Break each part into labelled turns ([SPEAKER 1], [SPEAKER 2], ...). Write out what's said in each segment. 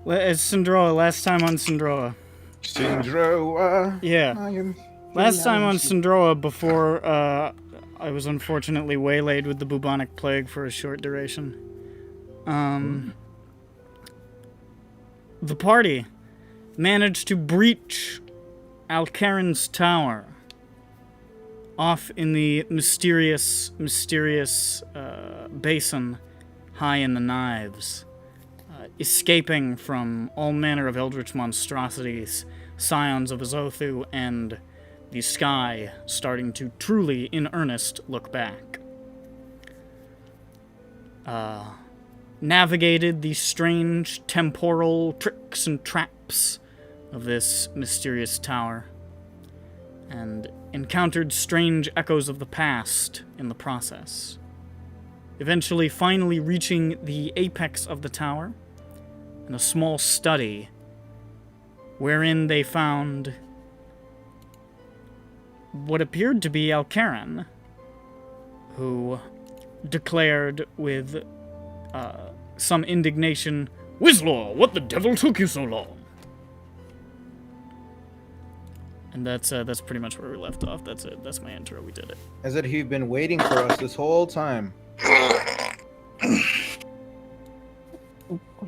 [SPEAKER 1] It's SINDROA, last time on SINDROA.
[SPEAKER 2] SINDROA.
[SPEAKER 1] Yeah. Last time on SINDROA before I was unfortunately waylaid with the bubonic plague for a short duration. The party managed to breach Alcaran's tower off in the mysterious basin high in the Knives, escaping from all manner of eldritch monstrosities, scions of Azothu, and the sky starting to truly, in earnest, look back. Navigated the strange temporal tricks and traps of this mysterious tower, and encountered strange echoes of the past in the process. Eventually, finally reaching the apex of the tower, in a small study, wherein they found what appeared to be Alcaran, who declared with some indignation, "Wizlor, what the devil took you so long?" And that's pretty much where we left off. That's it. That's my intro. We did it.
[SPEAKER 2] As if he'd been waiting for us this whole time.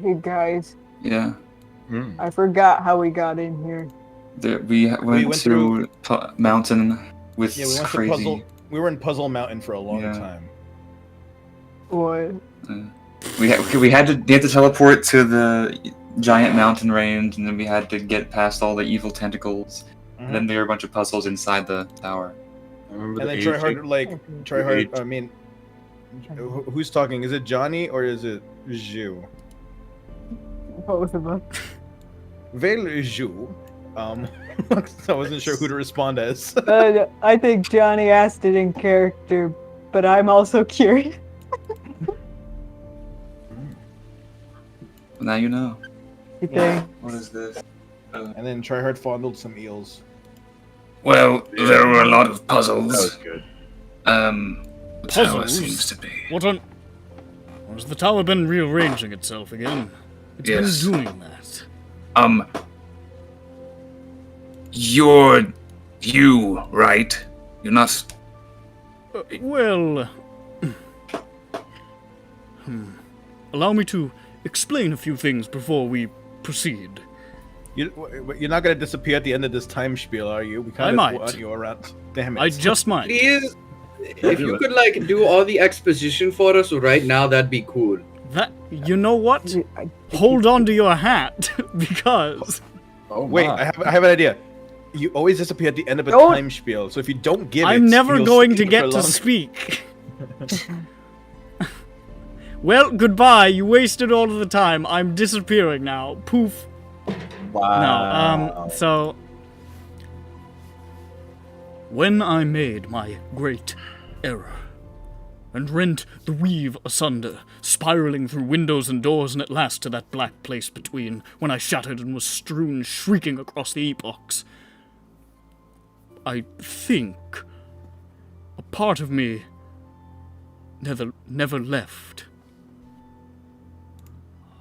[SPEAKER 3] Hey guys,
[SPEAKER 4] Yeah.
[SPEAKER 3] I forgot how we got in here.
[SPEAKER 4] We went through mountain with
[SPEAKER 2] Yeah, we went
[SPEAKER 4] crazy.
[SPEAKER 2] to Puzzle. We were in Puzzle Mountain for a long time.
[SPEAKER 3] What?
[SPEAKER 4] We had to teleport to the giant mountain range, and then we had to get past all the evil tentacles. And then there were a bunch of puzzles inside the tower.
[SPEAKER 2] And then try hard. I mean, who's talking? Is it Johnny or is it Zhu?
[SPEAKER 3] Both of us.
[SPEAKER 2] Vel Zhu. I wasn't sure who to respond as.
[SPEAKER 3] I think Johnny asked it in character, but I'm also curious.
[SPEAKER 4] Now you know.
[SPEAKER 3] You think?
[SPEAKER 4] What is this?
[SPEAKER 2] And then Tryhard fondled some eels.
[SPEAKER 4] Well, there were a lot of puzzles.
[SPEAKER 2] That was good.
[SPEAKER 4] The tower seems to be.
[SPEAKER 1] What on... Has the tower been rearranging itself again? It's
[SPEAKER 4] Yes.
[SPEAKER 1] been doing that.
[SPEAKER 4] You're you, right? You're not.
[SPEAKER 1] Well... Allow me to explain a few things before we proceed.
[SPEAKER 2] You're not gonna disappear at the end of this time spiel, are you? We
[SPEAKER 1] I might.
[SPEAKER 2] want you around. Damn it.
[SPEAKER 1] I just might.
[SPEAKER 5] Please, if you could like do all the exposition for us right now, that'd be cool.
[SPEAKER 1] That... You know what? Hold on to your hat, because...
[SPEAKER 4] Oh,
[SPEAKER 2] Wait, I have an idea. You always disappear at the end of a
[SPEAKER 3] Don't-
[SPEAKER 2] time spiel, so if you don't give it,
[SPEAKER 1] I'm never
[SPEAKER 2] you'll
[SPEAKER 1] going to
[SPEAKER 2] speak
[SPEAKER 1] get
[SPEAKER 2] for
[SPEAKER 1] to
[SPEAKER 2] long.
[SPEAKER 1] speak. Well, goodbye. You wasted all of the time. I'm disappearing now. Poof.
[SPEAKER 2] Wow.
[SPEAKER 1] No, so... When I made my great error, and rent the weave asunder, spiraling through windows and doors, and at last to that black place between, when I shattered and was strewn shrieking across the epochs, I think a part of me never left.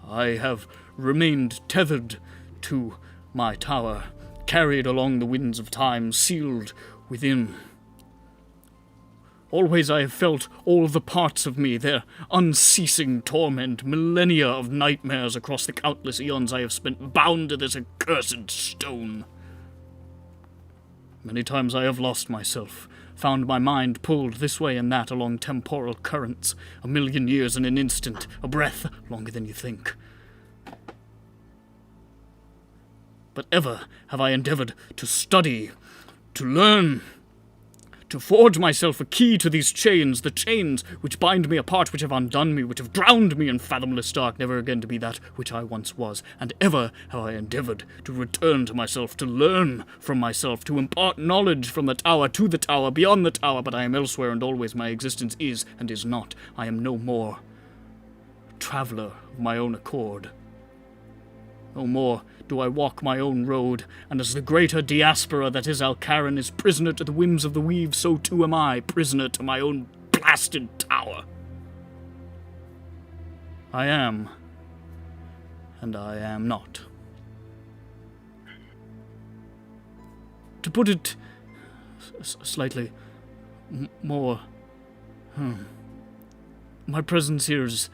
[SPEAKER 1] I have remained tethered to my tower, carried along the winds of time, sealed within. Always I have felt all the parts of me, their unceasing torment, millennia of nightmares across the countless eons I have spent bound to this accursed stone. Many times I have lost myself, found my mind pulled this way and that along temporal currents, a million years in an instant, a breath longer than you think. But ever have I endeavored to study, to learn, to forge myself a key to these chains, the chains which bind me apart, which have undone me, which have drowned me in fathomless dark, never again to be that which I once was. And ever have I endeavored to return to myself, to learn from myself, to impart knowledge from the tower to the tower, beyond the tower, but I am elsewhere, and always my existence is and is not. I am no more a traveller of my own accord. No more do I walk my own road, and as the greater diaspora that is Alcaran is prisoner to the whims of the weave, so too am I prisoner to my own blasted tower. I am, and I am not. To put it slightly more, my presence here is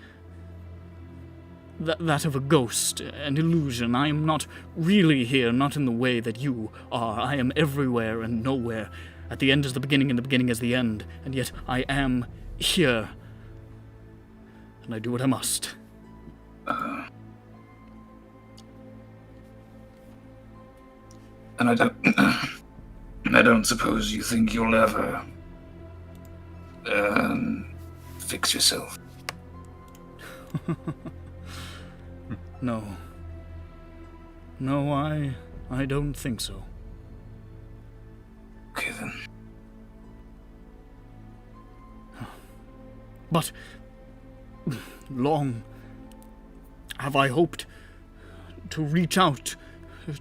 [SPEAKER 1] that of a ghost, an illusion. I am not really here, not in the way that you are. I am everywhere and nowhere. At the end is the beginning, and the beginning is the end. And yet I am here. And I do what I must.
[SPEAKER 4] And I don't suppose you think you'll ever fix yourself.
[SPEAKER 1] No. No, I don't think so.
[SPEAKER 4] Okay then.
[SPEAKER 1] But long have I hoped to reach out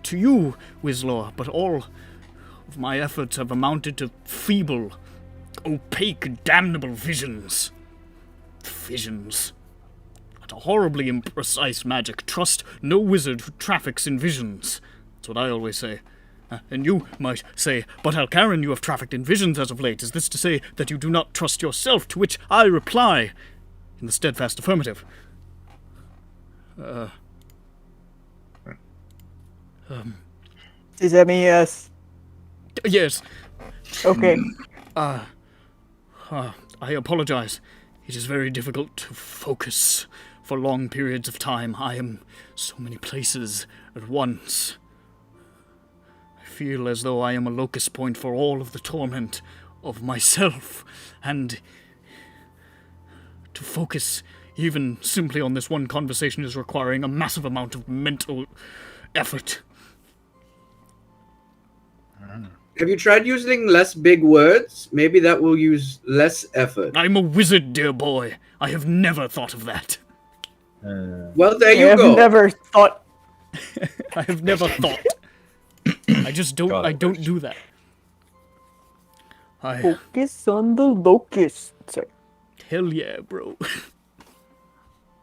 [SPEAKER 1] to you, Wislaw, but all of my efforts have amounted to feeble, opaque, damnable visions. Visions. What a horribly imprecise magic. Trust no wizard who traffics in visions. That's what I always say. And you might say, but Alcaran, you have trafficked in visions as of late. Is this to say that you do not trust yourself? To which I reply in the steadfast affirmative.
[SPEAKER 3] Does that mean yes?
[SPEAKER 1] Yes.
[SPEAKER 3] Okay.
[SPEAKER 1] I apologize. It is very difficult to focus for long periods of time. I am so many places at once. I feel as though I am a locus point for all of the torment of myself, and to focus even simply on this one conversation is requiring a massive amount of mental effort.
[SPEAKER 5] Have you tried using less big words? Maybe that will use less effort.
[SPEAKER 1] I'm a wizard, dear boy. I have never thought of that.
[SPEAKER 5] Well, there you
[SPEAKER 3] I have
[SPEAKER 5] go.
[SPEAKER 3] never thought.
[SPEAKER 1] I have never thought. I just don't. I don't do that.
[SPEAKER 3] Focus on the locust. Sorry.
[SPEAKER 1] Hell yeah, bro.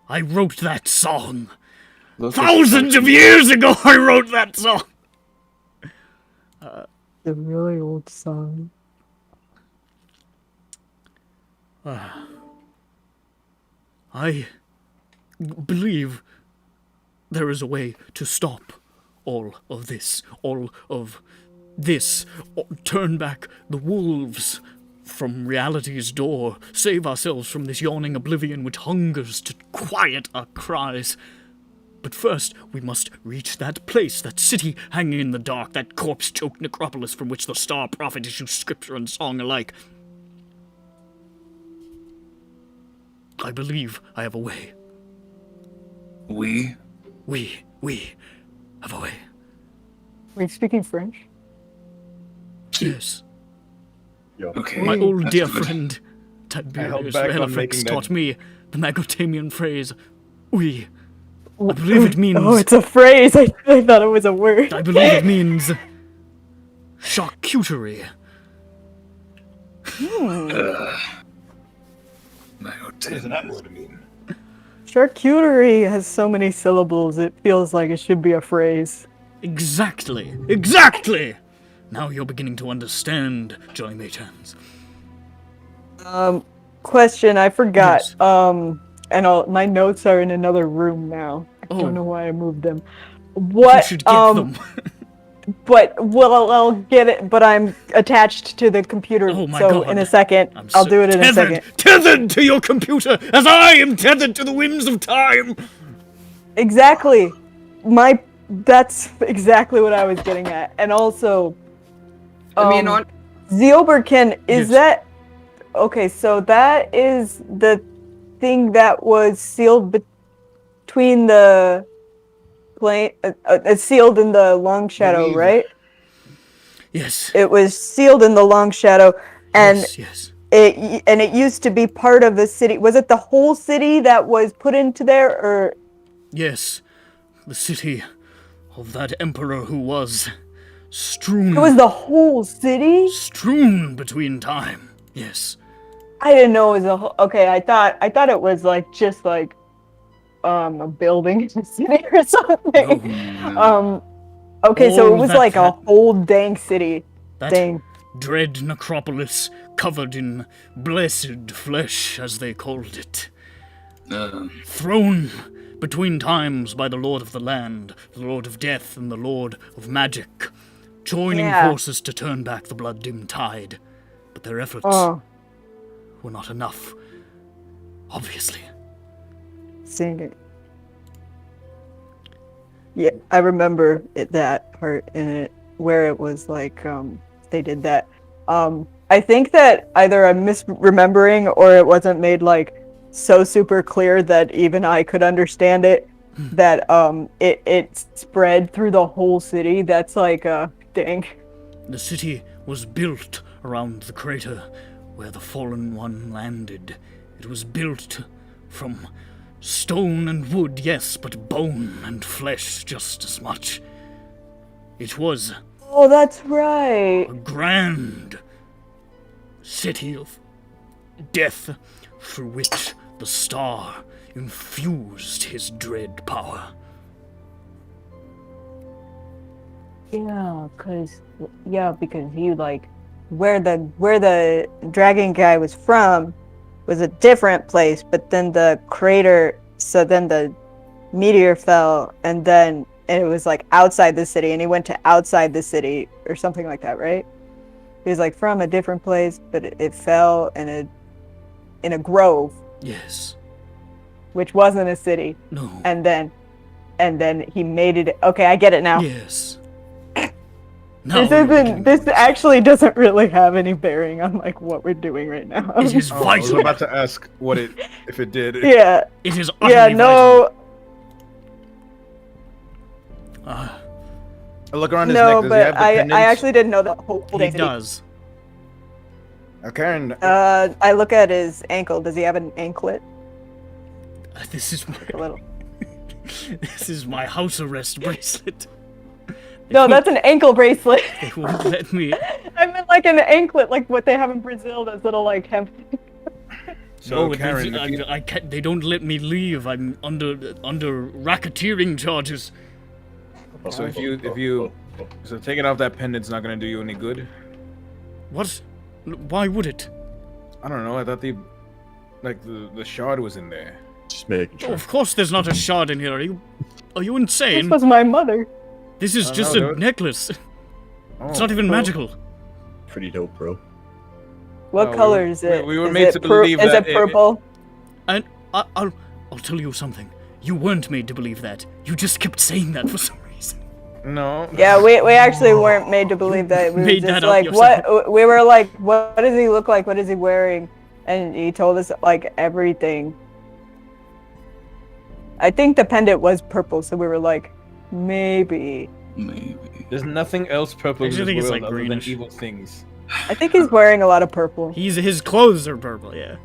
[SPEAKER 1] I wrote that song.
[SPEAKER 4] Locust
[SPEAKER 1] Thousands of years ago, I wrote that song.
[SPEAKER 3] The really old song.
[SPEAKER 1] I believe there is a way to stop all of this. Turn back the wolves from reality's door. Save ourselves from this yawning oblivion which hungers to quiet our cries. But first, we must reach that place, that city hanging in the dark, that corpse-choked necropolis from which the star prophet issues scripture and song alike. I believe I have a way.
[SPEAKER 4] We
[SPEAKER 1] have a way.
[SPEAKER 3] Are you speaking French?
[SPEAKER 1] Yes.
[SPEAKER 4] Okay.
[SPEAKER 1] My old
[SPEAKER 4] that's
[SPEAKER 1] dear
[SPEAKER 4] good.
[SPEAKER 1] friend, Tiberius
[SPEAKER 2] back on
[SPEAKER 1] Relifex,
[SPEAKER 2] making that-
[SPEAKER 1] taught me the Magotamian phrase, oui. I believe it means...
[SPEAKER 3] Oh, it's a phrase. I thought it was a word.
[SPEAKER 1] I believe it means... charcuterie.
[SPEAKER 2] What does that word mean?
[SPEAKER 3] Charcuterie has so many syllables, it feels like it should be a phrase.
[SPEAKER 1] Exactly. Now you're beginning to understand, Johnny Maytans.
[SPEAKER 3] Question, I forgot.
[SPEAKER 1] Yes.
[SPEAKER 3] My notes are in another room now. I
[SPEAKER 1] Oh.
[SPEAKER 3] don't know why I moved them. What?
[SPEAKER 1] You should get them.
[SPEAKER 3] But I'll get it. But I'm attached to the computer,
[SPEAKER 1] Oh my
[SPEAKER 3] so
[SPEAKER 1] God.
[SPEAKER 3] in a second, I'll do it in a second.
[SPEAKER 1] Tethered to your computer, as I am tethered to the winds of time.
[SPEAKER 3] Exactly. That's exactly what I was getting at. And also, Zeoberkin, is
[SPEAKER 1] Yes.
[SPEAKER 3] that okay? So that is the thing that was sealed between the plane, sealed in the Long Shadow,
[SPEAKER 2] Weave.
[SPEAKER 3] right?
[SPEAKER 1] Yes.
[SPEAKER 3] It was sealed in the Long Shadow, and
[SPEAKER 1] Yes.
[SPEAKER 3] it used to be part of the city. Was it the whole city that was put into there, or?
[SPEAKER 1] Yes. The city of that emperor who was strewn.
[SPEAKER 3] It was the whole city?
[SPEAKER 1] strewn between time. Yes.
[SPEAKER 3] I didn't know it was a whole. Okay, I thought it was like just like a building in the city or something.
[SPEAKER 4] No.
[SPEAKER 3] Okay, so
[SPEAKER 1] All
[SPEAKER 3] it was
[SPEAKER 1] that
[SPEAKER 3] like a
[SPEAKER 1] that-
[SPEAKER 3] whole dang city.
[SPEAKER 1] That
[SPEAKER 3] Dang.
[SPEAKER 1] dread necropolis covered in blessed flesh, as they called it. Thrown between times by the Lord of the Land, the Lord of Death, and the Lord of Magic, joining
[SPEAKER 3] Yeah.
[SPEAKER 1] forces to turn back the blood-dimmed tide. But their efforts
[SPEAKER 3] Oh,
[SPEAKER 1] were not enough, obviously.
[SPEAKER 3] sing it. Yeah, I remember that part in it where it was like they did that. I think that either I'm misremembering or it wasn't made like so super clear that even I could understand it. That it spread through the whole city. That's like dang.
[SPEAKER 1] The city was built around the crater where the Fallen One landed. It was built from stone and wood, yes, but bone and flesh just as much. It was
[SPEAKER 3] Oh, that's right.
[SPEAKER 1] a grand city of death through which the star infused his dread power.
[SPEAKER 3] Because you like where the dragon guy was from was a different place, but then the crater, so then the meteor fell, and then it was like outside the city, and he went to outside the city or something like that, right? He was like from a different place, but it fell in a grove,
[SPEAKER 1] Yes.
[SPEAKER 3] which wasn't a city,
[SPEAKER 1] No.
[SPEAKER 3] and then he made it. Okay, I get it now.
[SPEAKER 1] Yes. Now
[SPEAKER 3] This
[SPEAKER 1] you're
[SPEAKER 3] isn't.
[SPEAKER 1] beginning
[SPEAKER 3] This
[SPEAKER 1] to
[SPEAKER 3] actually doesn't really have any bearing on like what we're doing right now.
[SPEAKER 1] It is
[SPEAKER 2] Oh, I was
[SPEAKER 1] vital.
[SPEAKER 2] about to ask what if it did.
[SPEAKER 3] Yeah.
[SPEAKER 1] It is utterly
[SPEAKER 3] Yeah. No.
[SPEAKER 1] vital.
[SPEAKER 2] Look around his
[SPEAKER 3] No,
[SPEAKER 2] neck. Does he have
[SPEAKER 3] but
[SPEAKER 2] the
[SPEAKER 3] I
[SPEAKER 2] pendants?
[SPEAKER 3] actually didn't know the whole
[SPEAKER 1] He
[SPEAKER 3] thing.
[SPEAKER 1] does.
[SPEAKER 2] Karen,
[SPEAKER 3] I look at his ankle. Does he have an anklet?
[SPEAKER 1] This is
[SPEAKER 3] A little.
[SPEAKER 1] this is my house arrest bracelet.
[SPEAKER 3] No, that's an ankle bracelet.
[SPEAKER 1] They won't let me.
[SPEAKER 3] I meant like an anklet, like what they have in Brazil. Those little like hemp.
[SPEAKER 2] so
[SPEAKER 1] No,
[SPEAKER 2] Karen,
[SPEAKER 1] I,
[SPEAKER 2] if you-
[SPEAKER 1] I can't, they don't let me leave. I'm under racketeering charges.
[SPEAKER 2] so if you so taking off that pendant's not gonna do you any good.
[SPEAKER 1] What? Why would it?
[SPEAKER 2] I don't know. I thought the shard was in there.
[SPEAKER 6] Just making
[SPEAKER 1] Oh,
[SPEAKER 6] sure.
[SPEAKER 1] of course, there's not a shard in here. Are you
[SPEAKER 3] This
[SPEAKER 1] insane?
[SPEAKER 3] was my mother.
[SPEAKER 1] This is
[SPEAKER 2] Oh,
[SPEAKER 1] just
[SPEAKER 2] no,
[SPEAKER 1] a
[SPEAKER 2] dude.
[SPEAKER 1] necklace.
[SPEAKER 2] Oh.
[SPEAKER 1] It's not even magical.
[SPEAKER 6] Pretty dope, bro.
[SPEAKER 3] What
[SPEAKER 2] Oh, we
[SPEAKER 3] color
[SPEAKER 2] were-
[SPEAKER 3] is it?
[SPEAKER 2] we were
[SPEAKER 3] Is
[SPEAKER 2] made
[SPEAKER 3] it
[SPEAKER 2] to believe
[SPEAKER 3] Is
[SPEAKER 2] that
[SPEAKER 3] it purple?
[SPEAKER 1] And I'll tell you something. You weren't made to believe that. You just kept saying that for some reason.
[SPEAKER 2] No.
[SPEAKER 3] Yeah, we actually weren't made to believe that. We were
[SPEAKER 1] Made
[SPEAKER 3] just
[SPEAKER 1] that up
[SPEAKER 3] like,
[SPEAKER 1] yourself.
[SPEAKER 3] what? We were like, what does he look like? What is he wearing? And he told us like everything. I think the pendant was purple, so we were like, maybe.
[SPEAKER 4] Maybe.
[SPEAKER 2] There's nothing else purple in
[SPEAKER 1] Actually, I
[SPEAKER 2] this
[SPEAKER 1] think it's,
[SPEAKER 2] world
[SPEAKER 1] like,
[SPEAKER 2] other than
[SPEAKER 1] greenish.
[SPEAKER 2] evil things.
[SPEAKER 3] I think he's wearing a lot of purple.
[SPEAKER 1] His clothes are purple. Yeah.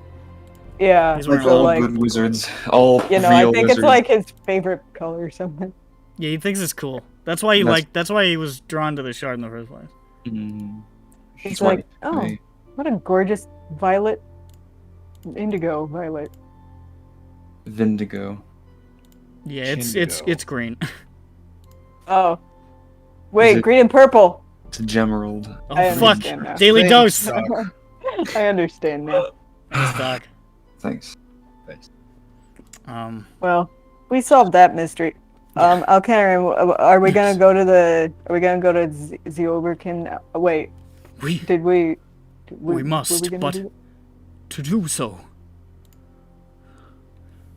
[SPEAKER 3] Yeah,
[SPEAKER 1] He's
[SPEAKER 4] Like
[SPEAKER 1] wearing
[SPEAKER 3] so
[SPEAKER 4] all
[SPEAKER 3] like,
[SPEAKER 4] good wizards. All
[SPEAKER 3] you know,
[SPEAKER 4] real
[SPEAKER 3] I think
[SPEAKER 4] wizards.
[SPEAKER 3] it's like his favorite color or something.
[SPEAKER 1] Yeah, he thinks it's cool. That's why he
[SPEAKER 4] That's-
[SPEAKER 1] That's why he was drawn to the shard in the first place.
[SPEAKER 3] He's
[SPEAKER 4] That's
[SPEAKER 3] like,
[SPEAKER 4] why-
[SPEAKER 3] oh, what a gorgeous violet, indigo violet.
[SPEAKER 4] Vindigo.
[SPEAKER 1] Yeah, it's
[SPEAKER 2] Shindigo.
[SPEAKER 1] green.
[SPEAKER 3] Oh, wait,
[SPEAKER 4] it-
[SPEAKER 3] green and purple.
[SPEAKER 4] It's a gemerald.
[SPEAKER 1] Oh
[SPEAKER 3] I
[SPEAKER 1] fuck!
[SPEAKER 3] understand now.
[SPEAKER 1] Daily
[SPEAKER 2] Thanks,
[SPEAKER 1] dose.
[SPEAKER 2] Doc.
[SPEAKER 3] I understand now.
[SPEAKER 1] Thanks, Doc.
[SPEAKER 4] Thanks.
[SPEAKER 3] Well, we solved that mystery. Alcanar, are we gonna
[SPEAKER 1] Yes.
[SPEAKER 3] go to the Overkin? Wait,
[SPEAKER 1] We
[SPEAKER 3] did we?
[SPEAKER 1] We must,
[SPEAKER 3] were gonna
[SPEAKER 1] but-
[SPEAKER 3] do it?
[SPEAKER 1] to do so,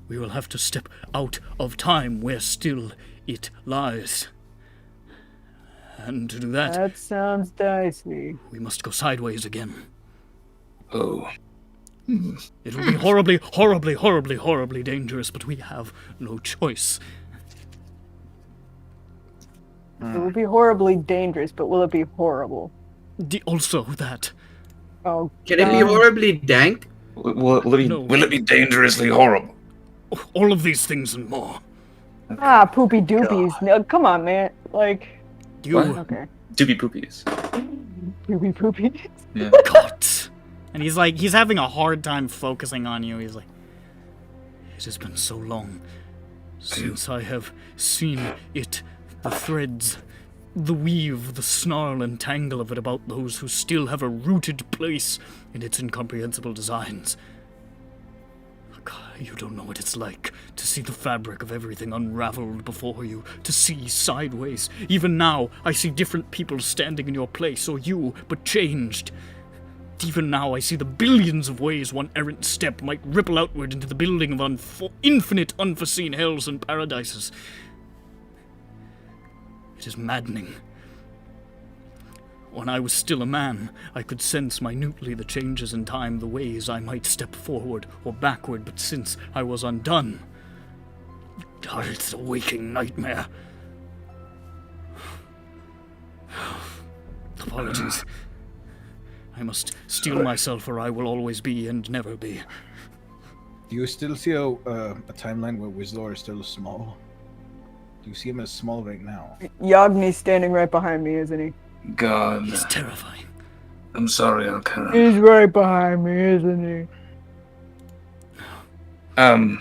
[SPEAKER 1] we will have to step out of time where still it lies. And to do that,
[SPEAKER 3] That sounds dicey.
[SPEAKER 1] we must go sideways again.
[SPEAKER 4] Oh.
[SPEAKER 1] It will be horribly, horribly, horribly, horribly dangerous, but we have no choice.
[SPEAKER 3] It will be horribly dangerous, but will it be horrible?
[SPEAKER 1] Also that.
[SPEAKER 3] Oh,
[SPEAKER 5] Can it be
[SPEAKER 3] God.
[SPEAKER 5] horribly dank?
[SPEAKER 1] No.
[SPEAKER 4] Will it be dangerously horrible?
[SPEAKER 1] All of these things and more.
[SPEAKER 3] Ah, poopy doopies. No, come on, man. Like,
[SPEAKER 1] You
[SPEAKER 4] What?
[SPEAKER 3] okay,
[SPEAKER 4] Doobie poopies.
[SPEAKER 3] poopy poopy.
[SPEAKER 4] Yeah.
[SPEAKER 1] got. And he's having a hard time focusing on you. He's like, it has been so long Since I have seen it, the threads, the weave, the snarl and tangle of it about those who still have a rooted place in its incomprehensible designs. God, you don't know what it's like to see the fabric of everything unraveled before you, to see sideways. Even now, I see different people standing in your place, or you, but changed. Even now, I see the billions of ways one errant step might ripple outward into the building of infinite unforeseen hells and paradises. It is maddening. When I was still a man, I could sense minutely the changes in time, the ways I might step forward or backward, but since I was undone, it's a waking nightmare. Apologies. I must steel myself, or I will always be and never be.
[SPEAKER 2] Do you still see a timeline where Whistler is still small? Do you see him as small right now?
[SPEAKER 3] Yagni's standing right behind me, isn't he?
[SPEAKER 6] God.
[SPEAKER 1] It's terrifying.
[SPEAKER 6] I'm sorry, Alcana.
[SPEAKER 3] He's right behind me, isn't he?
[SPEAKER 1] Oh,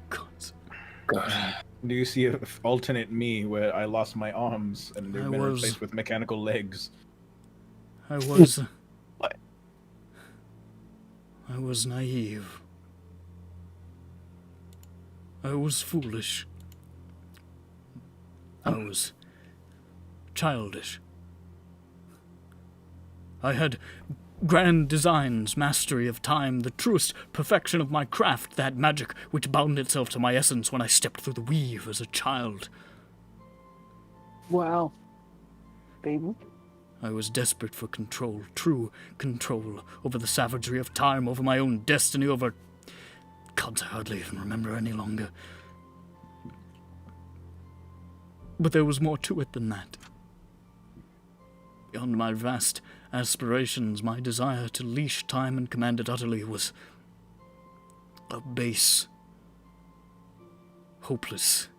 [SPEAKER 6] God.
[SPEAKER 2] Do you see an alternate me where I lost my arms and they've been replaced with mechanical legs?
[SPEAKER 1] I was...
[SPEAKER 2] What?
[SPEAKER 1] I was naive. I was foolish. I was childish. I had grand designs, mastery of time, the truest perfection of my craft, that magic which bound itself to my essence when I stepped through the weave as a child.
[SPEAKER 3] Wow. Baby.
[SPEAKER 1] I was desperate for control, true control, over the savagery of time, over my own destiny, over... Gods, I hardly even remember any longer. But there was more to it than that. Beyond my vast aspirations, my desire to leash time and command it utterly was a base, hopeless,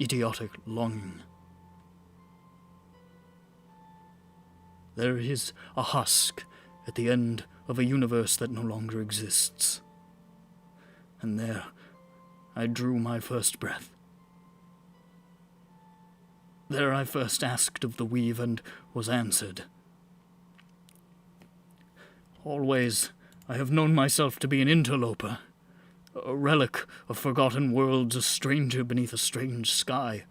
[SPEAKER 1] idiotic longing. There is a husk at the end of a universe that no longer exists. And there I drew my first breath. There I first asked of the weave and was answered. Always I have known myself to be an interloper, a relic of forgotten worlds, a stranger beneath a strange sky.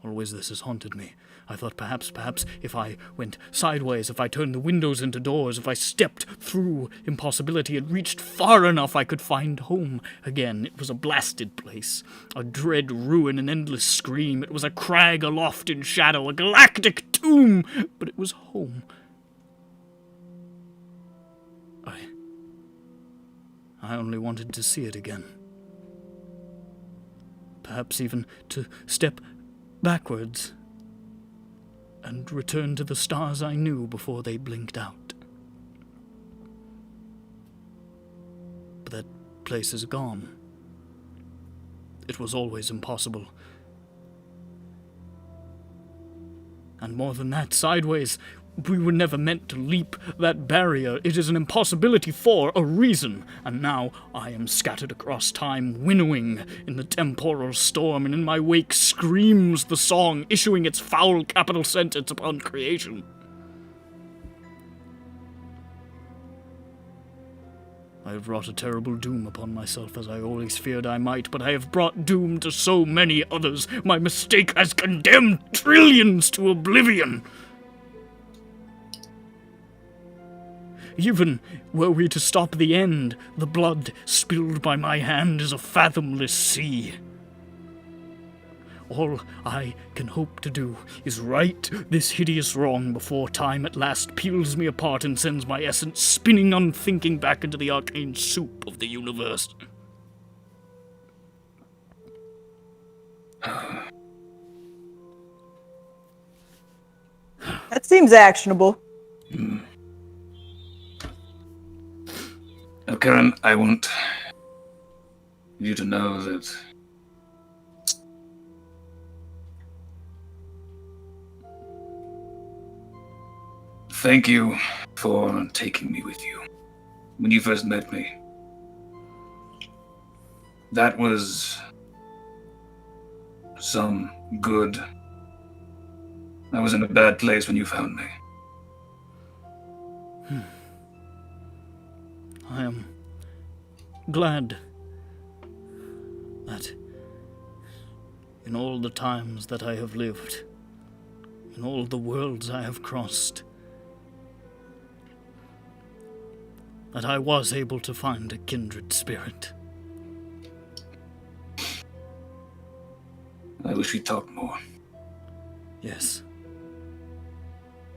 [SPEAKER 1] Always this has haunted me. I thought perhaps if I went sideways, if I turned the windows into doors, if I stepped through impossibility and reached far enough, I could find home again. It was a blasted place, a dread ruin, an endless scream. It was a crag aloft in shadow, a galactic tomb, but it was home. I only wanted to see it again. Perhaps even to step backwards and return to the stars I knew before they blinked out. But that place is gone. It was always impossible. And more than that, sideways, we were never meant to leap that barrier. It is an impossibility for a reason. And now I am scattered across time, winnowing in the temporal storm, and in my wake screams the song, issuing its foul capital sentence upon creation. I have wrought a terrible doom upon myself, as I always feared I might, but I have brought doom to so many others. My mistake has condemned trillions to oblivion. Even were we to stop the end, the blood spilled by my hand is a fathomless sea. All I can hope to do is right this hideous wrong before time at last peels me apart and sends my essence spinning unthinking back into the arcane soup of the universe.
[SPEAKER 3] That seems actionable.
[SPEAKER 6] Now, Karen, I want you to know that thank you for taking me with you when you first met me. That was some good. I was in a bad place when you found me.
[SPEAKER 1] I am glad that in all the times that I have lived, in all the worlds I have crossed, that I was able to find a kindred spirit.
[SPEAKER 6] I wish we talked more.
[SPEAKER 1] Yes.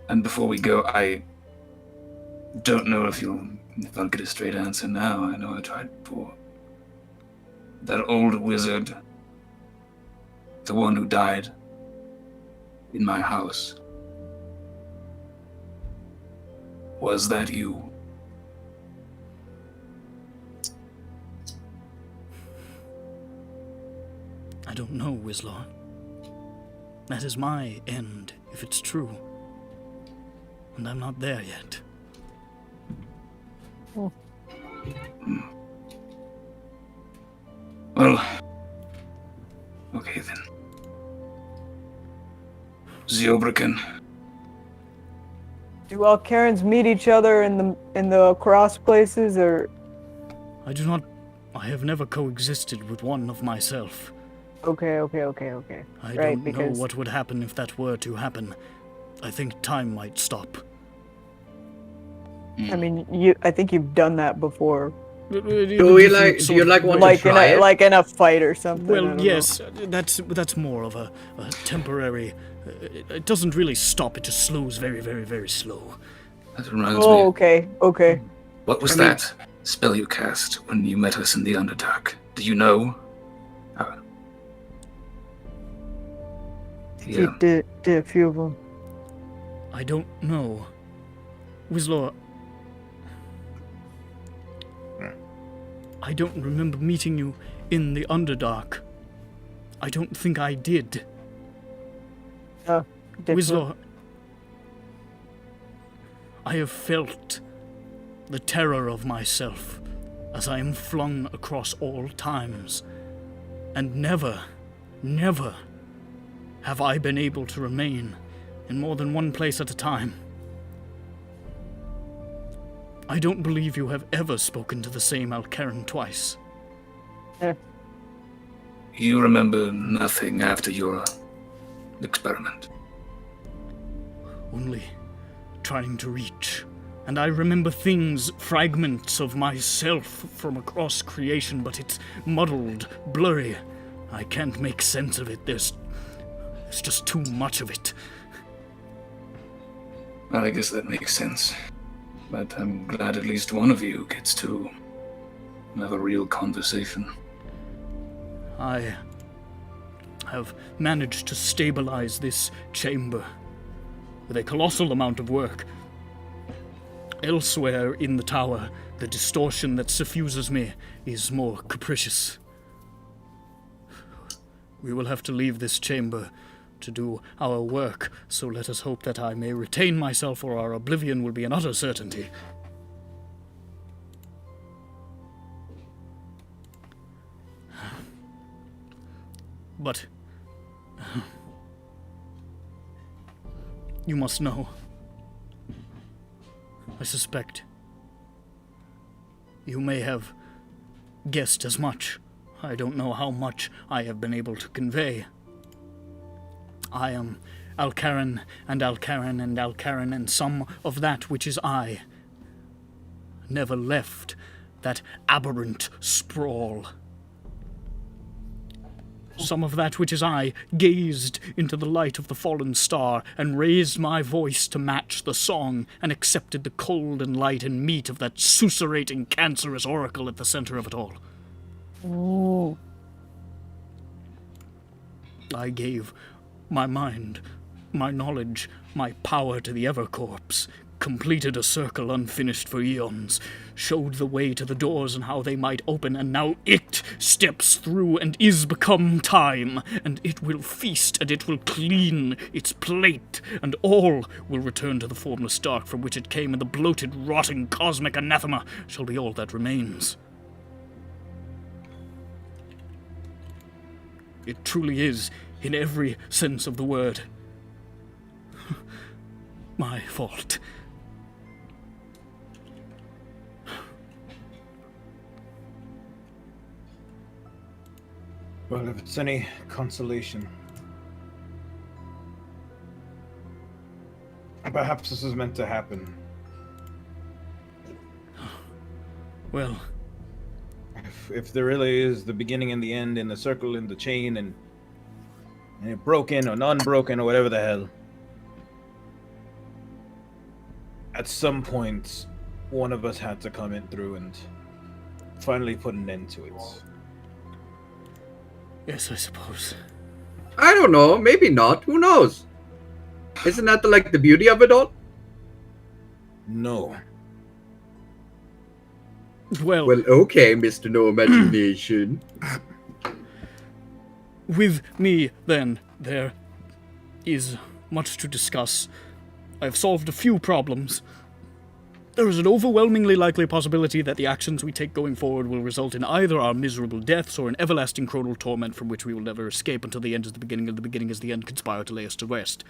[SPEAKER 6] And before we go, I don't know if I'll get a straight answer now. I know I tried before. That old wizard, the one who died in my house, was that you?
[SPEAKER 1] I don't know, Wizlor. That is my end, if it's true. And I'm not there yet.
[SPEAKER 6] Well, okay then. Zeobrican.
[SPEAKER 3] Do all Karens meet each other in the cross places, or?
[SPEAKER 1] I have never coexisted with one of myself.
[SPEAKER 3] Okay.
[SPEAKER 1] I don't know what would happen if that were to happen. I think time might stop.
[SPEAKER 3] I mean, I think you've done that before.
[SPEAKER 5] Do you like want to try it?
[SPEAKER 3] Like in a fight or something? I
[SPEAKER 1] Well,
[SPEAKER 3] don't
[SPEAKER 1] yes,
[SPEAKER 3] know.
[SPEAKER 1] that's more of a temporary. It doesn't really stop. It just slows very, very, very slow.
[SPEAKER 6] That reminds
[SPEAKER 3] Oh,
[SPEAKER 6] me.
[SPEAKER 3] okay.
[SPEAKER 6] What was that spell you cast when you met us in the Underdark? Do you know?
[SPEAKER 3] You did a few of them.
[SPEAKER 1] I don't know, Wizlor. I don't remember meeting you in the Underdark. I don't think I did. Wizlor, I have felt the terror of myself as I am flung across all times, and never have I been able to remain in more than one place at a time. I don't believe you have ever spoken to the same Alcaran twice.
[SPEAKER 6] You remember nothing after your experiment?
[SPEAKER 1] Only trying to reach. And I remember things, fragments of myself from across creation, but it's muddled, blurry. I can't make sense of it. There's just too much of it.
[SPEAKER 6] Well, I guess that makes sense. But I'm glad at least one of you gets to have a real conversation.
[SPEAKER 1] I have managed to stabilize this chamber with a colossal amount of work. Elsewhere in the tower, the distortion that suffuses me is more capricious. We will have to leave this chamber to do our work, so let us hope that I may retain myself, or our oblivion will be an utter certainty. But you must know. I suspect you may have guessed as much. I don't know how much I have been able to convey. I am Alcaran and Alcaran and Alcaran, and some of that which is I never left that aberrant sprawl. Some of that which is I gazed into the light of the fallen star and raised my voice to match the song and accepted the cold and light and meat of that susurrating cancerous oracle at the center of it all.
[SPEAKER 3] Ooh.
[SPEAKER 1] I gave my mind, my knowledge, my power to the Evercorpse, completed a circle unfinished for eons, showed the way to the doors and how they might open, and now it steps through and is become time, and it will feast, and it will clean its plate, and all will return to the formless dark from which it came, and the bloated, rotting cosmic anathema shall be all that remains. It truly is, in every sense of the word. My fault.
[SPEAKER 2] Well, if it's any consolation, perhaps this is meant to happen.
[SPEAKER 1] Well,
[SPEAKER 2] If there really is the beginning and the end in the circle in the chain and it broken or non-broken or whatever the hell, at some point one of us had to come in through and finally put an end to it.
[SPEAKER 1] yes, I suppose.
[SPEAKER 5] I don't know. Maybe not. Who knows? Isn't that the beauty of it all?
[SPEAKER 2] No.
[SPEAKER 1] Well,
[SPEAKER 5] Well, okay, Mr. No Imagination.
[SPEAKER 1] with me, then, there is much to discuss. I've solved a few problems. There is an overwhelmingly likely possibility that the actions we take going forward will result in either our miserable deaths or an everlasting chronal torment from which we will never escape until the end is the beginning and the beginning is the end conspire to lay us to rest.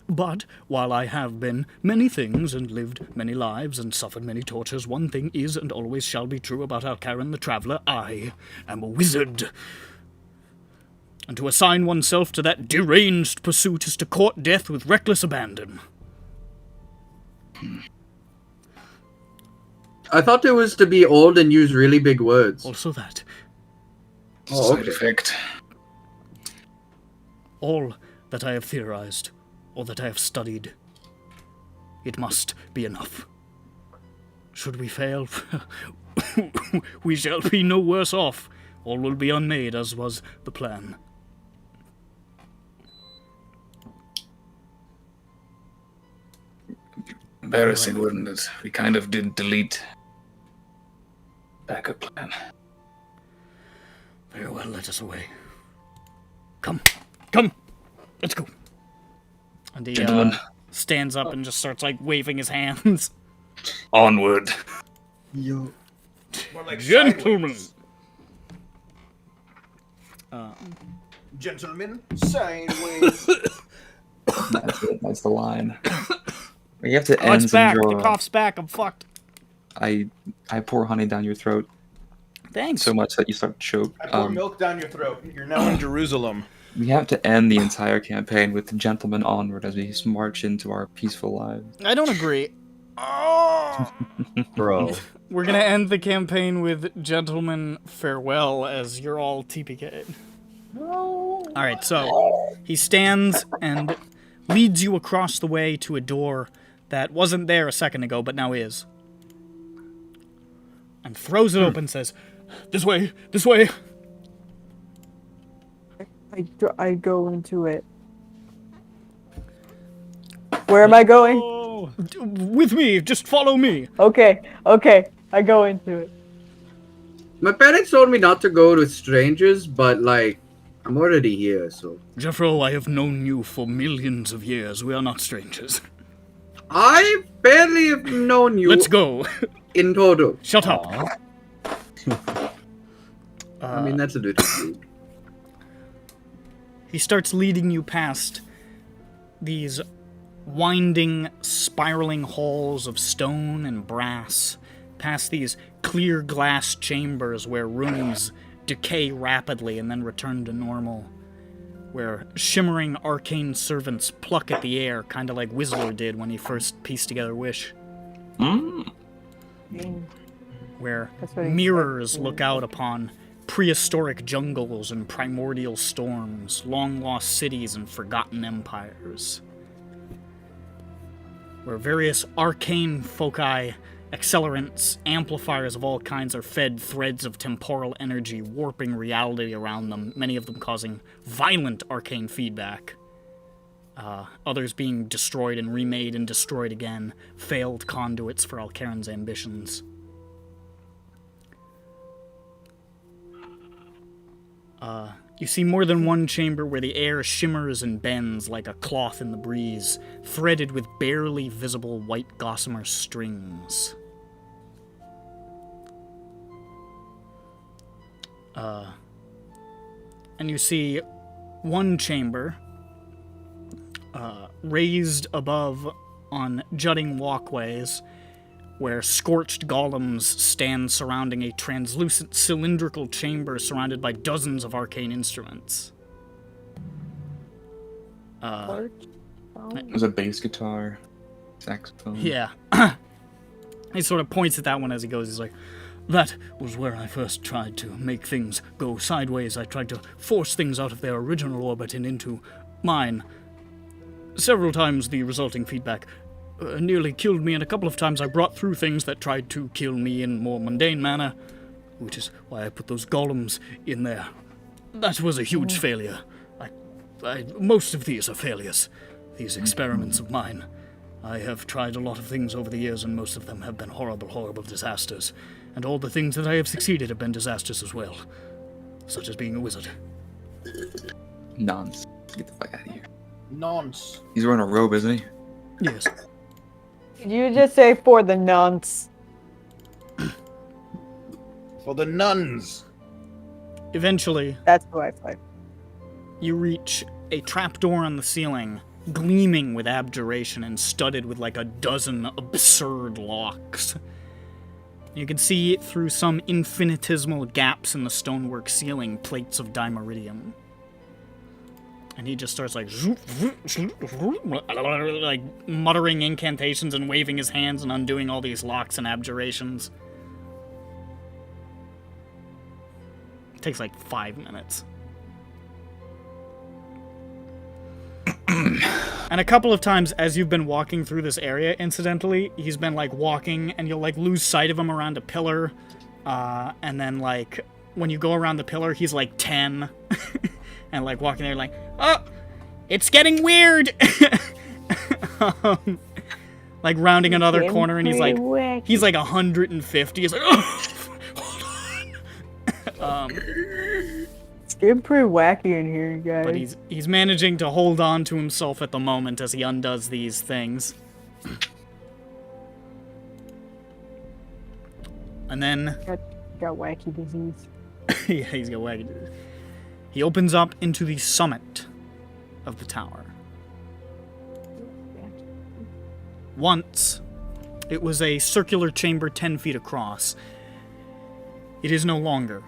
[SPEAKER 1] But, while I have been many things and lived many lives and suffered many tortures, one thing is and always shall be true about Alcaran the Traveller: I am a wizard. And to assign oneself to that deranged pursuit is to court death with reckless abandon.
[SPEAKER 5] I thought it was to be old and use really big words.
[SPEAKER 1] Also that.
[SPEAKER 5] Oh,
[SPEAKER 6] Side
[SPEAKER 5] okay.
[SPEAKER 6] effect.
[SPEAKER 1] All that I have theorized, all that I have studied, it must be enough. Should we fail, we shall be no worse off. All will be unmade, as was the plan.
[SPEAKER 6] Embarrassing, wouldn't it? We kind of did delete backup plan.
[SPEAKER 1] Very well, let us away. Come, come, let's go. And he
[SPEAKER 6] Gentlemen,
[SPEAKER 1] stands up and just starts waving his hands.
[SPEAKER 6] onward.
[SPEAKER 2] More like
[SPEAKER 1] Gentlemen.
[SPEAKER 2] sideways. Gentlemen, sideways.
[SPEAKER 4] That's it. That's the line. You have to
[SPEAKER 1] Oh,
[SPEAKER 4] end
[SPEAKER 1] it's back. The
[SPEAKER 4] SINDROA.
[SPEAKER 1] cough's back. I'm fucked.
[SPEAKER 4] I pour honey down your throat
[SPEAKER 1] Thanks.
[SPEAKER 4] so much that you start to choke.
[SPEAKER 2] I pour milk down your throat. You're now in Jerusalem.
[SPEAKER 4] We have to end the entire campaign with gentlemen onward as we march into our peaceful lives.
[SPEAKER 1] I don't agree. Oh!
[SPEAKER 7] Bro.
[SPEAKER 1] We're gonna end the campaign with gentlemen farewell as you're all TPK'd. Alright, so he stands and leads you across the way to a door that wasn't there a second ago, but now is. And throws it open and says, "This way, this way."
[SPEAKER 3] I go into it. Where am I going?
[SPEAKER 1] Oh, with me, just follow me.
[SPEAKER 3] Okay, I go into it.
[SPEAKER 5] My parents told me not to go to strangers, but I'm already here, so.
[SPEAKER 1] Jeffro, I have known you for millions of years. We are not strangers.
[SPEAKER 5] I barely have known you
[SPEAKER 1] Let's go.
[SPEAKER 5] in total.
[SPEAKER 1] Shut up.
[SPEAKER 5] I mean, that's a little rude.
[SPEAKER 1] He starts leading you past these winding, spiraling halls of stone and brass, past these clear glass chambers where rooms decay rapidly and then return to normal, where shimmering arcane servants pluck at the air, kind of like Whistler did when he first pieced together Wish, where
[SPEAKER 3] That's what he
[SPEAKER 1] mirrors
[SPEAKER 3] said.
[SPEAKER 1] look out upon prehistoric jungles and primordial storms, long-lost cities and forgotten empires, where various arcane foci, accelerants, amplifiers of all kinds are fed threads of temporal energy, warping reality around them, many of them causing violent arcane feedback. Others being destroyed and remade and destroyed again, failed conduits for Alcaran's ambitions. You see more than one chamber where the air shimmers and bends like a cloth in the breeze, threaded with barely visible white gossamer strings. And you see one chamber raised above on jutting walkways where scorched golems stand surrounding a translucent cylindrical chamber surrounded by dozens of arcane instruments.
[SPEAKER 4] There's a bass guitar, saxophone.
[SPEAKER 1] Yeah. He sort of points at that one as he goes. He's like, that was where I first tried to make things go sideways. I tried to force things out of their original orbit and into mine. Several times the resulting feedback nearly killed me, and a couple of times I brought through things that tried to kill me in more mundane manner, which is why I put those golems in there. That was a huge failure. Most of these are failures, these experiments of mine. I have tried a lot of things over the years, and most of them have been horrible, horrible disasters. And all the things that I have succeeded have been disasters as well, such as being a wizard.
[SPEAKER 4] Nonce. Get the fuck out of here.
[SPEAKER 2] Nonce.
[SPEAKER 4] He's wearing a robe, isn't he?
[SPEAKER 1] Yes.
[SPEAKER 3] Did you just say for the nonce?
[SPEAKER 2] For the nuns.
[SPEAKER 1] Eventually,
[SPEAKER 3] That's who I fight.
[SPEAKER 1] you reach a trapdoor on the ceiling, gleaming with abjuration and studded with like a dozen absurd locks. You can see through some infinitesimal gaps in the stonework ceiling plates of dimeridium. And he just starts like muttering incantations and waving his hands and undoing all these locks and abjurations. It takes like 5 minutes. And a couple of times as you've been walking through this area, incidentally, he's been like walking and you'll like lose sight of him around a pillar. And then like when you go around the pillar, he's like 10. And like walking there like, oh, it's getting weird. Like rounding another corner and he's like 150. He's like, oh, hold on.
[SPEAKER 3] It's getting pretty wacky in here, you guys.
[SPEAKER 1] But he's managing to hold on to himself at the moment as he undoes these things. And then
[SPEAKER 3] got wacky disease.
[SPEAKER 1] yeah, he's got wacky disease. He opens up into the summit of the tower. Once, it was a circular chamber 10 feet across. It is no longer.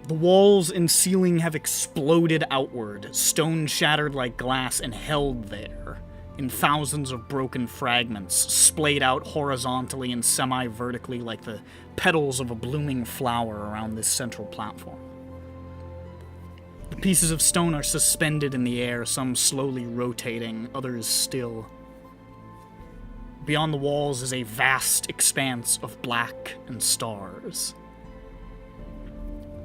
[SPEAKER 1] The walls and ceiling have exploded outward, stone shattered like glass and held there, in thousands of broken fragments, splayed out horizontally and semi-vertically like the petals of a blooming flower around this central platform. The pieces of stone are suspended in the air, some slowly rotating, others still. Beyond the walls is a vast expanse of black and stars.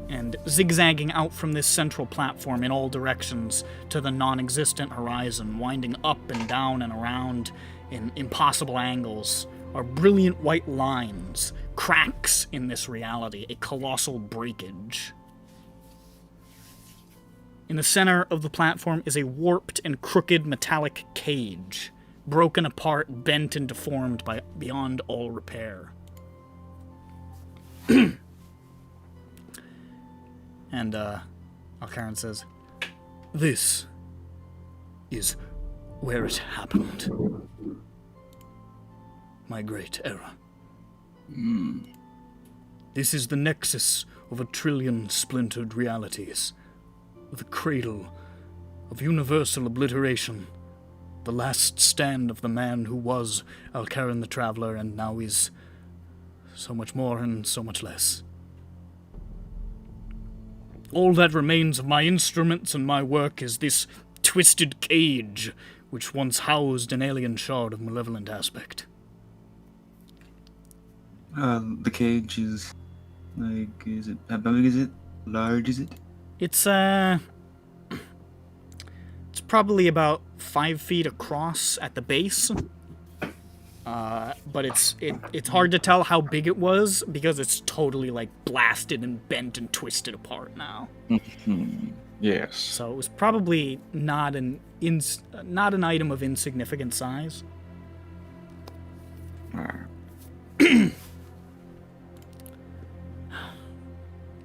[SPEAKER 1] And zigzagging out from this central platform in all directions to the non-existent horizon, winding up and down and around in impossible angles, are brilliant white lines, cracks in this reality, a colossal breakage. In the center of the platform is a warped and crooked metallic cage, broken apart, bent and deformed beyond all repair. And, Alcaran says, this is where it happened. My great error. This is the nexus of 1 trillion splintered realities. The cradle of universal obliteration. The last stand of the man who was Alcaran the Traveler and now is so much more and so much less. All that remains of my instruments and my work is this twisted cage, which once housed an alien shard of malevolent aspect.
[SPEAKER 4] The cage is, like, is it, how big is it? Large is it?
[SPEAKER 1] It's probably about 5 feet across at the base. But it's hard to tell how big it was because it's totally like blasted and bent and twisted apart now.
[SPEAKER 4] Yes.
[SPEAKER 1] So it was probably not an item of insignificant size.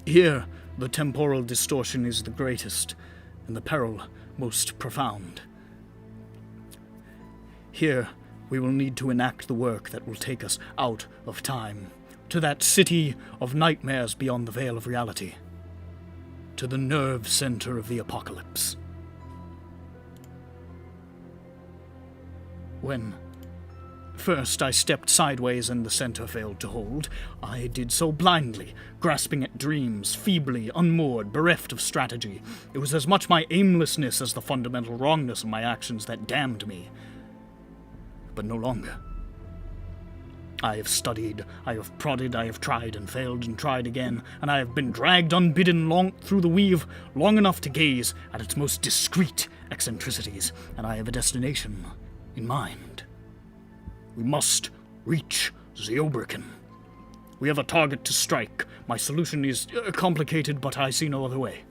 [SPEAKER 1] Here, the temporal distortion is the greatest, and the peril most profound. Here, we will need to enact the work that will take us out of time, to that city of nightmares beyond the veil of reality, to the nerve center of the apocalypse. When first I stepped sideways and the center failed to hold, I did so blindly, grasping at dreams, feebly, unmoored, bereft of strategy. It was as much my aimlessness as the fundamental wrongness of my actions that damned me. But no longer. I have studied, I have prodded, I have tried and failed and tried again, and I have been dragged unbidden long through the weave, long enough to gaze at its most discreet eccentricities, and I have a destination in mind. We must reach Zeobricken. We have a target to strike. My solution is complicated, but I see no other way.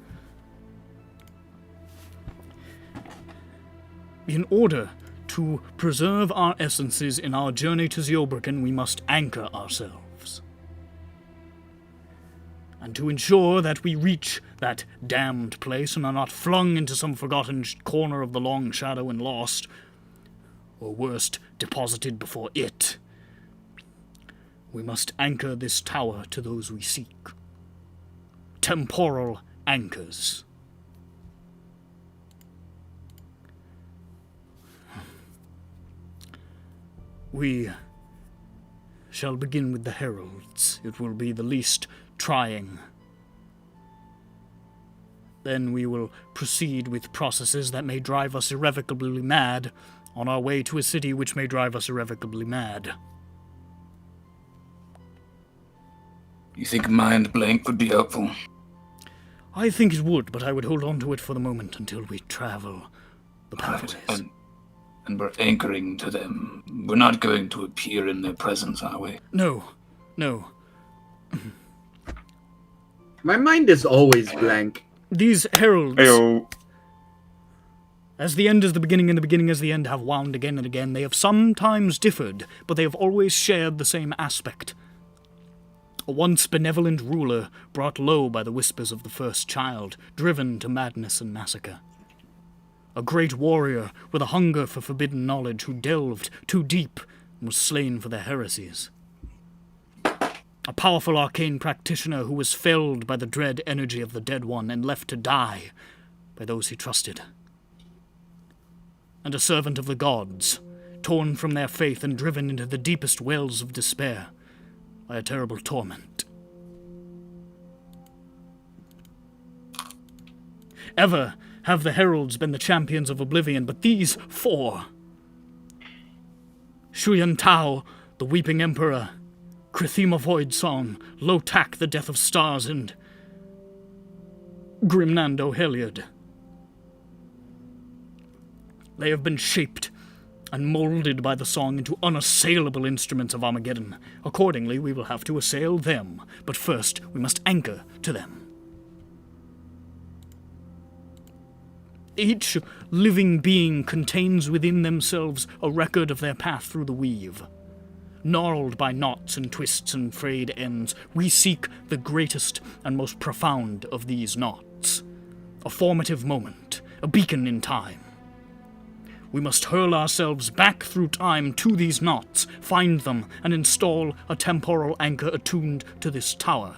[SPEAKER 1] In order to preserve our essences in our journey to Zeobricken, we must anchor ourselves. And to ensure that we reach that damned place and are not flung into some forgotten corner of the long shadow and lost, or worst, deposited before it, we must anchor this tower to those we seek. Temporal anchors. We shall begin with the heralds. It will be the least trying. Then we will proceed with processes that may drive us irrevocably mad, on our way to a city which may drive us irrevocably mad.
[SPEAKER 6] You think mind blank would be helpful?
[SPEAKER 1] I think it would, but I would hold on to it for the moment until we travel the pathways.
[SPEAKER 6] And we're anchoring to them. We're not going to appear in their presence, are we?
[SPEAKER 1] No.
[SPEAKER 5] My mind is always blank.
[SPEAKER 1] These heralds,
[SPEAKER 4] Ayo.
[SPEAKER 1] as the end is the beginning and the beginning as the end, have wound again and again. They have sometimes differed, but they have always shared the same aspect. A once benevolent ruler brought low by the whispers of the first child, driven to madness and massacre. A great warrior with a hunger for forbidden knowledge who delved too deep and was slain for their heresies. A powerful arcane practitioner who was felled by the dread energy of the dead one and left to die by those he trusted. And a servant of the gods, torn from their faith and driven into the deepest wells of despair by a terrible torment. Ever have the heralds been the champions of oblivion, but these four, Shuyan Tao, the weeping emperor, Krithima Voidsong, Lotak, the death of stars, and Grimnando Heliod. They have been shaped and molded by the song into unassailable instruments of Armageddon. Accordingly, we will have to assail them, but first we must anchor to them. Each living being contains within themselves a record of their path through the weave. Gnarled by knots and twists and frayed ends, we seek the greatest and most profound of these knots. A formative moment, a beacon in time. We must hurl ourselves back through time to these knots, find them, and install a temporal anchor attuned to this tower.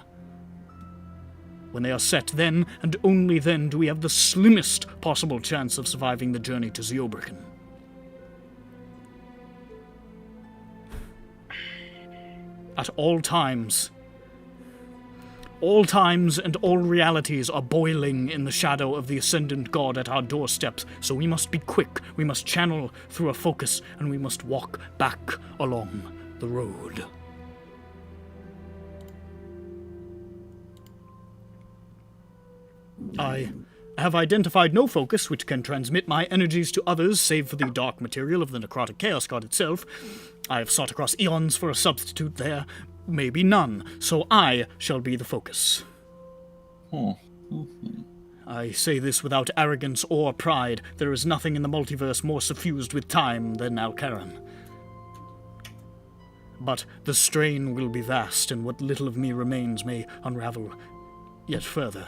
[SPEAKER 1] When they are set, then, and only then, do we have the slimmest possible chance of surviving the journey to Zeobricken. At all times and all realities are boiling in the shadow of the Ascendant God at our doorsteps, so we must be quick, we must channel through a focus, and we must walk back along the road. I have identified no focus which can transmit my energies to others save for the dark material of the necrotic chaos god itself. I have sought across eons for a substitute there, maybe none, so I shall be the focus. I say this without arrogance or pride. There is nothing in the multiverse more suffused with time than Alcaran. But the strain will be vast, and what little of me remains may unravel yet further.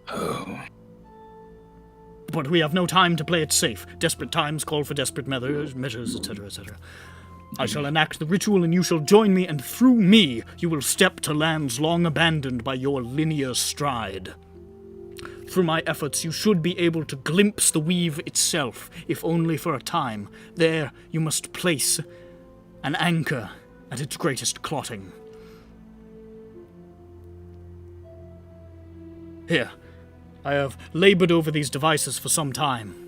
[SPEAKER 6] Oh.
[SPEAKER 1] But we have no time to play it safe. Desperate times call for desperate measures, etc., etc. I shall enact the ritual, and you shall join me, and through me you will step to lands long abandoned by your linear stride. Through my efforts, you should be able to glimpse the weave itself, if only for a time. There you must place an anchor at its greatest clotting. Here, I have labored over these devices for some time.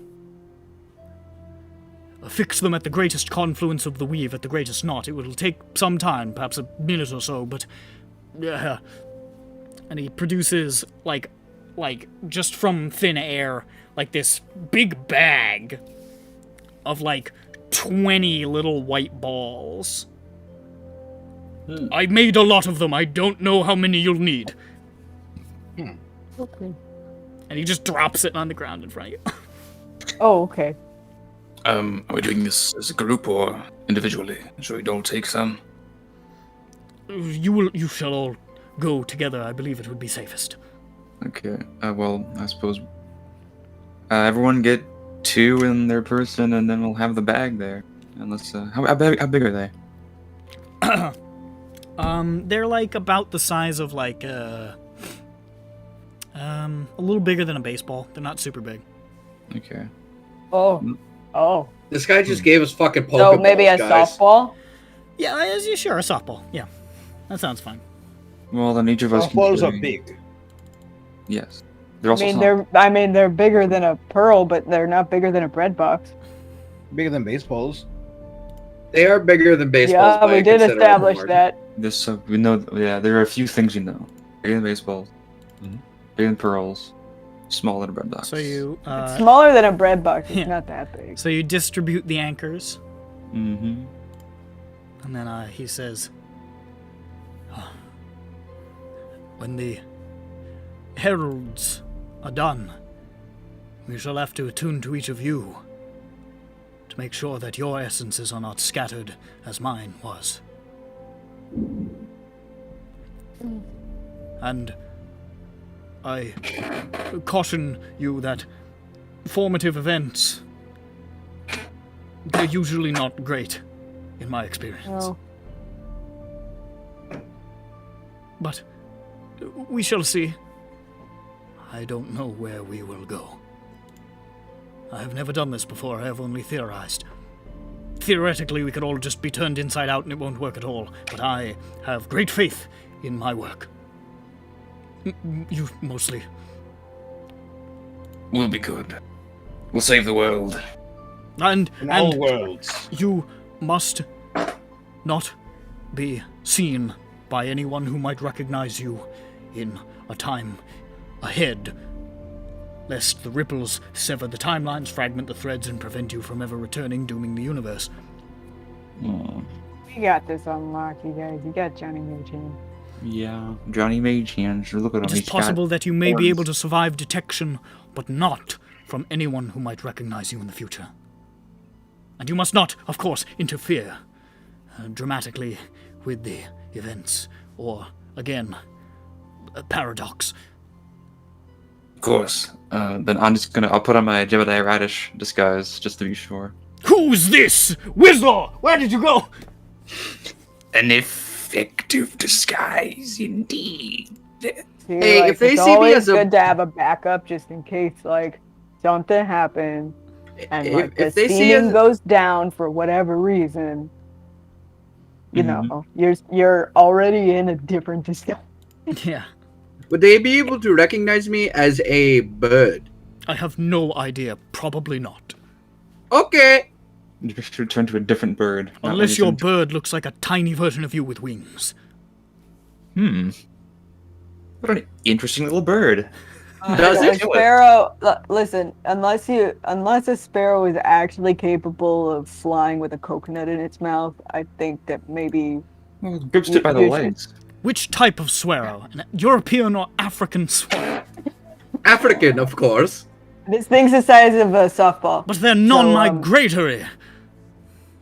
[SPEAKER 1] Affix them at the greatest confluence of the weave, at the greatest knot. It will take some time, perhaps a minute or so, but... And he produces, like, just from thin air, like this big bag of, 20 little white balls. I made a lot of them. I don't know how many you'll need.
[SPEAKER 3] Okay.
[SPEAKER 1] And he just drops it on the ground in front of you.
[SPEAKER 3] Oh, okay.
[SPEAKER 6] Are we doing this as a group or individually? Should we all take some?
[SPEAKER 1] You shall all go together. I believe it would be safest.
[SPEAKER 4] Okay. Well, I suppose everyone get 2 in their person, and then we'll have the bag there. And let's. How big are they?
[SPEAKER 1] They're about the size of a little bigger than a baseball. They're not super big.
[SPEAKER 4] Okay.
[SPEAKER 3] Oh.
[SPEAKER 5] This guy just gave us fucking Pokeballs,
[SPEAKER 3] So maybe a
[SPEAKER 5] guys.
[SPEAKER 3] softball?
[SPEAKER 1] Yeah, sure, a softball. Yeah, that sounds fine.
[SPEAKER 4] Well, then each of us.
[SPEAKER 2] Softballs are
[SPEAKER 4] carry-
[SPEAKER 2] big.
[SPEAKER 4] Yes. They're also.
[SPEAKER 3] They're bigger than a pearl, but they're not bigger than a bread box.
[SPEAKER 2] Bigger than baseballs.
[SPEAKER 5] They are bigger than baseballs.
[SPEAKER 3] Yeah,
[SPEAKER 5] by
[SPEAKER 3] we
[SPEAKER 5] a
[SPEAKER 3] did
[SPEAKER 5] considerable
[SPEAKER 3] establish
[SPEAKER 5] margin.
[SPEAKER 3] that.
[SPEAKER 4] This we know. Yeah, there are a few things you know. Bigger than baseballs. Bigger than pearls. Smaller than bread box.
[SPEAKER 1] So you,
[SPEAKER 3] It's smaller than a bread box. It's
[SPEAKER 1] yeah.
[SPEAKER 3] not that big.
[SPEAKER 1] so you distribute the anchors,
[SPEAKER 4] Mm-hmm.
[SPEAKER 1] and then he says, "When the heralds are done, we shall have to attune to each of you to make sure that your essences are not scattered as mine was. And I caution you that formative events, they're usually not great, in my experience.
[SPEAKER 3] No.
[SPEAKER 1] But we shall see. I don't know where we will go. I have never done this before, I have only theorized. Theoretically, we could all just be turned inside out and it won't work at all, but I have great faith in my work. You mostly.
[SPEAKER 6] We'll be good. We'll save the world.
[SPEAKER 1] And
[SPEAKER 2] In all worlds.
[SPEAKER 1] you must not be seen by anyone who might recognize you in a time ahead, lest the ripples sever the timelines, fragment the threads, and prevent you from ever returning, dooming the universe.
[SPEAKER 3] We got this on lock, you guys. You got Johnny Mage.
[SPEAKER 4] Yeah. Johnny Mage hands. Look at him.
[SPEAKER 1] It is
[SPEAKER 4] He's got
[SPEAKER 1] possible that you may be
[SPEAKER 4] horns.
[SPEAKER 1] able to survive detection, but not from anyone who might recognize you in the future. And you must not, of course, interfere dramatically with the events, or, again, a paradox.
[SPEAKER 6] Of course.
[SPEAKER 4] Then I'll put on my Jebediah Radish disguise just to be sure.
[SPEAKER 1] Who's this? Wizlaw, where did you go?
[SPEAKER 6] An effective disguise, indeed.
[SPEAKER 5] Hey, if they
[SPEAKER 3] it's
[SPEAKER 5] see me
[SPEAKER 3] always
[SPEAKER 5] as a-
[SPEAKER 3] good to have a backup just in case, something happens and
[SPEAKER 5] If
[SPEAKER 3] the
[SPEAKER 5] they see
[SPEAKER 3] steaming
[SPEAKER 5] us-
[SPEAKER 3] goes down for whatever reason. You
[SPEAKER 5] Mm-hmm.
[SPEAKER 3] know, you're already in a different disguise.
[SPEAKER 1] Yeah,
[SPEAKER 5] Would they be able to recognize me as a bird?
[SPEAKER 1] I have no idea. Probably not.
[SPEAKER 5] Okay.
[SPEAKER 4] You just return to a different bird. not
[SPEAKER 1] Unless
[SPEAKER 4] like
[SPEAKER 1] your
[SPEAKER 4] some-
[SPEAKER 1] bird looks like a tiny version of you with wings.
[SPEAKER 4] What an interesting little bird.
[SPEAKER 5] Does
[SPEAKER 3] A
[SPEAKER 5] it?
[SPEAKER 3] sparrow, listen, unless a sparrow is actually capable of flying with a coconut in its mouth, I think that maybe
[SPEAKER 4] Well, grips it by the
[SPEAKER 3] You should-
[SPEAKER 4] legs.
[SPEAKER 1] Which type of sparrow? An European or African sparrow?
[SPEAKER 5] African, of course.
[SPEAKER 3] this thing's the size of a softball.
[SPEAKER 1] But they're non-migratory.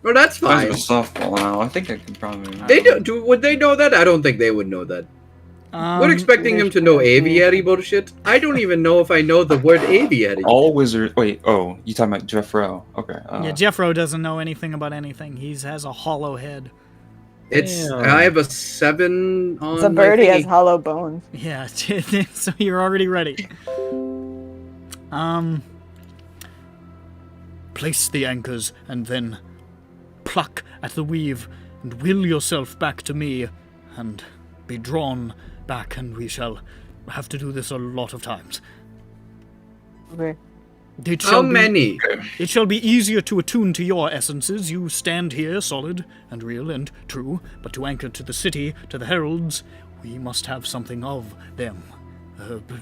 [SPEAKER 5] Well, that's
[SPEAKER 4] Fine.
[SPEAKER 5] fine.
[SPEAKER 4] A softball now. I think I can probably.
[SPEAKER 5] They do. Would they know that? I don't think they would know that. We're expecting him to know aviary bullshit. I don't even know if I know the word aviary.
[SPEAKER 4] All wizards. Wait. Oh, you talking about Jeffro? Okay.
[SPEAKER 1] Yeah, Jeffro doesn't know anything about anything. He has a hollow head.
[SPEAKER 5] It's.
[SPEAKER 2] Damn.
[SPEAKER 5] I have a 7 on.
[SPEAKER 3] It's a
[SPEAKER 5] my
[SPEAKER 3] bird. He has
[SPEAKER 5] thingy.
[SPEAKER 3] hollow bones.
[SPEAKER 1] Yeah, so you're already ready. Place the anchors and then pluck at the weave and will yourself back to me and be drawn back, and we shall have to do this a lot of times.
[SPEAKER 3] Okay.
[SPEAKER 1] It
[SPEAKER 5] How
[SPEAKER 1] shall be-
[SPEAKER 5] many?
[SPEAKER 1] It shall be easier to attune to your essences. You stand here solid and real and true, but to anchor to the city, to the heralds, we must have something of them.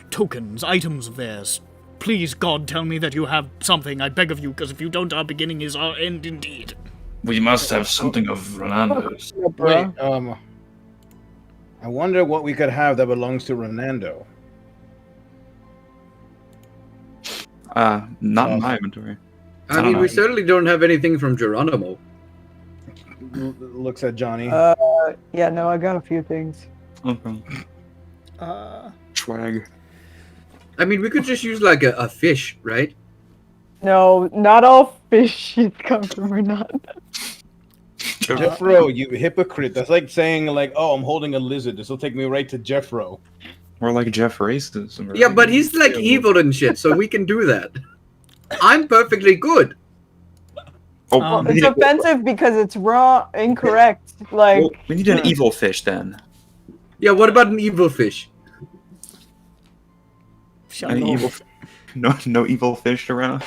[SPEAKER 1] Tokens, items of theirs. Please, God, tell me that you have something, I beg of you, because if you don't, our beginning is our end indeed.
[SPEAKER 6] We must have something of Ronaldo's.
[SPEAKER 2] Wait, I wonder what we could have that belongs to Renando.
[SPEAKER 4] Not in my inventory.
[SPEAKER 5] I mean, we certainly don't have anything from Geronimo.
[SPEAKER 2] Looks at Johnny.
[SPEAKER 3] Yeah, no, I got a few things.
[SPEAKER 4] Okay. Swag.
[SPEAKER 5] I mean, we could just use like a fish, right?
[SPEAKER 3] No, not all fish come from Renan.
[SPEAKER 2] Jeffro, you hypocrite. That's like saying, like, oh, I'm holding a lizard. This will take me right to Jeffro.
[SPEAKER 4] Or like Jeff Racism.
[SPEAKER 5] Yeah, but he's like evil and shit, so we can do that. I'm perfectly good.
[SPEAKER 4] Oh,
[SPEAKER 3] It's offensive because it's wrong, incorrect. Like,
[SPEAKER 4] well, we need an evil fish then.
[SPEAKER 5] Yeah, what about an evil fish?
[SPEAKER 4] An evil. No evil fish around.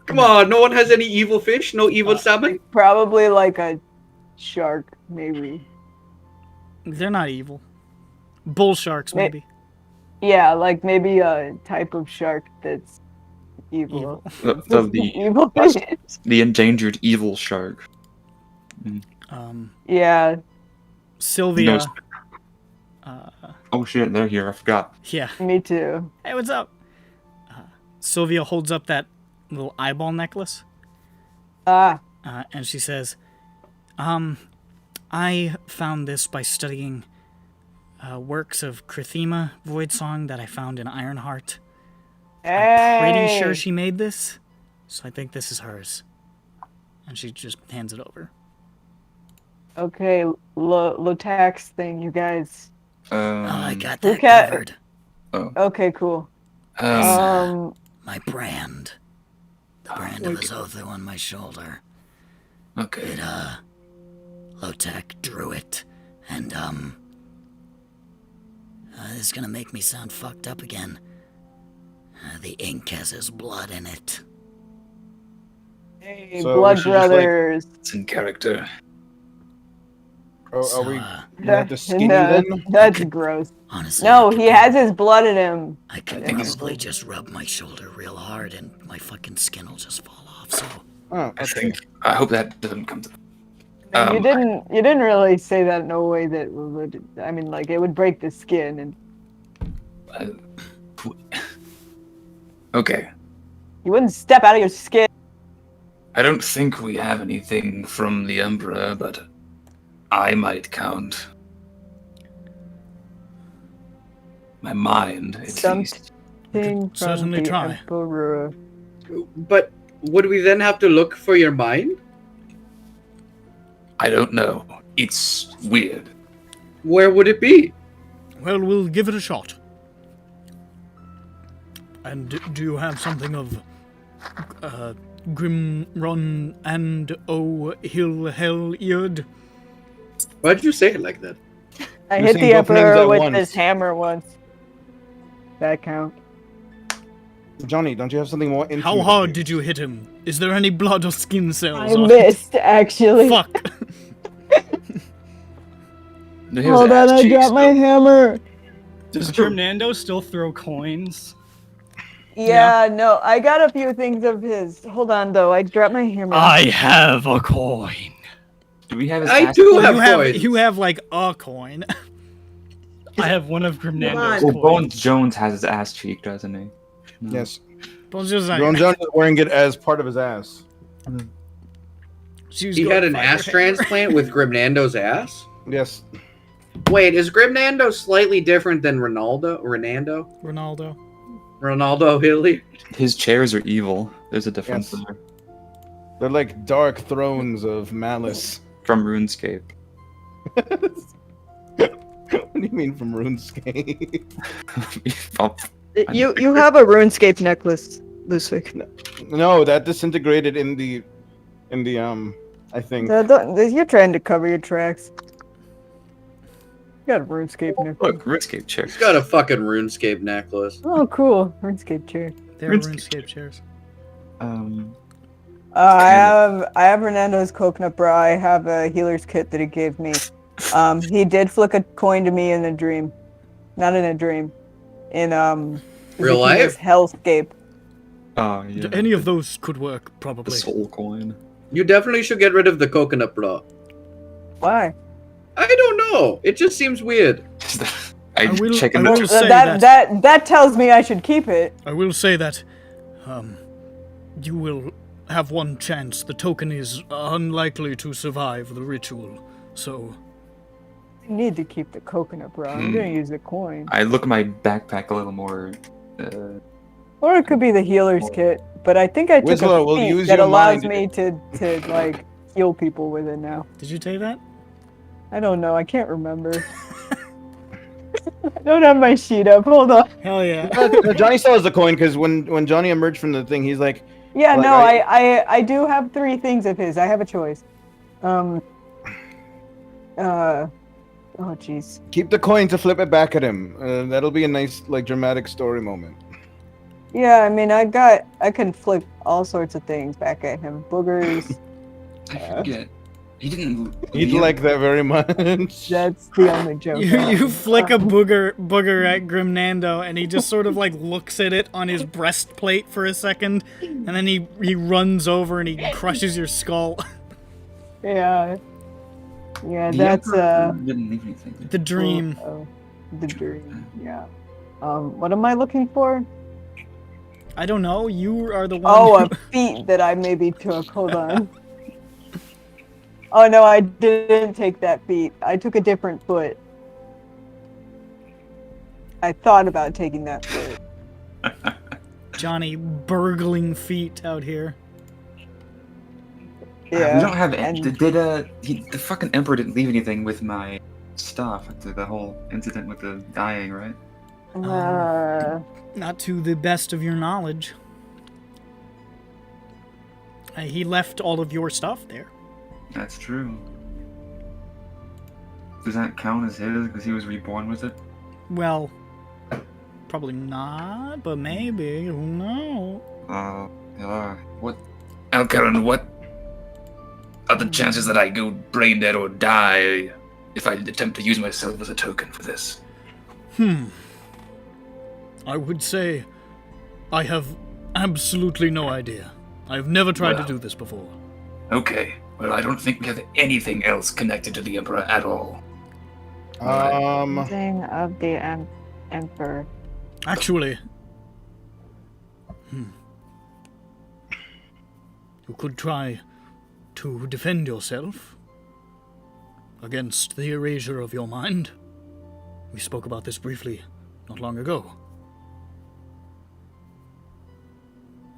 [SPEAKER 5] Come on, no one has any evil fish? No evil salmon?
[SPEAKER 3] probably like a shark, maybe.
[SPEAKER 1] They're not evil. Bull sharks, maybe.
[SPEAKER 3] Yeah, like maybe a type of shark that's evil.
[SPEAKER 4] The
[SPEAKER 3] Evil fish.
[SPEAKER 4] the endangered evil shark.
[SPEAKER 3] Yeah,
[SPEAKER 1] Sylvia.
[SPEAKER 4] No, oh shit, they're here. I forgot.
[SPEAKER 1] Yeah.
[SPEAKER 3] me too.
[SPEAKER 1] Hey, what's up? Sylvia holds up that little eyeball necklace,
[SPEAKER 3] Ah,
[SPEAKER 1] and she says, I found this by studying works of Krithima Voidsong that I found in Ironheart. I'm pretty sure she made this, so I think this is hers. And she just hands it over.
[SPEAKER 3] Okay, Lotax thing, you guys.
[SPEAKER 1] I got
[SPEAKER 3] who
[SPEAKER 1] that
[SPEAKER 3] ca-
[SPEAKER 1] covered.
[SPEAKER 3] Okay, cool.
[SPEAKER 1] My brand. The brand of Azotho on my shoulder.
[SPEAKER 6] Okay.
[SPEAKER 1] Lotak drew it, and this is gonna make me sound fucked up again. The ink has his blood in it.
[SPEAKER 3] Hey,
[SPEAKER 2] So we
[SPEAKER 3] Blood
[SPEAKER 2] should just, like-
[SPEAKER 3] Brothers.
[SPEAKER 6] It's in character.
[SPEAKER 2] Are we
[SPEAKER 1] So,
[SPEAKER 2] gonna have to skin you
[SPEAKER 3] No,
[SPEAKER 2] then?
[SPEAKER 3] that's gross.
[SPEAKER 1] honestly,
[SPEAKER 3] No, he has his blood in him.
[SPEAKER 1] I could probably just rub my shoulder real hard, and my fucking skin will just fall off. So,
[SPEAKER 2] Oh, okay.
[SPEAKER 6] I hope that doesn't come to.
[SPEAKER 3] You didn't really say that in a way that would. I mean, like it would break the skin, and
[SPEAKER 6] Okay.
[SPEAKER 3] you wouldn't step out of your skin.
[SPEAKER 6] I don't think we have anything from the Emperor, but I might count. My mind, at
[SPEAKER 3] Some-
[SPEAKER 6] least.
[SPEAKER 3] Thing from
[SPEAKER 1] certainly
[SPEAKER 3] the
[SPEAKER 1] try.
[SPEAKER 3] Emperor.
[SPEAKER 5] But would we then have to look for your mind?
[SPEAKER 6] I don't know. It's weird.
[SPEAKER 5] Where would it be?
[SPEAKER 1] well, we'll give it a shot. And do you have something of Grim Run and O Hill Hell Eared?
[SPEAKER 5] Why'd you say it like that?
[SPEAKER 3] I
[SPEAKER 2] You're
[SPEAKER 3] hit
[SPEAKER 2] saying
[SPEAKER 3] the
[SPEAKER 2] both names
[SPEAKER 3] Emperor
[SPEAKER 2] at
[SPEAKER 3] with
[SPEAKER 2] once.
[SPEAKER 3] this hammer once. That count?
[SPEAKER 2] Johnny, don't you have something more?
[SPEAKER 1] How hard did you hit him? Is there any blood or skin cells?
[SPEAKER 3] I missed, actually.
[SPEAKER 1] Fuck.
[SPEAKER 3] Hold on, I got my hammer.
[SPEAKER 7] Does Grimnando still throw coins?
[SPEAKER 3] Yeah, no, I got a few things of his. Hold on, though. I dropped my hammer.
[SPEAKER 7] I have a coin.
[SPEAKER 4] Do we have his
[SPEAKER 5] I
[SPEAKER 4] ass-
[SPEAKER 5] do
[SPEAKER 1] Well,
[SPEAKER 5] have coins.
[SPEAKER 1] you have like a coin.
[SPEAKER 7] I have one of Grimnando's
[SPEAKER 4] Well,
[SPEAKER 7] coins.
[SPEAKER 4] Bones Jones has his ass cheek, doesn't he?
[SPEAKER 2] Yes.
[SPEAKER 1] But just like,
[SPEAKER 2] Ron Jones is wearing it as part of his ass.
[SPEAKER 1] she was
[SPEAKER 5] He
[SPEAKER 1] going
[SPEAKER 5] had an
[SPEAKER 1] fight
[SPEAKER 5] ass
[SPEAKER 1] her.
[SPEAKER 5] transplant with Grimnando's ass?
[SPEAKER 2] Yes.
[SPEAKER 5] Wait, is Grimnando slightly different than Ronaldo? Ronaldo Hilliard?
[SPEAKER 4] His chairs are evil. There's a difference
[SPEAKER 2] Yes.
[SPEAKER 4] there.
[SPEAKER 2] They're like dark thrones of malice.
[SPEAKER 4] From RuneScape.
[SPEAKER 2] What do you mean from RuneScape?
[SPEAKER 3] You have a RuneScape necklace, Lusik.
[SPEAKER 2] No, that disintegrated in the I think.
[SPEAKER 3] You're trying to cover your tracks. You got a RuneScape necklace.
[SPEAKER 4] Look, RuneScape chairs.
[SPEAKER 5] He's got a fucking RuneScape necklace.
[SPEAKER 3] Oh, cool. RuneScape chair.
[SPEAKER 1] They're
[SPEAKER 4] RuneScape
[SPEAKER 1] RuneScape chairs.
[SPEAKER 3] I have Fernando's coconut bra. I have a healer's kit that he gave me. He did flick a coin to me in a dream. Not in a dream. In
[SPEAKER 5] Real life?
[SPEAKER 3] Hellscape.
[SPEAKER 4] Oh, yeah.
[SPEAKER 1] Any of those could work,
[SPEAKER 4] The
[SPEAKER 1] probably.
[SPEAKER 4] soul coin.
[SPEAKER 5] You definitely should get rid of the coconut bra.
[SPEAKER 3] Why?
[SPEAKER 5] I don't know. It just seems weird.
[SPEAKER 1] I will say
[SPEAKER 3] that tells me I should keep it.
[SPEAKER 1] I will say that you will have one chance. The token is unlikely to survive the ritual, so...
[SPEAKER 3] I need to keep the coconut bra. I'm gonna use the coin.
[SPEAKER 4] I look at my backpack a little more.
[SPEAKER 3] Or it could be the healer's kit. But I think I took
[SPEAKER 2] Whistler
[SPEAKER 3] a
[SPEAKER 2] will
[SPEAKER 3] feat
[SPEAKER 2] use
[SPEAKER 3] that
[SPEAKER 2] your
[SPEAKER 3] allows
[SPEAKER 2] mind.
[SPEAKER 3] me to like heal people with it now.
[SPEAKER 1] Did you take that?
[SPEAKER 3] I don't know. I can't remember. I don't have my sheet up. Hold on.
[SPEAKER 1] Hell yeah.
[SPEAKER 2] Johnny still has the coin because when Johnny emerged from the thing, he's like,
[SPEAKER 3] Yeah,
[SPEAKER 2] Like,
[SPEAKER 3] no, I do have 3 things of his. I have a choice. Oh jeez.
[SPEAKER 2] keep the coin to flip it back at him. That'll be a nice, like, dramatic story moment.
[SPEAKER 3] Yeah, I mean, I can flick all sorts of things back at him. Boogers.
[SPEAKER 4] I forget. He didn't.
[SPEAKER 2] He'd like that very much.
[SPEAKER 3] That's the only joke.
[SPEAKER 1] You flick a booger at Grimnando, and he just sort of like looks at it on his breastplate for a second, and then he runs over and he crushes your skull.
[SPEAKER 3] Yeah. Yeah,
[SPEAKER 4] The
[SPEAKER 3] that's
[SPEAKER 4] Emperor didn't leave anything.
[SPEAKER 1] The dream.
[SPEAKER 3] The dream. Yeah. What am I looking for?
[SPEAKER 1] I don't know. You are the one.
[SPEAKER 3] Oh, a feat that I maybe took. Hold on. Oh no, I didn't take that feat. I took a different foot. I thought about taking that foot.
[SPEAKER 1] Johnny burgling feet out here.
[SPEAKER 3] Yeah.
[SPEAKER 4] We don't have.
[SPEAKER 3] and-
[SPEAKER 4] The fucking Emperor didn't leave anything with my stuff after the whole incident with the dying, right?
[SPEAKER 1] Not to the best of your knowledge. He left all of your stuff there.
[SPEAKER 4] That's true. Does that count as his because he was reborn with it?
[SPEAKER 1] Well, probably not, but maybe. Who knows?
[SPEAKER 4] What?
[SPEAKER 6] Alcaran, what are the chances that I go brain dead or die if I attempt to use myself as a token for this?
[SPEAKER 1] I would say I have absolutely no idea. I've never tried to do this before.
[SPEAKER 6] Okay, well, I don't think we have anything else connected to the Emperor at all.
[SPEAKER 3] Thing of the Emperor.
[SPEAKER 1] Actually, you could try to defend yourself against the erasure of your mind. We spoke about this briefly not long ago.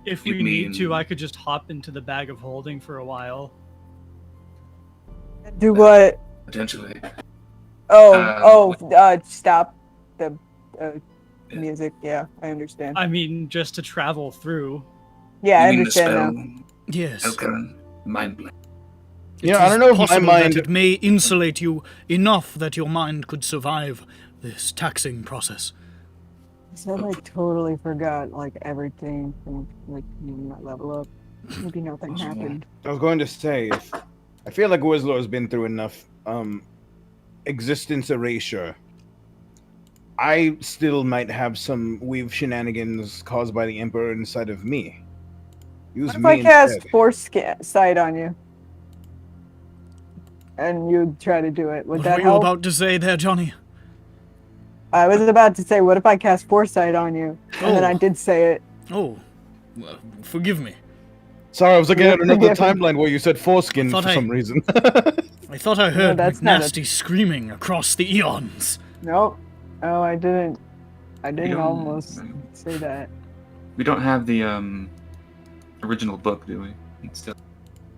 [SPEAKER 7] If
[SPEAKER 6] You
[SPEAKER 7] we need to,
[SPEAKER 6] mean-
[SPEAKER 7] I could just hop into the bag of holding for a while.
[SPEAKER 3] Do what?
[SPEAKER 6] Potentially.
[SPEAKER 3] Stop the music. Yeah, I understand.
[SPEAKER 7] I mean, just to travel through.
[SPEAKER 3] Yeah, I
[SPEAKER 6] You mean the
[SPEAKER 3] understand now.
[SPEAKER 6] spell,
[SPEAKER 1] Yes.
[SPEAKER 6] Alcaran, mind blade.
[SPEAKER 2] Yeah, I don't know if my
[SPEAKER 1] possible
[SPEAKER 2] mind-
[SPEAKER 1] that it may insulate you enough that your mind could survive this taxing process.
[SPEAKER 3] So I totally forgot like everything from like my level up. Maybe nothing happened.
[SPEAKER 2] I was going to say, I feel like Whistler has been through enough existence erasure. I still might have some weave shenanigans caused by the Emperor inside of me. Use
[SPEAKER 3] What if
[SPEAKER 2] me
[SPEAKER 3] I cast
[SPEAKER 2] instead.
[SPEAKER 3] foresight on you? And you try to do it. Would
[SPEAKER 1] What
[SPEAKER 3] that
[SPEAKER 1] were you
[SPEAKER 3] help?
[SPEAKER 1] about to say there, Johnny?
[SPEAKER 3] I was about to say, what if I cast foresight on you? And then I did say it.
[SPEAKER 1] Oh, well, forgive me.
[SPEAKER 2] Sorry, I was looking at another
[SPEAKER 3] Forgive me.
[SPEAKER 2] timeline where you said foreskin for
[SPEAKER 1] Thought I-
[SPEAKER 2] some reason.
[SPEAKER 1] I thought I heard
[SPEAKER 3] that's not a-
[SPEAKER 1] McNasty screaming across the eons.
[SPEAKER 3] Nope. Oh, I didn't. I didn't
[SPEAKER 4] don't-
[SPEAKER 3] almost say that.
[SPEAKER 4] We don't have the original book, do we? It's still...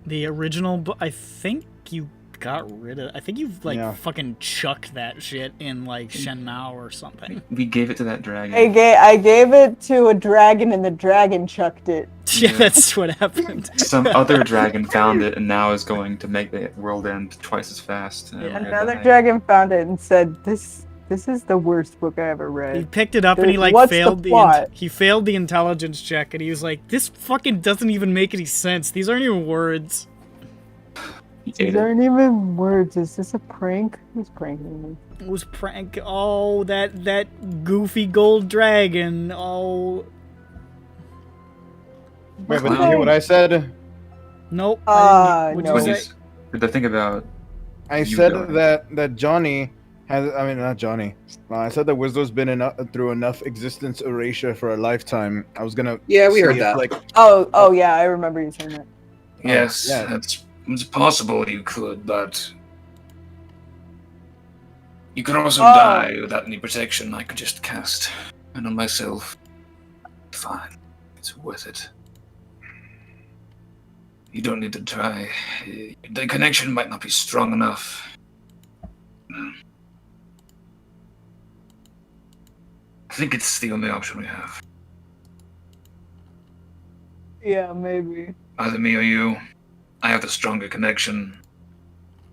[SPEAKER 1] The original book, I think you got rid of. I think you've like
[SPEAKER 2] Yeah.
[SPEAKER 1] fucking chucked that shit in like Shenmue or something.
[SPEAKER 4] We gave it to that dragon.
[SPEAKER 3] I gave it to a dragon, and the dragon chucked it.
[SPEAKER 1] Yeah, that's what happened.
[SPEAKER 4] Some other dragon found it and now is going to make the world end twice as fast.
[SPEAKER 1] Yeah.
[SPEAKER 4] I
[SPEAKER 3] Another
[SPEAKER 4] died.
[SPEAKER 3] dragon found it and said, "This is the worst book I ever
[SPEAKER 1] He
[SPEAKER 3] read."
[SPEAKER 1] picked it up and he like
[SPEAKER 3] What's the
[SPEAKER 1] failed
[SPEAKER 3] plot?
[SPEAKER 1] he failed the intelligence check and he was like, "This fucking doesn't even make any sense. These aren't even words."
[SPEAKER 4] He ate
[SPEAKER 3] These
[SPEAKER 4] it.
[SPEAKER 3] aren't even words. Is this a prank? Who's pranking me?
[SPEAKER 1] It was prank. Oh, that goofy gold dragon. Oh,
[SPEAKER 2] Wait, but did you hear what I said?
[SPEAKER 1] nope.
[SPEAKER 3] No.
[SPEAKER 1] What'd you say?
[SPEAKER 4] The thing about
[SPEAKER 2] I
[SPEAKER 4] You
[SPEAKER 2] said
[SPEAKER 4] don't.
[SPEAKER 2] that Johnny has. I mean, not Johnny. I said that Wisdom's been through enough existence erasure for a lifetime. I was gonna.
[SPEAKER 5] Yeah, we
[SPEAKER 2] see
[SPEAKER 5] heard
[SPEAKER 2] if,
[SPEAKER 5] that.
[SPEAKER 2] Like,
[SPEAKER 3] Oh yeah, I remember you saying that.
[SPEAKER 6] Yes,
[SPEAKER 2] yeah.
[SPEAKER 6] it's possible you could, but you could also
[SPEAKER 3] Oh.
[SPEAKER 6] die without any protection. I could just cast and on myself. Fine, it's worth it. You don't need to try. The connection might not be strong enough. I think it's the only option we have.
[SPEAKER 3] Yeah, maybe.
[SPEAKER 6] Either me or you. I have the stronger connection.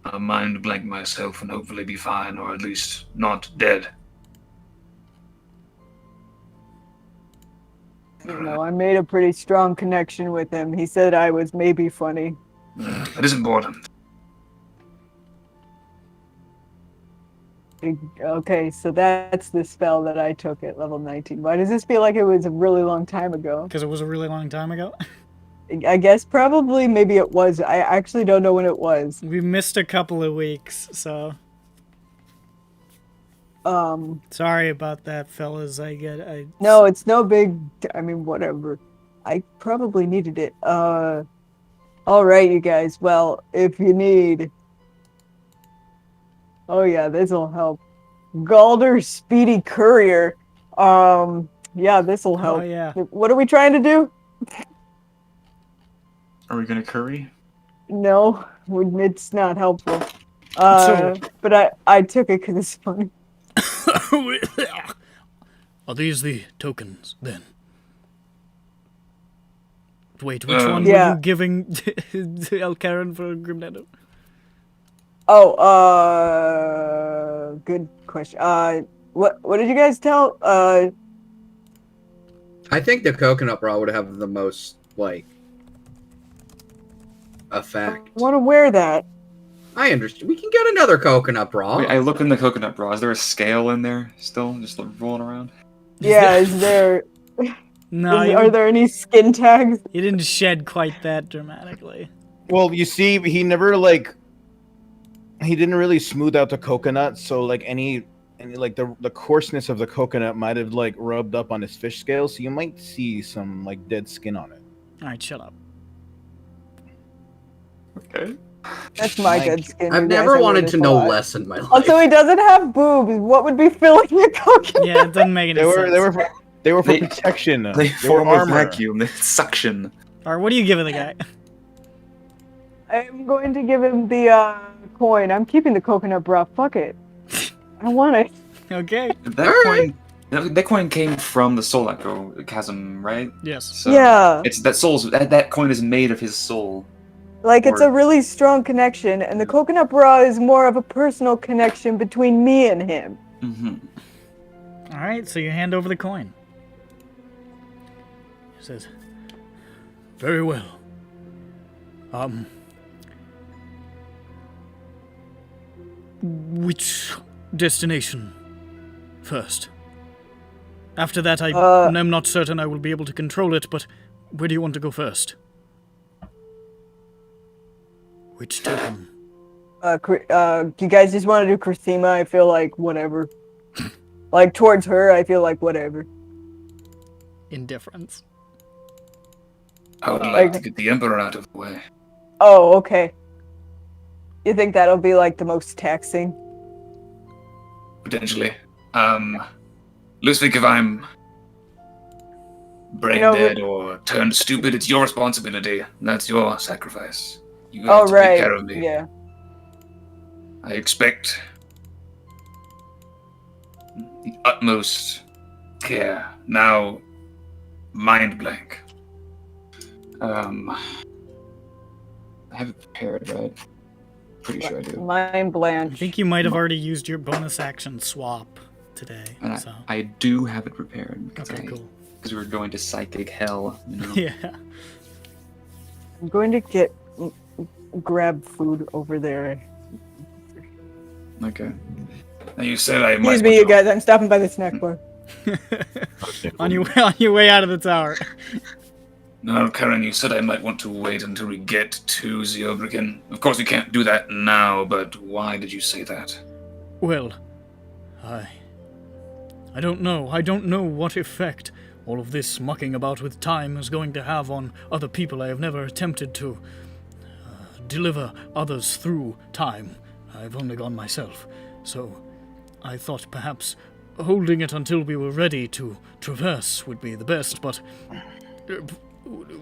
[SPEAKER 6] I'll mind blank myself and hopefully be fine, or at least not dead.
[SPEAKER 3] I don't know. I made a pretty strong connection with him. He said I was maybe funny.
[SPEAKER 6] That is important.
[SPEAKER 3] Okay, so that's the spell that I took at level 19. Why does this feel like it was a really long time ago?
[SPEAKER 1] Because it was a really long time ago.
[SPEAKER 3] I guess probably maybe it was. I actually don't know when it was.
[SPEAKER 1] We missed a couple of weeks, so sorry about that, fellas.
[SPEAKER 3] No, it's no big. I mean, whatever. I probably needed it. All right, you guys. Well, if you need. Oh yeah, this'll help. Galder's Speedy Courier. Yeah, this'll help.
[SPEAKER 1] Oh yeah.
[SPEAKER 3] What are we trying to do?
[SPEAKER 4] Are we gonna curry?
[SPEAKER 3] No, it's not helpful.
[SPEAKER 1] So-
[SPEAKER 3] But I took it because it's funny.
[SPEAKER 1] Are these the tokens then? Wait, which
[SPEAKER 6] Uh,
[SPEAKER 1] one
[SPEAKER 3] Yeah.
[SPEAKER 1] were you giving to El Karen for Grimnado?
[SPEAKER 3] Oh, good question. What did you guys tell?
[SPEAKER 5] I think the coconut bra would have the most like effect.
[SPEAKER 3] I want to wear that.
[SPEAKER 5] I understand. We can get another coconut bra.
[SPEAKER 4] Wait, I looked in the coconut bra. Is there a scale in there still, just rolling around?
[SPEAKER 3] Yeah, is there?
[SPEAKER 1] No,
[SPEAKER 3] Are there any skin tags?
[SPEAKER 1] he didn't shed quite that dramatically.
[SPEAKER 2] well, you see, he never like. He didn't really smooth out the coconut, so like any like the coarseness of the coconut might have like rubbed up on his fish scales, so you might see some like dead skin on it.
[SPEAKER 1] All right, shut up.
[SPEAKER 4] Okay.
[SPEAKER 3] That's my
[SPEAKER 2] Like,
[SPEAKER 3] dead skin.
[SPEAKER 5] I've
[SPEAKER 3] you guys.
[SPEAKER 5] never
[SPEAKER 3] I
[SPEAKER 5] wanted
[SPEAKER 3] noticed
[SPEAKER 5] to
[SPEAKER 3] a
[SPEAKER 5] know
[SPEAKER 3] lot.
[SPEAKER 5] less in my life.
[SPEAKER 3] Also, he doesn't have boobs. What would be filling the coconut?
[SPEAKER 1] Yeah, it doesn't make any
[SPEAKER 2] They were
[SPEAKER 1] sense.
[SPEAKER 2] they were for
[SPEAKER 4] They-
[SPEAKER 2] protection.
[SPEAKER 4] They
[SPEAKER 2] were
[SPEAKER 4] form a
[SPEAKER 2] armor.
[SPEAKER 4] vacuum. They suction.
[SPEAKER 1] All right, what are you giving the guy?
[SPEAKER 3] I'm going to give him the coin. I'm keeping the coconut bra. Fuck it. I want it.
[SPEAKER 1] Okay.
[SPEAKER 4] That
[SPEAKER 5] Alright.
[SPEAKER 4] coin. That coin came from the Soul Echo chasm, right?
[SPEAKER 1] Yes.
[SPEAKER 4] So
[SPEAKER 3] Yeah.
[SPEAKER 4] It's that coin is made of his soul.
[SPEAKER 3] Like, it's
[SPEAKER 4] Or-
[SPEAKER 3] a really strong connection, and the coconut bra is more of a personal connection between me and him.
[SPEAKER 4] Mm-hmm.
[SPEAKER 1] All right, so you hand over the coin. He says, "Very well. Which destination first? After that, I am not certain I will be able to control it, but where do you want to go first? Which token?
[SPEAKER 3] Do you guys just want to do Christima? I feel like whatever. Like, towards her, I feel like whatever.
[SPEAKER 1] Indifference.
[SPEAKER 6] I would
[SPEAKER 3] Like-
[SPEAKER 6] like to get the Emperor out of the way.
[SPEAKER 3] Oh, okay. You think that'll be like the most taxing?
[SPEAKER 6] Potentially. Lusvik, if I'm brain
[SPEAKER 3] You know,
[SPEAKER 6] dead or turned stupid, it's your responsibility. That's your sacrifice. You have
[SPEAKER 3] Oh
[SPEAKER 6] to
[SPEAKER 3] right.
[SPEAKER 6] take care of me.
[SPEAKER 3] Yeah.
[SPEAKER 6] I expect the utmost care. Now, mind blank.
[SPEAKER 4] I have it prepared, right? Pretty sure I do.
[SPEAKER 3] Mind
[SPEAKER 1] I
[SPEAKER 3] blanch.
[SPEAKER 1] think you might have already used your bonus action swap today.
[SPEAKER 4] And
[SPEAKER 1] So
[SPEAKER 4] I do have it prepared because
[SPEAKER 1] okay, cool.
[SPEAKER 4] because we were going to psychic hell. You know?
[SPEAKER 1] Yeah.
[SPEAKER 3] I'm going to grab food over there.
[SPEAKER 6] Okay. Now you said I might.
[SPEAKER 3] Excuse me, you guys. I'm stopping by the snack bar.
[SPEAKER 1] on your way out of the tower.
[SPEAKER 6] No, Karen, you said I might want to wait until we get to Zeobricken. Of course, we can't do that now, but why did you say that?
[SPEAKER 1] Well, I don't know. I don't know what effect all of this mucking about with time is going to have on other people. I have never attempted to deliver others through time. I've only gone myself. So I thought perhaps holding it until we were ready to traverse would be the best, but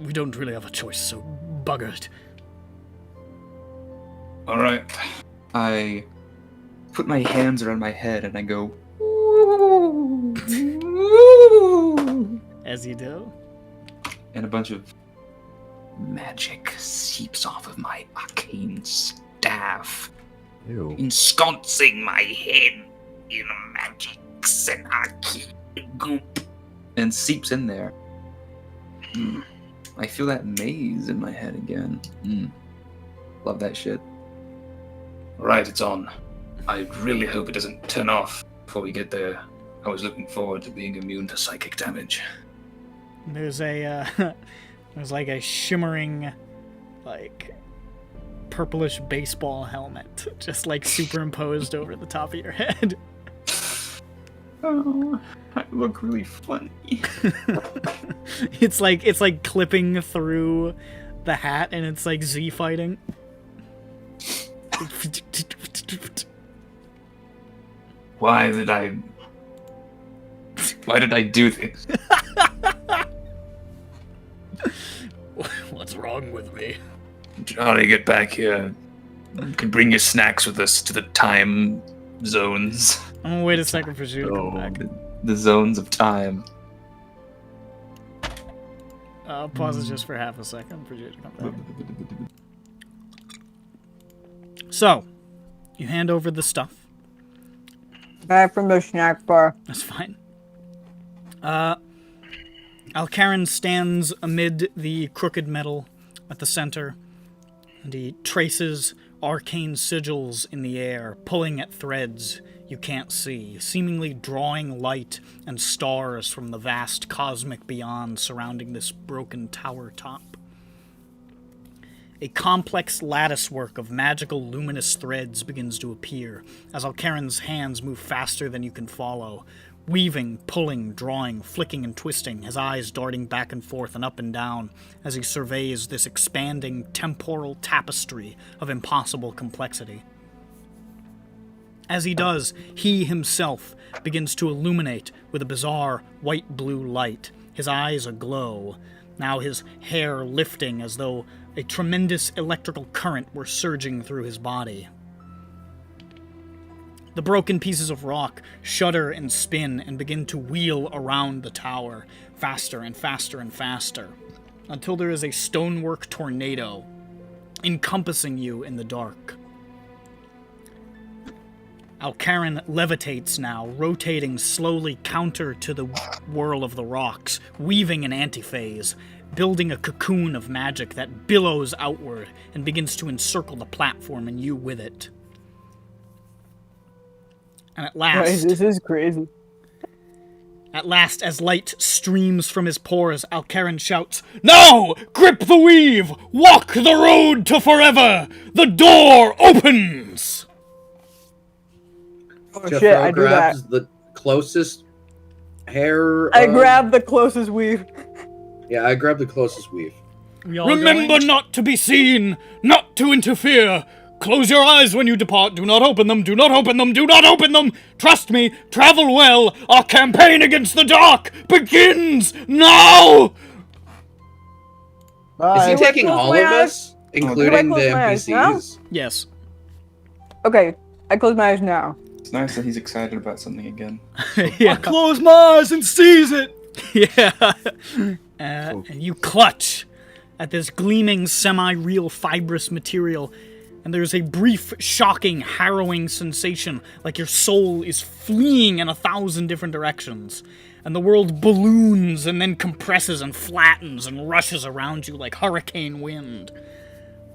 [SPEAKER 1] we don't really have a choice, so bugger it.
[SPEAKER 6] All right.
[SPEAKER 4] I put my hands around my head and I go,
[SPEAKER 1] As you do.
[SPEAKER 4] and a bunch of magic seeps off of my arcane staff,
[SPEAKER 8] Ew.
[SPEAKER 4] ensconcing my head in magics and arcane goop, and seeps in there. I feel that maze in my head again. Love that shit.
[SPEAKER 6] All right, it's on. I really hope it doesn't turn off before we get there. I was looking forward to being immune to psychic damage.
[SPEAKER 1] There's a there's like a shimmering, like purplish baseball helmet, just like superimposed over the top of your head.
[SPEAKER 4] Oh, I look really funny.
[SPEAKER 1] It's like clipping through the hat, and it's like Z fighting.
[SPEAKER 6] Why did I do this?
[SPEAKER 1] What's wrong with me?
[SPEAKER 6] Johnny, get back here. You can bring your snacks with us to the time zones.
[SPEAKER 1] I'm gonna wait a second for you to come back.
[SPEAKER 4] The zones of time.
[SPEAKER 1] I'll pause it just for half a second for you to come back. So, you hand over the stuff.
[SPEAKER 3] Back from the snack bar.
[SPEAKER 1] That's fine. Alcaran stands amid the crooked metal at the center, and he traces arcane sigils in the air, pulling at threads you can't see, seemingly drawing light and stars from the vast cosmic beyond surrounding this broken tower top. A complex latticework of magical luminous threads begins to appear as Alcaran's hands move faster than you can follow, weaving, pulling, drawing, flicking and twisting, his eyes darting back and forth and up and down as he surveys this expanding temporal tapestry of impossible complexity. As he does, he himself begins to illuminate with a bizarre white-blue light, his eyes aglow, now his hair lifting as though a tremendous electrical current were surging through his body. The broken pieces of rock shudder and spin and begin to wheel around the tower, faster and faster and faster, until there is a stonework tornado encompassing you in the dark. Alcaran levitates now, rotating slowly counter to the whirl of the rocks, weaving an antiphase, building a cocoon of magic that billows outward and begins to encircle the platform and you with it. And at last...
[SPEAKER 3] Guys, this is crazy.
[SPEAKER 1] At last, as light streams from his pores, Alcaran shouts, "Now! Grip the weave! Walk the road to forever! The door opens!"
[SPEAKER 3] Oh
[SPEAKER 5] Jeffro
[SPEAKER 3] shit, I do that.
[SPEAKER 5] grabs the closest hair.
[SPEAKER 3] I grab the closest weave.
[SPEAKER 5] Yeah, I grab the closest weave.
[SPEAKER 1] Remember not to be seen, not to interfere. Close your eyes when you depart. Do not open them. Do not open them. Do not open them. Trust me. Travel well. Our campaign against the dark begins now.
[SPEAKER 5] Is he
[SPEAKER 2] Bye.
[SPEAKER 5] taking
[SPEAKER 3] close
[SPEAKER 5] all
[SPEAKER 3] my
[SPEAKER 5] of
[SPEAKER 3] eyes?
[SPEAKER 5] us, including the
[SPEAKER 3] close my eyes now?
[SPEAKER 5] NPCs?
[SPEAKER 1] Yes.
[SPEAKER 3] Okay, I close my eyes now.
[SPEAKER 4] It's nice that he's excited about something again.
[SPEAKER 1] Yeah.
[SPEAKER 7] Close my eyes and seize it.
[SPEAKER 1] Yeah. And you clutch at this gleaming, semi-real fibrous material, and there's a brief, shocking, harrowing sensation, like your soul is fleeing in 1,000 different directions, and the world balloons and then compresses and flattens and rushes around you like hurricane wind.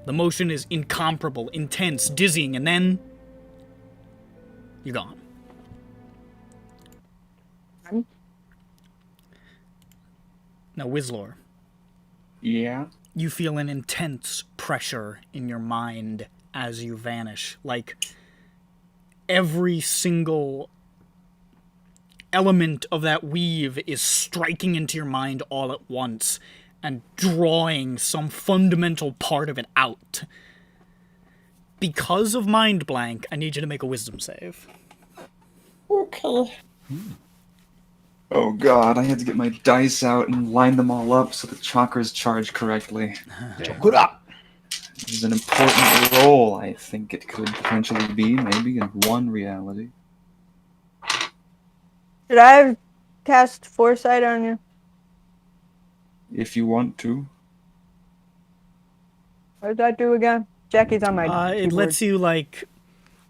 [SPEAKER 1] The motion is incomparable, intense, dizzying, and then you're gone. Now, Wizlor,
[SPEAKER 4] Yeah?
[SPEAKER 1] you feel an intense pressure in your mind as you vanish. Like, every single element of that weave is striking into your mind all at once and drawing some fundamental part of it out. Because of Mind Blank, I need you to make a wisdom save.
[SPEAKER 4] Okay. Oh god, I had to get my dice out and line them all up so the chakras charge correctly.
[SPEAKER 2] Good up.
[SPEAKER 4] This is an important role, I think it could potentially be, maybe in one reality.
[SPEAKER 3] Should I cast Foresight on you?
[SPEAKER 4] If you want to.
[SPEAKER 3] What does that do again? Jackie's on my
[SPEAKER 1] It
[SPEAKER 3] keyboard.
[SPEAKER 1] lets you, like,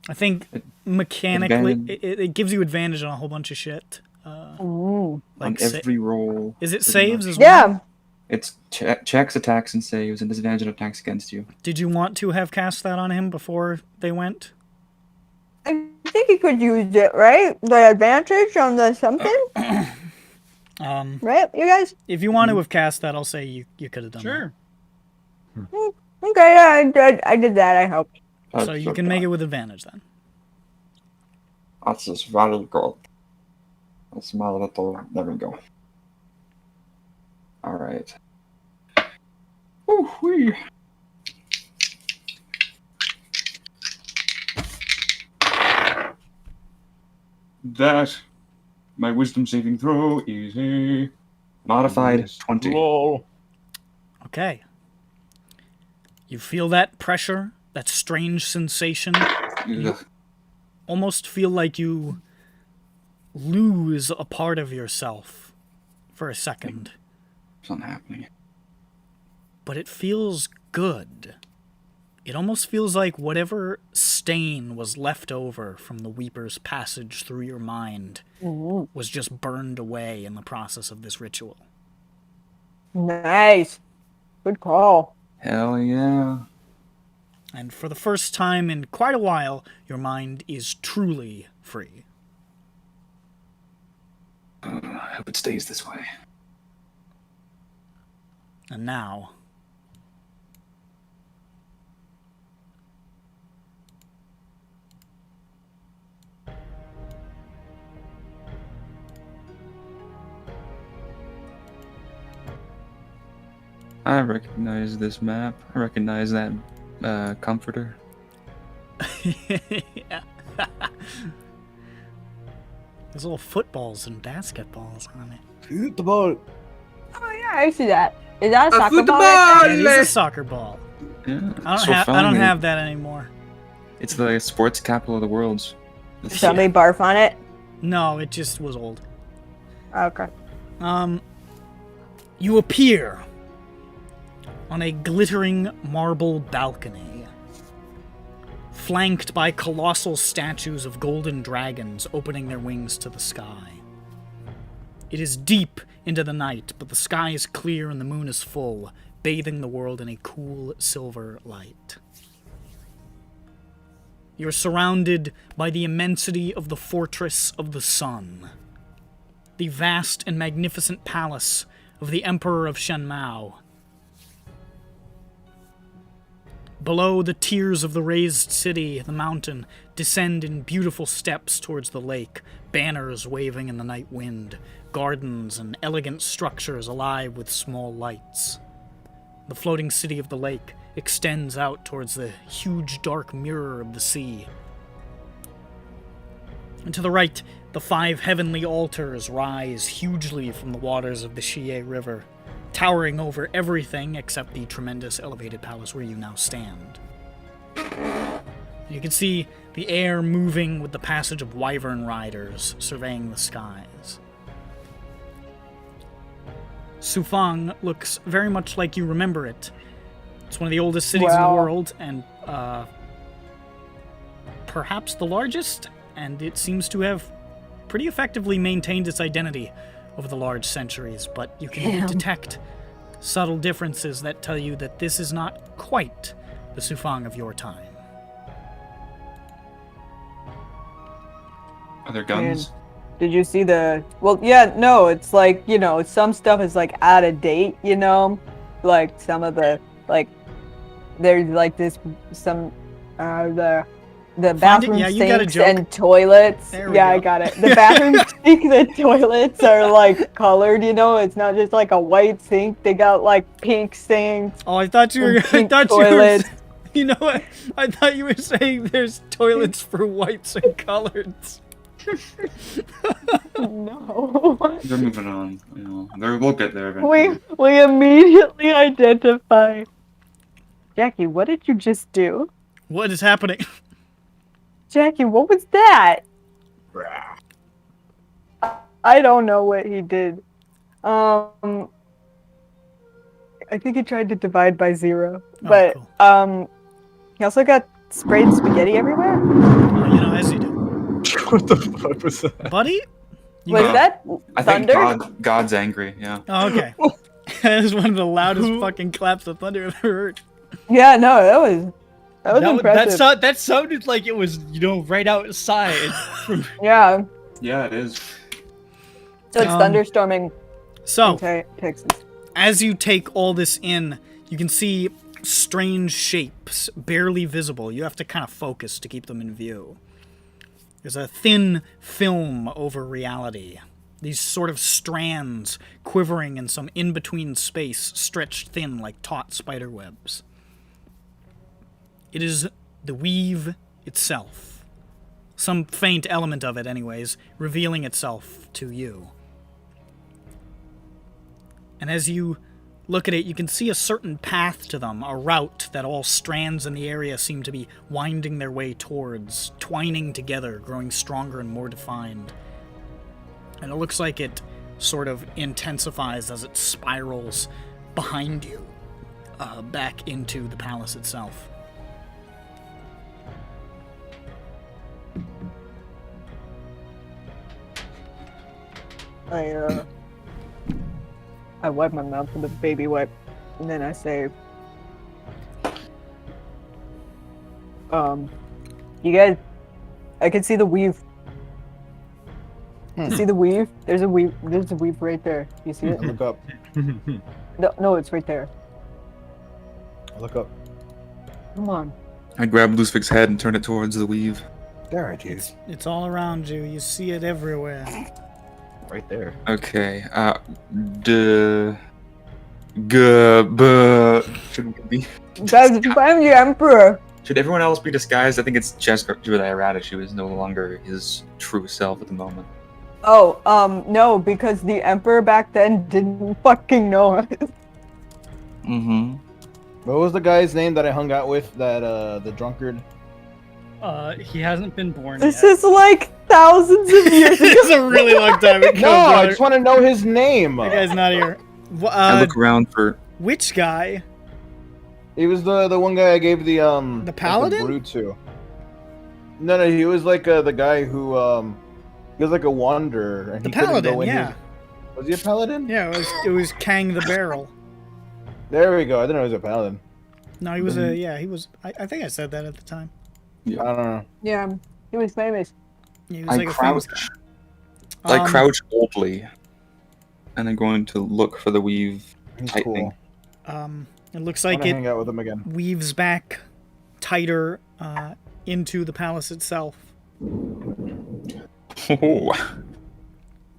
[SPEAKER 1] I think mechanically,
[SPEAKER 4] Advantage.
[SPEAKER 1] it gives you advantage on a whole bunch of shit.
[SPEAKER 3] Ooh.
[SPEAKER 4] On
[SPEAKER 1] Like
[SPEAKER 4] every roll.
[SPEAKER 1] Is it
[SPEAKER 4] pretty
[SPEAKER 1] saves
[SPEAKER 4] much.
[SPEAKER 1] as well?
[SPEAKER 3] Yeah.
[SPEAKER 4] It's checks, attacks, and saves, and disadvantage on attacks against you.
[SPEAKER 1] Did you want to have cast that on him before they went?
[SPEAKER 3] I think you could use it, right? The advantage on the something? Right, you guys?
[SPEAKER 1] If you want to have cast that, I'll say you could have done
[SPEAKER 7] Sure.
[SPEAKER 3] Okay, yeah, I did that, I hope.
[SPEAKER 1] that. So you can make it with advantage then.
[SPEAKER 4] That's just very good. That's my little. There we go. Alright. Woo-wee. That, my wisdom saving throw is a modified 20.
[SPEAKER 2] Lol.
[SPEAKER 1] Okay. You feel that pressure, that strange sensation.
[SPEAKER 4] Ugh.
[SPEAKER 1] Almost feel like you lose a part of yourself for a second.
[SPEAKER 4] Something happening.
[SPEAKER 1] But it feels good. It almost feels like whatever stain was left over from the Weeper's passage through your mind was just burned away in the process of this ritual.
[SPEAKER 3] Nice. Good call.
[SPEAKER 4] Hell yeah.
[SPEAKER 1] And for the first time in quite a while, your mind is truly free.
[SPEAKER 6] I hope it stays this way.
[SPEAKER 1] And now,
[SPEAKER 4] I recognize this map. I recognize that comforter.
[SPEAKER 1] yeah. There's little footballs and basketballs on it.
[SPEAKER 2] Shoot the ball.
[SPEAKER 3] Oh yeah, I see that. Is that a
[SPEAKER 5] A
[SPEAKER 3] soccer ball?
[SPEAKER 5] football!
[SPEAKER 3] Right
[SPEAKER 1] It is a soccer ball.
[SPEAKER 4] Yeah.
[SPEAKER 1] I
[SPEAKER 4] so
[SPEAKER 1] don't
[SPEAKER 4] fun.
[SPEAKER 1] have that anymore.
[SPEAKER 4] It's the sports capital of the world.
[SPEAKER 3] there? Somebody barf on it?
[SPEAKER 1] No, it just was old.
[SPEAKER 3] Okay.
[SPEAKER 1] You appear on a glittering marble balcony, flanked by colossal statues of golden dragons opening their wings to the sky. It is deep into the night, but the sky is clear and the moon is full, bathing the world in a cool silver light. You're surrounded by the immensity of the Fortress of the Sun, the vast and magnificent palace of the Emperor of Shenmao. Below, the tiers of the raised city, the mountain, descend in beautiful steps towards the lake, banners waving in the night wind, gardens and elegant structures alive with small lights. The floating city of the lake extends out towards the huge dark mirror of the sea. And to the right, the 5 heavenly altars rise hugely from the waters of the Shie River, towering over everything except the tremendous elevated palace where you now stand. You can see the air moving with the passage of wyvern riders surveying the skies. Sufang looks very much like you remember it. It's one of the oldest cities in the world, and perhaps the largest, and it seems to have pretty effectively maintained its identity over the large centuries, but you can detect subtle differences that tell you that this is not quite the Sufang of your time.
[SPEAKER 4] Are there guns?
[SPEAKER 3] Did you see the... Well, yeah, no, it's like, you know, some stuff is like out of date, you know? Like some of the, like, there's like this, some, the bathroom sinks and toilets. Yeah, I got it. The bathroom sinks and toilets are like colored, you know? It's not just like a white sink. They got like pink sinks.
[SPEAKER 1] Oh, I thought you were...
[SPEAKER 3] toilets.
[SPEAKER 1] You know what? I thought you were saying there's toilets for whites and coloreds.
[SPEAKER 3] No.
[SPEAKER 4] They're moving on. You know, we'll get there eventually.
[SPEAKER 3] We immediately identify. Jackie, what did you just do?
[SPEAKER 1] What is happening?
[SPEAKER 3] Jackie, what was that? I don't know what he did. I think he tried to divide by 0. But
[SPEAKER 1] cool.
[SPEAKER 3] He also got sprayed spaghetti everywhere.
[SPEAKER 1] Well, you know, as you do.
[SPEAKER 2] What the fuck was that?
[SPEAKER 1] Buddy?
[SPEAKER 3] Was that
[SPEAKER 4] I
[SPEAKER 3] thunder?
[SPEAKER 4] think God's angry, yeah.
[SPEAKER 1] Oh, okay. That is one of the loudest fucking claps of thunder I've ever heard.
[SPEAKER 3] Yeah, no, that was impressive.
[SPEAKER 7] That sounded like it was, you know, right outside.
[SPEAKER 3] Yeah.
[SPEAKER 4] Yeah, it is.
[SPEAKER 3] So it's thunderstorming
[SPEAKER 1] So,
[SPEAKER 3] in Texas.
[SPEAKER 1] as you take all this in, you can see strange shapes, barely visible. You have to kind of focus to keep them in view. There's a thin film over reality. These sort of strands quivering in some in-between space, stretched thin like taut spider webs. It is the weave itself. Some faint element of it, anyways, revealing itself to you. And as you look at it, you can see a certain path to them, a route that all strands in the area seem to be winding their way towards, twining together, growing stronger and more defined. And it looks like it sort of intensifies as it spirals behind you, back into the palace itself.
[SPEAKER 3] I wipe my mouth with a baby wipe, and then I say, you guys, I can see the weave. See the weave? There's a weave right there. You see it?
[SPEAKER 2] Look up.
[SPEAKER 3] No, it's right there.
[SPEAKER 2] Look up.
[SPEAKER 3] Come on.
[SPEAKER 4] I grab Lucific's head and turn it towards the weave.
[SPEAKER 2] There it is.
[SPEAKER 1] It's all around you. You see it everywhere.
[SPEAKER 2] Right there.
[SPEAKER 4] Okay,
[SPEAKER 3] Guys, I'm the emperor.
[SPEAKER 4] Should everyone else be disguised? I think it's just Julia Errata. She was no longer his true self at the moment.
[SPEAKER 3] Oh, no, because the emperor back then didn't fucking know us.
[SPEAKER 4] Mm-hmm.
[SPEAKER 2] What was the guy's name that I hung out with? That the drunkard.
[SPEAKER 7] He hasn't been born
[SPEAKER 3] This
[SPEAKER 7] yet.
[SPEAKER 3] is like thousands of years ago.
[SPEAKER 1] It's a really long time ago.
[SPEAKER 2] No, I
[SPEAKER 1] brother.
[SPEAKER 2] just want to know his name.
[SPEAKER 1] That guy's not here.
[SPEAKER 4] I look around for.
[SPEAKER 1] Which guy?
[SPEAKER 2] He was the one guy I gave the
[SPEAKER 1] paladin?
[SPEAKER 2] the brew to. No, he was like the guy who he was like a wanderer. And
[SPEAKER 1] The
[SPEAKER 2] he couldn't
[SPEAKER 1] paladin,
[SPEAKER 2] go in
[SPEAKER 1] yeah.
[SPEAKER 2] his- Was he a paladin?
[SPEAKER 1] Yeah, it was Kang the Barrel.
[SPEAKER 2] There we go. I didn't know he was a paladin.
[SPEAKER 1] No, he was he was. I think I said that at the time.
[SPEAKER 2] I don't know.
[SPEAKER 3] Yeah, he was famous.
[SPEAKER 1] Yeah, he was
[SPEAKER 4] I
[SPEAKER 1] like a famous
[SPEAKER 4] crouch.
[SPEAKER 1] guy.
[SPEAKER 4] I crouch boldly, and I'm going to look for the weave.
[SPEAKER 2] He's
[SPEAKER 4] tightening.
[SPEAKER 2] cool.
[SPEAKER 1] It looks
[SPEAKER 2] I
[SPEAKER 1] like
[SPEAKER 2] want to
[SPEAKER 1] it
[SPEAKER 2] hang out with him again.
[SPEAKER 1] weaves back tighter into the palace itself.
[SPEAKER 4] Oh.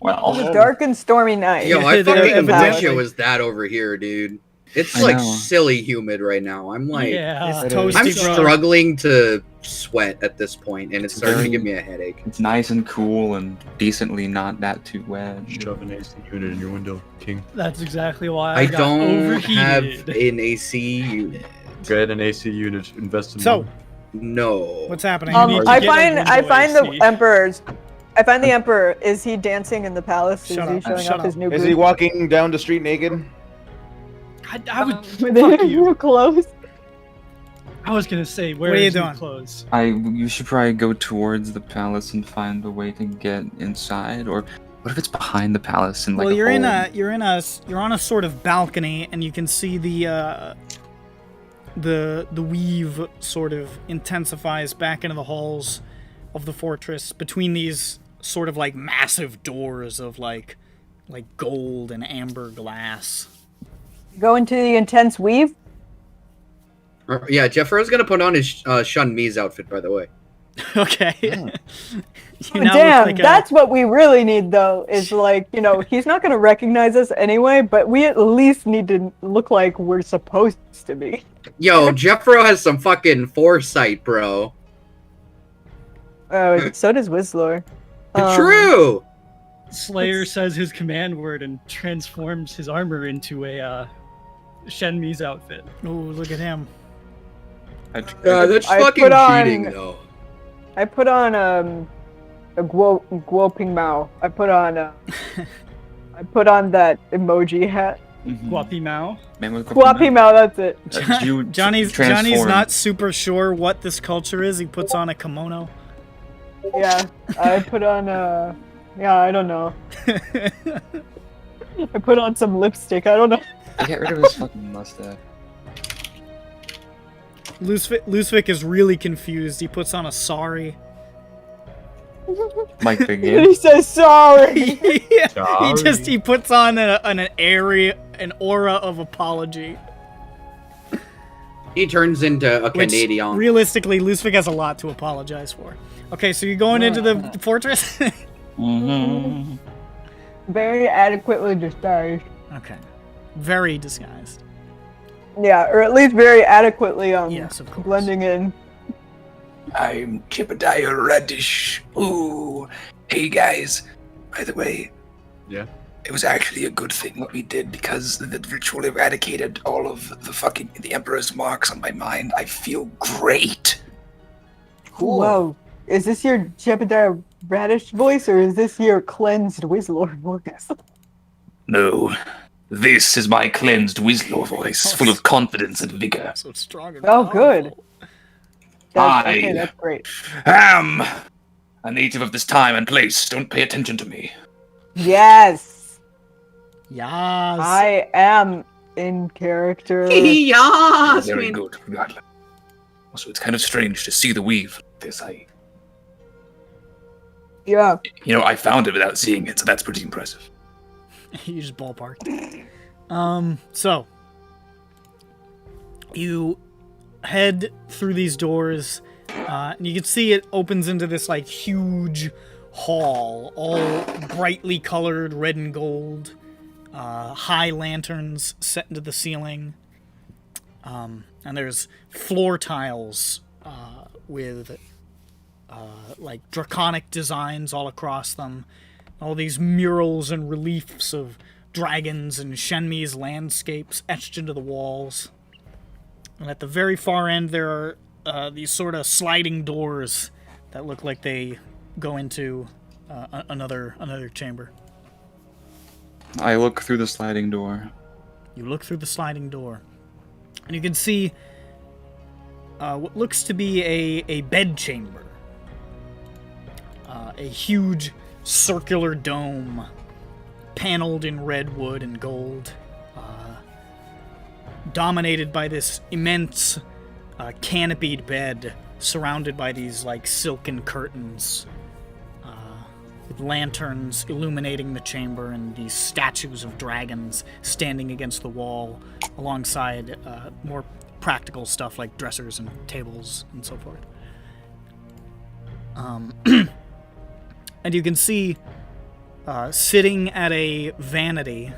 [SPEAKER 4] Well,
[SPEAKER 3] Dark and stormy night.
[SPEAKER 5] Yo, I
[SPEAKER 1] They're
[SPEAKER 5] fucking
[SPEAKER 1] evidently-
[SPEAKER 5] wish it was that over here, dude. It's
[SPEAKER 4] I
[SPEAKER 5] like
[SPEAKER 4] know.
[SPEAKER 5] silly humid right now. I'm like,
[SPEAKER 7] Yeah.
[SPEAKER 1] It's
[SPEAKER 2] It is.
[SPEAKER 1] toasty,
[SPEAKER 5] I'm
[SPEAKER 1] bro.
[SPEAKER 5] struggling to sweat at this point, and it's starting to
[SPEAKER 4] very-
[SPEAKER 5] give me a headache.
[SPEAKER 4] It's nice and cool and decently not that too wet.
[SPEAKER 8] Shove an AC unit in your window, King.
[SPEAKER 7] That's exactly why
[SPEAKER 5] I
[SPEAKER 7] got
[SPEAKER 5] don't have
[SPEAKER 7] overheated.
[SPEAKER 5] an AC unit.
[SPEAKER 8] Get an AC unit. Invest in
[SPEAKER 1] So,
[SPEAKER 8] one.
[SPEAKER 5] No.
[SPEAKER 1] what's happening?
[SPEAKER 7] You need to
[SPEAKER 3] I
[SPEAKER 7] get a
[SPEAKER 3] find
[SPEAKER 7] window
[SPEAKER 3] the
[SPEAKER 7] AC.
[SPEAKER 3] emperor's. I find the emperor. Is he dancing in the palace?
[SPEAKER 1] Shut
[SPEAKER 3] is he
[SPEAKER 1] up,
[SPEAKER 3] showing
[SPEAKER 1] shut
[SPEAKER 3] off his
[SPEAKER 1] up.
[SPEAKER 3] new
[SPEAKER 2] Is
[SPEAKER 3] boots?
[SPEAKER 2] he walking down the street naked?
[SPEAKER 7] I would
[SPEAKER 3] with
[SPEAKER 7] fuck
[SPEAKER 3] his
[SPEAKER 7] you.
[SPEAKER 3] new clothes?
[SPEAKER 7] I was gonna say, where
[SPEAKER 1] What are you
[SPEAKER 7] is your
[SPEAKER 1] doing?
[SPEAKER 7] clothes?
[SPEAKER 4] You should probably go towards the palace and find a way to get inside, or what if it's behind the palace and like
[SPEAKER 1] Well,
[SPEAKER 4] a
[SPEAKER 1] you're on a sort of balcony, and you can see the weave sort of intensifies back into the halls of the fortress between these sort of like massive doors of like gold and amber glass.
[SPEAKER 3] Go into the intense weave.
[SPEAKER 5] Yeah, Jeffro's gonna put on his Shun Mi's outfit, by the way.
[SPEAKER 1] Okay.
[SPEAKER 2] Hmm.
[SPEAKER 1] You now look
[SPEAKER 3] Damn,
[SPEAKER 1] like a-
[SPEAKER 3] that's what we really need, though. Is like, he's not gonna recognize us anyway, but we at least need to look like we're supposed to be.
[SPEAKER 5] Yo, Jeffro has some fucking foresight, bro.
[SPEAKER 3] So does Whistler.
[SPEAKER 5] True.
[SPEAKER 7] Slayer says his command word and transforms his armor into a Shenmi's outfit.
[SPEAKER 1] Oh, look at him.
[SPEAKER 5] That's
[SPEAKER 3] I
[SPEAKER 5] fucking
[SPEAKER 3] put on-
[SPEAKER 5] cheating, though.
[SPEAKER 3] I put on a Guoping Mao. I put on that emoji hat.
[SPEAKER 7] Guapi Mao.
[SPEAKER 3] Guapi Mao, that's it.
[SPEAKER 1] Johnny's not super sure what this culture is. He puts on a kimono.
[SPEAKER 3] Yeah, I put on I don't know. I put on some lipstick. I don't know.
[SPEAKER 4] Get rid of his fucking mustache.
[SPEAKER 1] Lusvik is really confused. He puts on a sorry.
[SPEAKER 4] Mike Big
[SPEAKER 3] And
[SPEAKER 4] Game.
[SPEAKER 3] he says sorry.
[SPEAKER 1] He puts on an aura of apology.
[SPEAKER 5] He turns into a
[SPEAKER 1] Which,
[SPEAKER 5] Canadian.
[SPEAKER 1] realistically, Lusvik has a lot to apologize for. Okay, so you're going into the fortress?
[SPEAKER 4] Mm-hmm.
[SPEAKER 3] Very adequately disguised.
[SPEAKER 1] Okay. Very disguised.
[SPEAKER 3] Yeah, or at least very adequately
[SPEAKER 1] Yes, of course.
[SPEAKER 3] blending in.
[SPEAKER 6] I'm Jebediah Radish. Ooh. Hey guys. By the way.
[SPEAKER 8] Yeah?
[SPEAKER 6] It was actually a good thing what we did because the ritual eradicated all of the Emperor's marks on my mind. I feel great.
[SPEAKER 2] Cool.
[SPEAKER 3] Whoa. Is this your Jebediah Radish voice, or is this your cleansed Wizlord voice?
[SPEAKER 6] No. This is my cleansed Wizlor voice, full of confidence and vigor.
[SPEAKER 1] So strong and
[SPEAKER 3] Oh, good.
[SPEAKER 6] I-
[SPEAKER 3] That's great.
[SPEAKER 6] Am a native of this time and place. Don't pay attention to me.
[SPEAKER 3] Yes,
[SPEAKER 1] Yes.
[SPEAKER 3] I am in character.
[SPEAKER 5] Yes,
[SPEAKER 6] Very
[SPEAKER 5] man.
[SPEAKER 6] good. Regardless. Also, it's kind of strange to see the weave like this.
[SPEAKER 3] Yeah.
[SPEAKER 6] I found it without seeing it, so that's pretty impressive.
[SPEAKER 1] You just ballparked. So you head through these doors, and you can see it opens into this like huge hall, all brightly colored red and gold. High lanterns set into the ceiling, and there's floor tiles with like draconic designs all across them. All these murals and reliefs of dragons and Shenmi's landscapes etched into the walls. And at the very far end, there are these sort of sliding doors that look like they go into another chamber.
[SPEAKER 4] I look through the sliding door.
[SPEAKER 1] You look through the sliding door, and you can see what looks to be a bed chamber. A huge circular dome, paneled in red wood and gold, dominated by this immense canopied bed, surrounded by these like silken curtains, with lanterns illuminating the chamber, and these statues of dragons standing against the wall, alongside more practical stuff like dressers and tables and so forth. And you can see sitting at a vanity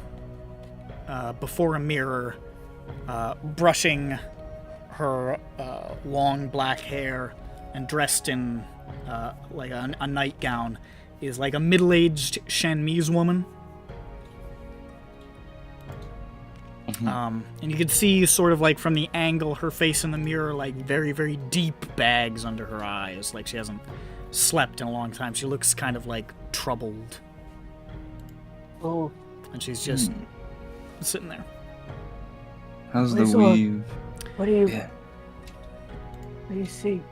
[SPEAKER 1] before a mirror brushing her long black hair and dressed in like a nightgown, is like a middle-aged Shanmise woman. And you can see sort of like from the angle, her face in the mirror, like very, very deep bags under her eyes. Like she hasn't slept in a long time. She looks kind of like troubled.
[SPEAKER 3] Oh.
[SPEAKER 1] And she's just sitting there.
[SPEAKER 4] How's the
[SPEAKER 3] Where's
[SPEAKER 4] weave?
[SPEAKER 3] What do you?
[SPEAKER 4] Yeah.
[SPEAKER 3] What do you see?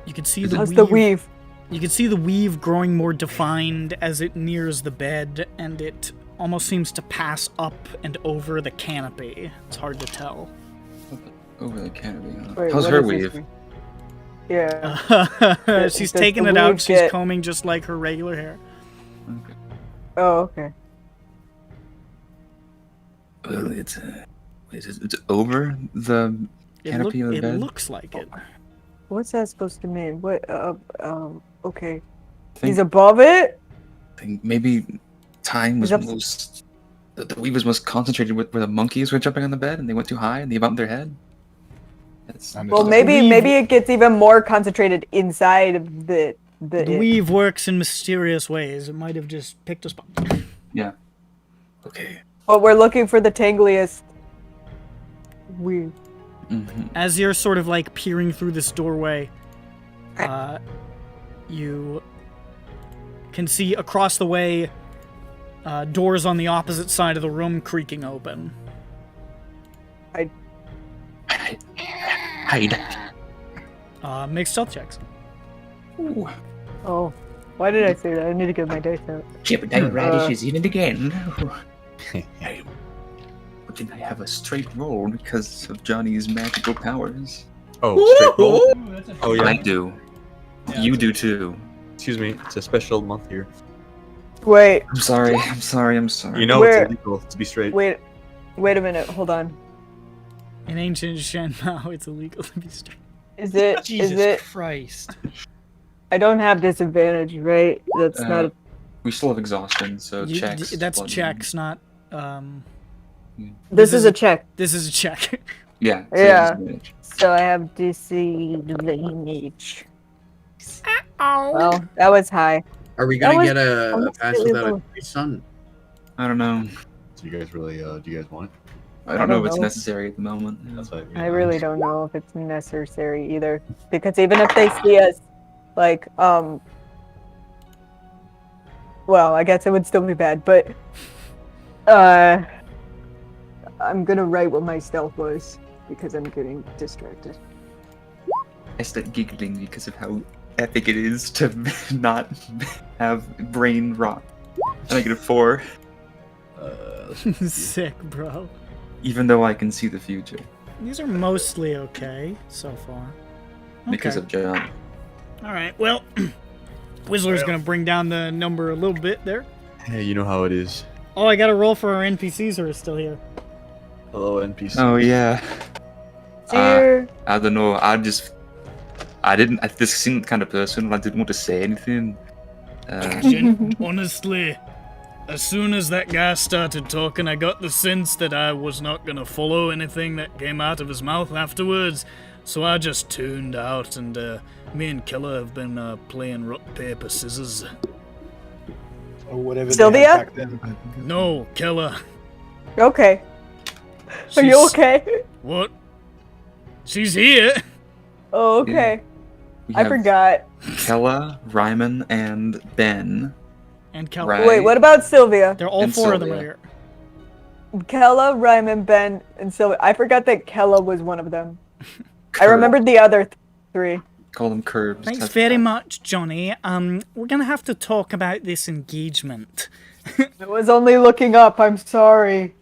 [SPEAKER 1] You can see
[SPEAKER 3] How's the weave?
[SPEAKER 1] You can see the weave growing more defined as it nears the bed, and it almost seems to pass up and over the canopy. It's hard to tell.
[SPEAKER 4] Over the canopy. Huh?
[SPEAKER 3] Wait,
[SPEAKER 4] How's
[SPEAKER 3] what
[SPEAKER 4] her
[SPEAKER 3] is this
[SPEAKER 4] weave?
[SPEAKER 3] weave? Yeah.
[SPEAKER 1] She's
[SPEAKER 3] does the
[SPEAKER 1] taking it out.
[SPEAKER 3] weave
[SPEAKER 1] She's
[SPEAKER 3] get-
[SPEAKER 1] combing just like her regular hair.
[SPEAKER 4] Okay.
[SPEAKER 3] Oh, okay.
[SPEAKER 4] Well, it's over the canopy of the
[SPEAKER 1] It
[SPEAKER 4] bed.
[SPEAKER 1] looks like it.
[SPEAKER 3] What's that supposed to mean? What? Okay.
[SPEAKER 4] I
[SPEAKER 3] He's
[SPEAKER 4] think,
[SPEAKER 3] above it.
[SPEAKER 4] I think maybe time was
[SPEAKER 3] Is that-
[SPEAKER 4] most. The weave was most concentrated where the monkeys were jumping on the bed and they went too high and they bumped their head. That's,
[SPEAKER 2] Understood.
[SPEAKER 3] Well, maybe
[SPEAKER 1] weave-
[SPEAKER 3] it gets even more concentrated inside of the
[SPEAKER 1] The weave works in mysterious ways. It might have just picked a spot.
[SPEAKER 4] yeah. Okay.
[SPEAKER 3] But we're looking for the tangliest weave.
[SPEAKER 1] As you're sort of like peering through this doorway, you can see across the way doors on the opposite side of the room creaking open.
[SPEAKER 4] Hide.
[SPEAKER 1] Make stealth checks.
[SPEAKER 4] Ooh.
[SPEAKER 3] Oh, why did I say that? I need to get my dice out.
[SPEAKER 4] Jebediah Radish is in it again. But did I have a straight roll because of Johnny's magical powers?
[SPEAKER 8] Oh, straight roll. Oh yeah.
[SPEAKER 4] I do.
[SPEAKER 7] Yeah.
[SPEAKER 4] You do too.
[SPEAKER 8] Excuse me. It's a special month here.
[SPEAKER 3] Wait,
[SPEAKER 4] I'm sorry. I'm sorry. I'm sorry.
[SPEAKER 8] You know
[SPEAKER 3] Where-
[SPEAKER 8] it's illegal to be straight.
[SPEAKER 3] wait a minute. Hold on.
[SPEAKER 1] In ancient Shenmue, it's illegal to be straight.
[SPEAKER 3] Is it?
[SPEAKER 7] Jesus
[SPEAKER 3] Is it?
[SPEAKER 7] Christ.
[SPEAKER 3] I don't have disadvantage, right? That's not.
[SPEAKER 4] We still have exhaustion, so checks.
[SPEAKER 1] That's
[SPEAKER 4] blood-
[SPEAKER 1] checks, not.
[SPEAKER 3] This is a check.
[SPEAKER 1] This is a check.
[SPEAKER 4] Yeah. so
[SPEAKER 3] Yeah.
[SPEAKER 4] disadvantage.
[SPEAKER 3] So I have disadvantage. Well, that was high.
[SPEAKER 5] Are we
[SPEAKER 3] That
[SPEAKER 5] gonna
[SPEAKER 3] was
[SPEAKER 5] get a
[SPEAKER 3] almost
[SPEAKER 5] pass
[SPEAKER 3] really
[SPEAKER 5] without
[SPEAKER 3] low.
[SPEAKER 5] a free sun?
[SPEAKER 4] I don't know.
[SPEAKER 8] So you guys really, do you guys want it?
[SPEAKER 4] I don't know if
[SPEAKER 3] don't
[SPEAKER 4] it's
[SPEAKER 3] know.
[SPEAKER 4] necessary at the moment.
[SPEAKER 8] That's what
[SPEAKER 3] I really don't know if it's necessary either, because even if they see us, like, well, I guess it would still be bad, but, I'm gonna write what my stealth was, because I'm getting distracted.
[SPEAKER 4] I start giggling because of how epic it is to not have brain rot. -4,
[SPEAKER 1] Sick, bro.
[SPEAKER 4] even though I can see the future
[SPEAKER 1] These are mostly okay so far.
[SPEAKER 4] because of John.
[SPEAKER 1] Alright, well, Whistler's gonna bring down the number a little bit there.
[SPEAKER 8] Hey, you know how it is.
[SPEAKER 1] Oh, I gotta roll for our NPCs who are still here.
[SPEAKER 8] Hello, NPC.
[SPEAKER 4] Oh yeah.
[SPEAKER 3] Dear,
[SPEAKER 4] I don't know. This seemed kind of personal. I didn't want to say anything.
[SPEAKER 1] Honestly, as soon as that guy started talking, I got the sense that I was not gonna follow anything that came out of his mouth afterwards. So I just tuned out, and me and Killer have been playing rock, paper, scissors.
[SPEAKER 2] Or whatever. they
[SPEAKER 3] Sylvia?
[SPEAKER 2] had back then.
[SPEAKER 1] No, Killer.
[SPEAKER 3] okay. Are you
[SPEAKER 1] She's-
[SPEAKER 3] okay?
[SPEAKER 1] What? She's here.
[SPEAKER 3] Oh, okay.
[SPEAKER 4] We
[SPEAKER 3] I
[SPEAKER 4] have
[SPEAKER 3] forgot.
[SPEAKER 4] Kella, Ryman, and Ben.
[SPEAKER 1] And Kella.
[SPEAKER 4] Right.
[SPEAKER 3] Wait, what about Sylvia?
[SPEAKER 1] They're all
[SPEAKER 4] And
[SPEAKER 1] four of them are
[SPEAKER 4] Sylvia.
[SPEAKER 1] here.
[SPEAKER 3] Kella, Ryman, Ben, and Sylvia. I forgot that Kella was one of them. I
[SPEAKER 4] Curb.
[SPEAKER 3] remembered the other three.
[SPEAKER 4] Call them curbs.
[SPEAKER 1] Thanks very much, Johnny. We're gonna have to talk about this engagement.
[SPEAKER 3] I was only looking up. I'm sorry.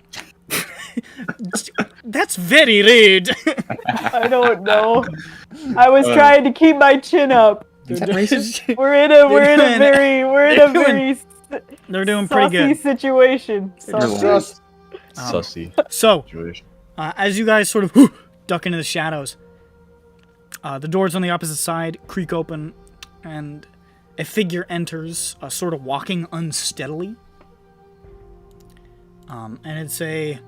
[SPEAKER 1] That's very rude.
[SPEAKER 3] I don't know. I was trying to keep my chin up.
[SPEAKER 4] Is that racist?
[SPEAKER 3] We're in a very
[SPEAKER 1] They're doing pretty
[SPEAKER 3] saucy
[SPEAKER 1] good.
[SPEAKER 3] situation.
[SPEAKER 4] You're
[SPEAKER 3] Saucy.
[SPEAKER 8] Sussy
[SPEAKER 1] So,
[SPEAKER 8] situation.
[SPEAKER 1] as you guys sort of duck into the shadows, the doors on the opposite side creak open, and a figure enters, sort of walking unsteadily. And it's a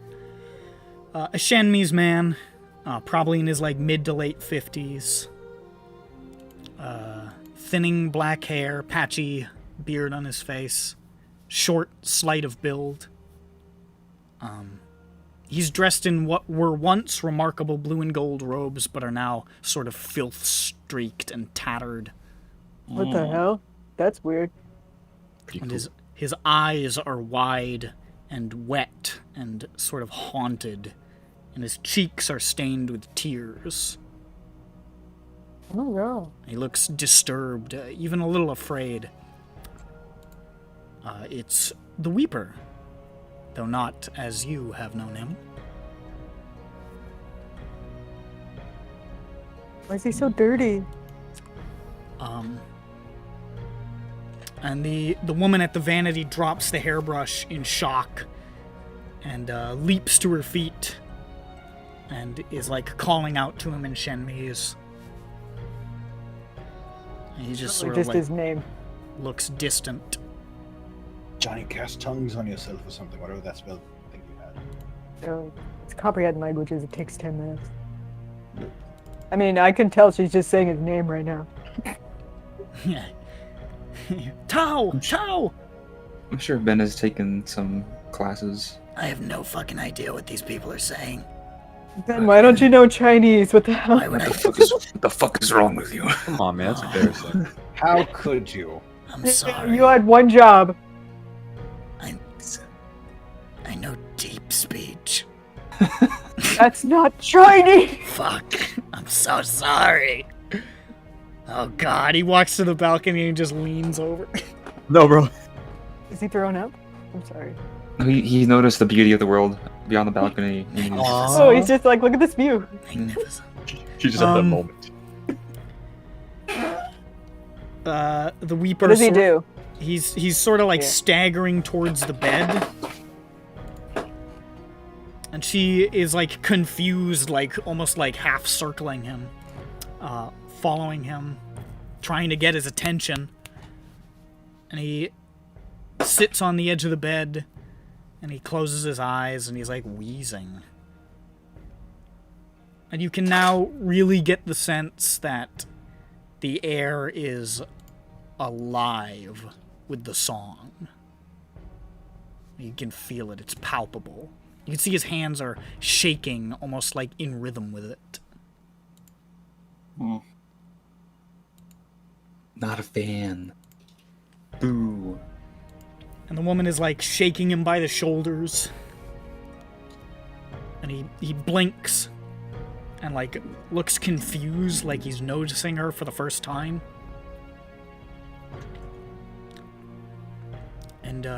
[SPEAKER 1] A Shenmese man, probably in his like mid to late 50s. Thinning black hair, patchy beard on his face, short, slight of build. He's dressed in what were once remarkable blue and gold robes, but are now sort of filth-streaked and tattered.
[SPEAKER 3] What the hell? That's weird.
[SPEAKER 8] Pretty
[SPEAKER 1] And
[SPEAKER 8] cool.
[SPEAKER 1] his eyes are wide and wet and sort of haunted, and his cheeks are stained with tears.
[SPEAKER 3] Oh no.
[SPEAKER 1] He looks disturbed, even a little afraid. It's the Weeper, though not as you have known him.
[SPEAKER 3] Why is he so dirty?
[SPEAKER 1] And the woman at the vanity drops the hairbrush in shock and leaps to her feet and is like calling out to him in Shenmese. And he just
[SPEAKER 3] Or
[SPEAKER 1] sort of
[SPEAKER 3] just
[SPEAKER 1] like
[SPEAKER 3] his name.
[SPEAKER 1] looks distant.
[SPEAKER 2] Johnny, cast tongues on yourself or something, whatever that spell thing you had.
[SPEAKER 3] It's comprehend languages. It takes 10 minutes. I mean, I can tell she's just saying his name right now.
[SPEAKER 1] Tao! Tao!
[SPEAKER 4] I'm sure Ben has taken some classes.
[SPEAKER 1] I have no fucking idea what these people are saying.
[SPEAKER 3] Ben, why don't you know Chinese? What the hell?
[SPEAKER 1] Why would I?
[SPEAKER 6] What the fuck is wrong with you?
[SPEAKER 8] Come on, man. That's embarrassing.
[SPEAKER 2] How could you?
[SPEAKER 1] I'm sorry.
[SPEAKER 3] You had one job.
[SPEAKER 1] I know deep speech.
[SPEAKER 3] That's not Chinese.
[SPEAKER 1] Fuck. I'm so sorry. Oh god, he walks to the balcony and just leans over.
[SPEAKER 8] No, bro.
[SPEAKER 3] Is he thrown up? I'm sorry.
[SPEAKER 4] He noticed the beauty of the world beyond the balcony. And he's-
[SPEAKER 3] Oh, he's just like, look at this view.
[SPEAKER 1] Magnificent.
[SPEAKER 8] She just had that moment.
[SPEAKER 1] The Weeper.
[SPEAKER 3] What does he do?
[SPEAKER 1] He's sort of like
[SPEAKER 3] Yeah.
[SPEAKER 1] staggering towards the bed. And she is like confused, like almost like half circling him, following him, trying to get his attention. And he sits on the edge of the bed and he closes his eyes and he's like wheezing. And you can now really get the sense that the air is alive with the song. You can feel it, it's palpable. You can see his hands are shaking, almost like in rhythm with it.
[SPEAKER 4] Not a fan. Boo.
[SPEAKER 1] And the woman is like shaking him by the shoulders. And he blinks and like looks confused, like he's noticing her for the first time. And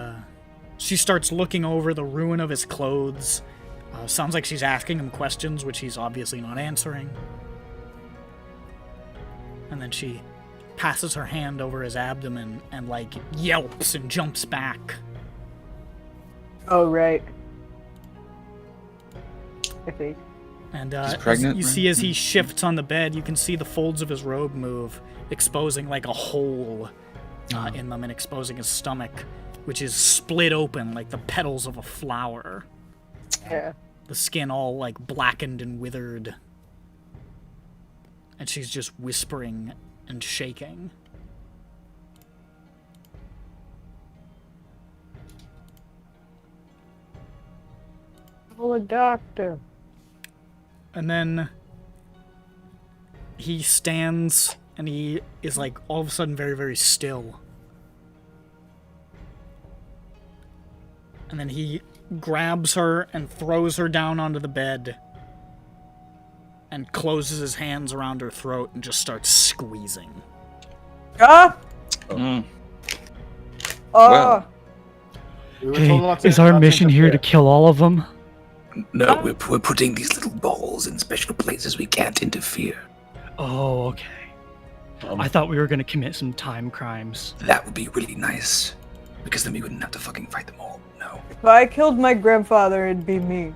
[SPEAKER 1] she starts looking over the ruin of his clothes. Sounds like she's asking him questions, which he's obviously not answering. And then she passes her hand over his abdomen and, like, yelps and jumps back.
[SPEAKER 3] Oh, right. I see.
[SPEAKER 1] And
[SPEAKER 4] She's pregnant,
[SPEAKER 1] you
[SPEAKER 4] right?
[SPEAKER 1] see as he shifts on the bed, you can see the folds of his robe move, exposing, like, a hole in them and exposing his stomach, which is split open like the petals of a flower.
[SPEAKER 3] Yeah.
[SPEAKER 1] The skin all, like, blackened and withered. And she's just whispering and shaking.
[SPEAKER 3] Call a doctor.
[SPEAKER 1] And then he stands and he is, like, all of a sudden very, very still. And then he grabs her and throws her down onto the bed and closes his hands around her throat and just starts squeezing.
[SPEAKER 3] Ah!
[SPEAKER 4] Mm.
[SPEAKER 3] Oh!
[SPEAKER 4] Well.
[SPEAKER 2] We were told not to-
[SPEAKER 7] Is our
[SPEAKER 2] not to
[SPEAKER 7] mission here to
[SPEAKER 2] interfere.
[SPEAKER 7] kill all of them?
[SPEAKER 6] No, we're putting these little balls in special places. We can't interfere.
[SPEAKER 7] Oh, okay. I thought we were gonna commit some time crimes.
[SPEAKER 6] That would be really nice. Because then we wouldn't have to fucking fight them all. No.
[SPEAKER 3] If I killed my grandfather, it'd be me.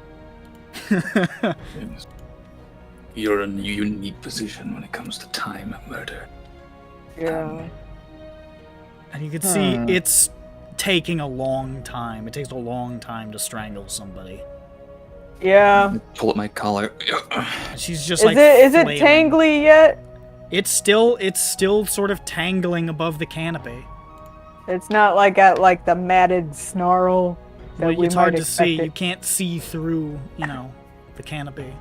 [SPEAKER 6] You're in a unique position when it comes to time murder.
[SPEAKER 3] Yeah.
[SPEAKER 1] And you can see it's taking a long time. It takes a long time to strangle somebody.
[SPEAKER 3] Yeah.
[SPEAKER 4] Pull up my collar.
[SPEAKER 1] She's just
[SPEAKER 3] Is
[SPEAKER 1] like
[SPEAKER 3] it
[SPEAKER 1] flailing.
[SPEAKER 3] tangly yet?
[SPEAKER 1] It's still sort of tangling above the canopy.
[SPEAKER 3] It's not like at like the matted snarl that
[SPEAKER 1] Well,
[SPEAKER 3] we
[SPEAKER 1] it's hard
[SPEAKER 3] might
[SPEAKER 1] to see.
[SPEAKER 3] expect
[SPEAKER 1] You can't see through, the canopy.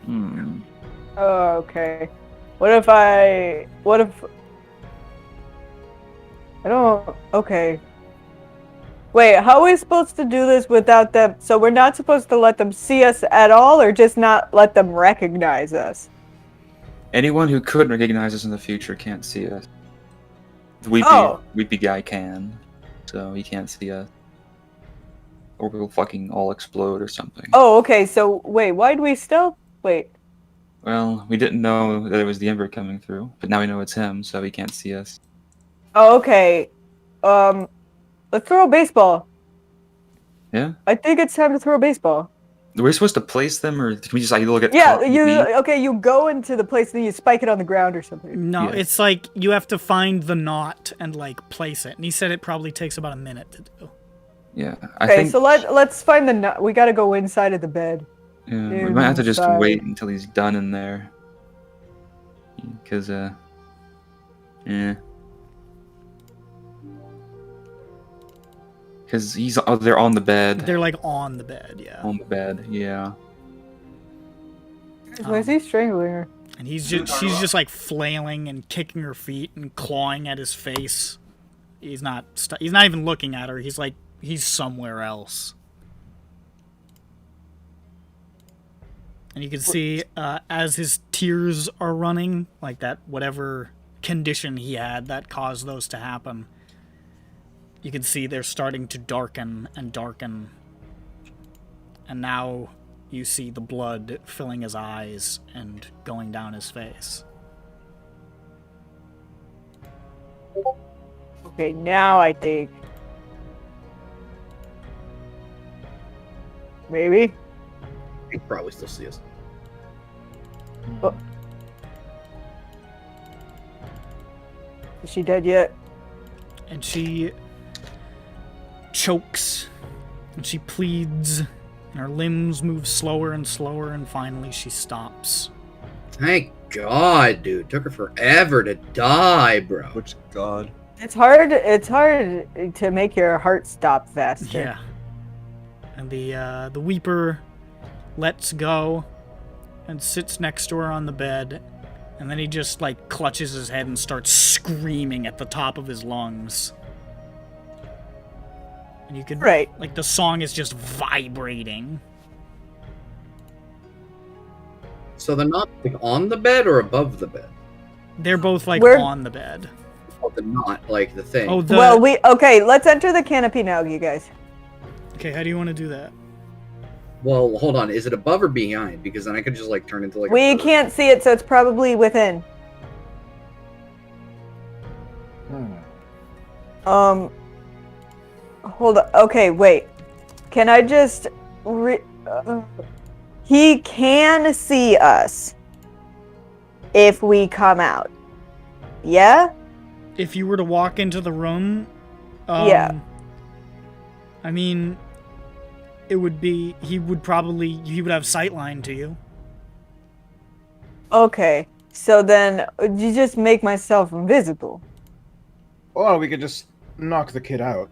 [SPEAKER 4] Hmm.
[SPEAKER 3] Oh, okay. What if I don't. Okay. Wait, how are we supposed to do this without them? So we're not supposed to let them see us at all, or just not let them recognize us?
[SPEAKER 4] Anyone who could recognize us in the future can't see us. The weepy guy can, so he can't see us. Or we'll fucking all explode or something.
[SPEAKER 3] Oh, okay. So wait, why'd we still wait?
[SPEAKER 4] Well, we didn't know that it was the Emperor coming through, but now we know it's him, so he can't see us.
[SPEAKER 3] Oh, okay. Let's throw a baseball.
[SPEAKER 4] Yeah?
[SPEAKER 3] I think it's time to throw a baseball.
[SPEAKER 4] Were we supposed to place them, or can we just like look at?
[SPEAKER 3] Yeah, you go into the place and then you spike it on the ground or something.
[SPEAKER 1] No,
[SPEAKER 4] Yeah.
[SPEAKER 1] it's like you have to find the knot and like place it. And he said it probably takes about a minute to do.
[SPEAKER 4] Yeah, I
[SPEAKER 3] Okay,
[SPEAKER 4] think.
[SPEAKER 3] so let's find the nut. We gotta go inside of the bed.
[SPEAKER 4] Yeah, we might have to just
[SPEAKER 3] Inside.
[SPEAKER 4] wait until he's done in there. Because yeah. Because they're on the bed.
[SPEAKER 1] They're like on the bed, yeah.
[SPEAKER 4] On the bed, yeah.
[SPEAKER 3] Why is he strangling her?
[SPEAKER 1] And she's just like flailing and kicking her feet and clawing at his face. He's not even looking at her. He's somewhere else. And you can see as his tears are running, like that whatever condition he had that caused those to happen. You can see they're starting to darken and darken. And now you see the blood filling his eyes and going down his face.
[SPEAKER 3] Okay, now I think. Maybe?
[SPEAKER 5] He probably still see us.
[SPEAKER 3] Is she dead yet?
[SPEAKER 1] And she chokes, and she pleads, and her limbs move slower and slower, and finally she stops.
[SPEAKER 5] Thank God, dude. Took her forever to die, bro.
[SPEAKER 8] Which god?
[SPEAKER 3] It's hard to make your heart stop faster.
[SPEAKER 1] Yeah. And the Weeper lets go and sits next to her on the bed, and then he just like clutches his head and starts screaming at the top of his lungs. And you can like the song is just vibrating.
[SPEAKER 5] So they're not like on the bed or above the bed?
[SPEAKER 1] They're both like
[SPEAKER 3] We're-
[SPEAKER 1] on the bed.
[SPEAKER 5] Oh, they're not like the thing.
[SPEAKER 1] Oh, the
[SPEAKER 3] Well, let's enter the canopy now, you guys.
[SPEAKER 1] Okay, how do you want to do that?
[SPEAKER 5] Well, hold on. Is it above or behind? Because then I could just like turn into like.
[SPEAKER 3] We
[SPEAKER 5] a bird.
[SPEAKER 3] can't see it, so it's probably within. Hold on. Okay, wait. Can I just he can see us if we come out. Yeah?
[SPEAKER 1] If you were to walk into the room,
[SPEAKER 3] Yeah.
[SPEAKER 1] I mean, it would be he would have sightline to you.
[SPEAKER 3] Okay. So then you just make myself invisible.
[SPEAKER 2] Or we could just knock the kid out.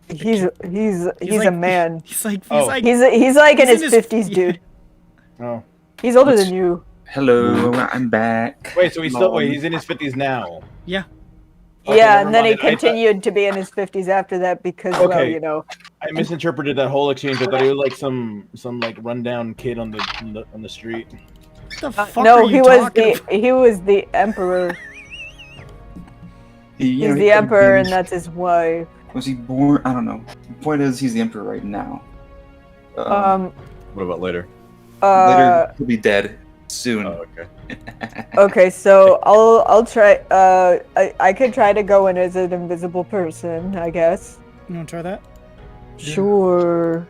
[SPEAKER 3] He's
[SPEAKER 1] like-
[SPEAKER 3] a man.
[SPEAKER 1] He's like
[SPEAKER 3] He's like in
[SPEAKER 1] He's
[SPEAKER 3] his
[SPEAKER 1] in his-
[SPEAKER 3] 50s, dude.
[SPEAKER 2] Oh.
[SPEAKER 3] He's older than you.
[SPEAKER 4] Hello, I'm back.
[SPEAKER 2] Wait, so he's he's in his 50s now.
[SPEAKER 1] Yeah.
[SPEAKER 2] Okay,
[SPEAKER 3] Yeah,
[SPEAKER 2] never
[SPEAKER 3] and then he
[SPEAKER 2] mind. I thought-
[SPEAKER 3] continued to be in his 50s after that because, well,
[SPEAKER 2] Okay.
[SPEAKER 3] you know.
[SPEAKER 2] I misinterpreted that whole exchange. I thought he was like some like rundown kid on the street.
[SPEAKER 1] What the fuck
[SPEAKER 3] No,
[SPEAKER 1] are you talking about?
[SPEAKER 3] he was the emperor. He's the emperor, and that's his wife.
[SPEAKER 4] Was he born? I don't know. The point is, he's the emperor right now.
[SPEAKER 8] What about later?
[SPEAKER 4] Later, he'll be dead soon.
[SPEAKER 8] Oh, okay.
[SPEAKER 3] Okay, so I'll try. I could try to go in as an invisible person, I guess.
[SPEAKER 1] You want to try that?
[SPEAKER 3] Sure.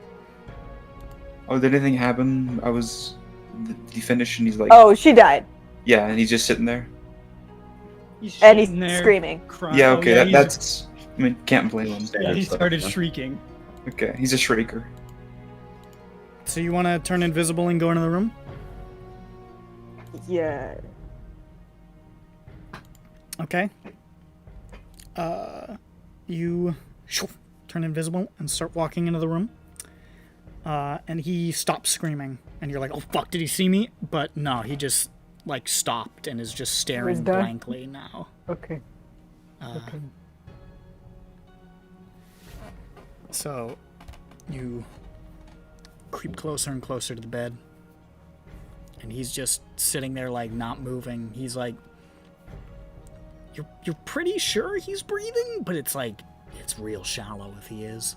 [SPEAKER 4] Oh, did anything happen? Did he finish and he's like,
[SPEAKER 3] Oh, she died,
[SPEAKER 4] yeah, and he's just sitting there.
[SPEAKER 3] and he's
[SPEAKER 7] sitting there
[SPEAKER 3] screaming.
[SPEAKER 7] crying.
[SPEAKER 4] Yeah,
[SPEAKER 7] Oh,
[SPEAKER 4] okay,
[SPEAKER 7] he's-
[SPEAKER 4] that's I mean, can't blame him.
[SPEAKER 7] Yeah, he
[SPEAKER 8] stuff,
[SPEAKER 7] started
[SPEAKER 8] huh?
[SPEAKER 7] shrieking.
[SPEAKER 4] Okay, he's a shrieker.
[SPEAKER 1] So you want to turn invisible and go into the room?
[SPEAKER 3] Yeah.
[SPEAKER 1] Okay. You turn invisible and start walking into the room. And he stops screaming, and you're like, "Oh fuck, did he see me?" But no, he just like stopped and is just staring
[SPEAKER 3] done?
[SPEAKER 1] blankly now.
[SPEAKER 3] Okay. Okay.
[SPEAKER 1] So you creep closer and closer to the bed, and he's just sitting there like not moving. He's like, you're pretty sure he's breathing, but it's like it's real shallow if he is.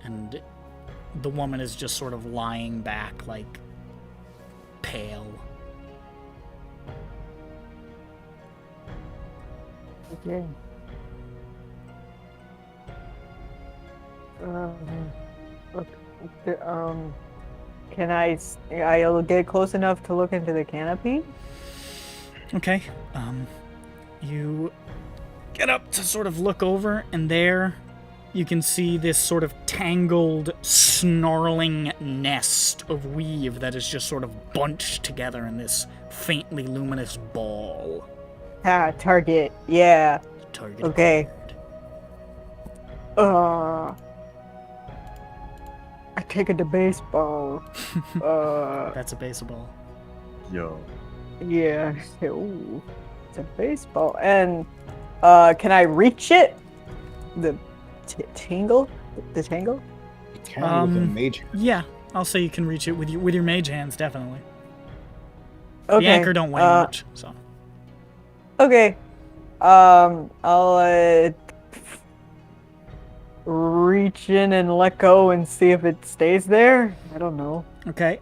[SPEAKER 1] And the woman is just sort of lying back, like pale.
[SPEAKER 3] Okay. Can I'll get close enough to look into the canopy?
[SPEAKER 1] Okay. You get up to sort of look over, and there you can see this sort of tangled, snarling nest of weave that is just sort of bunched together in this faintly luminous ball.
[SPEAKER 3] Target. Yeah.
[SPEAKER 1] Target
[SPEAKER 3] Okay.
[SPEAKER 1] acquired.
[SPEAKER 3] I take it to baseball.
[SPEAKER 1] That's a baseball.
[SPEAKER 8] Yo.
[SPEAKER 3] Yeah. Ooh, it's a baseball. And can I reach it? The tangle? The tangle?
[SPEAKER 2] With a major.
[SPEAKER 1] Yeah, I'll say you can reach it with your mage hands, definitely.
[SPEAKER 3] Okay.
[SPEAKER 1] The anchor don't weigh much, so.
[SPEAKER 3] Okay. I'll reach in and let go and see if it stays there. I don't know.
[SPEAKER 1] Okay.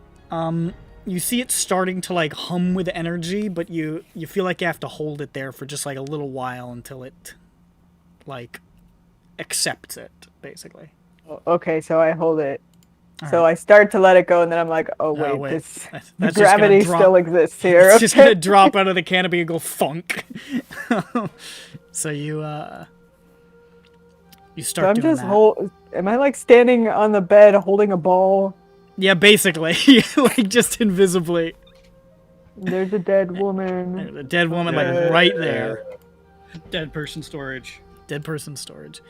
[SPEAKER 1] You see it starting to like hum with energy, but you feel like you have to hold it there for just like a little while until it like accepts it, basically.
[SPEAKER 3] Okay, so I hold it.
[SPEAKER 1] All
[SPEAKER 3] So
[SPEAKER 1] right.
[SPEAKER 3] I start to let it go, and then I'm like, oh wait,
[SPEAKER 1] wait.
[SPEAKER 3] this
[SPEAKER 1] That's just
[SPEAKER 3] gravity
[SPEAKER 1] gonna drop.
[SPEAKER 3] still exists here.
[SPEAKER 1] It's just gonna drop out of the canopy and go funk. So you
[SPEAKER 3] So
[SPEAKER 1] start
[SPEAKER 3] I'm
[SPEAKER 1] doing
[SPEAKER 3] just
[SPEAKER 1] that.
[SPEAKER 3] am I like standing on the bed holding a ball?
[SPEAKER 1] Yeah, basically, like just invisibly.
[SPEAKER 3] There's a dead woman.
[SPEAKER 1] The dead woman, like right there.
[SPEAKER 7] Dead person storage.
[SPEAKER 1] Dead person storage.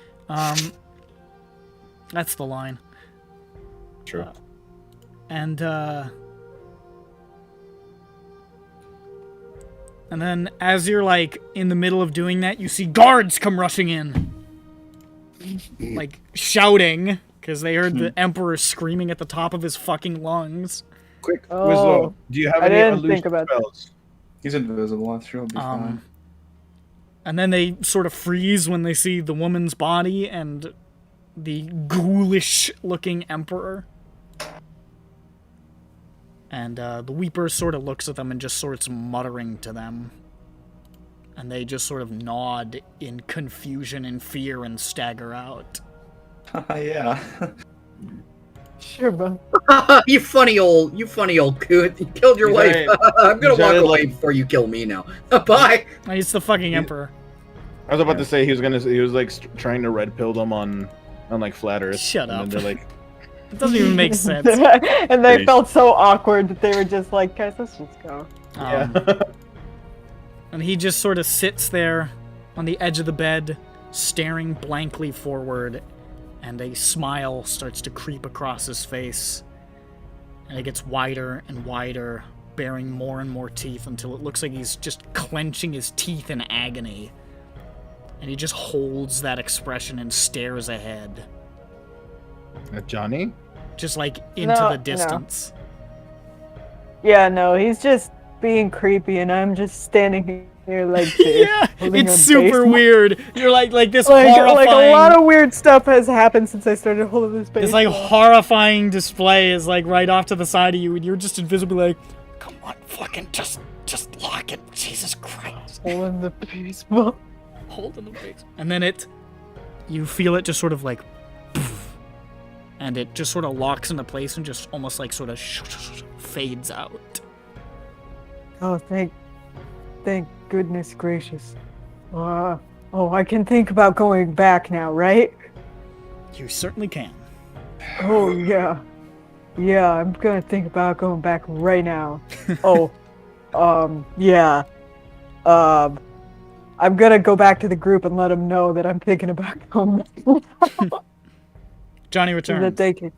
[SPEAKER 1] That's the line.
[SPEAKER 8] True.
[SPEAKER 1] And then as you're like in the middle of doing that, you see guards come rushing in. Like shouting because they heard the emperor screaming at the top of his fucking lungs.
[SPEAKER 2] Quick,
[SPEAKER 3] Oh,
[SPEAKER 2] Winslow, do you have
[SPEAKER 3] I
[SPEAKER 2] any
[SPEAKER 3] didn't
[SPEAKER 2] illusion
[SPEAKER 3] think about that.
[SPEAKER 2] spells?
[SPEAKER 4] He's invisible. I'm sure he'll be fine.
[SPEAKER 1] And then they sort of freeze when they see the woman's body and the ghoulish-looking emperor. And the Weeper sort of looks at them and just starts muttering to them. And they just sort of nod in confusion and fear and stagger out.
[SPEAKER 4] Yeah.
[SPEAKER 3] Sure, bro.
[SPEAKER 5] you funny old coot. You killed your
[SPEAKER 2] He's
[SPEAKER 5] wife.
[SPEAKER 2] already-
[SPEAKER 5] I'm gonna
[SPEAKER 2] he's
[SPEAKER 5] walk
[SPEAKER 2] already,
[SPEAKER 5] away
[SPEAKER 2] like-
[SPEAKER 5] before you kill me now. Bye.
[SPEAKER 1] He's the fucking emperor.
[SPEAKER 2] I was about to say he was like trying to red pill them on like flat Earth.
[SPEAKER 1] Shut
[SPEAKER 2] and
[SPEAKER 1] up.
[SPEAKER 2] then they're like,
[SPEAKER 1] It doesn't even make sense.
[SPEAKER 3] And they
[SPEAKER 8] Great.
[SPEAKER 3] felt so awkward that they were just like, guys, let's just go.
[SPEAKER 2] yeah.
[SPEAKER 1] And he just sort of sits there on the edge of the bed, staring blankly forward, and a smile starts to creep across his face. And it gets wider and wider, bearing more and more teeth until it looks like he's just clenching his teeth in agony. And he just holds that expression and stares ahead,
[SPEAKER 2] Johnny?
[SPEAKER 1] just like into
[SPEAKER 3] No,
[SPEAKER 1] the
[SPEAKER 3] no.
[SPEAKER 1] distance.
[SPEAKER 3] Yeah, no, he's just being creepy, and I'm just standing here like this.
[SPEAKER 1] Yeah,
[SPEAKER 3] holding
[SPEAKER 1] it's
[SPEAKER 3] a
[SPEAKER 1] super
[SPEAKER 3] baseball.
[SPEAKER 1] weird. You're like this
[SPEAKER 3] Like
[SPEAKER 1] horrifying...
[SPEAKER 3] a lot of weird stuff has happened since I started holding this baseball.
[SPEAKER 1] This like horrifying display is like right off to the side of you, and you're just invisibly like, come on, fucking just lock it, Jesus Christ.
[SPEAKER 3] holding the baseball.
[SPEAKER 1] Holding the face. And then you feel it just sort of like, poof, and it just sort of locks into place and just almost like sort of fades out.
[SPEAKER 3] Oh, thank goodness gracious. Oh, I can think about going back now, right?
[SPEAKER 1] You certainly can.
[SPEAKER 3] Oh, yeah. Yeah, I'm gonna think about going back right now. Oh, yeah. I'm gonna go back to the group and let them know that I'm thinking about going back.
[SPEAKER 1] Johnny
[SPEAKER 3] So
[SPEAKER 1] returns.
[SPEAKER 3] that they can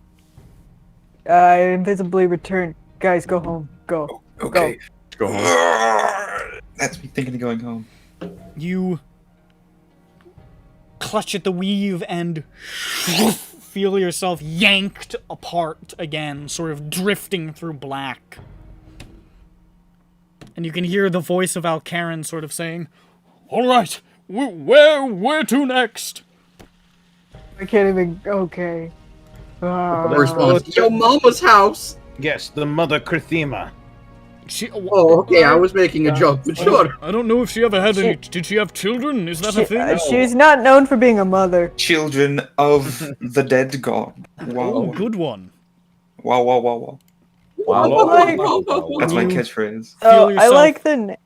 [SPEAKER 3] invisibly return. Guys, go home. Go.
[SPEAKER 4] Okay.
[SPEAKER 8] Go home.
[SPEAKER 4] That's me thinking of going home.
[SPEAKER 1] You clutch at the weave and feel yourself yanked apart again, sort of drifting through black. And you can hear the voice of Alcaran sort of saying, "All right, where to next?"
[SPEAKER 3] I can't even. Okay.
[SPEAKER 5] Response. Yo, mama's house.
[SPEAKER 2] Yes, the mother Krithima.
[SPEAKER 5] Oh, okay. I was making a joke, but sure.
[SPEAKER 1] I don't know if she ever had any. Did she have children? Is that a thing?
[SPEAKER 3] She's not known for being a mother.
[SPEAKER 4] Children of the dead god. Wow.
[SPEAKER 1] Oh, good one.
[SPEAKER 4] Wow, wow, wow, wow.
[SPEAKER 8] Wow.
[SPEAKER 3] Like-
[SPEAKER 4] That's my
[SPEAKER 1] You-
[SPEAKER 4] catchphrase.
[SPEAKER 3] Oh, I
[SPEAKER 1] yourself-
[SPEAKER 3] like the.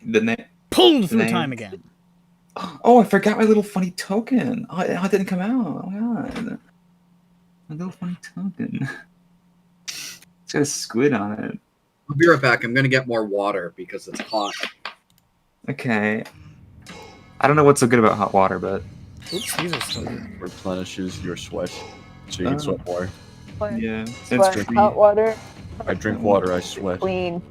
[SPEAKER 4] The name.
[SPEAKER 1] Pulled through
[SPEAKER 4] Name.
[SPEAKER 1] time again.
[SPEAKER 4] Oh, I forgot my little funny token. Oh, it didn't come out. Oh my god. My little funny token. It's got a squid on it.
[SPEAKER 5] I'll be right back. I'm gonna get more water because it's hot.
[SPEAKER 4] Okay. I don't know what's so good about hot water, but
[SPEAKER 1] Oops, these are still good.
[SPEAKER 8] Replenishes your sweat, so you can
[SPEAKER 4] Oh.
[SPEAKER 8] sweat more.
[SPEAKER 4] yeah.
[SPEAKER 3] Sweat,
[SPEAKER 4] It's
[SPEAKER 3] hot water,
[SPEAKER 8] I drink water, I sweat.
[SPEAKER 3] clean.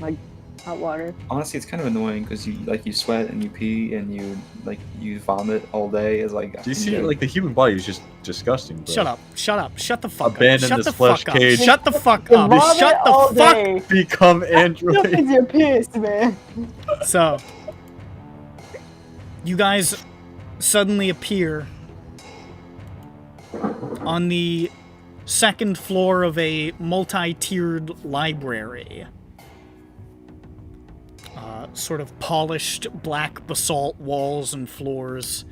[SPEAKER 3] Like hot water.
[SPEAKER 4] honestly, it's kind of annoying because you sweat and you pee and you vomit all day. Is like
[SPEAKER 8] Do you see, like, the human body is just disgusting, bro.
[SPEAKER 1] Shut up. Shut the fuck
[SPEAKER 8] Abandon
[SPEAKER 1] up. Shut
[SPEAKER 8] this
[SPEAKER 1] the
[SPEAKER 8] flesh
[SPEAKER 1] fuck
[SPEAKER 8] cage.
[SPEAKER 1] up. Shut the fuck
[SPEAKER 3] You
[SPEAKER 1] up.
[SPEAKER 3] vomit
[SPEAKER 1] Shut the
[SPEAKER 3] all
[SPEAKER 1] fuck
[SPEAKER 3] day.
[SPEAKER 8] Become
[SPEAKER 3] That
[SPEAKER 8] android.
[SPEAKER 3] means you're pissed, man.
[SPEAKER 1] So, you guys suddenly appear on the second floor of a multi-tiered library. Sort of polished black basalt walls and floors,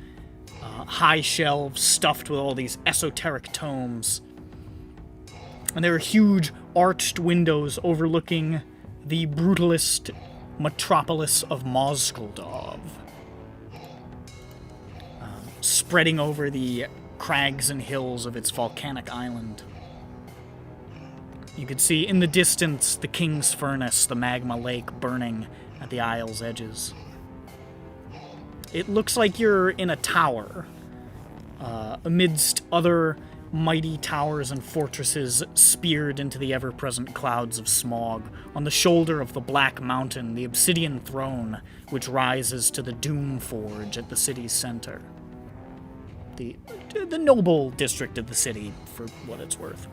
[SPEAKER 1] high shelves stuffed with all these esoteric tomes. And there are huge arched windows overlooking the brutalist metropolis of Moskuldov, spreading over the crags and hills of its volcanic island. You could see in the distance the King's Furnace, the magma lake burning at the isle's edges. It looks like you're in a tower, amidst other mighty towers and fortresses speared into the ever-present clouds of smog, on the shoulder of the Black Mountain, the obsidian throne, which rises to the Doom Forge at the city's center. The noble district of the city, for what it's worth.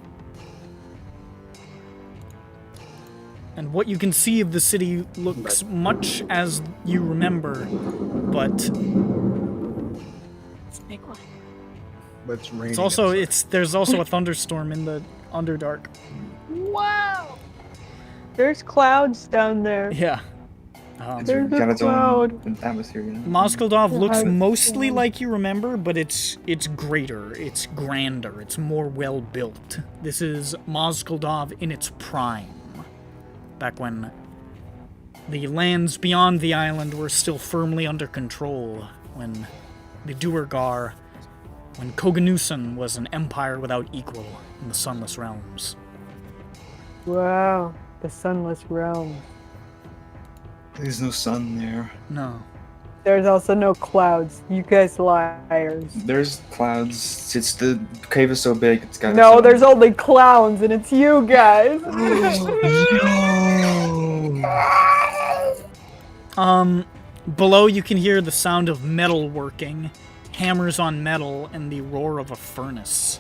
[SPEAKER 1] And what you can see of the city looks much as you remember, but
[SPEAKER 8] It's raining.
[SPEAKER 1] it's also there's also a thunderstorm in the Underdark.
[SPEAKER 3] Wow. There's clouds down there.
[SPEAKER 1] Yeah.
[SPEAKER 3] There's
[SPEAKER 4] got
[SPEAKER 3] a
[SPEAKER 4] its own
[SPEAKER 3] cloud.
[SPEAKER 4] atmosphere, you know.
[SPEAKER 1] Moskuldov looks
[SPEAKER 3] I-
[SPEAKER 1] mostly like you remember, but it's greater, it's grander, it's more well built. This is Moskuldov in its prime. Back when the lands beyond the island were still firmly under control, when the Duergar, when Koganusan was an empire without equal in the Sunless Realms.
[SPEAKER 3] Wow. The sunless realm.
[SPEAKER 4] There's no sun there.
[SPEAKER 1] No.
[SPEAKER 3] There's also no clouds. You guys liars.
[SPEAKER 4] There's clouds. It's the cave is so big. It's got.
[SPEAKER 3] No, there's only clowns, and it's you guys.
[SPEAKER 1] Below you can hear the sound of metal working, hammers on metal, and the roar of a furnace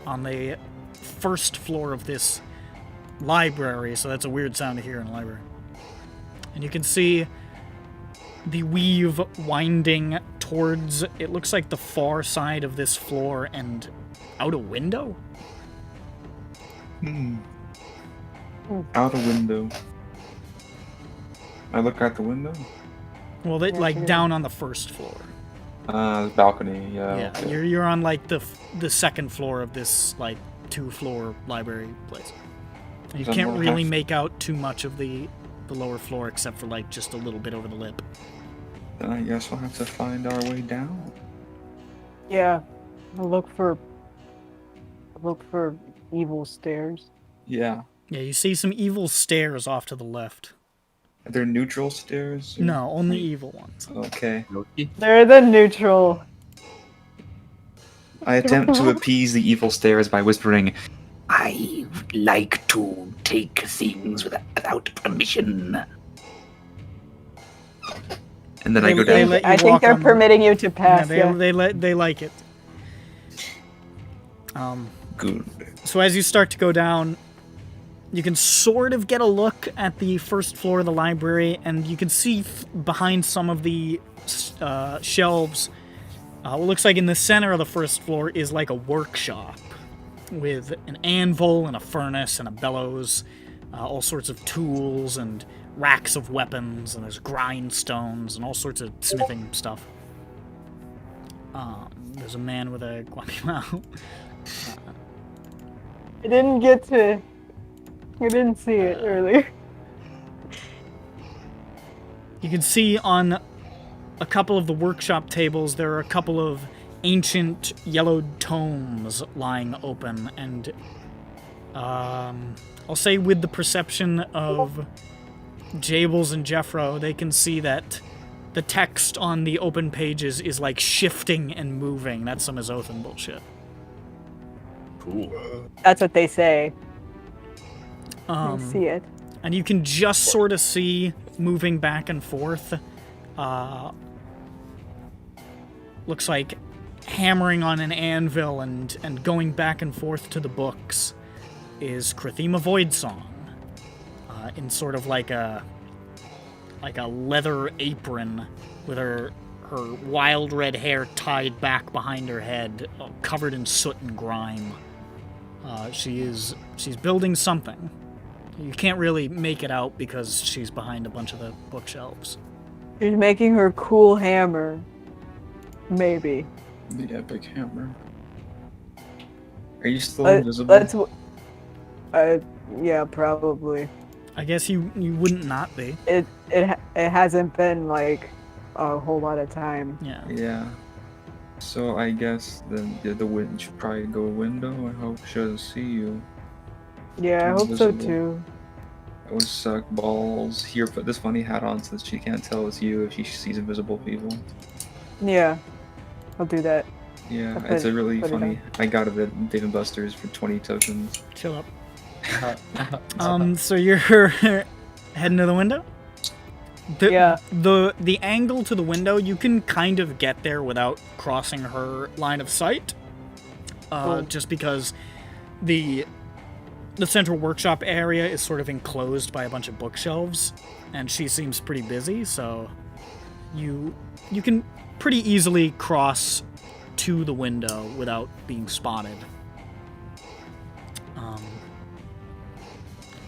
[SPEAKER 1] on the first floor of this library, so that's a weird sound to hear in a library. And you can see the weave winding towards, it looks like the far side of this floor and out a window?
[SPEAKER 4] Out a window. I look out the window.
[SPEAKER 1] Well, like down on the first floor.
[SPEAKER 4] Balcony. Yeah.
[SPEAKER 1] Yeah,
[SPEAKER 4] okay.
[SPEAKER 1] you're on like the second floor of this like 2-floor library place. And you
[SPEAKER 4] Is that
[SPEAKER 1] can't
[SPEAKER 4] more
[SPEAKER 1] really
[SPEAKER 4] half-
[SPEAKER 1] make out too much of the lower floor except for like just a little bit over the lip.
[SPEAKER 4] Then I guess we'll have to find our way down.
[SPEAKER 3] Yeah. I'll look for evil stairs.
[SPEAKER 4] Yeah.
[SPEAKER 1] Yeah, you see some evil stairs off to the left.
[SPEAKER 4] Are there neutral stairs? or-
[SPEAKER 1] No, only evil ones.
[SPEAKER 4] Okay.
[SPEAKER 3] They're the neutral.
[SPEAKER 4] I attempt to appease the evil stairs by whispering,
[SPEAKER 6] I like to take things without permission.
[SPEAKER 4] and then I go
[SPEAKER 1] They
[SPEAKER 4] down.
[SPEAKER 1] let you
[SPEAKER 3] I think
[SPEAKER 1] walk
[SPEAKER 3] they're
[SPEAKER 1] on-
[SPEAKER 3] permitting you to
[SPEAKER 1] Yeah,
[SPEAKER 3] pass.
[SPEAKER 1] they,
[SPEAKER 3] Yeah.
[SPEAKER 1] they like it.
[SPEAKER 4] Good.
[SPEAKER 1] So as you start to go down, you can sort of get a look at the first floor of the library, and you can see behind some of the shelves, what looks like in the center of the first floor is like a workshop with an anvil and a furnace and a bellows, all sorts of tools and racks of weapons, and there's grindstones and all sorts of smithing stuff. There's a man with a guacamole.
[SPEAKER 3] I didn't see it earlier.
[SPEAKER 1] You can see on a couple of the workshop tables there are a couple of ancient yellowed tomes lying open, and I'll say with the perception of Jables and Jeffro, they can see that the text on the open pages is like shifting and moving. That's some Azothan bullshit.
[SPEAKER 8] Cool.
[SPEAKER 3] That's what they say.
[SPEAKER 1] Um,
[SPEAKER 3] I see it.
[SPEAKER 1] And you can just sort of see moving back and forth. Looks like hammering on an anvil and going back and forth to the books is Krathima Voidsong, in sort of like a leather apron with her wild red hair tied back behind her head, covered in soot and grime. She's building something. You can't really make it out because she's behind a bunch of the bookshelves.
[SPEAKER 3] She's making her cool hammer. Maybe.
[SPEAKER 4] The epic hammer. Are you still invisible?
[SPEAKER 3] That's. Yeah, probably.
[SPEAKER 1] I guess you wouldn't not be.
[SPEAKER 3] It hasn't been like a whole lot of time.
[SPEAKER 1] Yeah.
[SPEAKER 4] Yeah. So I guess then the wind should probably go window. I hope she doesn't see you.
[SPEAKER 3] Yeah, I hope so
[SPEAKER 4] Invisible.
[SPEAKER 3] too.
[SPEAKER 4] That would suck balls. Here, put this funny hat on so that she can't tell it's you if she sees invisible people.
[SPEAKER 3] Yeah, I'll do that.
[SPEAKER 4] Yeah,
[SPEAKER 3] I'll
[SPEAKER 4] it's a really
[SPEAKER 3] put it
[SPEAKER 4] funny. I got it at Dave & Buster's for 20 tokens.
[SPEAKER 1] Chill up. So you're heading to the window?
[SPEAKER 3] Yeah.
[SPEAKER 1] The angle to the window, you can kind of get there without crossing her line of sight. Just because the central workshop area is sort of enclosed by a bunch of bookshelves, and she seems pretty busy, so you can pretty easily cross to the window without being spotted.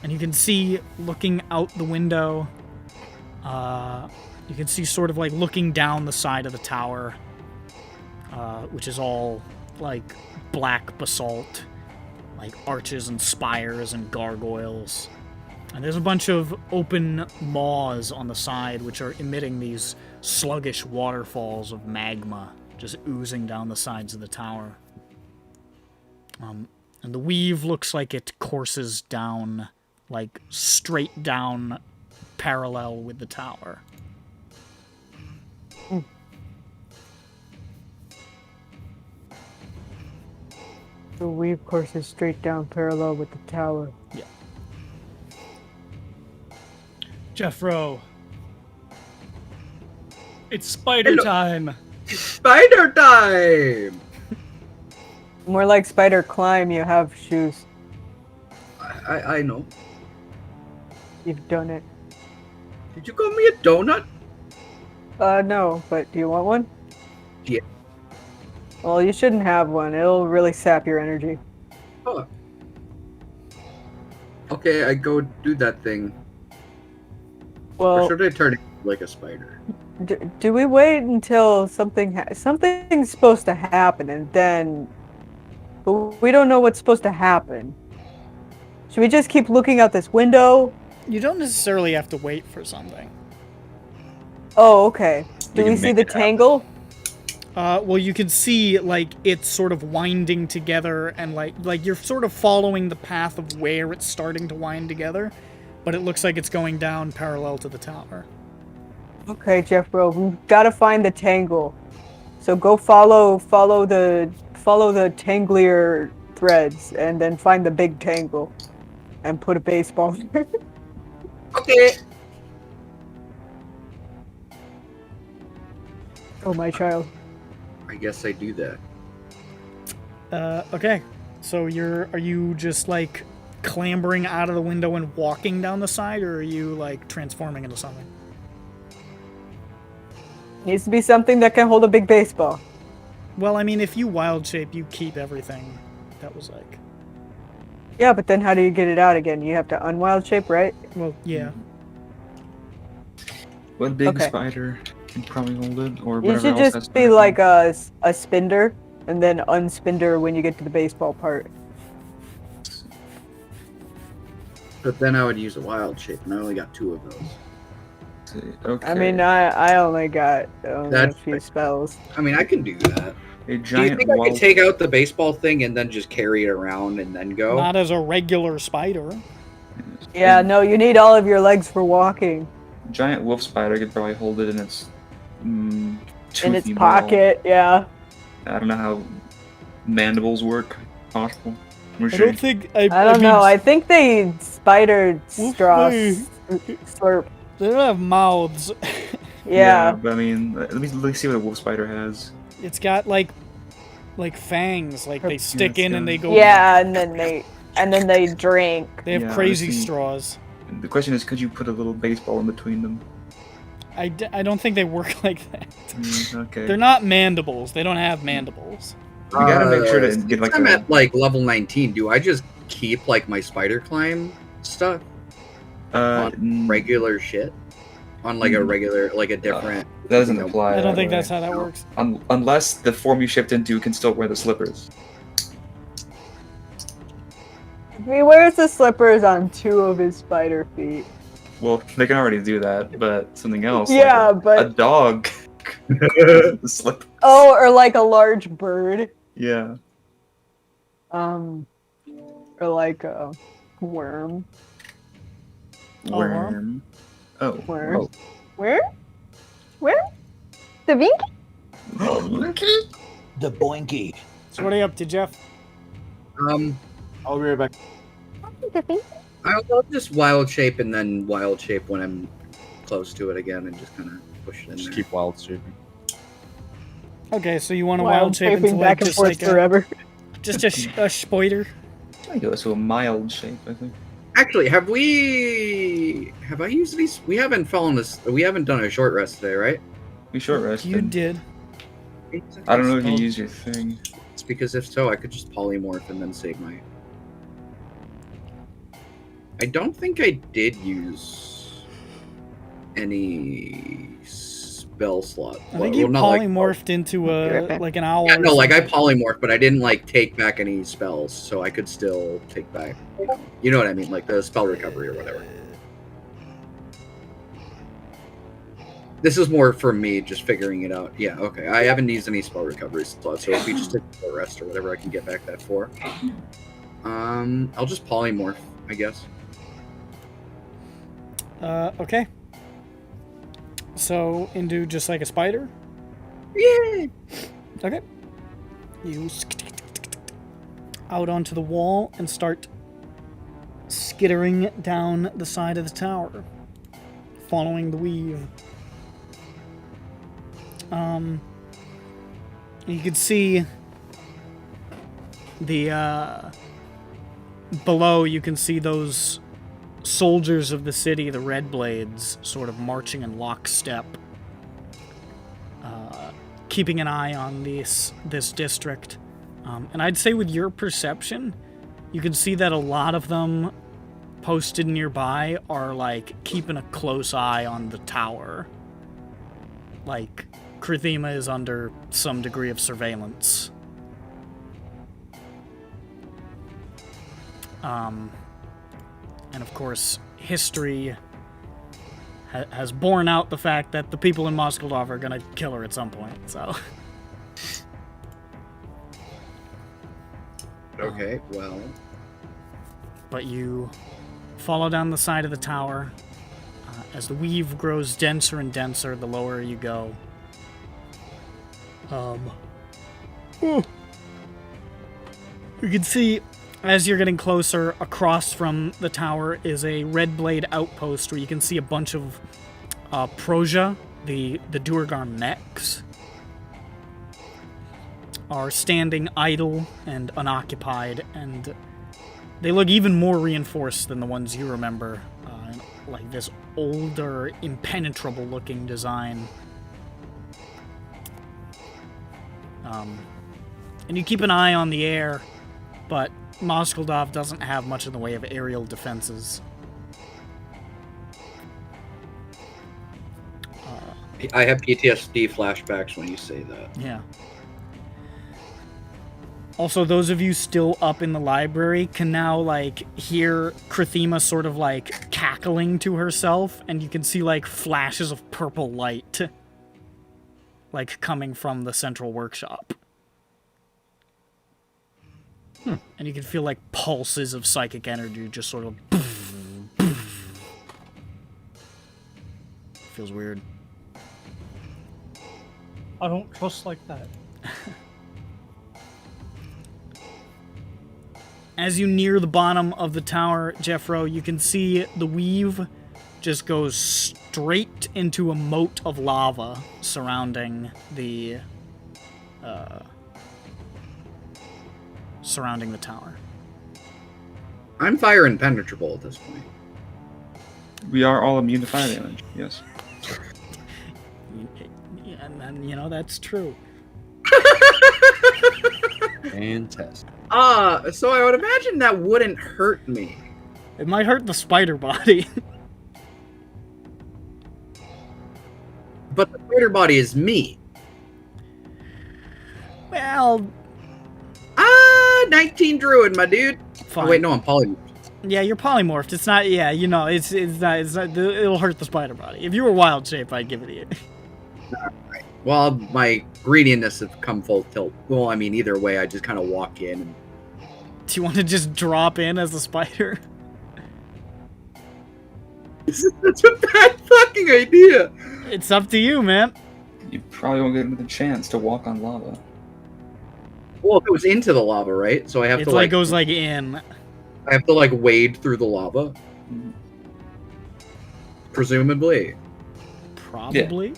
[SPEAKER 1] And you can see, looking out the window, you can see sort of like looking down the side of the tower, which is all like black basalt, like arches and spires and gargoyles. And there's a bunch of open maws on the side which are emitting these sluggish waterfalls of magma just oozing down the sides of the tower. And the weave looks like it courses down, like straight down, parallel with the tower.
[SPEAKER 3] The weave courses straight down parallel with the tower.
[SPEAKER 1] Yeah.
[SPEAKER 7] Jeffro. It's spider
[SPEAKER 5] Hello.
[SPEAKER 7] time.
[SPEAKER 5] Spider time!
[SPEAKER 3] More like spider climb, you have shoes.
[SPEAKER 5] I know.
[SPEAKER 3] You've done it.
[SPEAKER 5] Did you call me a donut?
[SPEAKER 3] No, but do you want one?
[SPEAKER 5] Yeah.
[SPEAKER 3] Well, you shouldn't have one. It'll really sap your energy.
[SPEAKER 5] Oh. Okay, I go do that thing. Or
[SPEAKER 3] Well,
[SPEAKER 5] should I turn it like a spider?
[SPEAKER 3] do we wait until something's supposed to happen and then... But we don't know what's supposed to happen. Should we just keep looking out this window?
[SPEAKER 1] You don't necessarily have to wait for something.
[SPEAKER 3] Oh, okay. Do we
[SPEAKER 4] can
[SPEAKER 3] see
[SPEAKER 4] make
[SPEAKER 3] the
[SPEAKER 4] it happen.
[SPEAKER 3] tangle?
[SPEAKER 1] Well, you can see, like, it's sort of winding together, and, like you're sort of following the path of where it's starting to wind together, but it looks like it's going down parallel to the tower.
[SPEAKER 3] Okay, Jeff, bro, we've got to find the tangle. So go follow the tanglier threads, and then find the big tangle, and put a baseball there.
[SPEAKER 5] Okay.
[SPEAKER 3] Oh, my child.
[SPEAKER 5] I guess I do that.
[SPEAKER 1] Okay. So are you just, like, clambering out of the window and walking down the side, or are you, like, transforming into something?
[SPEAKER 3] Needs to be something that can hold a big baseball.
[SPEAKER 1] Well, I mean, if you wild shape, you keep everything that was, like...
[SPEAKER 3] Yeah, but then how do you get it out again? You have to unwild shape, right?
[SPEAKER 1] Well, yeah.
[SPEAKER 4] One big
[SPEAKER 3] Okay.
[SPEAKER 4] spider can probably hold it, or
[SPEAKER 3] You
[SPEAKER 4] whatever
[SPEAKER 3] should
[SPEAKER 4] else has
[SPEAKER 3] just be
[SPEAKER 4] spider
[SPEAKER 3] like
[SPEAKER 4] climb.
[SPEAKER 3] a spinder, and then unspinder when you get to the baseball part.
[SPEAKER 5] But then I would use a wild shape, and I only got 2 of those.
[SPEAKER 4] Okay.
[SPEAKER 3] I mean, I only got a
[SPEAKER 5] That's
[SPEAKER 3] few spells.
[SPEAKER 5] I mean, I can do that.
[SPEAKER 4] a
[SPEAKER 5] Do you
[SPEAKER 4] giant
[SPEAKER 5] think I
[SPEAKER 4] wild
[SPEAKER 5] could take out the baseball thing and then just carry it around and then go?
[SPEAKER 1] Not as a regular spider.
[SPEAKER 3] Yeah, no, you need all of your legs for walking.
[SPEAKER 4] giant wolf spider could probably hold it in its
[SPEAKER 3] In
[SPEAKER 4] toothy
[SPEAKER 3] its
[SPEAKER 4] maw.
[SPEAKER 3] pocket, yeah.
[SPEAKER 4] I don't know how mandibles work. Possible. We're
[SPEAKER 1] I
[SPEAKER 4] sure.
[SPEAKER 1] don't think...
[SPEAKER 3] I don't know. I think they spider
[SPEAKER 1] Wolf
[SPEAKER 3] straw
[SPEAKER 1] spider.
[SPEAKER 3] slurp.
[SPEAKER 1] They don't have mouths.
[SPEAKER 3] Yeah.
[SPEAKER 4] But I mean, let me see what a wolf spider has.
[SPEAKER 1] It's got, like fangs. Like, they stick in and they go...
[SPEAKER 3] Yeah, and then they drink.
[SPEAKER 1] They have
[SPEAKER 4] Yeah,
[SPEAKER 1] crazy
[SPEAKER 4] let's see.
[SPEAKER 1] straws.
[SPEAKER 4] The question is, could you put a little baseball in between them?
[SPEAKER 1] I don't think they work like that.
[SPEAKER 4] Okay.
[SPEAKER 1] They're not mandibles. They don't have mandibles.
[SPEAKER 4] We gotta make sure to
[SPEAKER 5] Since
[SPEAKER 4] get like
[SPEAKER 5] I'm
[SPEAKER 4] a.
[SPEAKER 5] at like level 19. Do I just keep like my spider climb stuff regular shit on like a regular like a different?
[SPEAKER 4] That doesn't apply.
[SPEAKER 1] I don't
[SPEAKER 4] that
[SPEAKER 1] think
[SPEAKER 4] way.
[SPEAKER 1] that's how that works.
[SPEAKER 4] Unless the form you shift into can still wear the slippers.
[SPEAKER 3] He wears the slippers on 2 of his spider feet.
[SPEAKER 4] Well, they can already do that, but something else.
[SPEAKER 3] Yeah,
[SPEAKER 4] like
[SPEAKER 3] but
[SPEAKER 4] a dog. The slip.
[SPEAKER 3] oh, or like a large bird,
[SPEAKER 4] Yeah.
[SPEAKER 3] or like a worm.
[SPEAKER 4] Worm. Oh.
[SPEAKER 3] Worm.
[SPEAKER 4] Oh.
[SPEAKER 3] Where? The Vinky?
[SPEAKER 2] The boinky.
[SPEAKER 1] So what are you up to, Jeff?
[SPEAKER 2] I'll be right back.
[SPEAKER 5] I'll just wild shape and then wild shape when I'm close to it again and just kind of push it in
[SPEAKER 8] Just
[SPEAKER 5] there.
[SPEAKER 8] keep wild shaping.
[SPEAKER 1] Okay, so you want to wild shape
[SPEAKER 3] shaping
[SPEAKER 1] into
[SPEAKER 3] back
[SPEAKER 1] like
[SPEAKER 3] and
[SPEAKER 1] just
[SPEAKER 3] forth
[SPEAKER 1] like
[SPEAKER 3] forever.
[SPEAKER 1] just a spider.
[SPEAKER 4] I go to a mild shape, I think.
[SPEAKER 5] Actually, have I used these? We haven't done a short rest today, right?
[SPEAKER 4] We short rested.
[SPEAKER 1] You did.
[SPEAKER 4] I don't know if you use your thing.
[SPEAKER 5] It's because if so, I could just polymorph and then save my. I don't think I did use any spell slot.
[SPEAKER 1] I think you polymorphed into like an owl.
[SPEAKER 5] Yeah,
[SPEAKER 1] or
[SPEAKER 5] no, like I
[SPEAKER 1] something.
[SPEAKER 5] polymorphed, but I didn't like take back any spells, so I could still take back. You know what I mean, like the spell recovery or whatever. This is more for me, just figuring it out. Yeah, okay. I haven't used any spell recovery slots, so if we just take a rest or whatever, I can get back that 4. I'll just polymorph, I guess.
[SPEAKER 1] Okay. So into just like a spider.
[SPEAKER 5] Yeah.
[SPEAKER 1] Okay. You out onto the wall and start skittering down the side of the tower, following the weave. You can see the below. You can see those soldiers of the city, the Red Blades, sort of marching in lockstep, keeping an eye on this district. And I'd say with your perception, you can see that a lot of them posted nearby are like keeping a close eye on the tower. Like, Krathima is under some degree of surveillance. And of course, history has borne out the fact that the people in Moskaldov are gonna kill her at some point, so...
[SPEAKER 5] Okay, well...
[SPEAKER 1] But you follow down the side of the tower. As the weave grows denser and denser, the lower you go. You can see, as you're getting closer, across from the tower is a red blade outpost where you can see a bunch of Proja, the Duergar mechs, are standing idle and unoccupied, and they look even more reinforced than the ones you remember. Like this older, impenetrable-looking design. And you keep an eye on the air, but Moskaldov doesn't have much in the way of aerial defenses.
[SPEAKER 5] I have PTSD flashbacks when you say that.
[SPEAKER 1] Yeah. Also, those of you still up in the library can now, like, hear Krathima sort of, like, cackling to herself, and you can see, like, flashes of purple light, like, coming from the central workshop. And you can feel, like, pulses of psychic energy just sort of... Feels weird.
[SPEAKER 7] I don't trust like that.
[SPEAKER 1] As you near the bottom of the tower, Jeffro, you can see the weave just goes straight into a moat of lava surrounding the tower.
[SPEAKER 5] I'm fire impenetrable at this point.
[SPEAKER 4] We are all immune to fire damage, yes.
[SPEAKER 1] And then, you know, that's true.
[SPEAKER 8] Fantastic.
[SPEAKER 5] So I would imagine that wouldn't hurt me.
[SPEAKER 1] It might hurt the spider body.
[SPEAKER 5] But the spider body is me.
[SPEAKER 1] Well...
[SPEAKER 5] 19 druid, my dude.
[SPEAKER 1] Fine.
[SPEAKER 5] Oh, wait, no, I'm polymorph.
[SPEAKER 1] Yeah, you're polymorphed. It's not, yeah, you know, it's not, it'll hurt the spider body. If you were wild shape, I'd give it to you.
[SPEAKER 5] Alright. Well, my greediness has come full tilt. Well, I mean, either way, I just kind of walk in and...
[SPEAKER 1] Do you want to just drop in as a spider?
[SPEAKER 5] That's a bad fucking idea!
[SPEAKER 1] It's up to you, man.
[SPEAKER 4] You probably won't get the chance to walk on lava.
[SPEAKER 5] Well, it goes into the lava, right? So I have
[SPEAKER 1] It's
[SPEAKER 5] to,
[SPEAKER 1] like goes like in.
[SPEAKER 5] I have to, like, wade through the lava. Presumably.
[SPEAKER 1] Probably.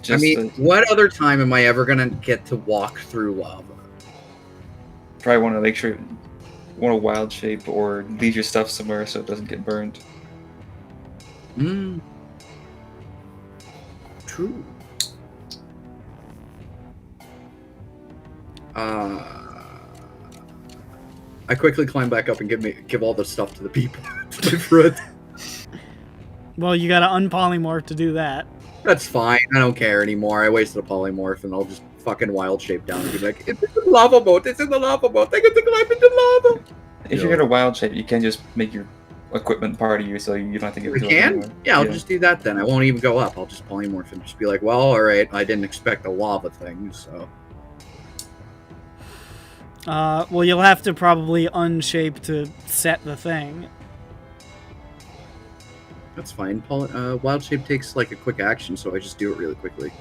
[SPEAKER 4] Just
[SPEAKER 5] I mean, what other time am I ever gonna get to walk through lava?
[SPEAKER 4] probably want to make sure, want a wild shape or leave your stuff somewhere so it doesn't get burned.
[SPEAKER 5] True. I quickly climb back up and give all the stuff to the people. To my friend.
[SPEAKER 1] Well, you gotta unpolymorph to do that.
[SPEAKER 5] That's fine. I don't care anymore. I wasted a polymorph, and I'll just fucking wild shape down and be like, it's in the lava boat. It's in the lava boat. I get to climb into lava.
[SPEAKER 4] If you get a wild shape, you can just make your equipment part of you, so you don't have to give it
[SPEAKER 5] We
[SPEAKER 4] to it
[SPEAKER 5] can?
[SPEAKER 4] anymore.
[SPEAKER 5] Yeah, I'll just do that then. I won't even go up. I'll just polymorph and just be like, well, alright, I didn't expect a lava thing, so...
[SPEAKER 1] Well, you'll have to probably unshape to set the thing.
[SPEAKER 5] That's fine. Wild shape takes like a quick action, so I just do it really quickly.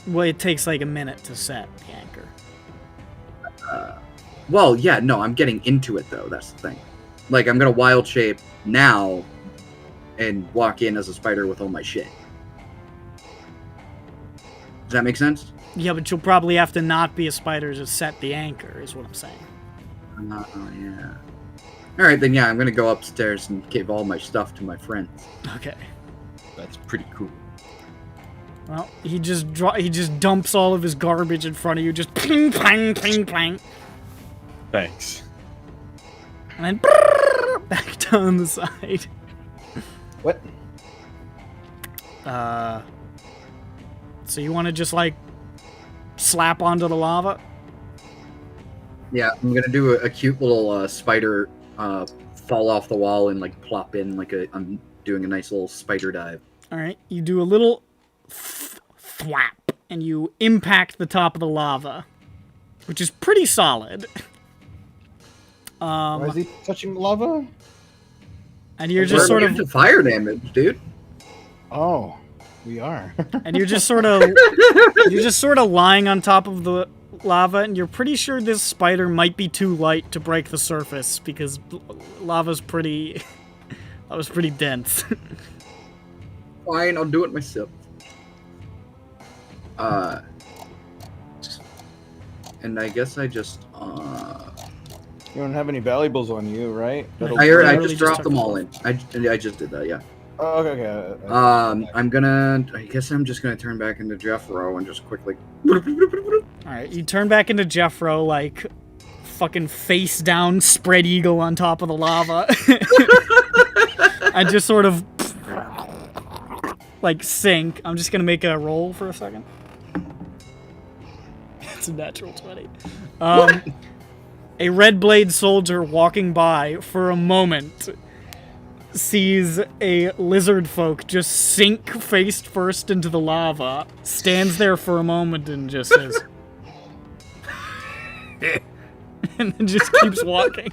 [SPEAKER 1] Well, it takes like a minute to set the anchor.
[SPEAKER 5] Well, yeah, no, I'm getting into it though. That's the thing. Like, I'm gonna wild shape now and walk in as a spider with all my shit. Does that make sense?
[SPEAKER 1] Yeah, but you'll probably have to not be a spider to set the anchor, is what I'm saying.
[SPEAKER 5] Oh, yeah. Alright, then yeah, I'm gonna go upstairs and give all my stuff to my friends.
[SPEAKER 1] Okay.
[SPEAKER 8] That's pretty cool.
[SPEAKER 1] Well, he just dumps all of his garbage in front of you, just ping, plang, ping, plang.
[SPEAKER 8] Thanks.
[SPEAKER 1] And then back down the side.
[SPEAKER 2] What?
[SPEAKER 1] So you want to just, like, slap onto the lava?
[SPEAKER 5] Yeah, I'm gonna do a cute little spider fall off the wall and like plop in like a undid doing a nice little spider dive.
[SPEAKER 1] All right, you do a little thwap, and you impact the top of the lava, which is pretty solid.
[SPEAKER 2] Why is he touching lava?
[SPEAKER 1] And you're
[SPEAKER 5] We're
[SPEAKER 1] just sort
[SPEAKER 5] immune
[SPEAKER 1] of
[SPEAKER 5] to fire damage, dude.
[SPEAKER 2] Oh, we are.
[SPEAKER 1] and you're just sort of lying on top of the lava, and you're pretty sure this spider might be too light to break the surface because lava's pretty dense.
[SPEAKER 5] Fine, I'll do it myself. And I guess I just
[SPEAKER 2] You don't have any valuables on you, right?
[SPEAKER 5] I
[SPEAKER 1] literally
[SPEAKER 5] just
[SPEAKER 1] just
[SPEAKER 5] dropped
[SPEAKER 1] took
[SPEAKER 5] them
[SPEAKER 1] them
[SPEAKER 5] all
[SPEAKER 1] all.
[SPEAKER 5] in. I just did that, yeah.
[SPEAKER 2] Oh, okay.
[SPEAKER 5] I guess I'm just gonna turn back into Jeffro and just quickly.
[SPEAKER 1] Alright, you turn back into Jeffro, like fucking face down spread eagle on top of the lava. And just sort of like sink. I'm just gonna make a roll for a second. It's a natural 20. A red blade soldier walking by for a moment sees a lizard folk just sink face first into the lava, stands there for a moment and just says, and then just keeps walking.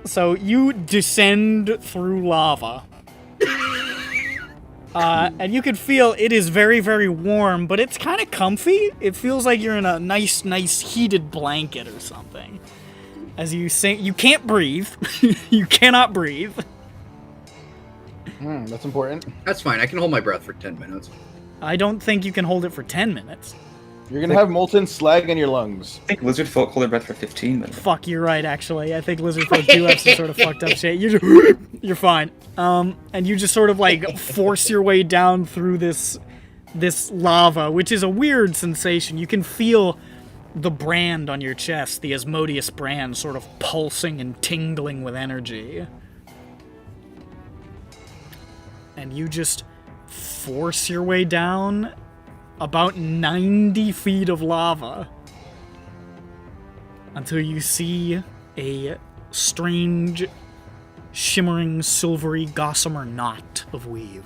[SPEAKER 1] So you descend through lava. And you can feel it is very, very warm, but it's kind of comfy. It feels like you're in a nice heated blanket or something. As you sink, you can't breathe. You cannot breathe.
[SPEAKER 2] That's important.
[SPEAKER 5] That's fine. I can hold my breath for 10 minutes.
[SPEAKER 1] I don't think you can hold it for 10 minutes.
[SPEAKER 2] You're gonna have molten slag in your lungs.
[SPEAKER 4] I think lizard folk hold their breath for 15 minutes.
[SPEAKER 1] Fuck, you're right, actually. I think lizard folk do have some sort of fucked up shit. You're fine. And you just sort of like force your way down through this lava, which is a weird sensation. You can feel the brand on your chest, the Asmodeus brand, sort of pulsing and tingling with energy. And you just force your way down about 90 feet of lava until you see a strange, shimmering, silvery, gossamer knot of weave.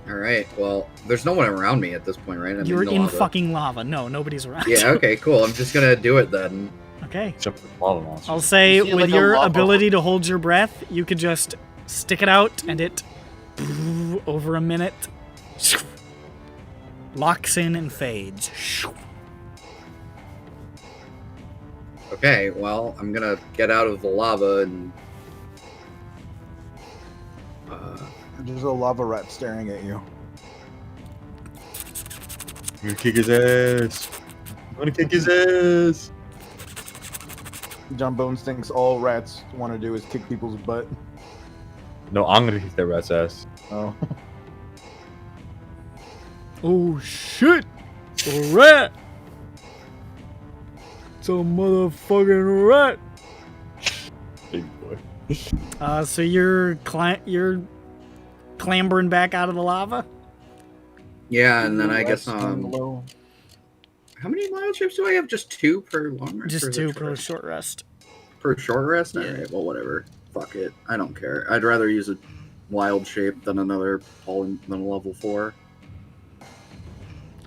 [SPEAKER 5] Alright, well, there's no one around me at this point, right?
[SPEAKER 1] You're
[SPEAKER 5] the
[SPEAKER 1] in
[SPEAKER 5] lava.
[SPEAKER 1] fucking lava. No, nobody's around.
[SPEAKER 5] Yeah, okay, cool. I'm just gonna do it then.
[SPEAKER 1] Okay.
[SPEAKER 8] Jump the lava monster.
[SPEAKER 1] I'll say,
[SPEAKER 2] You see,
[SPEAKER 1] with
[SPEAKER 2] like, a
[SPEAKER 1] your
[SPEAKER 2] lava-
[SPEAKER 1] ability to hold your breath, you could just stick it out and it, over a minute, locks in and fades.
[SPEAKER 5] Okay, well, I'm gonna get out of the lava and...
[SPEAKER 2] There's a lava rat staring at you.
[SPEAKER 8] I'm gonna kick his ass. I'm gonna kick his ass.
[SPEAKER 2] John Bones thinks all rats want to do is kick people's butt.
[SPEAKER 8] No, I'm gonna kick that rat's ass.
[SPEAKER 2] Oh.
[SPEAKER 1] Oh shit! A rat! It's a motherfucking rat!
[SPEAKER 8] Big boy.
[SPEAKER 1] So you're clambering back out of the lava?
[SPEAKER 5] Yeah, and then I guess,
[SPEAKER 2] Rats down below.
[SPEAKER 5] how many wild shapes do I have? Just 2 per long rest? or
[SPEAKER 1] Just
[SPEAKER 5] is it
[SPEAKER 1] 2
[SPEAKER 5] short
[SPEAKER 1] per
[SPEAKER 5] rest?
[SPEAKER 1] short rest.
[SPEAKER 5] Per short rest?
[SPEAKER 1] Yeah.
[SPEAKER 5] Alright, well, whatever. Fuck it. I don't care. I'd rather use a wild shape than another than a level 4.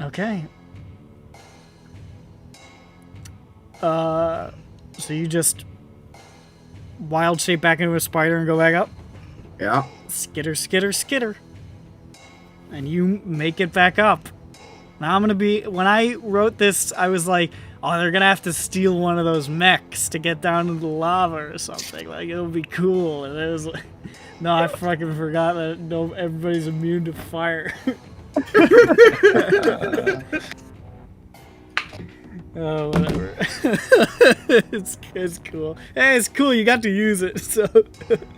[SPEAKER 1] Okay. So you just wild shape back into a spider and go back up?
[SPEAKER 5] Yeah.
[SPEAKER 1] Skitter, skitter, skitter. And you make it back up. Now I'm gonna be, when I wrote this, I was like, oh, they're gonna have to steal one of those mechs to get down into the lava or something. Like, it'll be cool. And it was like, no, I fucking forgot that no, everybody's immune to fire. Oh, whatever. it's cool. Hey, it's cool. You got to use it. So,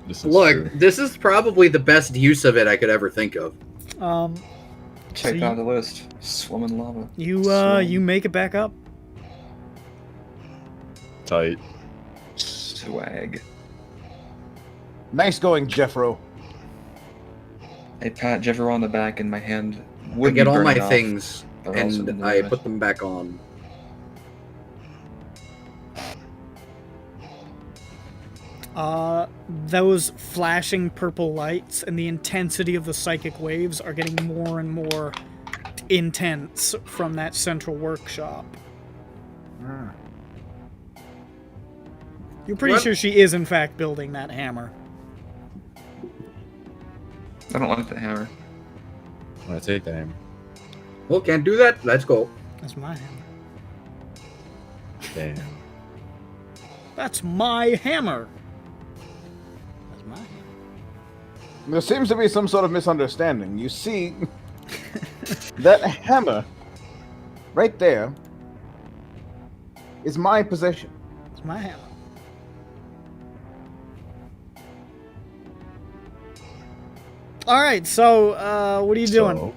[SPEAKER 8] This is
[SPEAKER 5] Look,
[SPEAKER 8] true.
[SPEAKER 5] this is probably the best use of it I could ever think of.
[SPEAKER 4] Check
[SPEAKER 1] So
[SPEAKER 4] out the list. Swim in lava.
[SPEAKER 1] you make it back up.
[SPEAKER 8] Tight.
[SPEAKER 4] Swag.
[SPEAKER 2] Nice going, Jeffro.
[SPEAKER 4] I pat Jeffro on the back and my hand
[SPEAKER 5] I
[SPEAKER 4] would
[SPEAKER 5] get
[SPEAKER 4] be
[SPEAKER 5] all my
[SPEAKER 4] burning off.
[SPEAKER 5] things
[SPEAKER 4] I've also been
[SPEAKER 5] And
[SPEAKER 4] doing
[SPEAKER 5] I
[SPEAKER 4] that.
[SPEAKER 5] put them back on.
[SPEAKER 1] Those flashing purple lights and the intensity of the psychic waves are getting more and more intense from that central workshop. You're pretty
[SPEAKER 5] What?
[SPEAKER 1] sure she is, in fact, building that hammer.
[SPEAKER 4] I don't like the hammer.
[SPEAKER 8] I'm gonna take the hammer.
[SPEAKER 5] Well, can't do that. Let's go.
[SPEAKER 1] That's my hammer.
[SPEAKER 8] Damn.
[SPEAKER 1] That's my hammer. That's my hammer.
[SPEAKER 2] There seems to be some sort of misunderstanding. You see, that hammer right there is my possession.
[SPEAKER 1] It's my hammer. Alright, so, what are you doing?
[SPEAKER 8] So,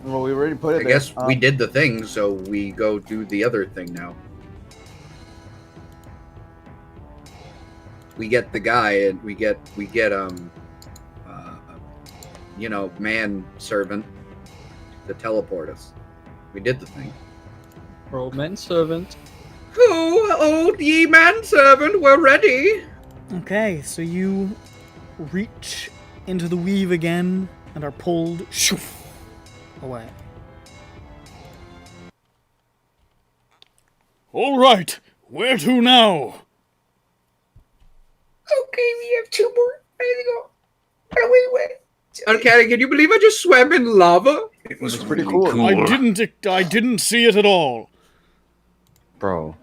[SPEAKER 2] Well, we already put it
[SPEAKER 5] I
[SPEAKER 2] there.
[SPEAKER 5] guess we did the thing, so we go do the other thing now. We get the guy, and we get man servant to teleport us. We did the thing.
[SPEAKER 7] Roman servant.
[SPEAKER 5] Oh, ye man servant, we're ready.
[SPEAKER 1] Okay, so you reach into the weave again and are pulled shoof, away. All right, where to now?
[SPEAKER 5] Okay, we have 2 more. Ready to go. Wait. Uncanny, can you believe I just swam in lava?
[SPEAKER 6] It was
[SPEAKER 2] That's pretty
[SPEAKER 6] really
[SPEAKER 2] cool.
[SPEAKER 1] I didn't see it at all.
[SPEAKER 8] bro.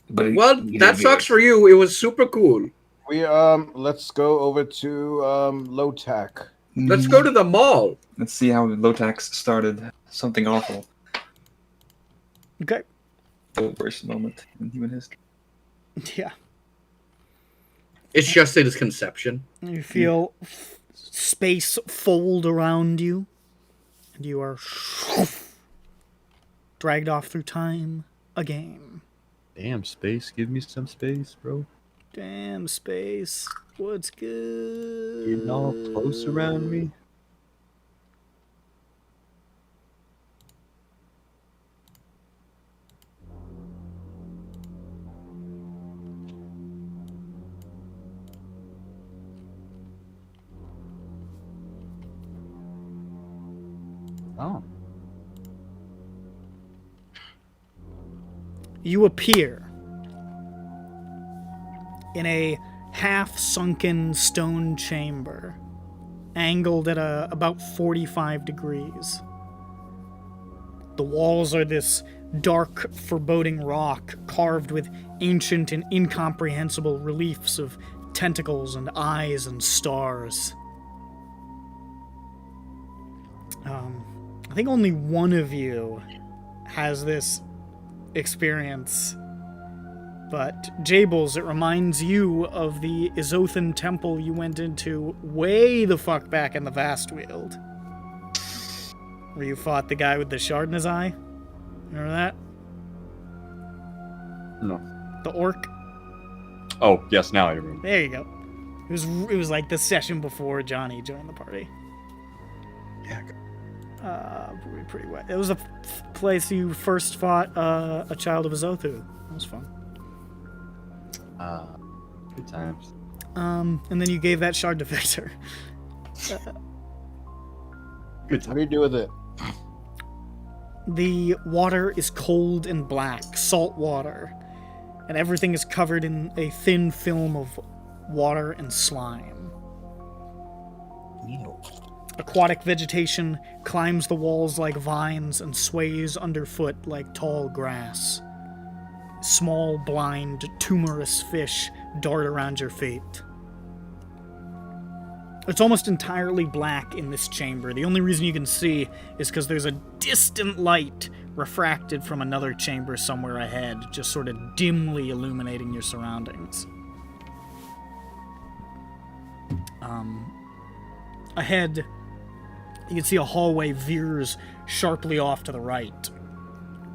[SPEAKER 6] But
[SPEAKER 5] Well, that sucks for you. It was super cool.
[SPEAKER 2] We let's go over to low tack.
[SPEAKER 5] Let's go to the mall.
[SPEAKER 4] Let's see how Lotax started something awful.
[SPEAKER 1] Okay.
[SPEAKER 4] The worst moment in human history.
[SPEAKER 1] Yeah.
[SPEAKER 5] It's just its conception.
[SPEAKER 1] You feel space fold around you, and you are dragged off through time again.
[SPEAKER 8] Damn, space. Give me some space, bro.
[SPEAKER 1] Damn space. What's good?
[SPEAKER 8] Getting all close around me. Oh.
[SPEAKER 1] You appear in a half-sunken stone chamber, angled at about 45 degrees. The walls are this dark, foreboding rock carved with ancient and incomprehensible reliefs of tentacles and eyes and stars. I think only one of you has this experience, but Jables, it reminds you of the Izothan temple you went into way the fuck back in the Vastweald, where you fought the guy with the shard in his eye. Remember that?
[SPEAKER 8] No.
[SPEAKER 1] The orc?
[SPEAKER 8] Oh, yes, now I remember.
[SPEAKER 1] There you go. It was like the session before Johnny joined the party.
[SPEAKER 8] Yeah.
[SPEAKER 1] Pretty wet. It was a place you first fought a child of Azothu. That was fun.
[SPEAKER 8] Good times.
[SPEAKER 1] And then you gave that shard to Victor.
[SPEAKER 8] Good
[SPEAKER 2] What
[SPEAKER 8] times.
[SPEAKER 2] do you do with it?
[SPEAKER 1] The water is cold and black, salt water, and everything is covered in a thin film of water and slime. Aquatic vegetation climbs the walls like vines and sways underfoot like tall grass. Small, blind, tumorous fish dart around your feet. It's almost entirely black in this chamber. The only reason you can see is because there's a distant light refracted from another chamber somewhere ahead, just sort of dimly illuminating your surroundings. Ahead, you can see a hallway veers sharply off to the right,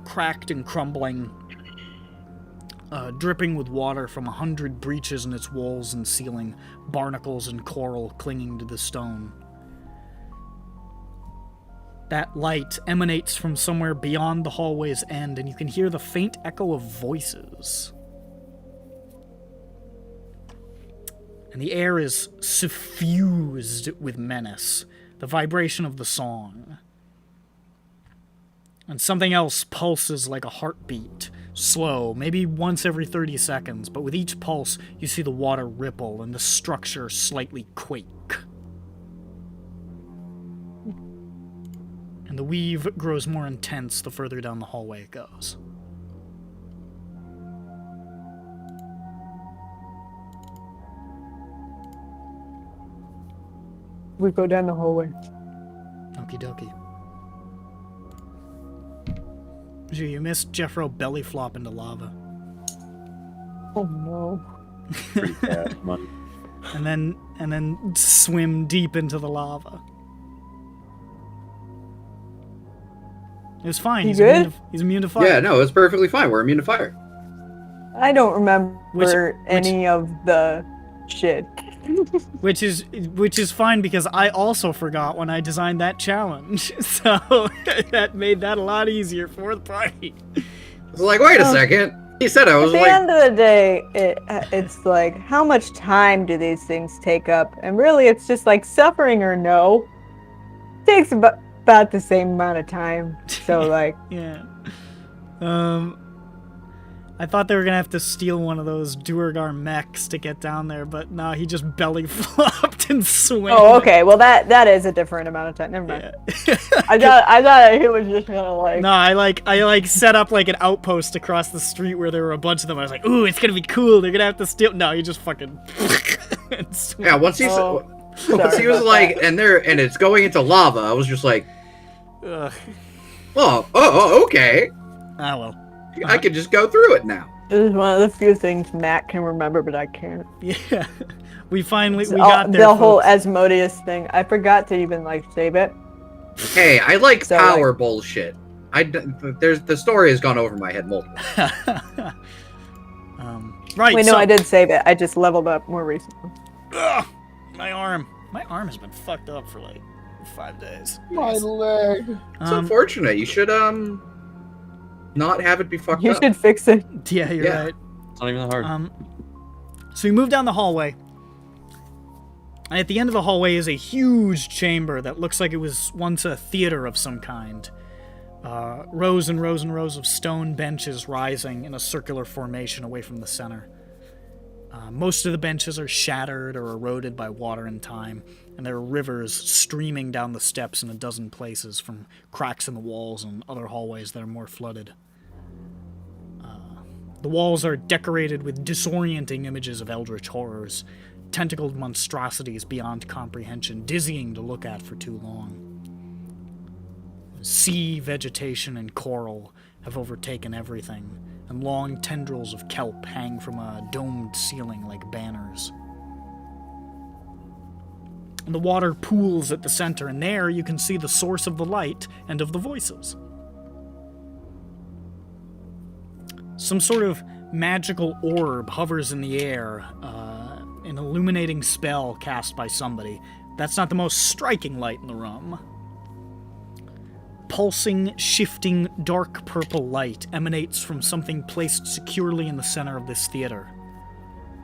[SPEAKER 1] cracked and crumbling, dripping with water from 100 breaches in its walls and ceiling, barnacles and coral clinging to the stone. That light emanates from somewhere beyond the hallway's end, and you can hear the faint echo of voices. And the air is suffused with menace, the vibration of the song. And something else pulses like a heartbeat, slow, maybe once every 30 seconds, but with each pulse, you see the water ripple and the structure slightly quake. And the weave grows more intense the further down the hallway it goes.
[SPEAKER 3] We go down the hallway.
[SPEAKER 1] Okie dokie. Gee, you missed Jeffro belly flop into lava.
[SPEAKER 3] Oh no.
[SPEAKER 8] Pretty bad, man.
[SPEAKER 1] And then swim deep into the lava. It was fine.
[SPEAKER 3] You
[SPEAKER 1] He's
[SPEAKER 3] good?
[SPEAKER 1] Immune to fire.
[SPEAKER 5] Yeah, no, it's perfectly fine. We're immune to fire.
[SPEAKER 3] I don't remember
[SPEAKER 1] Which-
[SPEAKER 3] any of the shit.
[SPEAKER 1] Which is fine because I also forgot when I designed that challenge. So that made that a lot easier for the party.
[SPEAKER 5] I was like, wait a second. He said I was
[SPEAKER 3] At the
[SPEAKER 5] like,
[SPEAKER 3] end of the day, it's like, how much time do these things take up? And really, it's just like suffering or no. Takes about the same amount of time. So like,
[SPEAKER 1] Yeah. I thought they were gonna have to steal one of those Duergar mechs to get down there, but no, he just belly flopped and swam.
[SPEAKER 3] oh, okay. Well, that is a different amount of time. Never mind.
[SPEAKER 1] Yeah.
[SPEAKER 3] I thought it was just gonna like.
[SPEAKER 1] No, I set up like an outpost across the street where there were a bunch of them. I was like, ooh, it's gonna be cool. They're gonna have to steal. No, he just fucking. and swam.
[SPEAKER 5] yeah. Once he
[SPEAKER 3] sorry
[SPEAKER 5] he was
[SPEAKER 3] about
[SPEAKER 5] like,
[SPEAKER 3] that.
[SPEAKER 5] and it's going into lava. I was just like,
[SPEAKER 1] Ugh.
[SPEAKER 5] oh, okay.
[SPEAKER 1] Ah well.
[SPEAKER 5] I could just go through it now.
[SPEAKER 3] This is one of the few things Matt can remember, but I can't.
[SPEAKER 1] Yeah. We finally
[SPEAKER 3] It's
[SPEAKER 1] got there.
[SPEAKER 3] the whole
[SPEAKER 1] folks.
[SPEAKER 3] Asmodeus thing. I forgot to even like save it.
[SPEAKER 5] Hey, I like
[SPEAKER 3] So,
[SPEAKER 5] power bullshit. There's the story has gone over my head multiple.
[SPEAKER 1] Right.
[SPEAKER 3] Wait, no,
[SPEAKER 1] so,
[SPEAKER 3] I did save it. I just leveled up more recently.
[SPEAKER 1] Ugh, my arm has been fucked up for like 5 days.
[SPEAKER 2] My leg.
[SPEAKER 5] It's unfortunate. You should not have it be fucked
[SPEAKER 3] You
[SPEAKER 5] up.
[SPEAKER 3] should fix it.
[SPEAKER 1] Yeah, you're
[SPEAKER 5] Yeah.
[SPEAKER 1] right.
[SPEAKER 8] It's not even that hard.
[SPEAKER 1] So you move down the hallway, and at the end of the hallway is a huge chamber that looks like it was once a theater of some kind. Rows and rows and rows of stone benches rising in a circular formation away from the center. Most of the benches are shattered or eroded by water and time, and there are rivers streaming down the steps in a dozen places from cracks in the walls and other hallways that are more flooded. The walls are decorated with disorienting images of eldritch horrors, tentacled monstrosities beyond comprehension, dizzying to look at for too long. Sea, vegetation, and coral have overtaken everything, and long tendrils of kelp hang from a domed ceiling like banners. And the water pools at the center, and there you can see the source of the light and of the voices. Some sort of magical orb hovers in the air, an illuminating spell cast by somebody. That's not the most striking light in the room. Pulsing, shifting, dark purple light emanates from something placed securely in the center of this theater.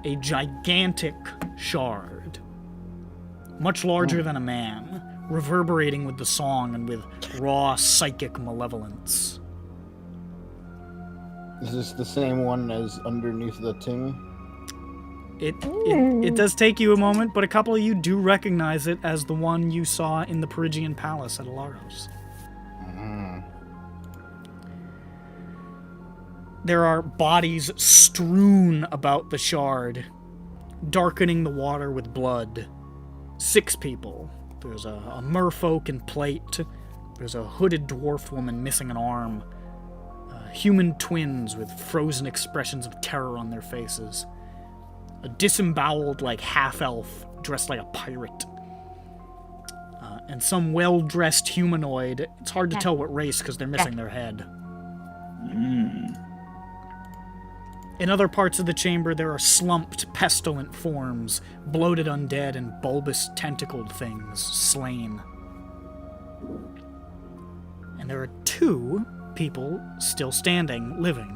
[SPEAKER 1] A gigantic shard. Much larger than a man, reverberating with the song and with raw psychic malevolence.
[SPEAKER 2] Is this the same one as underneath the tomb?
[SPEAKER 1] It does take you a moment, but a couple of you do recognize it as the one you saw in the Perigian Palace at Alaros. There are bodies strewn about the shard, darkening the water with blood. 6 people. There's a merfolk in plate. There's a hooded dwarf woman missing an arm. Human twins with frozen expressions of terror on their faces. A disemboweled, like, half-elf dressed like a pirate. And some well-dressed humanoid. It's hard to tell what race because they're missing their head. In other parts of the chamber, there are slumped, pestilent forms, bloated undead, and bulbous, tentacled things, slain. And there are 2 people still standing, living.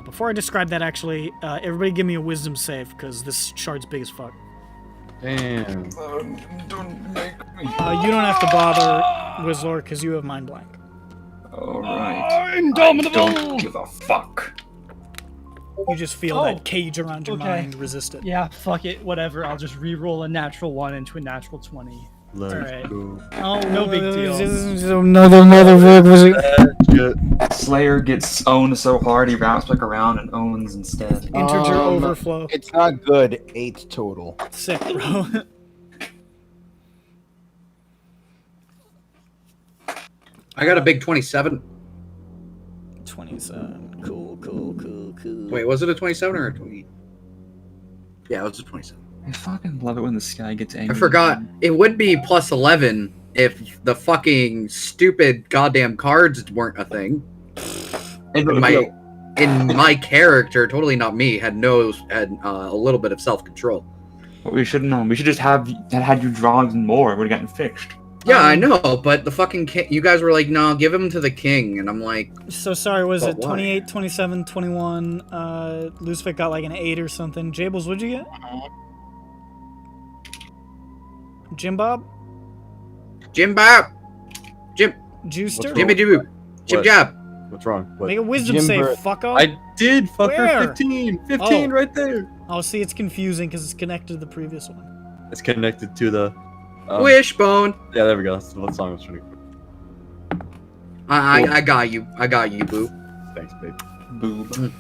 [SPEAKER 1] Before I describe that, actually, everybody give me a wisdom save, because this shard's big as fuck.
[SPEAKER 8] Damn.
[SPEAKER 6] Don't make me.
[SPEAKER 1] You don't have to bother, Whistler, because you have mind blank.
[SPEAKER 6] Alright.
[SPEAKER 7] Indomitable!
[SPEAKER 6] I don't give a fuck.
[SPEAKER 1] You just feel that cage around your mind, resist it.
[SPEAKER 7] Yeah, fuck it, whatever. I'll just re-roll a natural 1 into a natural 20.
[SPEAKER 8] Let's
[SPEAKER 7] Alright.
[SPEAKER 8] go.
[SPEAKER 1] Oh,
[SPEAKER 7] No big deal.
[SPEAKER 1] Another motherfucker.
[SPEAKER 8] Shit.
[SPEAKER 4] Slayer gets owned so hard he wraps back around and owns instead.
[SPEAKER 1] Integer overflow.
[SPEAKER 2] It's not good. 8 total.
[SPEAKER 1] Sick, bro.
[SPEAKER 5] I got a big 27.
[SPEAKER 1] 27. Cool.
[SPEAKER 5] Wait, was it a 27 or a 20? Yeah, it was a 27.
[SPEAKER 4] I fucking love it when the sky gets angry.
[SPEAKER 5] I forgot. It would be plus 11 if the fucking stupid goddamn cards weren't a thing.
[SPEAKER 4] And
[SPEAKER 5] My character, totally not me, had a little bit of self-control.
[SPEAKER 4] what we should have known. We should just have had you drawn more. It would have gotten fixed.
[SPEAKER 5] Yeah, I know, but the fucking you guys were like, no, give him to the king, and I'm like,
[SPEAKER 1] So sorry, was
[SPEAKER 5] But
[SPEAKER 1] it
[SPEAKER 5] why?
[SPEAKER 1] 28, 27, 21? Lucific got like an 8 or something. Jables, what'd you get? Jim Bob?
[SPEAKER 5] Jim Bob, Jim,
[SPEAKER 1] Juicer?
[SPEAKER 8] What's
[SPEAKER 5] Jimmy Jiboo, Jim
[SPEAKER 8] What?
[SPEAKER 5] Jab.
[SPEAKER 8] What's wrong? What?
[SPEAKER 1] Make a wisdom
[SPEAKER 2] Jim
[SPEAKER 1] save,
[SPEAKER 2] Bur-
[SPEAKER 1] fucko.
[SPEAKER 8] I did, fucker.
[SPEAKER 1] Where?
[SPEAKER 8] 15. 15
[SPEAKER 1] Oh.
[SPEAKER 8] right there.
[SPEAKER 1] Oh, see, it's confusing because it's connected to the previous one.
[SPEAKER 8] It's connected to the...
[SPEAKER 5] Wishbone.
[SPEAKER 8] Yeah, there we go. That's what song I was trying to...
[SPEAKER 5] I got you, boo.
[SPEAKER 8] Thanks, babe.
[SPEAKER 4] Boob.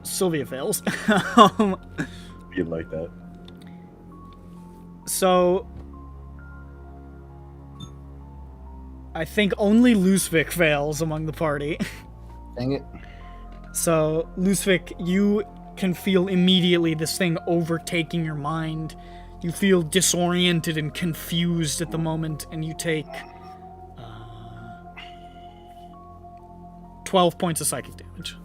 [SPEAKER 1] Sylvia fails.
[SPEAKER 8] You'd like that.
[SPEAKER 1] So I think only Lucific fails among the party.
[SPEAKER 2] Dang it.
[SPEAKER 1] So, Lucific, you can feel immediately this thing overtaking your mind. You feel disoriented and confused at the moment, and you take 12 points of psychic damage.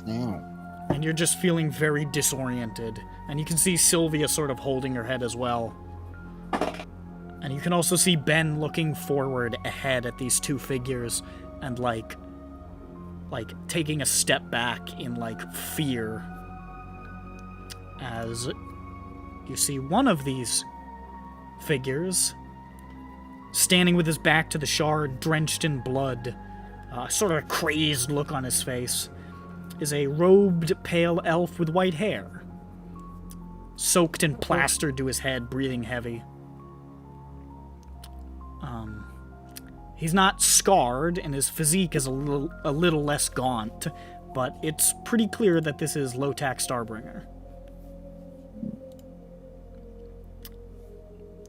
[SPEAKER 2] Damn.
[SPEAKER 1] And you're just feeling very disoriented. And you can see Sylvia sort of holding her head as well. And you can also see Ben looking forward ahead at these 2 figures and like taking a step back in like fear as you see one of these figures standing with his back to the shard, drenched in blood, sort of a crazed look on his face, is a robed pale elf with white hair, soaked and plastered to his head, breathing heavy. He's not scarred, and his physique is a little less gaunt, but it's pretty clear that this is Lotak Starbringer.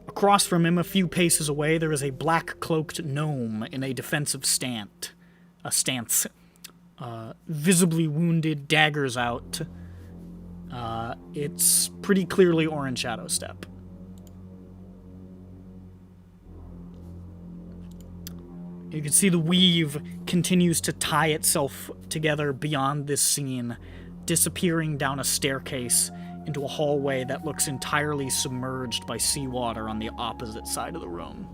[SPEAKER 1] Across from him, a few paces away, there is a black-cloaked gnome in a defensive stance. Visibly wounded, daggers out. It's pretty clearly Orange Shadow Step. You can see the weave continues to tie itself together beyond this scene, disappearing down a staircase into a hallway that looks entirely submerged by seawater on the opposite side of the room.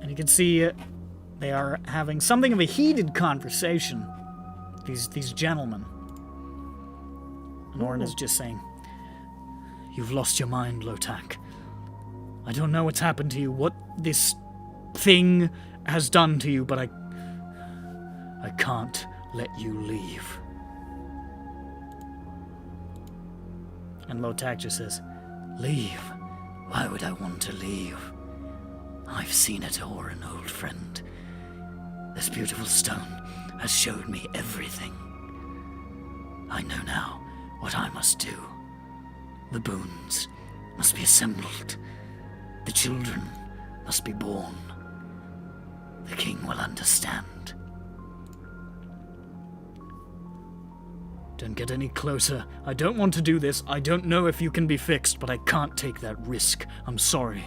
[SPEAKER 1] And you can see they are having something of a heated conversation, these gentlemen. And Orin is just saying, "You've lost your mind, Lotak. I don't know what's happened to you, what this thing has done to you, but I can't let you leave." And Lotak just says, "Leave? Why would I want to leave? I've seen it, Orin, old friend. This beautiful stone has showed me everything. I know now what I must do. The boons must be assembled. The children must be born. The king will understand. Don't get any closer. I don't want to do this. I don't know if you can be fixed, but I can't take that risk. I'm sorry."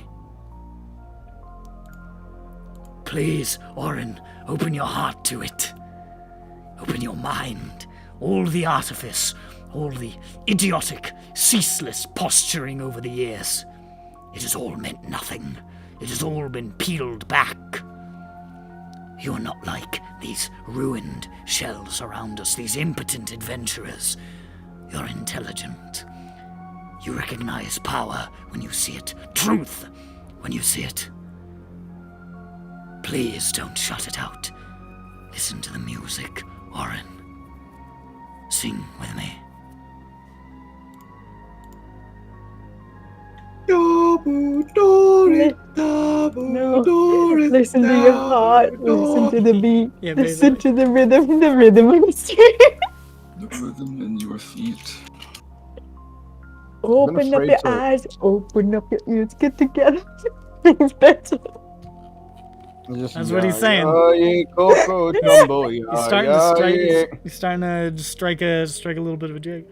[SPEAKER 1] Please, Orin, open your heart to it. Open your mind. All the artifice, all the idiotic, ceaseless posturing over the years. It has all meant nothing. It has all been peeled back. You are not like these ruined shells around us, these impotent adventurers. You're intelligent. You recognize power when you see it, truth when you see it. Please don't shut it out. Listen to the music, Orin. Sing with me.
[SPEAKER 3] No. Listen to your heart. Listen to the beat.
[SPEAKER 1] Yeah,
[SPEAKER 3] Listen to the rhythm of the street.
[SPEAKER 6] The rhythm in your feet.
[SPEAKER 3] Open up
[SPEAKER 2] afraid
[SPEAKER 3] your
[SPEAKER 2] to-
[SPEAKER 3] eyes. Open up your ears. Get together. Things better.
[SPEAKER 1] That's what he's saying.
[SPEAKER 2] Coco Jumbo,
[SPEAKER 1] He's starting to strike. He's starting to just strike a little bit of a jig.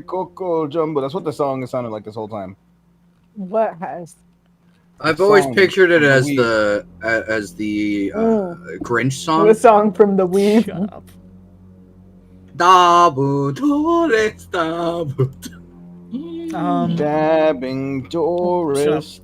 [SPEAKER 2] Coco Jumbo. That's what the song sounded like this whole time.
[SPEAKER 3] What has?
[SPEAKER 5] I've always
[SPEAKER 2] Song
[SPEAKER 5] pictured it
[SPEAKER 2] from
[SPEAKER 5] as
[SPEAKER 2] the
[SPEAKER 5] the Grinch song.
[SPEAKER 3] The song from the Weave.
[SPEAKER 1] Shut up.
[SPEAKER 5] Dabu Doris Dabu.
[SPEAKER 2] Dabbing Doris.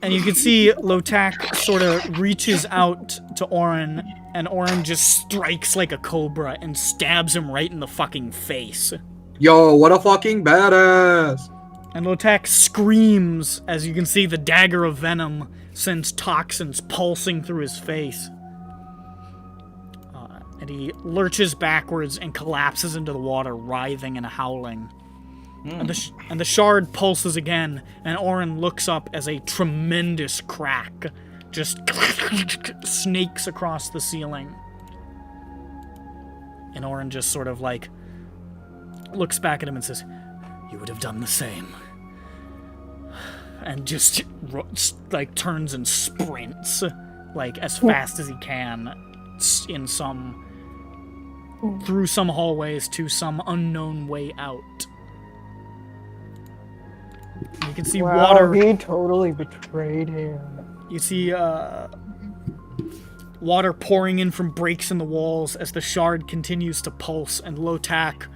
[SPEAKER 1] And you can see Lotak sort of reaches out to Orin, and Orin just strikes like a cobra and stabs him right in the fucking face.
[SPEAKER 5] Yo, what a fucking badass!
[SPEAKER 1] And Lotak screams as you can see the dagger of venom sends toxins pulsing through his face. And he lurches backwards and collapses into the water, writhing and howling. And the shard pulses again, and Orin looks up as a tremendous crack just snakes across the ceiling. And Orin just sort of like looks back at him and says, "You would have done the same." And just like turns and sprints like as fast as he can in through some hallways to some unknown way out. You can see water.
[SPEAKER 3] He totally betrayed him.
[SPEAKER 1] You see water pouring in from breaks in the walls as the shard continues to pulse, and Lotak,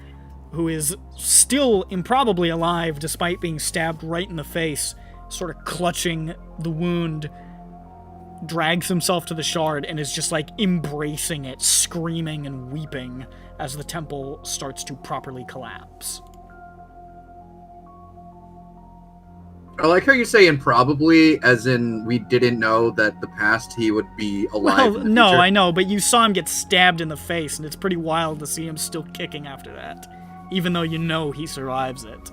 [SPEAKER 1] who is still improbably alive despite being stabbed right in the face, sort of clutching the wound, drags himself to the shard and is just like embracing it, screaming and weeping as the temple starts to properly collapse.
[SPEAKER 5] I like how you say improbably, as in we didn't know that the past he would be alive.
[SPEAKER 1] Well,
[SPEAKER 5] in the
[SPEAKER 1] no,
[SPEAKER 5] future.
[SPEAKER 1] I know, but you saw him get stabbed in the face, and it's pretty wild to see him still kicking after that, even though you know he survives it.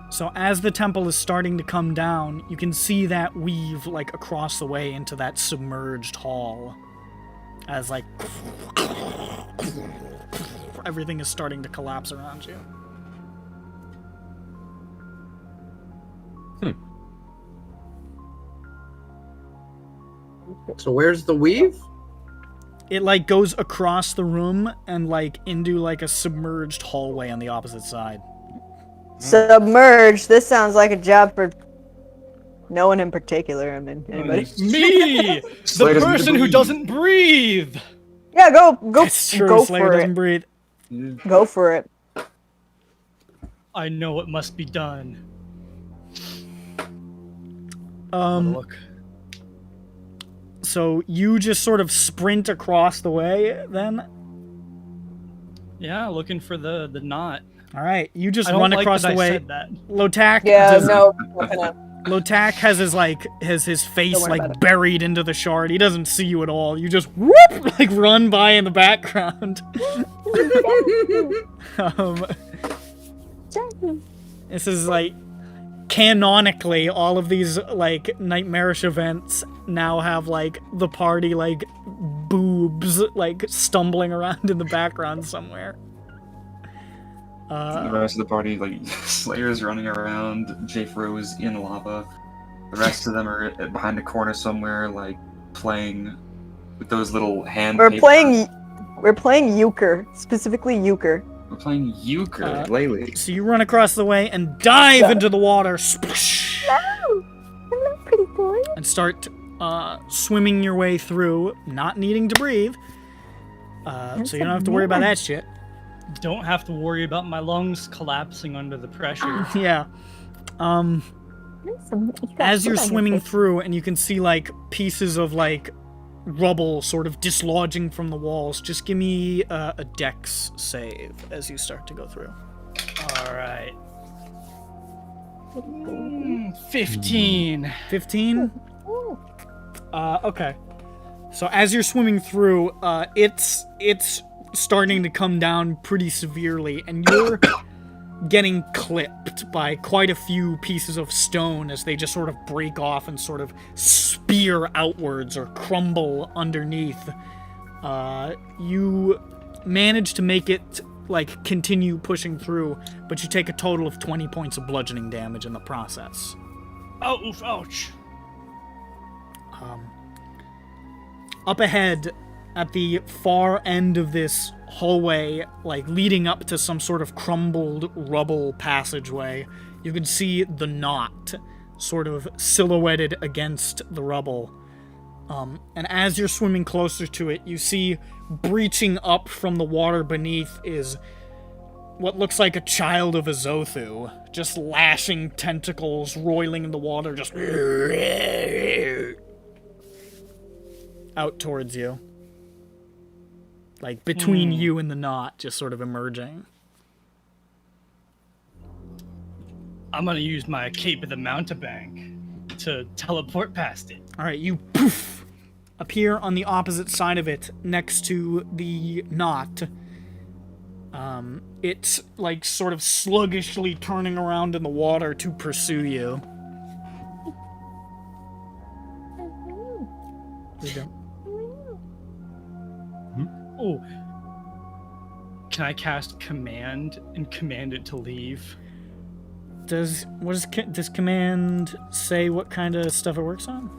[SPEAKER 1] So as the temple is starting to come down, you can see that weave like across the way into that submerged hall, as like everything is starting to collapse around you.
[SPEAKER 5] So where's the weave?
[SPEAKER 1] It like goes across the room and like into like a submerged hallway on the opposite side.
[SPEAKER 3] Submerged. This sounds like a job for no one in particular. I mean, anybody?
[SPEAKER 7] Me, the
[SPEAKER 6] Slayer doesn't
[SPEAKER 7] person who
[SPEAKER 6] breathe.
[SPEAKER 7] doesn't breathe.
[SPEAKER 3] Yeah, go,
[SPEAKER 1] That's true.
[SPEAKER 3] go
[SPEAKER 1] Slayer
[SPEAKER 3] for
[SPEAKER 1] doesn't
[SPEAKER 3] it.
[SPEAKER 1] breathe.
[SPEAKER 3] Go for it.
[SPEAKER 7] I know what must be done. Look.
[SPEAKER 1] So you just sort of sprint across the way then?
[SPEAKER 7] Yeah, looking for the knot.
[SPEAKER 1] All right, you just
[SPEAKER 7] I don't
[SPEAKER 1] run
[SPEAKER 7] like
[SPEAKER 1] across
[SPEAKER 7] that
[SPEAKER 1] the
[SPEAKER 7] I
[SPEAKER 1] way.
[SPEAKER 7] said that.
[SPEAKER 1] Lotak
[SPEAKER 3] Yeah,
[SPEAKER 1] does-
[SPEAKER 3] no. Not gonna.
[SPEAKER 1] Lotak has his face
[SPEAKER 3] Don't worry
[SPEAKER 1] like
[SPEAKER 3] about it.
[SPEAKER 1] buried into the shard. He doesn't see you at all. You just whoop like run by in the background. This is like canonically all of these like nightmarish events now have like the party like boobs like stumbling around in the background somewhere.
[SPEAKER 4] The rest of the party, like, Slayer's running around, Jafro is in lava. The rest of them are behind a corner somewhere, like, playing with those little hand
[SPEAKER 3] We're
[SPEAKER 4] paper-
[SPEAKER 3] playing euchre, specifically euchre.
[SPEAKER 4] We're playing ukulele.
[SPEAKER 1] So you run across the way and dive into the water. Splash!
[SPEAKER 3] Hello, pretty boy.
[SPEAKER 1] And start swimming your way through, not needing to breathe. So you don't have to worry about that shit.
[SPEAKER 7] Don't have to worry about my lungs collapsing under the pressure.
[SPEAKER 1] Yeah. As you're swimming through, and you can see like pieces of like rubble sort of dislodging from the walls, just give me a dex save as you start to go through.
[SPEAKER 7] All right. 15.
[SPEAKER 1] 15? Okay. So as you're swimming through, it's starting to come down pretty severely, and you're getting clipped by quite a few pieces of stone as they just sort of break off and sort of spear outwards or crumble underneath. You manage to make it, like, continue pushing through, but you take a total of 20 points of bludgeoning damage in the process.
[SPEAKER 7] Oh, ouch.
[SPEAKER 1] Up ahead, at the far end of this hallway, like leading up to some sort of crumbled rubble passageway, you can see the knot sort of silhouetted against the rubble. And as you're swimming closer to it, you see breaching up from the water beneath is what looks like a child of a Zothu, just lashing tentacles, roiling in the water, just out towards you. Like, between you and the knot, just sort of emerging.
[SPEAKER 7] I'm gonna use my Cape of the Mountebank to teleport past it.
[SPEAKER 1] Alright, you poof appear on the opposite side of it, next to the knot. It's, like, sort of sluggishly turning around in the water to pursue you. There you go.
[SPEAKER 7] Oh. Can I cast command and command it to leave?
[SPEAKER 1] Does command say what kind of stuff it works on?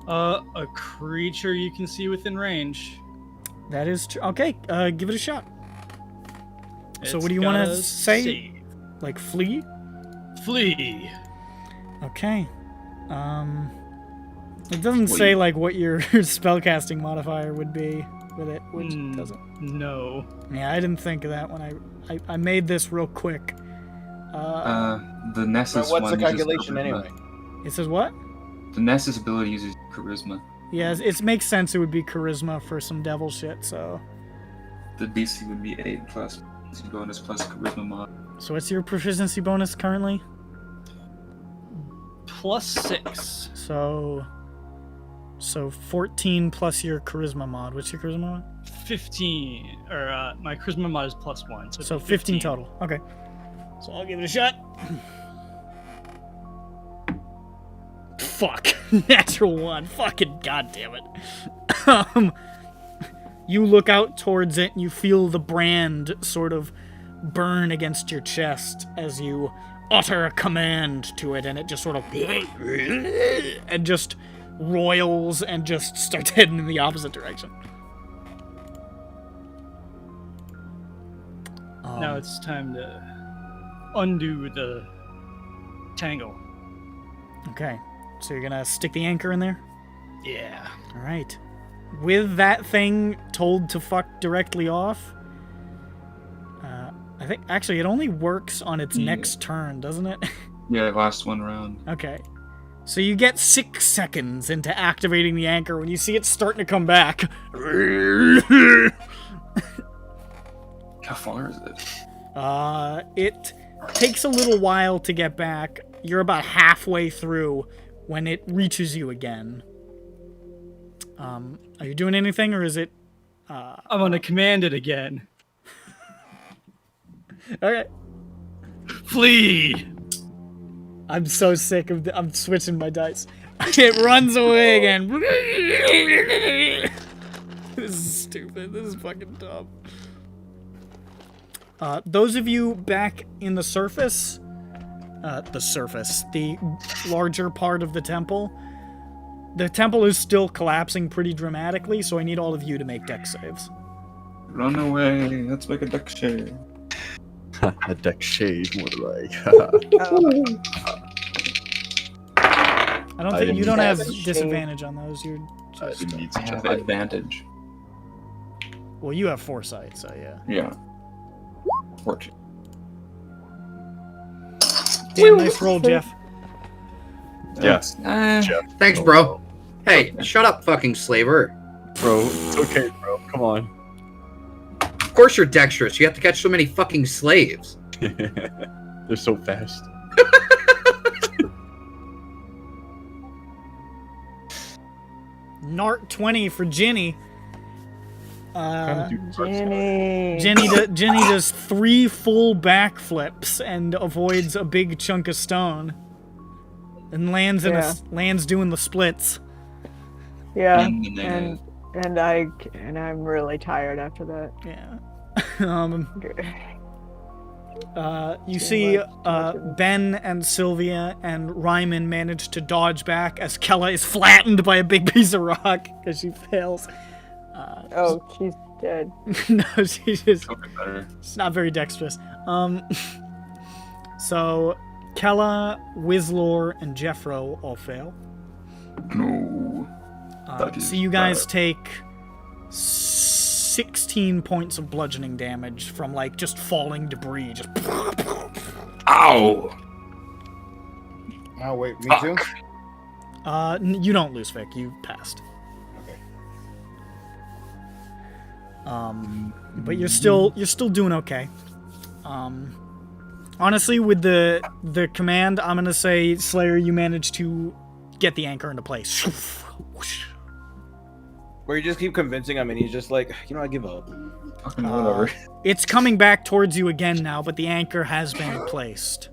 [SPEAKER 7] A creature you can see within range.
[SPEAKER 1] That is true. Okay, give it a shot. So
[SPEAKER 7] It's
[SPEAKER 1] what do you want to
[SPEAKER 7] gotta
[SPEAKER 1] say?
[SPEAKER 7] save.
[SPEAKER 1] Like flee?
[SPEAKER 7] Flee.
[SPEAKER 1] Okay. It doesn't say like what your spellcasting modifier would be with it, which does it?
[SPEAKER 7] No.
[SPEAKER 1] Yeah, I didn't think of that when I made this real quick.
[SPEAKER 4] The Nessus
[SPEAKER 2] What's
[SPEAKER 4] one
[SPEAKER 2] the
[SPEAKER 4] uses
[SPEAKER 2] calculation
[SPEAKER 4] charisma.
[SPEAKER 2] anyway?
[SPEAKER 1] It says what?
[SPEAKER 4] The Nessus ability uses charisma.
[SPEAKER 1] Yeah, it makes sense it would be charisma for some devil shit, so...
[SPEAKER 4] The DC would be 8 plus bonus plus charisma mod.
[SPEAKER 1] So what's your proficiency bonus currently?
[SPEAKER 7] +6.
[SPEAKER 1] So 14 plus your charisma mod. What's your charisma mod?
[SPEAKER 7] 15. Or my charisma mod is +1. So,
[SPEAKER 1] So 15 total. Okay. So I'll give it a shot. Fuck. Natural 1. Fucking goddamn it. You look out towards it and you feel the brand sort of burn against your chest as you utter a command to it, and it just sort of and just roils and just starts heading in the opposite direction.
[SPEAKER 7] now it's time to undo the tangle.
[SPEAKER 1] Okay. So you're gonna stick the anchor in there?
[SPEAKER 7] Yeah.
[SPEAKER 1] Alright. With that thing told to fuck directly off, I think, actually, it only works on its next turn, doesn't it?
[SPEAKER 4] Yeah, last one round.
[SPEAKER 1] Okay. So you get 6 seconds into activating the anchor when you see it starting to come back.
[SPEAKER 4] How far is it?
[SPEAKER 1] It takes a little while to get back. You're about halfway through when it reaches you again. Are you doing anything, or is it...
[SPEAKER 7] I'm gonna command it again.
[SPEAKER 1] Okay.
[SPEAKER 7] Flee!
[SPEAKER 1] I'm so sick of I'm switching my dice. It runs away again. This is stupid. This is fucking dumb. Those of you back in the surface, the larger part of the temple is still collapsing pretty dramatically, so I need all of you to make dex saves.
[SPEAKER 4] Run away. Let's make a duck shave.
[SPEAKER 8] A deck shade, more like.
[SPEAKER 1] I don't
[SPEAKER 8] I
[SPEAKER 1] think
[SPEAKER 8] didn't
[SPEAKER 1] you don't
[SPEAKER 8] need
[SPEAKER 1] have
[SPEAKER 3] that.
[SPEAKER 1] disadvantage on those. You're
[SPEAKER 8] I
[SPEAKER 1] just
[SPEAKER 8] didn't need
[SPEAKER 4] I
[SPEAKER 8] such a
[SPEAKER 4] have
[SPEAKER 8] thing.
[SPEAKER 4] advantage.
[SPEAKER 1] well, you have foresight, so yeah.
[SPEAKER 4] Yeah. 14.
[SPEAKER 1] Damn, nice roll, Jeff.
[SPEAKER 8] Yes.
[SPEAKER 4] Jeff.
[SPEAKER 5] Thanks, bro. Hey, shut up, fucking slaver.
[SPEAKER 8] Bro, it's okay, bro. Come on.
[SPEAKER 5] Of course you're dexterous. You have to catch so many fucking slaves.
[SPEAKER 8] They're so fast.
[SPEAKER 1] Nart 20 for Ginny.
[SPEAKER 3] Jenny.
[SPEAKER 1] Jenny does 3 full backflips and avoids a big chunk of stone, and lands lands doing the splits.
[SPEAKER 3] Yeah,
[SPEAKER 4] And
[SPEAKER 3] and I'm really tired after that.
[SPEAKER 1] Yeah. You see Ben and Sylvia and Ryman manage to dodge back as Kella is flattened by a big piece of rock as she fails.
[SPEAKER 3] Oh, she's dead.
[SPEAKER 1] No, she's just
[SPEAKER 4] better.
[SPEAKER 1] she's not very dexterous. So Kella, Wizlor, and Jeffro all fail.
[SPEAKER 4] No. That is
[SPEAKER 1] So you guys
[SPEAKER 4] bad.
[SPEAKER 1] take 16 points of bludgeoning damage from like just falling debris. Just
[SPEAKER 4] Ow!
[SPEAKER 2] Oh wait, me too.
[SPEAKER 1] you don't lose, Vic. You passed.
[SPEAKER 2] Okay.
[SPEAKER 1] But you're still doing okay. Honestly, with the command, I'm gonna say, Slayer, you managed to get the anchor into place.
[SPEAKER 2] Where you just keep convincing him, and he's just like, I give up.
[SPEAKER 4] Fucking whatever.
[SPEAKER 1] It's coming back towards you again now, but the anchor has been placed.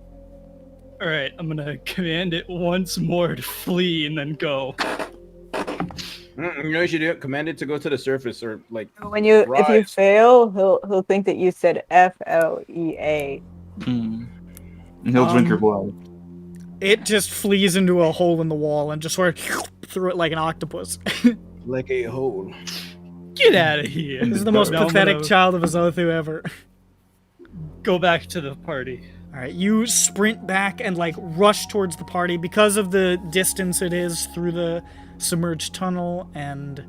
[SPEAKER 7] All right, I'm gonna command it once more to flee and then go.
[SPEAKER 2] You know, you should do it. Command it to go to the surface, or like.
[SPEAKER 3] If you
[SPEAKER 2] Rise.
[SPEAKER 3] fail, he'll think that you said FLEA.
[SPEAKER 4] And he'll drink your blood.
[SPEAKER 1] It just flees into a hole in the wall and just sort of through it like an octopus.
[SPEAKER 2] Like a hole.
[SPEAKER 7] Get out of here!
[SPEAKER 1] This is the most
[SPEAKER 7] Now I'm
[SPEAKER 1] pathetic
[SPEAKER 7] gonna
[SPEAKER 1] child of a Zothu ever.
[SPEAKER 7] Go back to the party.
[SPEAKER 1] All right, you sprint back and like rush towards the party because of the distance it is through the submerged tunnel and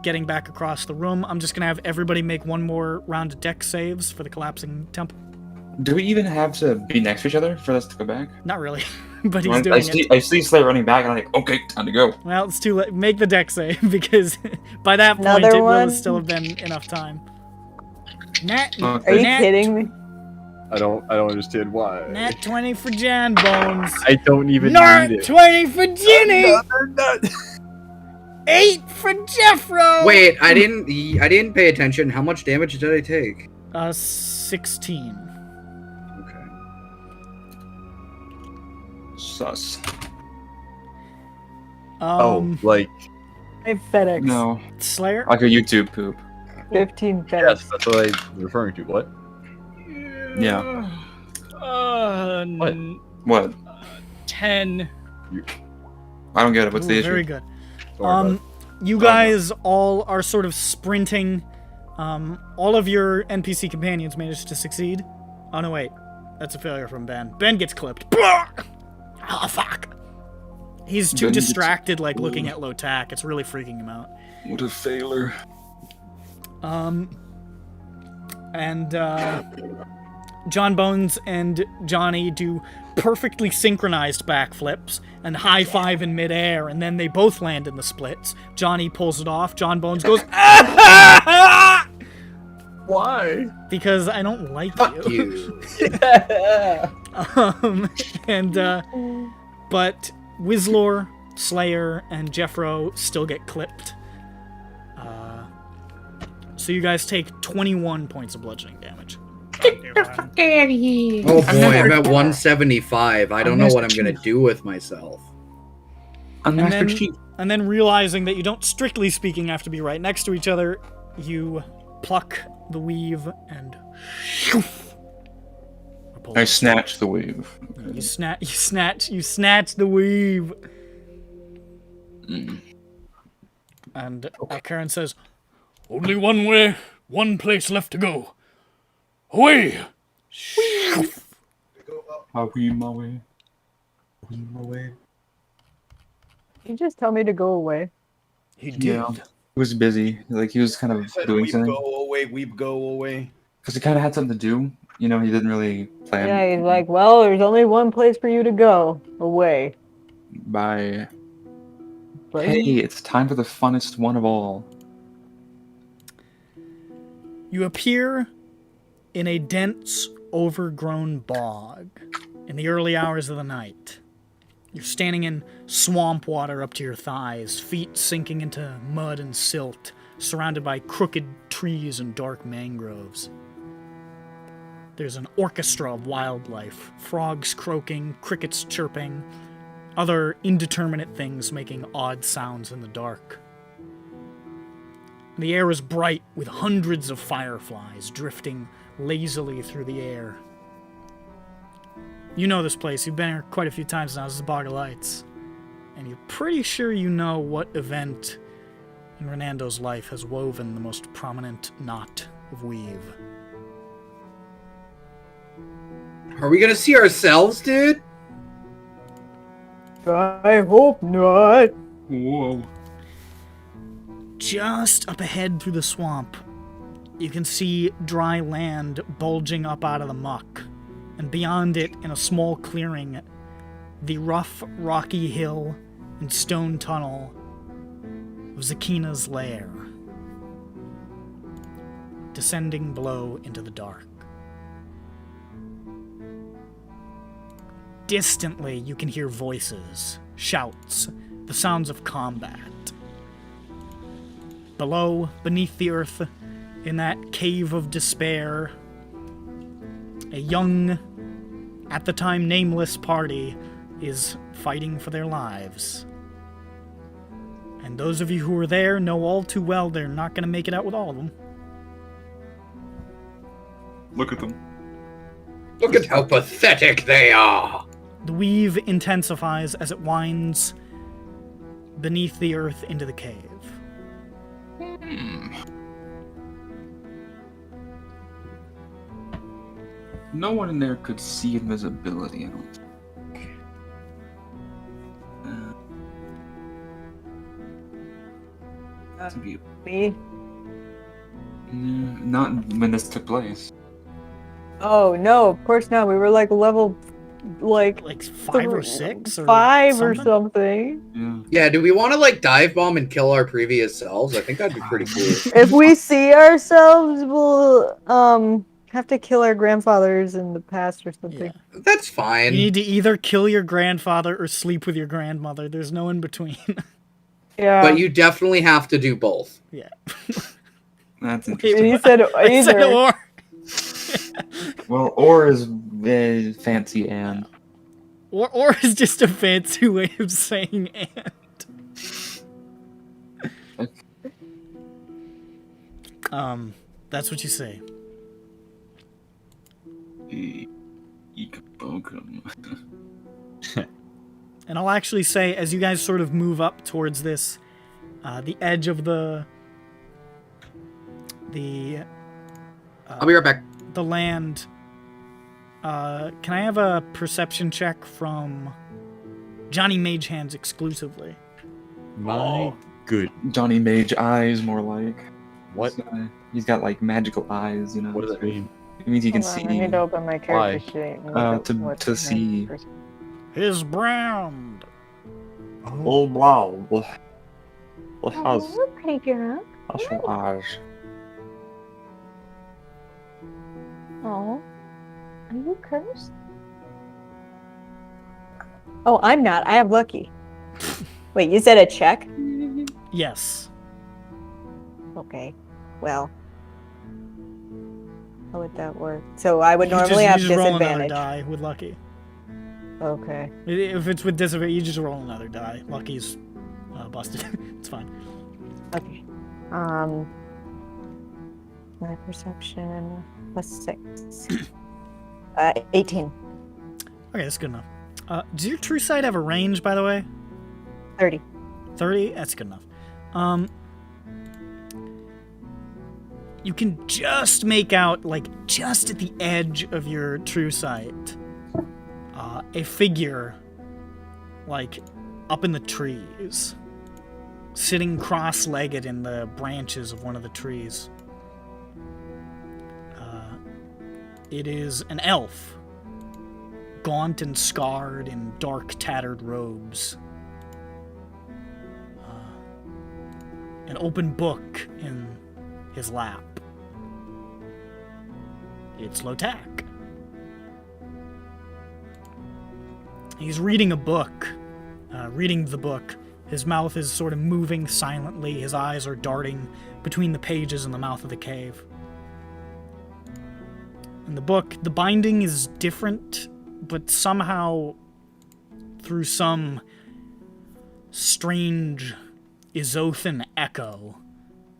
[SPEAKER 1] getting back across the room. I'm just gonna have everybody make one more round of deck saves for the collapsing temple.
[SPEAKER 4] Do we even have to be next to each other for us to go back?
[SPEAKER 1] Not really, but he's doing it.
[SPEAKER 4] I see Slayer running back, and I'm like, okay, time to go.
[SPEAKER 1] Well, it's too late. Make the deck save because by that point
[SPEAKER 3] Another
[SPEAKER 1] it
[SPEAKER 3] one?
[SPEAKER 1] will still have been enough time. Nat,
[SPEAKER 4] Okay.
[SPEAKER 3] Are you
[SPEAKER 1] Nat,
[SPEAKER 3] kidding me?
[SPEAKER 8] I don't understand why.
[SPEAKER 1] Nat 20 for Jan Bones.
[SPEAKER 8] I don't even
[SPEAKER 1] Nat
[SPEAKER 8] need it.
[SPEAKER 1] 20 for Ginny. 8 for Jeffro.
[SPEAKER 5] Wait, I didn't pay attention. How much damage did I take?
[SPEAKER 1] 16.
[SPEAKER 5] Okay.
[SPEAKER 4] Sus.
[SPEAKER 8] Like,
[SPEAKER 3] Hey, FedEx.
[SPEAKER 4] No.
[SPEAKER 1] Slayer.
[SPEAKER 4] Like a YouTube poop.
[SPEAKER 3] 15 FedEx.
[SPEAKER 8] yes, that's what I'm referring to. What?
[SPEAKER 4] Yeah.
[SPEAKER 8] What?
[SPEAKER 4] What?
[SPEAKER 7] 10.
[SPEAKER 4] I don't get it. What's the
[SPEAKER 1] Ooh,
[SPEAKER 4] issue?
[SPEAKER 1] very good.
[SPEAKER 8] Don't worry about it.
[SPEAKER 1] You guys all are sort of sprinting. All of your NPC companions managed to succeed. Oh no, wait. That's a failure from Ben. Ben gets clipped. Oh, fuck. He's too
[SPEAKER 4] Ben gets-
[SPEAKER 1] distracted, like, looking at low tack. It's really freaking him out.
[SPEAKER 4] What a failure.
[SPEAKER 1] And John Bones and Johnny do perfectly synchronized backflips and high five in midair, and then they both land in the splits. Johnny pulls it off. John Bones goes, "Ah!"
[SPEAKER 8] Why?
[SPEAKER 1] Because I don't like
[SPEAKER 5] Fuck
[SPEAKER 1] you.
[SPEAKER 5] you.
[SPEAKER 1] But Wizlor, Slayer, and Jeffro still get clipped. So you guys take 21 points of bludgeoning damage.
[SPEAKER 5] Oh boy, I'm at 175. I don't know what I'm gonna do with myself.
[SPEAKER 4] I'm
[SPEAKER 1] And
[SPEAKER 4] Master
[SPEAKER 1] then,
[SPEAKER 4] Chief.
[SPEAKER 1] and then realizing that you don't, strictly speaking, have to be right next to each other, you pluck the weave and
[SPEAKER 4] I snatch the weave.
[SPEAKER 1] you snatch the weave.
[SPEAKER 4] Mm.
[SPEAKER 1] And Karen says, Only one way, one place left to go. Away!
[SPEAKER 4] How we my way?
[SPEAKER 3] You just tell me to go away.
[SPEAKER 1] He did.
[SPEAKER 4] Yeah. He was busy. Like, he was kind of doing
[SPEAKER 2] weep,
[SPEAKER 4] something.
[SPEAKER 2] go away, weep, go away.
[SPEAKER 4] Because he kind of had something to do. You know, he didn't really plan.
[SPEAKER 3] Yeah, he's like, well, there's only one place for you to go. Away.
[SPEAKER 4] Bye.
[SPEAKER 3] Bye.
[SPEAKER 4] Hey, it's time for the funnest one of all.
[SPEAKER 1] You appear in a dense, overgrown bog in the early hours of the night. You're standing in swamp water up to your thighs, feet sinking into mud and silt, surrounded by crooked trees and dark mangroves. There's an orchestra of wildlife, frogs croaking, crickets chirping, other indeterminate things making odd sounds in the dark. The air is bright with hundreds of fireflies drifting lazily through the air. You know this place. You've been here quite a few times now. This is the Bog of Lights. And you're pretty sure you know what event in Renando's life has woven the most prominent knot of weave.
[SPEAKER 5] Are we gonna see ourselves, dude?
[SPEAKER 3] I hope not.
[SPEAKER 4] Whoa.
[SPEAKER 1] Just up ahead through the swamp, you can see dry land bulging up out of the muck. And beyond it, in a small clearing, the rough, rocky hill and stone tunnel of Zakina's lair, descending below into the dark. Distantly, you can hear voices, shouts, the sounds of combat. Below, beneath the earth, in that cave of despair, a young, at the time nameless party is fighting for their lives. And those of you who are there know all too well they're not going to make it out with all of them.
[SPEAKER 4] Look at them.
[SPEAKER 5] Look at how pathetic they are.
[SPEAKER 1] The weave intensifies as it winds beneath the earth into the cave.
[SPEAKER 4] No one in there could see invisibility, I don't think. That's beautiful.
[SPEAKER 3] Me?
[SPEAKER 4] Not when this took place.
[SPEAKER 3] Oh, no, of course not. We were like level, like
[SPEAKER 1] 5 or 6 or
[SPEAKER 3] 5 or
[SPEAKER 1] something?
[SPEAKER 3] something.
[SPEAKER 4] Yeah.
[SPEAKER 5] Yeah, do we want to like dive bomb and kill our previous selves? I think that'd be pretty cool.
[SPEAKER 3] If we see ourselves, we'll have to kill our grandfathers in the past or something.
[SPEAKER 1] Yeah.
[SPEAKER 5] That's fine.
[SPEAKER 1] You need to either kill your grandfather or sleep with your grandmother. There's no in between.
[SPEAKER 3] Yeah.
[SPEAKER 5] But you definitely have to do both.
[SPEAKER 1] Yeah.
[SPEAKER 4] That's
[SPEAKER 3] And
[SPEAKER 4] interesting.
[SPEAKER 3] you said
[SPEAKER 1] I said
[SPEAKER 3] either.
[SPEAKER 1] or.
[SPEAKER 4] Well, or is fancy and.
[SPEAKER 1] Or is just a fancy way of saying and. That's what you say. And I'll actually say, as you guys sort of move up towards this, the edge of the
[SPEAKER 5] I'll be right back.
[SPEAKER 1] the land. Can I have a perception check from Johnny Mage Hands exclusively?
[SPEAKER 8] My good.
[SPEAKER 4] Johnny Mage eyes, more like.
[SPEAKER 8] What?
[SPEAKER 4] He's got like magical eyes, you know.
[SPEAKER 8] What does that mean?
[SPEAKER 4] It means he can
[SPEAKER 3] Hold on,
[SPEAKER 4] see.
[SPEAKER 3] I need to open my character sheet. and look at what's
[SPEAKER 4] to
[SPEAKER 3] in
[SPEAKER 4] see.
[SPEAKER 3] there.
[SPEAKER 1] His brand.
[SPEAKER 8] Oh wow. What has
[SPEAKER 3] Oh, pretty girl.
[SPEAKER 4] Special eyes.
[SPEAKER 3] Oh, are you cursed? Oh, I'm not. I have lucky. Wait, you said a check?
[SPEAKER 1] Yes.
[SPEAKER 3] Okay. Well, how would that work? So I would
[SPEAKER 1] You
[SPEAKER 3] normally have
[SPEAKER 1] you just roll another
[SPEAKER 3] disadvantage.
[SPEAKER 1] die with lucky.
[SPEAKER 3] Okay.
[SPEAKER 1] If it's with disadvantage, you just roll another die. Lucky's busted. It's fine.
[SPEAKER 3] Okay. My perception +6. 18.
[SPEAKER 1] Okay, that's good enough. Does your true sight have a range, by the way?
[SPEAKER 3] 30.
[SPEAKER 1] 30? That's good enough. you can just make out, like, just at the edge of your true sight, a figure, like, up in the trees, sitting cross-legged in the branches of one of the trees. It is an elf, gaunt and scarred in dark, tattered robes. An open book in his lap. It's Lotak. He's reading a book. Reading the book. His mouth is sort of moving silently. His eyes are darting between the pages in the mouth of the cave. In the book, the binding is different, but somehow, through some strange Izothan echo,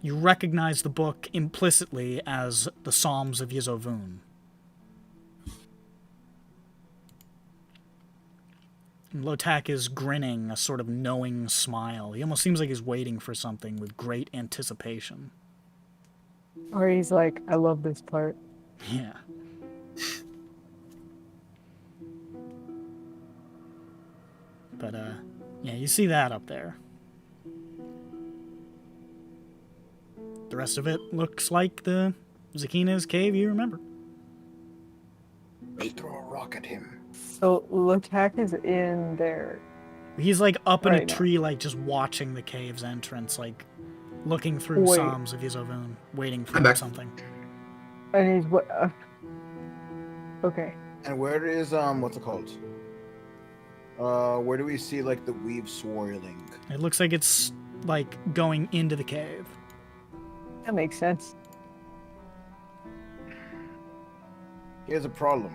[SPEAKER 1] you recognize the book implicitly as the Psalms of Yizovun. And Lotak is grinning a sort of knowing smile. He almost seems like he's waiting for something with great anticipation.
[SPEAKER 3] Or he's like, I love this part.
[SPEAKER 1] Yeah. But, yeah, you see that up there. The rest of it looks like the Zakina's cave you remember.
[SPEAKER 2] They throw a rock at him.
[SPEAKER 3] So Lotak is in there.
[SPEAKER 1] He's like up in a
[SPEAKER 3] Right now.
[SPEAKER 1] tree, like just watching the cave's entrance, like looking through
[SPEAKER 3] Wait.
[SPEAKER 1] Psalms of Yizovun, waiting for
[SPEAKER 5] I'm back.
[SPEAKER 1] something.
[SPEAKER 3] And he's what? Okay.
[SPEAKER 2] And where is what's it called? Where do we see like the weave swirling?
[SPEAKER 1] It looks like it's like going into the cave.
[SPEAKER 3] That makes sense.
[SPEAKER 2] Here's a problem.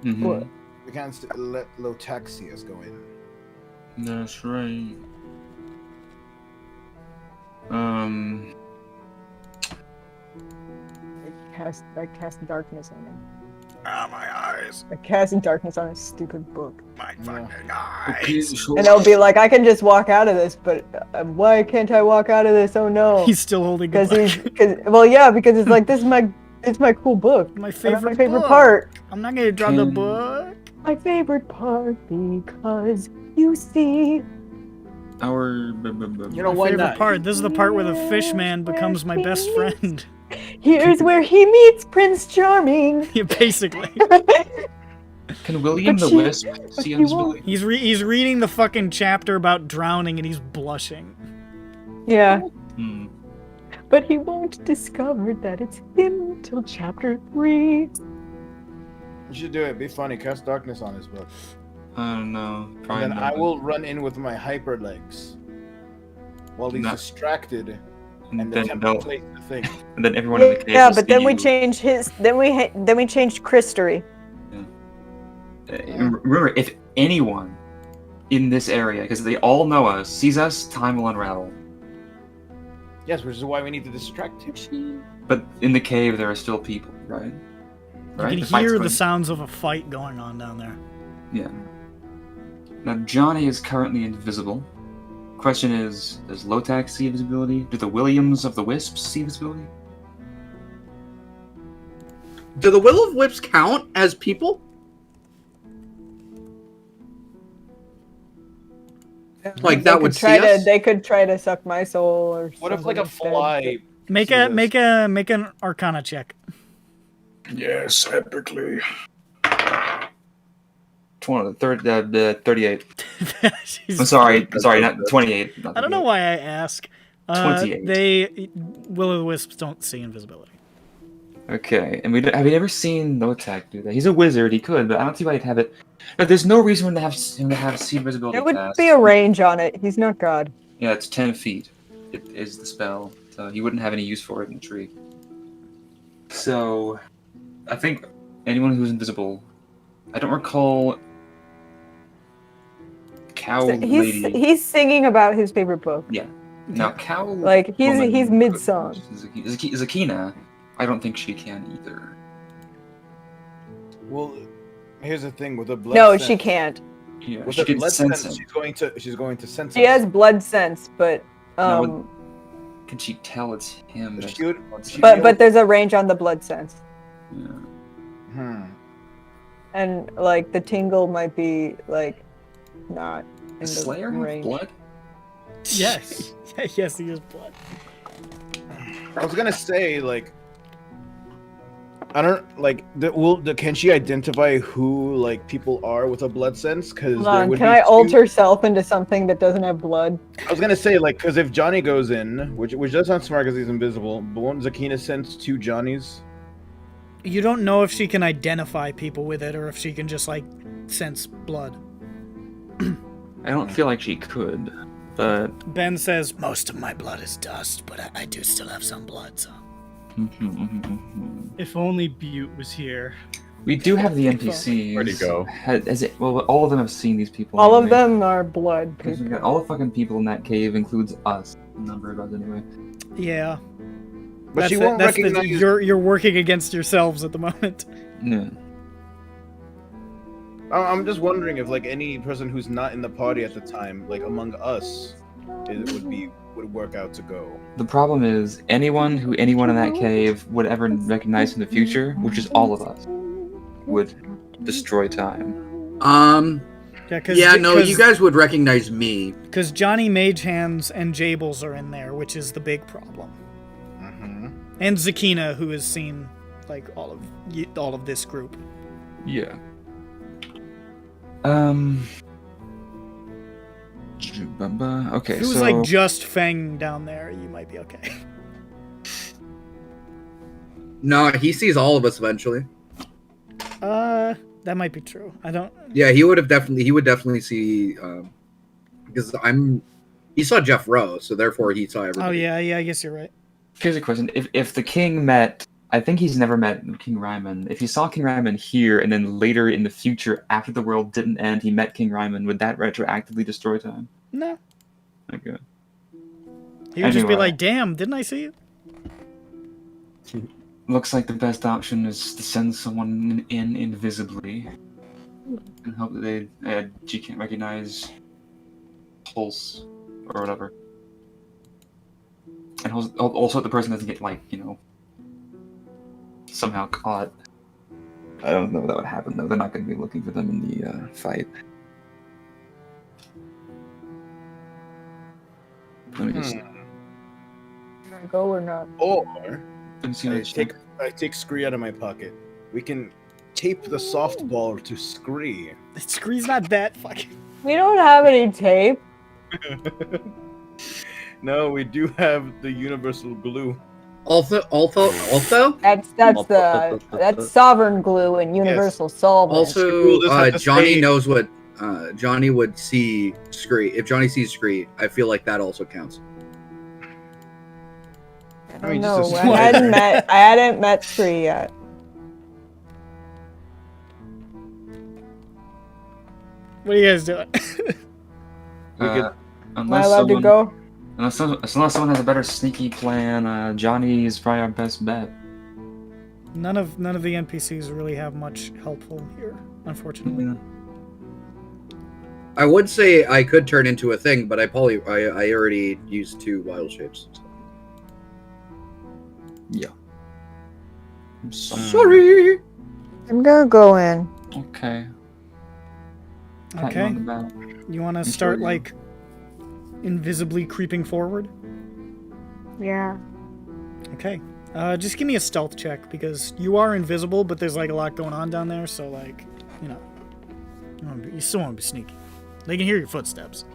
[SPEAKER 4] Mhm.
[SPEAKER 3] What?
[SPEAKER 2] We can't let Lotak see us go in.
[SPEAKER 4] That's right.
[SPEAKER 3] I cast darkness on him.
[SPEAKER 1] Ah, my eyes.
[SPEAKER 3] I cast darkness on his stupid book.
[SPEAKER 1] My
[SPEAKER 2] fucking
[SPEAKER 4] Okay, so
[SPEAKER 3] And they'll be like, I can just walk out of this, but why can't I walk out of this? Oh no.
[SPEAKER 1] He's still holding the
[SPEAKER 3] Because
[SPEAKER 1] book.
[SPEAKER 3] well, yeah, because it's like, this is my cool book.
[SPEAKER 1] My
[SPEAKER 3] That's
[SPEAKER 1] favorite
[SPEAKER 3] my favorite
[SPEAKER 1] book.
[SPEAKER 3] part.
[SPEAKER 1] I'm not gonna drop the
[SPEAKER 4] Can-
[SPEAKER 1] book.
[SPEAKER 3] My favorite part, because you see.
[SPEAKER 4] our
[SPEAKER 2] You know
[SPEAKER 1] My
[SPEAKER 2] why
[SPEAKER 1] favorite
[SPEAKER 2] not?
[SPEAKER 1] part. This is the part where the fish man becomes my best friend.
[SPEAKER 3] Here's where he meets Prince Charming.
[SPEAKER 1] Yeah, basically.
[SPEAKER 4] Can William
[SPEAKER 3] But
[SPEAKER 4] the
[SPEAKER 3] she-
[SPEAKER 4] Wisp
[SPEAKER 3] but
[SPEAKER 4] see
[SPEAKER 3] he
[SPEAKER 4] invisibility?
[SPEAKER 1] He's reading the fucking chapter about drowning and he's blushing.
[SPEAKER 3] Yeah,
[SPEAKER 4] Hmm.
[SPEAKER 3] but he won't discover that it's him till chapter 3.
[SPEAKER 2] You should do it. Be funny. Cast darkness on his book.
[SPEAKER 4] I don't know. Probably
[SPEAKER 2] And then
[SPEAKER 4] not.
[SPEAKER 2] I will run in with my hyper legs while he's
[SPEAKER 4] Not-
[SPEAKER 2] distracted
[SPEAKER 4] And
[SPEAKER 2] and
[SPEAKER 4] then,
[SPEAKER 2] attempt to
[SPEAKER 4] they'll-
[SPEAKER 2] place the thing.
[SPEAKER 4] and then everyone in the cave
[SPEAKER 3] Yeah,
[SPEAKER 4] will
[SPEAKER 3] but
[SPEAKER 4] see
[SPEAKER 3] then we
[SPEAKER 4] you.
[SPEAKER 3] changed his. Then we changed Christery.
[SPEAKER 4] Remember, if anyone in this area, because they all know us, sees us, time will unravel.
[SPEAKER 2] Yes, which is why we need to distract him.
[SPEAKER 4] But in the cave, there are still people, right? Right?
[SPEAKER 1] You
[SPEAKER 4] The
[SPEAKER 1] can
[SPEAKER 4] fight's
[SPEAKER 1] hear the
[SPEAKER 4] going-
[SPEAKER 1] sounds of a fight going on down there.
[SPEAKER 4] Yeah. Now, Johnny is currently invisible. Question is, does Lotak see invisibility? Do the Williams of the Wisps see invisibility?
[SPEAKER 5] Do the Will of Whips count as people? Like, that would see us?
[SPEAKER 3] They could try to suck my soul or
[SPEAKER 2] What if
[SPEAKER 3] something
[SPEAKER 2] like a
[SPEAKER 3] instead.
[SPEAKER 2] fly?
[SPEAKER 1] Make an Arcana check.
[SPEAKER 6] Yes, epically.
[SPEAKER 4] 38.
[SPEAKER 1] She's-
[SPEAKER 4] I'm sorry, not 28.
[SPEAKER 1] I don't know why I ask.
[SPEAKER 4] 28.
[SPEAKER 1] They will-o'-the-wisps don't see invisibility.
[SPEAKER 4] Okay, and have you ever seen Lotak do that? He's a wizard, he could, but I don't see why he'd have it. But there's no reason for him to have see invisibility
[SPEAKER 3] There would
[SPEAKER 4] cast.
[SPEAKER 3] be a range on it. He's not God.
[SPEAKER 4] Yeah, it's 10 feet. It is the spell, so he wouldn't have any use for it in a tree. So, I think anyone who's invisible, I don't recall Cow Lady.
[SPEAKER 3] He's singing about his favorite book.
[SPEAKER 4] Yeah. Now, Cow
[SPEAKER 3] Like he's
[SPEAKER 4] woman-
[SPEAKER 3] mid-song.
[SPEAKER 4] Zakina, I don't think she can either.
[SPEAKER 2] Well, here's the thing with the blood.
[SPEAKER 3] No,
[SPEAKER 2] sense.
[SPEAKER 3] she can't.
[SPEAKER 4] Yeah,
[SPEAKER 2] With
[SPEAKER 4] she
[SPEAKER 2] the
[SPEAKER 4] can
[SPEAKER 2] blood
[SPEAKER 4] sense
[SPEAKER 2] sense,
[SPEAKER 4] him.
[SPEAKER 2] she's going to sense.
[SPEAKER 3] She
[SPEAKER 2] us.
[SPEAKER 3] has blood sense, but
[SPEAKER 4] No, Can she tell it's him?
[SPEAKER 2] She would- she-
[SPEAKER 3] But there's a range on the blood sense,
[SPEAKER 4] Yeah.
[SPEAKER 3] and like the tingle might be like not in the
[SPEAKER 4] Slayer have
[SPEAKER 3] range.
[SPEAKER 4] blood?
[SPEAKER 7] Yes.
[SPEAKER 1] Yes, he is blood.
[SPEAKER 2] I was gonna say, like, I don't like. Can she identify who like people are with a blood sense? Because
[SPEAKER 3] Hold on, can I alter self into something that doesn't have blood?
[SPEAKER 2] I was gonna say, like, because if Johnny goes in, which does sound smart because he's invisible, but won't Zakina sense 2 Johnnies?
[SPEAKER 1] You don't know if she can identify people with it or if she can just, like, sense blood.
[SPEAKER 4] I don't feel like she could, but
[SPEAKER 1] Ben says, most of my blood is dust, but I do still have some blood, so...
[SPEAKER 7] If only Butte was here.
[SPEAKER 4] we do have the NPCs.
[SPEAKER 8] Where'd he go?
[SPEAKER 4] Well, all of them have seen these people.
[SPEAKER 3] All of
[SPEAKER 4] anyway.
[SPEAKER 3] them are blood
[SPEAKER 4] Because we
[SPEAKER 3] people.
[SPEAKER 4] got all the fucking people in that cave, includes us. A number of us, anyway.
[SPEAKER 1] Yeah.
[SPEAKER 2] But she won't recognize.
[SPEAKER 1] You're working against yourselves at the moment.
[SPEAKER 4] Yeah.
[SPEAKER 2] I'm just wondering if like any person who's not in the party at the time, like among us, would work out to go.
[SPEAKER 4] The problem is, anyone in that cave would ever recognize in the future, which is all of us, would destroy time.
[SPEAKER 5] You guys would recognize me.
[SPEAKER 1] Because Johnny Mage Hands and Jables are in there, which is the big problem. And Zakina, who has seen like all of this group.
[SPEAKER 4] Yeah. Okay,
[SPEAKER 1] If it was
[SPEAKER 4] so
[SPEAKER 1] like just Feng down there, you might be okay.
[SPEAKER 5] No, he sees all of us eventually.
[SPEAKER 1] That might be true. I don't.
[SPEAKER 5] Yeah, he would definitely see. Because he saw Jeff Rowe, so therefore he saw everybody.
[SPEAKER 1] Oh yeah, I guess you're right.
[SPEAKER 4] here's a question: if the king met, I think he's never met King Ryman. If he saw King Ryman here, and then later in the future, after the world didn't end, he met King Ryman, would that retroactively destroy time?
[SPEAKER 1] No.
[SPEAKER 4] Okay.
[SPEAKER 1] He would just be
[SPEAKER 4] Anyway.
[SPEAKER 1] like, "Damn, didn't I see you?"
[SPEAKER 4] Looks like the best option is to send someone in invisibly and hope that she can't recognize pulse or whatever. And also the person doesn't get, like, somehow caught. I don't know if that would happen, though. They're not going to be looking for them in the fight. Let me just...
[SPEAKER 3] Go or not?
[SPEAKER 2] Or
[SPEAKER 4] I'm just gonna check.
[SPEAKER 2] I take Scree out of my pocket. We can tape the softball to Scree.
[SPEAKER 1] Scree's not that fucking.
[SPEAKER 3] We don't have any tape.
[SPEAKER 2] No, we do have the universal glue.
[SPEAKER 5] Also?
[SPEAKER 3] That's sovereign glue and universal solvent.
[SPEAKER 5] Also, Johnny knows what Johnny would see Scree. If Johnny sees Scree, I feel like that also counts.
[SPEAKER 3] I don't know. I hadn't met Scree yet.
[SPEAKER 1] What are you guys doing?
[SPEAKER 3] Am I allowed to go?
[SPEAKER 4] Unless someone has a better sneaky plan, Johnny is probably our best bet.
[SPEAKER 1] None of the NPCs really have much helpful here, unfortunately.
[SPEAKER 4] Yeah.
[SPEAKER 5] I would say I could turn into a thing, but I already used 2 wild shapes. So.
[SPEAKER 4] Yeah. I'm
[SPEAKER 5] sorry.
[SPEAKER 3] I'm gonna go in.
[SPEAKER 4] Okay.
[SPEAKER 1] Okay. You want to start like invisibly creeping forward?
[SPEAKER 3] Yeah.
[SPEAKER 1] Okay. Just give me a stealth check because you are invisible, but there's like a lot going on down there, so like, you still want to be sneaky. They can hear your footsteps.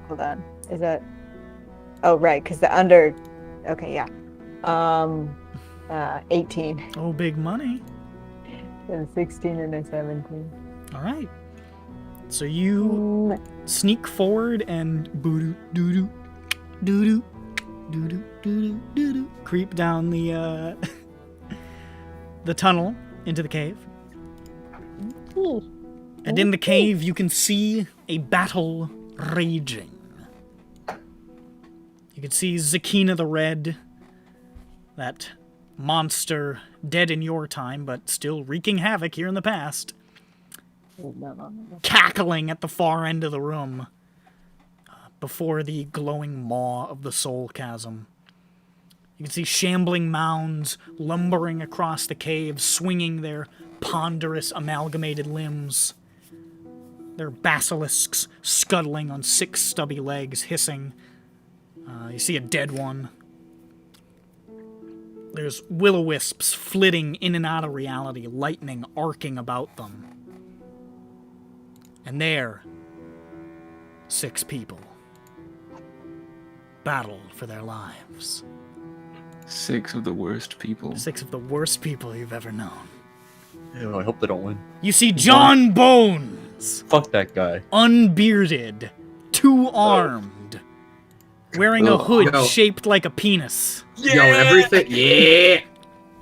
[SPEAKER 3] Hold on. Is that? Oh, right. Because the under. Okay, yeah. 18.
[SPEAKER 1] Oh, big money.
[SPEAKER 3] A 16 and a 17.
[SPEAKER 1] All right. So you sneak forward and boo doo doo doo doo creep down the the tunnel into the cave. And in the cave, you can see a battle raging. You can see Zakina the Red, that monster dead in your time, but still wreaking havoc here in the past. Cackling at the far end of the room, before the glowing maw of the soul chasm. You can see shambling mounds lumbering across the cave, swinging their ponderous amalgamated limbs. Their basilisks scuttling on 6 stubby legs, hissing. You see a dead one. There's will-o-wisps flitting in and out of reality, lightning arcing about them. And there, 6 people battle for their lives.
[SPEAKER 4] 6 of the worst people.
[SPEAKER 1] 6 of the worst people you've ever known.
[SPEAKER 8] Yeah, I hope they don't win.
[SPEAKER 1] You see John Bones!
[SPEAKER 8] Fuck that guy.
[SPEAKER 1] Unbearded, 2-armed, wearing a hood shaped like a penis.
[SPEAKER 5] Yo,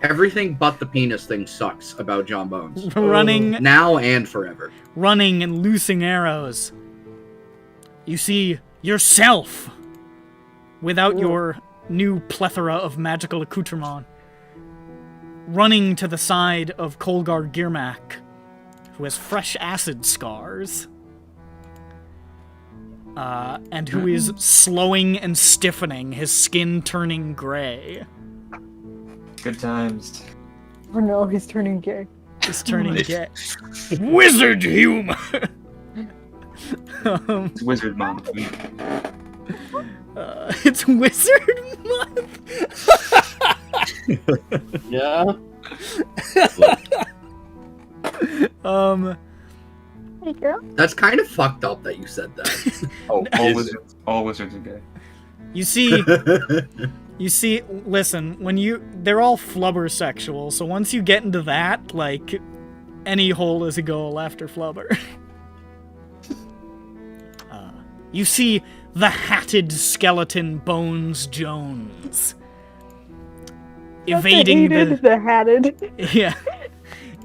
[SPEAKER 5] everything but the penis thing sucks about John Bones.
[SPEAKER 1] Running
[SPEAKER 5] now and forever.
[SPEAKER 1] Running and loosing arrows. You see yourself without your new plethora of magical accoutrement, running to the side of Kolgar Girmak, who has fresh acid scars, and who is slowing and stiffening, his skin turning gray.
[SPEAKER 4] Good times.
[SPEAKER 3] Oh no, he's turning gay.
[SPEAKER 1] He's turning gay. Wizard humor!
[SPEAKER 4] It's Wizard Month.
[SPEAKER 1] It's Wizard Month!
[SPEAKER 2] Yeah.
[SPEAKER 3] Hey girl.
[SPEAKER 5] That's kind of fucked up that you said that.
[SPEAKER 4] All wizards are gay.
[SPEAKER 1] You see, listen, they're all flubber sexual, so once you get into that, like, any hole is a goal after flubber. You see the hatted skeleton Bones Jones. Evading
[SPEAKER 3] the hatted.
[SPEAKER 1] Yeah.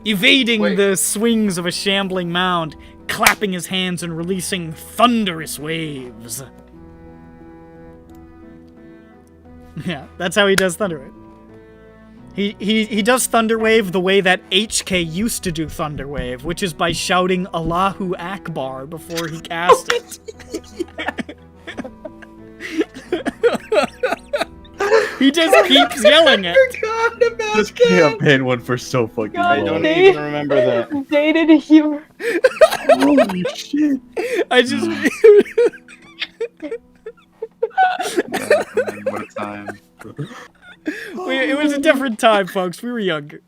[SPEAKER 1] Evading the swings of a shambling mound, clapping his hands and releasing thunderous waves. Yeah, that's how he does Thunderwave. He does Thunderwave the way that HK used to do Thunderwave, which is by shouting Allahu Akbar before he cast it. He just keeps yelling it.
[SPEAKER 8] This campaign went for so fucking long.
[SPEAKER 2] I don't even remember that.
[SPEAKER 3] Dated humor.
[SPEAKER 8] Holy shit.
[SPEAKER 1] I just...
[SPEAKER 4] What a time.
[SPEAKER 1] It was a different time, folks. We were younger.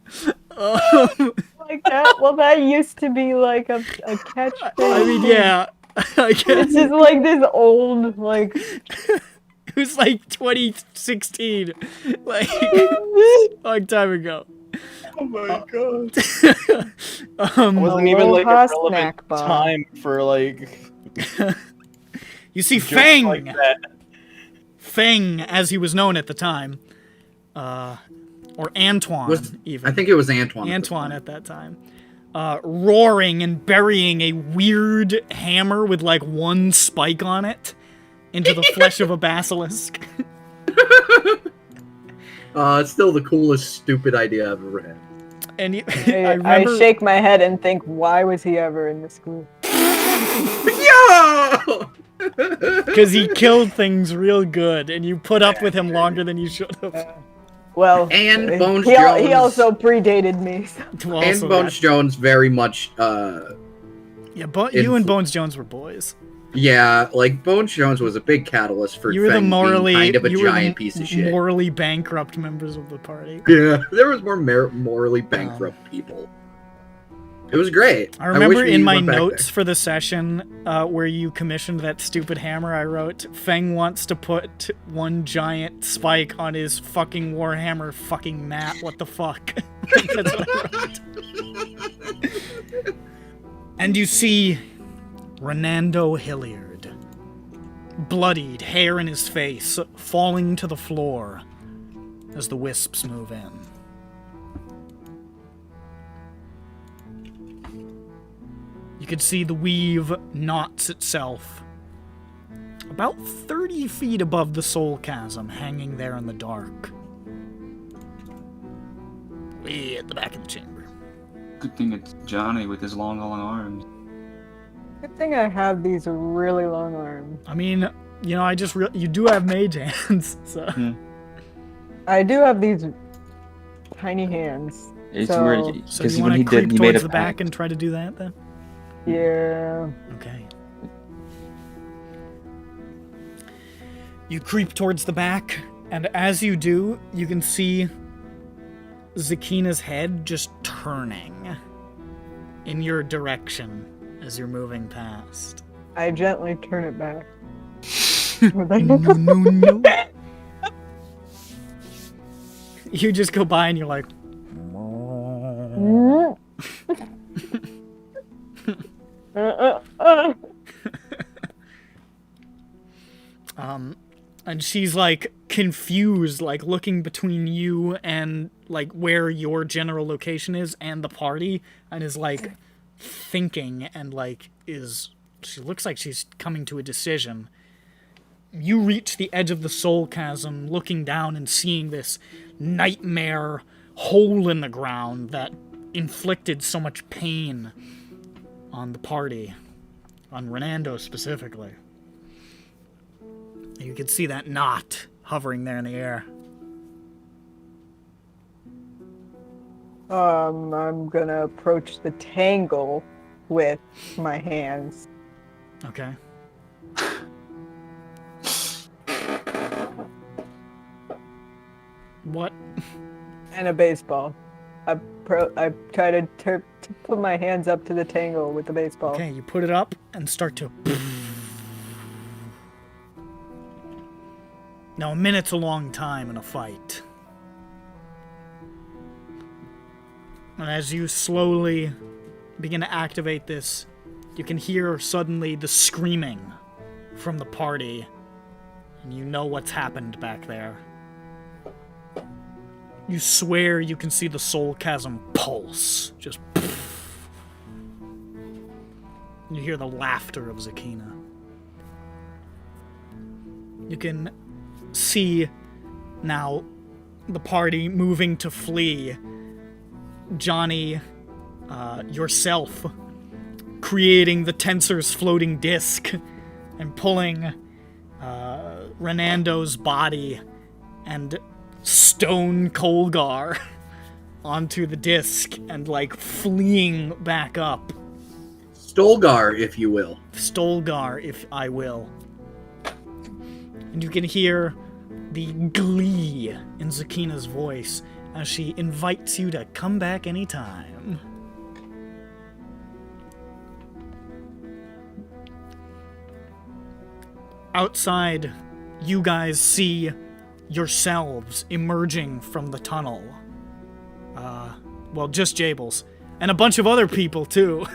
[SPEAKER 3] Like that? Well, that used to be like a catchphrase.
[SPEAKER 1] I mean, yeah. I guess.
[SPEAKER 3] It's just like this old, like...
[SPEAKER 1] It was like 2016. Like, a long time ago.
[SPEAKER 8] Oh my god.
[SPEAKER 2] It wasn't even like a
[SPEAKER 3] Aloha
[SPEAKER 2] relevant
[SPEAKER 3] snack bar.
[SPEAKER 2] time for like...
[SPEAKER 1] You see
[SPEAKER 2] jokes
[SPEAKER 1] Feng!
[SPEAKER 2] like that.
[SPEAKER 1] Feng, as he was known at the time. Or Antoine, even.
[SPEAKER 5] I think it was Antoine.
[SPEAKER 1] Antoine at that time. Roaring and burying a weird hammer with like one spike on it into the flesh of a basilisk.
[SPEAKER 5] It's still the coolest stupid idea I've ever had.
[SPEAKER 1] And
[SPEAKER 3] I shake my head and think, why was he ever in this school?
[SPEAKER 5] Yo!
[SPEAKER 1] Because he killed things real good, and you put up with him longer than you should have.
[SPEAKER 3] Well,
[SPEAKER 5] and Bones
[SPEAKER 3] he
[SPEAKER 5] Jones.
[SPEAKER 3] He also predated me. So.
[SPEAKER 5] And Bones Jones very much.
[SPEAKER 1] Yeah, you and Bones Jones were boys.
[SPEAKER 5] Yeah, like Bones Jones was a big catalyst for
[SPEAKER 1] you were the morally
[SPEAKER 5] being kind of a giant piece of shit.
[SPEAKER 1] Morally bankrupt members of the party.
[SPEAKER 5] Yeah, there was more morally bankrupt people. It was great.
[SPEAKER 1] I remember in my notes for the session where you commissioned that stupid hammer, I wrote, Feng wants to put one giant spike on his fucking Warhammer fucking mat. What the fuck? That's what I wrote. And you see Renando Hilliard, bloodied, hair in his face, falling to the floor as the wisps move in. You could see the weave knots itself about 30 feet above the soul chasm, hanging there in the dark. way at the back of the chamber.
[SPEAKER 6] Good thing it's Johnny with his long arms.
[SPEAKER 3] Good thing I have these really long arms.
[SPEAKER 1] I mean, you know, you do have mage hands, so.
[SPEAKER 3] I do have these tiny hands.
[SPEAKER 4] It's
[SPEAKER 3] So-
[SPEAKER 4] weird
[SPEAKER 1] So
[SPEAKER 4] because
[SPEAKER 1] you
[SPEAKER 4] when
[SPEAKER 1] want
[SPEAKER 4] he
[SPEAKER 1] to
[SPEAKER 4] did,
[SPEAKER 1] creep
[SPEAKER 4] he made
[SPEAKER 1] towards
[SPEAKER 4] a
[SPEAKER 1] the back
[SPEAKER 4] pact.
[SPEAKER 1] and try to do that then?
[SPEAKER 3] Yeah.
[SPEAKER 1] Okay. You creep towards the back, and as you do, you can see Zakina's head just turning in your direction as you're moving past.
[SPEAKER 3] I gently turn it back.
[SPEAKER 1] No. You just go by and you're like, and she's like confused, like looking between you and like where your general location is and the party, and is like thinking and like she looks like she's coming to a decision. You reach the edge of the soul chasm, looking down and seeing this nightmare hole in the ground that inflicted so much pain on the party, on Renando specifically. You can see that knot hovering there in the air.
[SPEAKER 3] I'm gonna approach the tangle with my hands.
[SPEAKER 1] Okay. What?
[SPEAKER 3] And a baseball. I try to put my hands up to the tangle with the baseball.
[SPEAKER 1] Okay, you put it up and start to... Now, a minute's a long time in a fight. And as you slowly begin to activate this, you can hear suddenly the screaming from the party. And you know what's happened back there. You swear you can see the soul chasm pulse. Just... You hear the laughter of Zakina. You can see now the party moving to flee. Johnny, yourself, creating the tensor's floating disc and pulling Renando's body and Stone Colgar onto the disc and like fleeing back up.
[SPEAKER 5] Stolgar, if you will.
[SPEAKER 1] Stolgar, if I will. And you can hear the glee in Zakina's voice as she invites you to come back anytime. Outside, you guys see yourselves emerging from the tunnel. Well, just Jables. And a bunch of other people, too.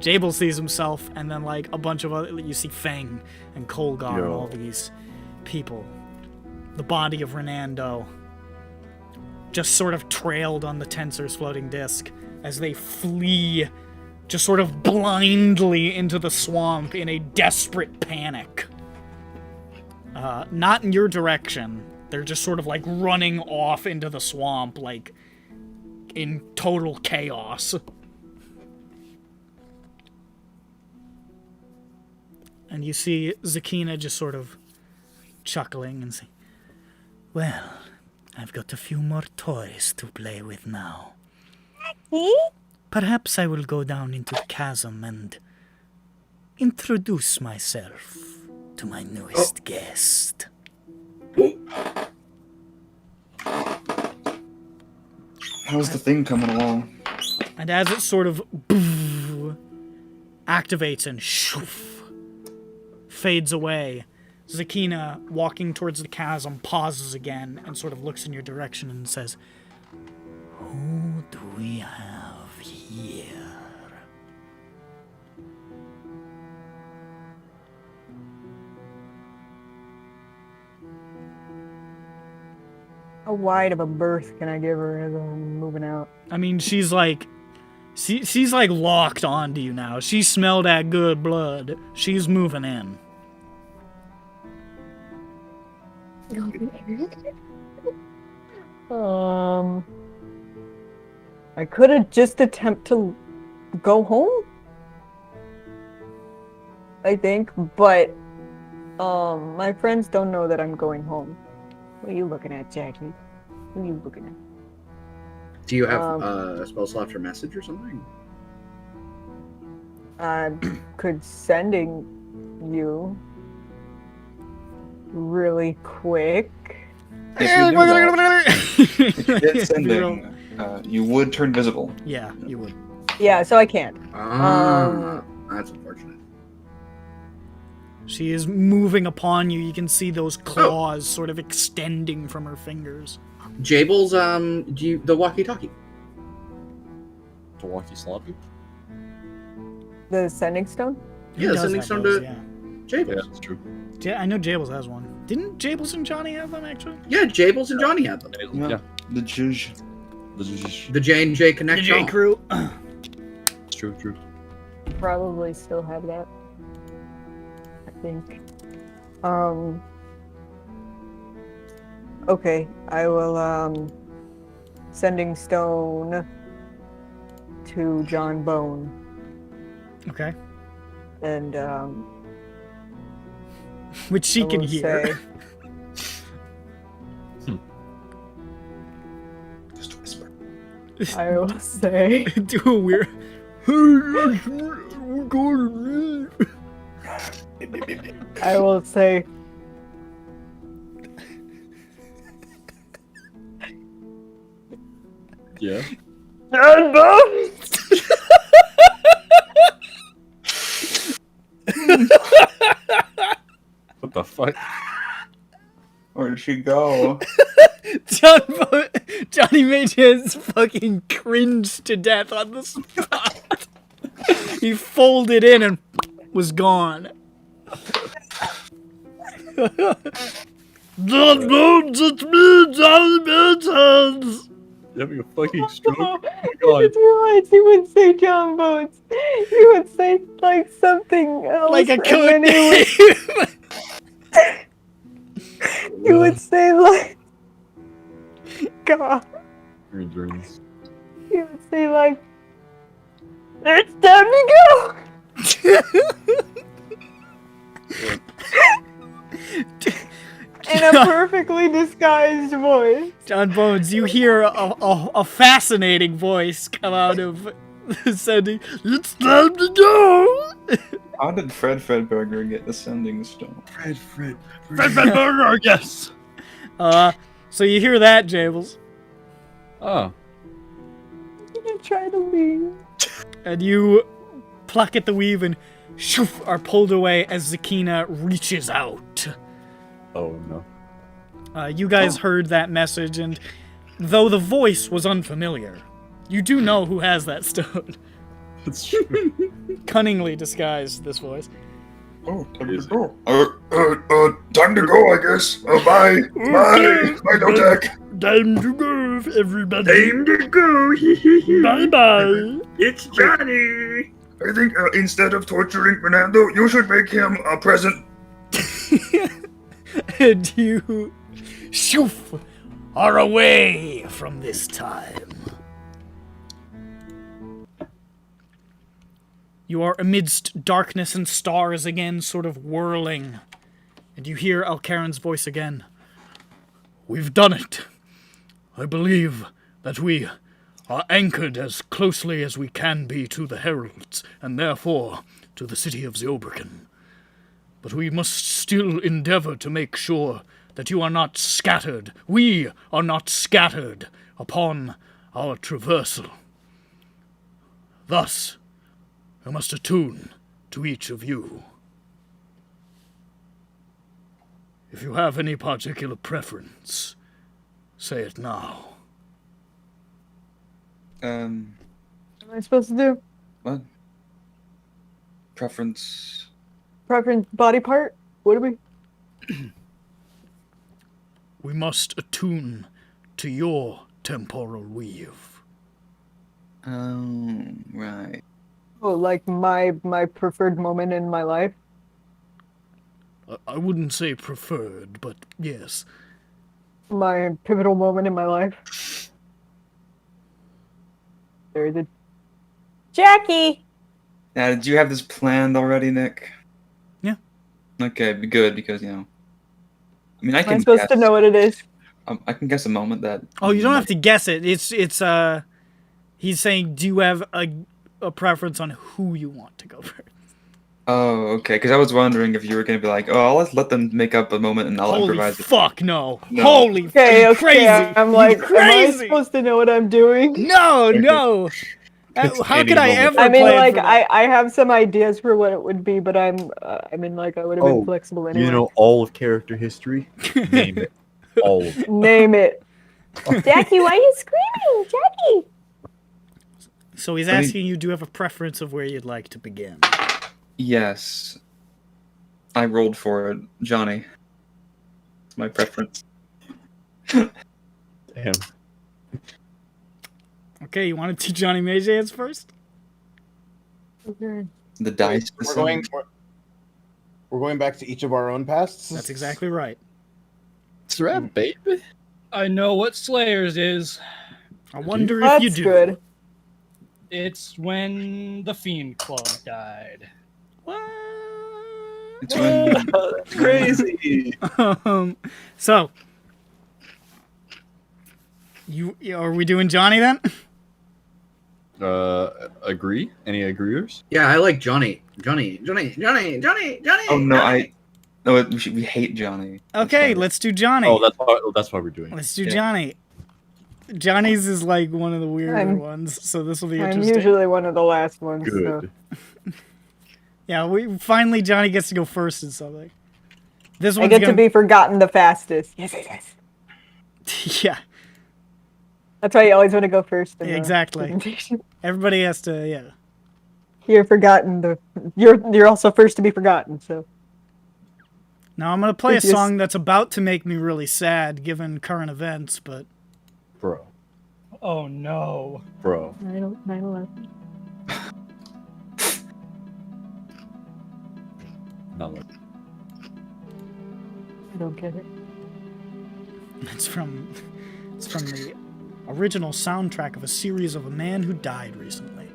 [SPEAKER 1] Jable sees himself, and then, like, a bunch of other... You see Fang and Colgar and all these people. The body of Renando just sort of trailed on the Tensor's floating disc as they flee just sort of blindly into the swamp in a desperate panic. Not in your direction. They're just sort of, like, running off into the swamp, like, in total chaos. And you see Zakina just sort of chuckling and saying, "Well, I've got a few more toys to play with now. Perhaps I will go down into the chasm and introduce myself to my newest guest."
[SPEAKER 4] How's the thing coming along?
[SPEAKER 1] And as it sort of activates and shoof, fades away, Zakina, walking towards the chasm, pauses again and sort of looks in your direction and says, "Who do we have here?"
[SPEAKER 3] How wide of a berth can I give her as I'm moving out?
[SPEAKER 1] I mean, she's like locked onto you now. She smelled that good blood. She's moving in.
[SPEAKER 3] I could have just attempt to go home. I think, but my friends don't know that I'm going home. What are you looking at, Jackie? What are you looking at?
[SPEAKER 5] Do you have a spell slot for message or something?
[SPEAKER 3] I could sending you really quick.
[SPEAKER 4] If you do that, if you get sending, you would turn visible.
[SPEAKER 1] Yeah, you would.
[SPEAKER 3] Yeah, so I can't.
[SPEAKER 5] That's unfortunate.
[SPEAKER 1] She is moving upon you. You can see those claws sort of extending from her fingers.
[SPEAKER 5] Jables, the walkie-talkie.
[SPEAKER 8] To walkie sloppy?
[SPEAKER 3] The sending stone?
[SPEAKER 1] He
[SPEAKER 5] Yeah,
[SPEAKER 1] does
[SPEAKER 5] sending
[SPEAKER 1] have
[SPEAKER 5] stone
[SPEAKER 1] those,
[SPEAKER 5] to
[SPEAKER 1] yeah.
[SPEAKER 5] Jables.
[SPEAKER 8] Yeah, that's true.
[SPEAKER 1] I know Jables has one. Didn't Jables and Johnny have them, actually?
[SPEAKER 5] Yeah, Jables and Johnny had them.
[SPEAKER 8] Yeah.
[SPEAKER 4] The Juge.
[SPEAKER 5] The J&J
[SPEAKER 1] The
[SPEAKER 5] connection.
[SPEAKER 1] J Crew.
[SPEAKER 8] It's true, true.
[SPEAKER 3] Probably still have that. I think. Okay, I will sending stone to John Bone
[SPEAKER 1] Okay.
[SPEAKER 3] and
[SPEAKER 1] Which she
[SPEAKER 3] I
[SPEAKER 1] can
[SPEAKER 3] will
[SPEAKER 1] hear.
[SPEAKER 4] Just whisper.
[SPEAKER 3] I will say
[SPEAKER 1] Do a weird.
[SPEAKER 3] I will say
[SPEAKER 8] Yeah.
[SPEAKER 3] John Bone.
[SPEAKER 8] What the fuck?
[SPEAKER 4] Where did she go?
[SPEAKER 1] Johnny Mages fucking cringed to death on the spot. He folded in and was gone. John Bones, it's me, Johnny Mages.
[SPEAKER 8] You having a fucking stroke? Oh my
[SPEAKER 3] I
[SPEAKER 8] god.
[SPEAKER 3] just realized he would say John Bones. He would say like something else.
[SPEAKER 1] Like a
[SPEAKER 3] and
[SPEAKER 1] code
[SPEAKER 3] then
[SPEAKER 1] name.
[SPEAKER 3] He would say like God.
[SPEAKER 8] Returns.
[SPEAKER 3] He would say like it's time to go. In a perfectly disguised voice.
[SPEAKER 1] John Bones, you hear a fascinating voice come out of the sending. It's time to go.
[SPEAKER 4] How did Fred Fredberger get the sending stone?
[SPEAKER 8] Fred.
[SPEAKER 1] Burger, yes. So you hear that, Jables,
[SPEAKER 8] Oh.
[SPEAKER 3] You try to leave.
[SPEAKER 1] and you pluck at the weave and shoof, are pulled away as Zakina reaches out.
[SPEAKER 8] Oh no.
[SPEAKER 1] You guys heard that message, and though the voice was unfamiliar, you do know who has that stone.
[SPEAKER 8] That's true.
[SPEAKER 1] Cunningly disguised, this voice.
[SPEAKER 4] Oh, time to
[SPEAKER 8] Is it?
[SPEAKER 4] go.
[SPEAKER 9] Time to go, I guess. Bye. Bye. Bye, no tech.
[SPEAKER 1] Time to go, everybody.
[SPEAKER 9] Time to go.
[SPEAKER 1] Bye-bye.
[SPEAKER 9] It's Johnny. I think instead of torturing Fernando, you should make him a present.
[SPEAKER 1] And you, shoof, are away from this time. You are amidst darkness and stars again, sort of whirling. And you hear Alcaran's voice again. We've done it. I believe that we are anchored as closely as we can be to the heralds, and therefore to the city of Zeobrican. But we must still endeavor to make sure that you are not scattered. We are not scattered upon our traversal. Thus, I must attune to each of you. If you have any particular preference, say it now.
[SPEAKER 3] What am I supposed to do?
[SPEAKER 4] What? Preference?
[SPEAKER 3] Preference body part? What do we?
[SPEAKER 1] We must attune to your temporal weave.
[SPEAKER 4] Oh, right.
[SPEAKER 3] Oh, like my preferred moment in my life.
[SPEAKER 1] I wouldn't say preferred, but yes.
[SPEAKER 3] My pivotal moment in my life. There's a Jackie.
[SPEAKER 4] Now, did you have this planned already, Nick?
[SPEAKER 1] Yeah.
[SPEAKER 4] Okay, good because I mean, I
[SPEAKER 3] Am I
[SPEAKER 4] can
[SPEAKER 3] supposed
[SPEAKER 4] guess.
[SPEAKER 3] to know what it is?
[SPEAKER 4] I can guess a moment that.
[SPEAKER 1] Oh, you don't have to guess it. It's he's saying, do you have a preference on who you want to go first?
[SPEAKER 4] Oh, okay. Because I was wondering if you were gonna be like, oh, let's let them make up a moment and I'll
[SPEAKER 1] Holy
[SPEAKER 4] improvise it.
[SPEAKER 1] fuck, no.
[SPEAKER 4] No.
[SPEAKER 1] Holy
[SPEAKER 3] Okay,
[SPEAKER 1] fucking
[SPEAKER 3] okay.
[SPEAKER 1] crazy.
[SPEAKER 3] I'm
[SPEAKER 1] You
[SPEAKER 3] like, am I
[SPEAKER 1] crazy.
[SPEAKER 3] supposed to know what I'm doing?
[SPEAKER 1] No,
[SPEAKER 8] Okay.
[SPEAKER 1] no. How
[SPEAKER 8] any
[SPEAKER 1] could I
[SPEAKER 8] moment.
[SPEAKER 1] ever
[SPEAKER 3] I mean,
[SPEAKER 1] plan
[SPEAKER 3] like,
[SPEAKER 1] for that?
[SPEAKER 3] I have some ideas for what it would be, but I mean, like, I would have been
[SPEAKER 8] Oh,
[SPEAKER 3] flexible anyway.
[SPEAKER 8] You know all of character history? Name it. All of it.
[SPEAKER 3] Name it. Jackie, why are you screaming? Jackie!
[SPEAKER 1] So he's
[SPEAKER 4] I mean-
[SPEAKER 1] asking you, do you have a preference of where you'd like to begin?
[SPEAKER 4] Yes. I rolled for it, Johnny. It's my preference.
[SPEAKER 8] Damn.
[SPEAKER 1] Okay, you want to do Johnny Mage's first?
[SPEAKER 3] Okay.
[SPEAKER 4] The dice.
[SPEAKER 2] We're going back to each of our own pasts.
[SPEAKER 1] That's exactly right.
[SPEAKER 8] That's right, baby.
[SPEAKER 7] I know what Slayers is.
[SPEAKER 1] I wonder if
[SPEAKER 3] That's
[SPEAKER 1] you do.
[SPEAKER 3] good.
[SPEAKER 7] It's when the Fiend Club died.
[SPEAKER 1] What?
[SPEAKER 4] It's when
[SPEAKER 8] That's crazy.
[SPEAKER 1] So, are we doing Johnny then?
[SPEAKER 8] Agree? Any agreeers?
[SPEAKER 5] Yeah, I like Johnny. Johnny.
[SPEAKER 4] Oh no, we hate Johnny.
[SPEAKER 1] Okay,
[SPEAKER 4] Sorry.
[SPEAKER 1] let's do Johnny.
[SPEAKER 8] Oh, that's why we're doing it.
[SPEAKER 1] Let's do
[SPEAKER 4] Yeah.
[SPEAKER 1] Johnny. Johnny's is like one of the weirder
[SPEAKER 3] I'm-
[SPEAKER 1] ones, so this will be
[SPEAKER 3] I'm
[SPEAKER 1] interesting.
[SPEAKER 3] usually one of the last ones.
[SPEAKER 8] Good.
[SPEAKER 1] Yeah, finally Johnny gets to go first in something. This
[SPEAKER 3] So. I
[SPEAKER 1] one's
[SPEAKER 3] get to
[SPEAKER 1] gonna
[SPEAKER 3] be forgotten the fastest. Yes, yes, yes.
[SPEAKER 1] yeah,
[SPEAKER 3] That's why you always want to go first. In the
[SPEAKER 1] exactly.
[SPEAKER 3] presentation.
[SPEAKER 1] Everybody has to, yeah.
[SPEAKER 3] You're forgotten. You're also first to be forgotten. So
[SPEAKER 1] Now I'm gonna play a
[SPEAKER 3] Yes.
[SPEAKER 1] song that's about to make me really sad, given current events, but
[SPEAKER 8] Bro.
[SPEAKER 7] Oh no.
[SPEAKER 8] Bro.
[SPEAKER 3] 9/11.
[SPEAKER 8] Not like
[SPEAKER 3] I don't get it.
[SPEAKER 1] it's from the original soundtrack of a series of a man who died recently.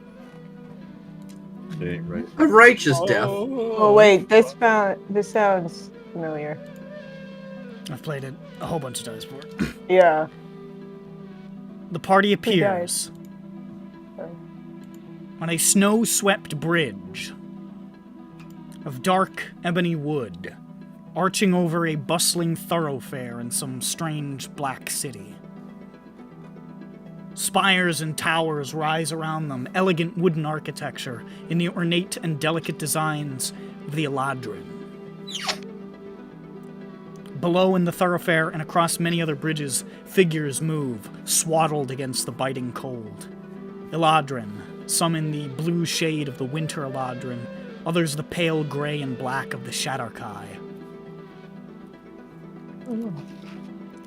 [SPEAKER 8] it ain't right.
[SPEAKER 5] A righteous death.
[SPEAKER 3] Oh wait, this sounds familiar.
[SPEAKER 1] I've played it a whole bunch of times before.
[SPEAKER 3] Yeah.
[SPEAKER 1] The party
[SPEAKER 3] died?
[SPEAKER 1] appears
[SPEAKER 3] Sorry.
[SPEAKER 1] on a snow-swept bridge of dark ebony wood, arching over a bustling thoroughfare in some strange black city. Spires and towers rise around them, elegant wooden architecture in the ornate and delicate designs of the Eladrin. Below in the thoroughfare and across many other bridges, figures move, swaddled against the biting cold. Eladrin, some in the blue shade of the winter Eladrin, others the pale gray and black of the Shadar-kai.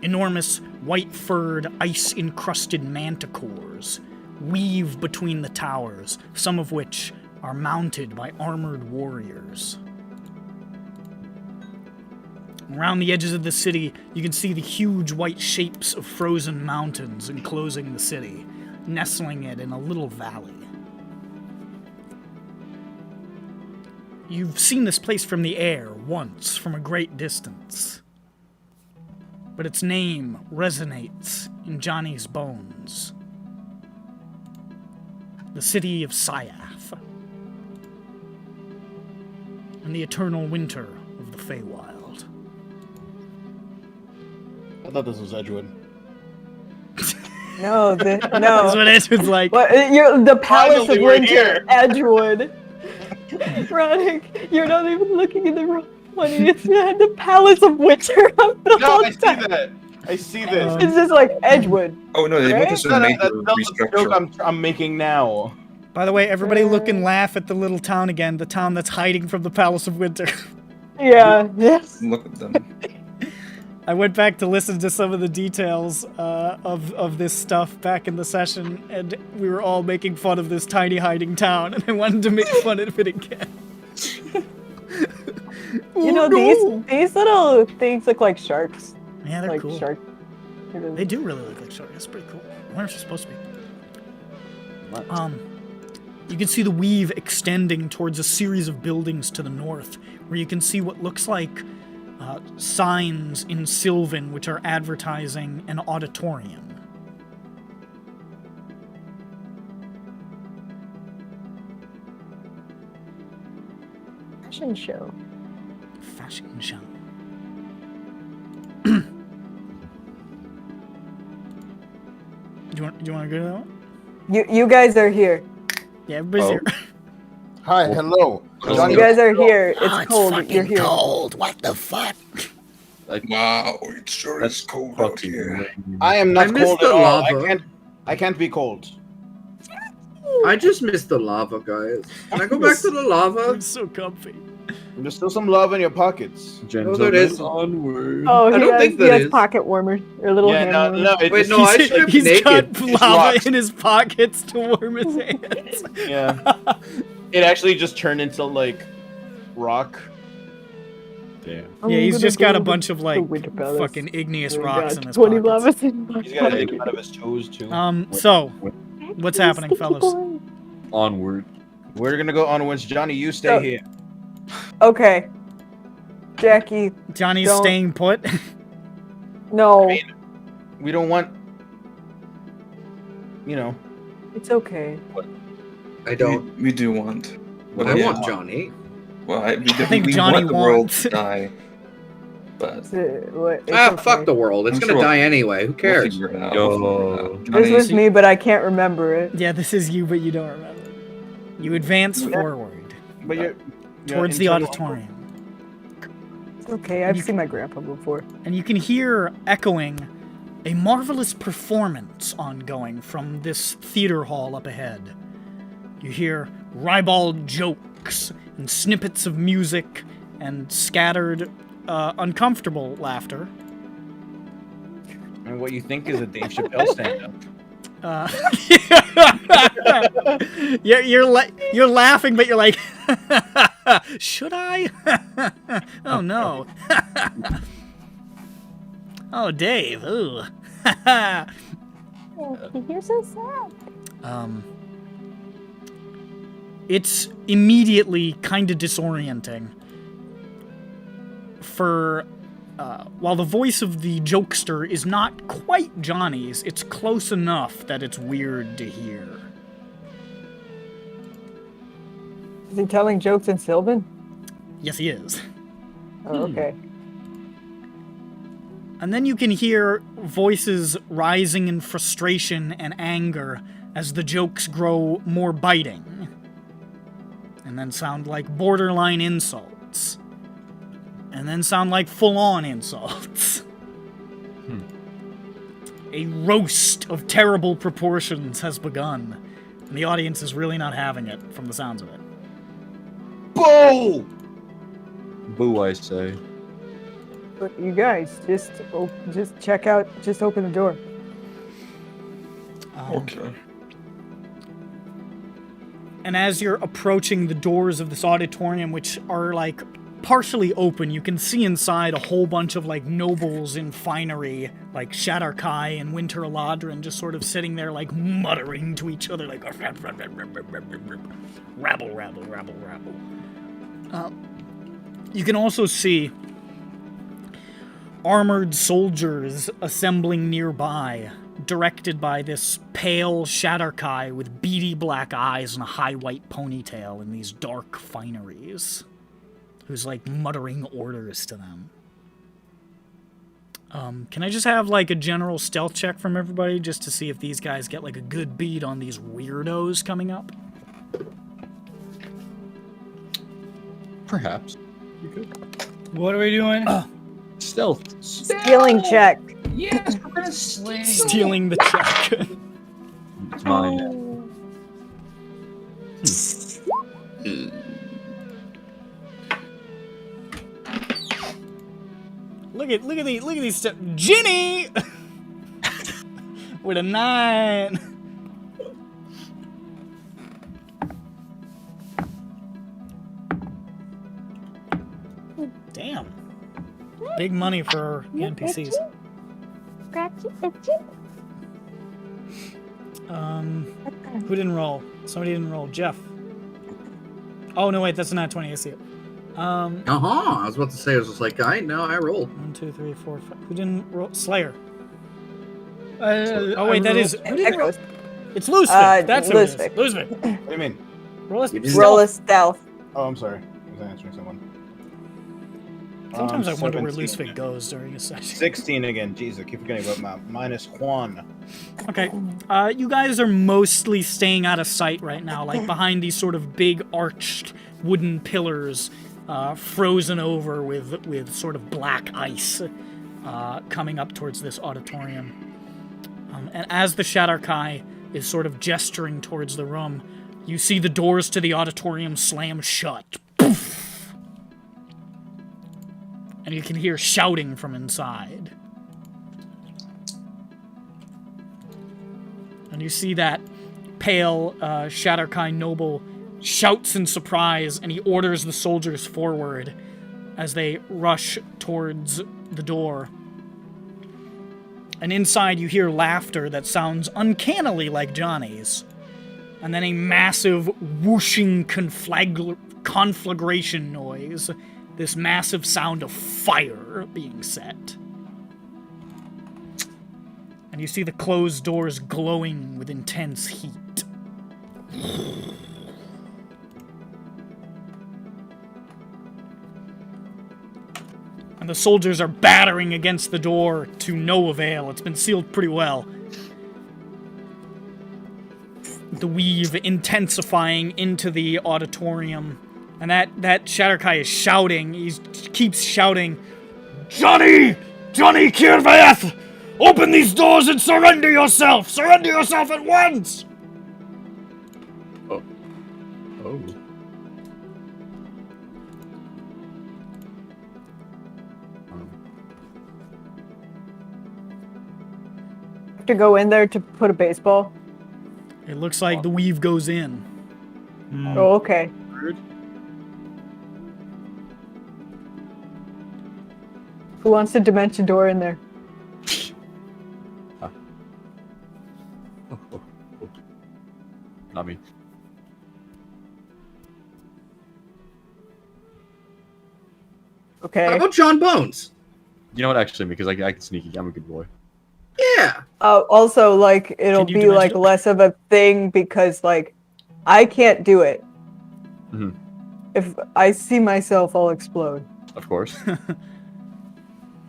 [SPEAKER 1] Enormous, white-furred, ice-encrusted manticores weave between the towers, some of which are mounted by armored warriors. Around the edges of the city, you can see the huge white shapes of frozen mountains enclosing the city, nestling it in a little valley. You've seen this place from the air once, from a great distance. But its name resonates in Johnny's bones. The city of Syath. And the eternal winter of the Feywild.
[SPEAKER 2] I thought this was Edgewood.
[SPEAKER 3] No,
[SPEAKER 1] That's
[SPEAKER 3] no.
[SPEAKER 1] what Edgewood's like.
[SPEAKER 3] What? You're the Palace
[SPEAKER 2] Finally,
[SPEAKER 3] of
[SPEAKER 2] we're
[SPEAKER 3] Winter,
[SPEAKER 2] here.
[SPEAKER 3] Edgewood. Ronick, you're not even looking in the wrong one. It's the Palace of Winter of the
[SPEAKER 2] No,
[SPEAKER 3] whole
[SPEAKER 2] I see
[SPEAKER 3] time.
[SPEAKER 2] that. I see this.
[SPEAKER 3] It's just like Edgewood.
[SPEAKER 4] Oh no, they went to
[SPEAKER 3] Right?
[SPEAKER 4] some major
[SPEAKER 2] That's the joke
[SPEAKER 4] restructure.
[SPEAKER 2] I'm making now.
[SPEAKER 1] By the way, everybody look and laugh at the little town again, the town that's hiding from the Palace of Winter.
[SPEAKER 3] Yeah. Yes.
[SPEAKER 4] Look at them.
[SPEAKER 1] I went back to listen to some of the details of this stuff back in the session, and we were all making fun of this tiny hiding town, and I wanted to make fun of it again.
[SPEAKER 3] You know, these little things look like sharks.
[SPEAKER 1] Yeah, they're
[SPEAKER 3] Like
[SPEAKER 1] cool.
[SPEAKER 3] shark.
[SPEAKER 1] They do really look like sharks. That's pretty cool. I wonder if they're supposed to be. You can see the weave extending towards a series of buildings to the north, where you can see what looks like signs in Sylvan which are advertising an auditorium.
[SPEAKER 3] Fashion show.
[SPEAKER 1] Fashion show. Do you want to go to that one?
[SPEAKER 3] You guys are here.
[SPEAKER 1] Yeah, everybody's here.
[SPEAKER 2] Hi, hello.
[SPEAKER 3] You guys are here. It's
[SPEAKER 1] It's
[SPEAKER 3] cold.
[SPEAKER 1] fucking
[SPEAKER 3] You're here.
[SPEAKER 1] cold. What the fuck?
[SPEAKER 6] Wow, it sure is cold out here.
[SPEAKER 2] I am not
[SPEAKER 5] I missed
[SPEAKER 2] cold
[SPEAKER 5] the
[SPEAKER 2] at all.
[SPEAKER 5] lava.
[SPEAKER 2] I can't be cold.
[SPEAKER 5] I just missed the lava, guys. Can I go back to the lava?
[SPEAKER 1] I'm so comfy.
[SPEAKER 2] There's still some lava in your pockets.
[SPEAKER 5] there is.
[SPEAKER 8] Onward.
[SPEAKER 3] Oh,
[SPEAKER 5] I don't think
[SPEAKER 3] he
[SPEAKER 5] that
[SPEAKER 3] has
[SPEAKER 5] is.
[SPEAKER 3] pocket warmers or little hand warmers.
[SPEAKER 5] Wait, no, I should have
[SPEAKER 1] He's
[SPEAKER 5] naked.
[SPEAKER 1] got lava
[SPEAKER 2] rocks.
[SPEAKER 1] in his pockets to warm his hands.
[SPEAKER 2] Yeah. It actually just turned into like rock.
[SPEAKER 8] Damn.
[SPEAKER 1] Yeah, he's just got a
[SPEAKER 3] go
[SPEAKER 1] bunch of
[SPEAKER 3] to
[SPEAKER 1] like
[SPEAKER 3] Winter Palace.
[SPEAKER 1] fucking igneous
[SPEAKER 3] We
[SPEAKER 1] rocks
[SPEAKER 3] got
[SPEAKER 1] in his
[SPEAKER 3] 20
[SPEAKER 1] pockets.
[SPEAKER 3] lavas in my
[SPEAKER 2] He's got
[SPEAKER 3] pocket.
[SPEAKER 2] it out of his toes too.
[SPEAKER 1] So, what's happening, fellas?
[SPEAKER 8] Onward.
[SPEAKER 2] We're gonna go onwards. Johnny, you stay
[SPEAKER 3] Oh.
[SPEAKER 2] here.
[SPEAKER 3] Okay. Jackie,
[SPEAKER 1] Johnny's
[SPEAKER 3] Don't-
[SPEAKER 1] staying put.
[SPEAKER 3] no.
[SPEAKER 2] I mean, we don't want. You know.
[SPEAKER 3] It's okay.
[SPEAKER 5] I don't.
[SPEAKER 4] We do want.
[SPEAKER 5] I
[SPEAKER 4] yeah.
[SPEAKER 5] want Johnny.
[SPEAKER 4] Well, I
[SPEAKER 1] think
[SPEAKER 4] we
[SPEAKER 1] Johnny
[SPEAKER 4] want the world
[SPEAKER 1] wants-
[SPEAKER 4] to die. But
[SPEAKER 3] It's okay.
[SPEAKER 5] Fuck the world. It's
[SPEAKER 4] I'm
[SPEAKER 5] gonna
[SPEAKER 4] sure
[SPEAKER 5] die anyway. Who
[SPEAKER 4] we'll
[SPEAKER 5] cares?
[SPEAKER 4] figure it out.
[SPEAKER 8] Yo.
[SPEAKER 4] We'll figure it out.
[SPEAKER 3] This
[SPEAKER 4] Johnny,
[SPEAKER 3] was
[SPEAKER 4] you see-
[SPEAKER 3] me, but I can't remember it.
[SPEAKER 1] Yeah, this is you, but you don't remember. You advance forward
[SPEAKER 2] But you're
[SPEAKER 1] towards the
[SPEAKER 2] internal-
[SPEAKER 1] auditorium,
[SPEAKER 3] It's okay. I've seen my grandpa before.
[SPEAKER 1] and you can hear echoing a marvelous performance ongoing from this theater hall up ahead. You hear ribald jokes and snippets of music and scattered, uncomfortable laughter.
[SPEAKER 2] And what you think is a Dave Chappelle stand-up.
[SPEAKER 1] You're laughing, but you're like, should I? Oh no. Oh, Dave. Ooh.
[SPEAKER 3] You're so sad.
[SPEAKER 1] It's immediately kind of disorienting. While the voice of the jokester is not quite Johnny's, it's close enough that it's weird to hear.
[SPEAKER 3] Is he telling jokes in Sylvan?
[SPEAKER 1] Yes, he is.
[SPEAKER 3] Oh, okay.
[SPEAKER 1] And then you can hear voices rising in frustration and anger as the jokes grow more biting. And then sound like borderline insults. And then sound like full-on insults. A roast of terrible proportions has begun. And the audience is really not having it, from the sounds of it.
[SPEAKER 2] Boo!
[SPEAKER 8] Boo, I say.
[SPEAKER 3] But you guys, just check out. Just open the door.
[SPEAKER 4] Okay.
[SPEAKER 1] And as you're approaching the doors of this auditorium, which are like partially open, you can see inside a whole bunch of like nobles in finery, like Shadarkai and Winter Eladrin, just sort of sitting there like muttering to each other, like rabble, rabble, rabble, rabble. You can also see armored soldiers assembling nearby, directed by this pale Shadarkai with beady black eyes and a high white ponytail in these dark fineries, who's like muttering orders to them. Can I just have like a general stealth check from everybody just to see if these guys get like a good beat on these weirdos coming up?
[SPEAKER 8] Perhaps.
[SPEAKER 7] What are we doing?
[SPEAKER 8] Stealth.
[SPEAKER 3] Stealing check.
[SPEAKER 6] Yes, we're gonna slay.
[SPEAKER 1] Stealing the check.
[SPEAKER 8] It's mine.
[SPEAKER 1] Look at these stuff. Ginny with a 9. Damn. Big money for NPCs.
[SPEAKER 10] Who didn't roll? Somebody didn't roll. Jeff. Oh, no, wait, that's not 20. I see it.
[SPEAKER 5] I was about to say, I was just like, I rolled.
[SPEAKER 10] 1, 2, 3, 4, 5. Who didn't roll? Slayer.
[SPEAKER 7] Oh
[SPEAKER 10] wait, that is. Who didn't roll? It's Loosevik. That's who it is.
[SPEAKER 3] Loosevik.
[SPEAKER 10] Loosevik.
[SPEAKER 2] What do you mean?
[SPEAKER 10] Roll a
[SPEAKER 5] You didn't-
[SPEAKER 10] stealth.
[SPEAKER 3] Roll a stealth.
[SPEAKER 2] Oh, I'm sorry. I was answering someone.
[SPEAKER 10] Sometimes I wonder where
[SPEAKER 2] 17.
[SPEAKER 10] Loosevik goes during a session.
[SPEAKER 2] 16 again. Jeez, I keep forgetting about my minus Juan.
[SPEAKER 10] Okay. You guys are mostly staying out of sight right now, like behind these sort of big arched wooden pillars, frozen over with sort of black ice, coming up towards this auditorium. And as the Shadarkai is sort of gesturing towards the room, you see the doors to the auditorium slam shut. Poof! And you can hear shouting from inside. And you see that pale Shadarkai noble shouts in surprise, and he orders the soldiers forward as they rush towards the door. And inside you hear laughter that sounds uncannily like Johnny's. And then a massive whooshing conflagration noise. This massive sound of fire being set. And you see the closed doors glowing with intense heat. And the soldiers are battering against the door to no avail. It's been sealed pretty well. The weave intensifying into the auditorium. And that Shadarkai is shouting. He keeps shouting, Johnny! Johnny Kirvaeth! Open these doors and surrender yourself! Surrender yourself at once!
[SPEAKER 8] Oh.
[SPEAKER 3] Have to go in there to put a baseball.
[SPEAKER 10] It looks like the weave goes in.
[SPEAKER 3] Oh, okay. Who wants to dimension door in there?
[SPEAKER 8] Not me.
[SPEAKER 3] Okay.
[SPEAKER 5] How about John Bones?
[SPEAKER 8] You know what? Actually, because I can sneaky. I'm a good boy.
[SPEAKER 5] Yeah.
[SPEAKER 3] Also, like, it'll
[SPEAKER 10] Can you
[SPEAKER 3] be like
[SPEAKER 10] dimension?
[SPEAKER 3] less of a thing because, like, I can't do it.
[SPEAKER 8] Mhm.
[SPEAKER 3] If I see myself, I'll explode.
[SPEAKER 8] Of course.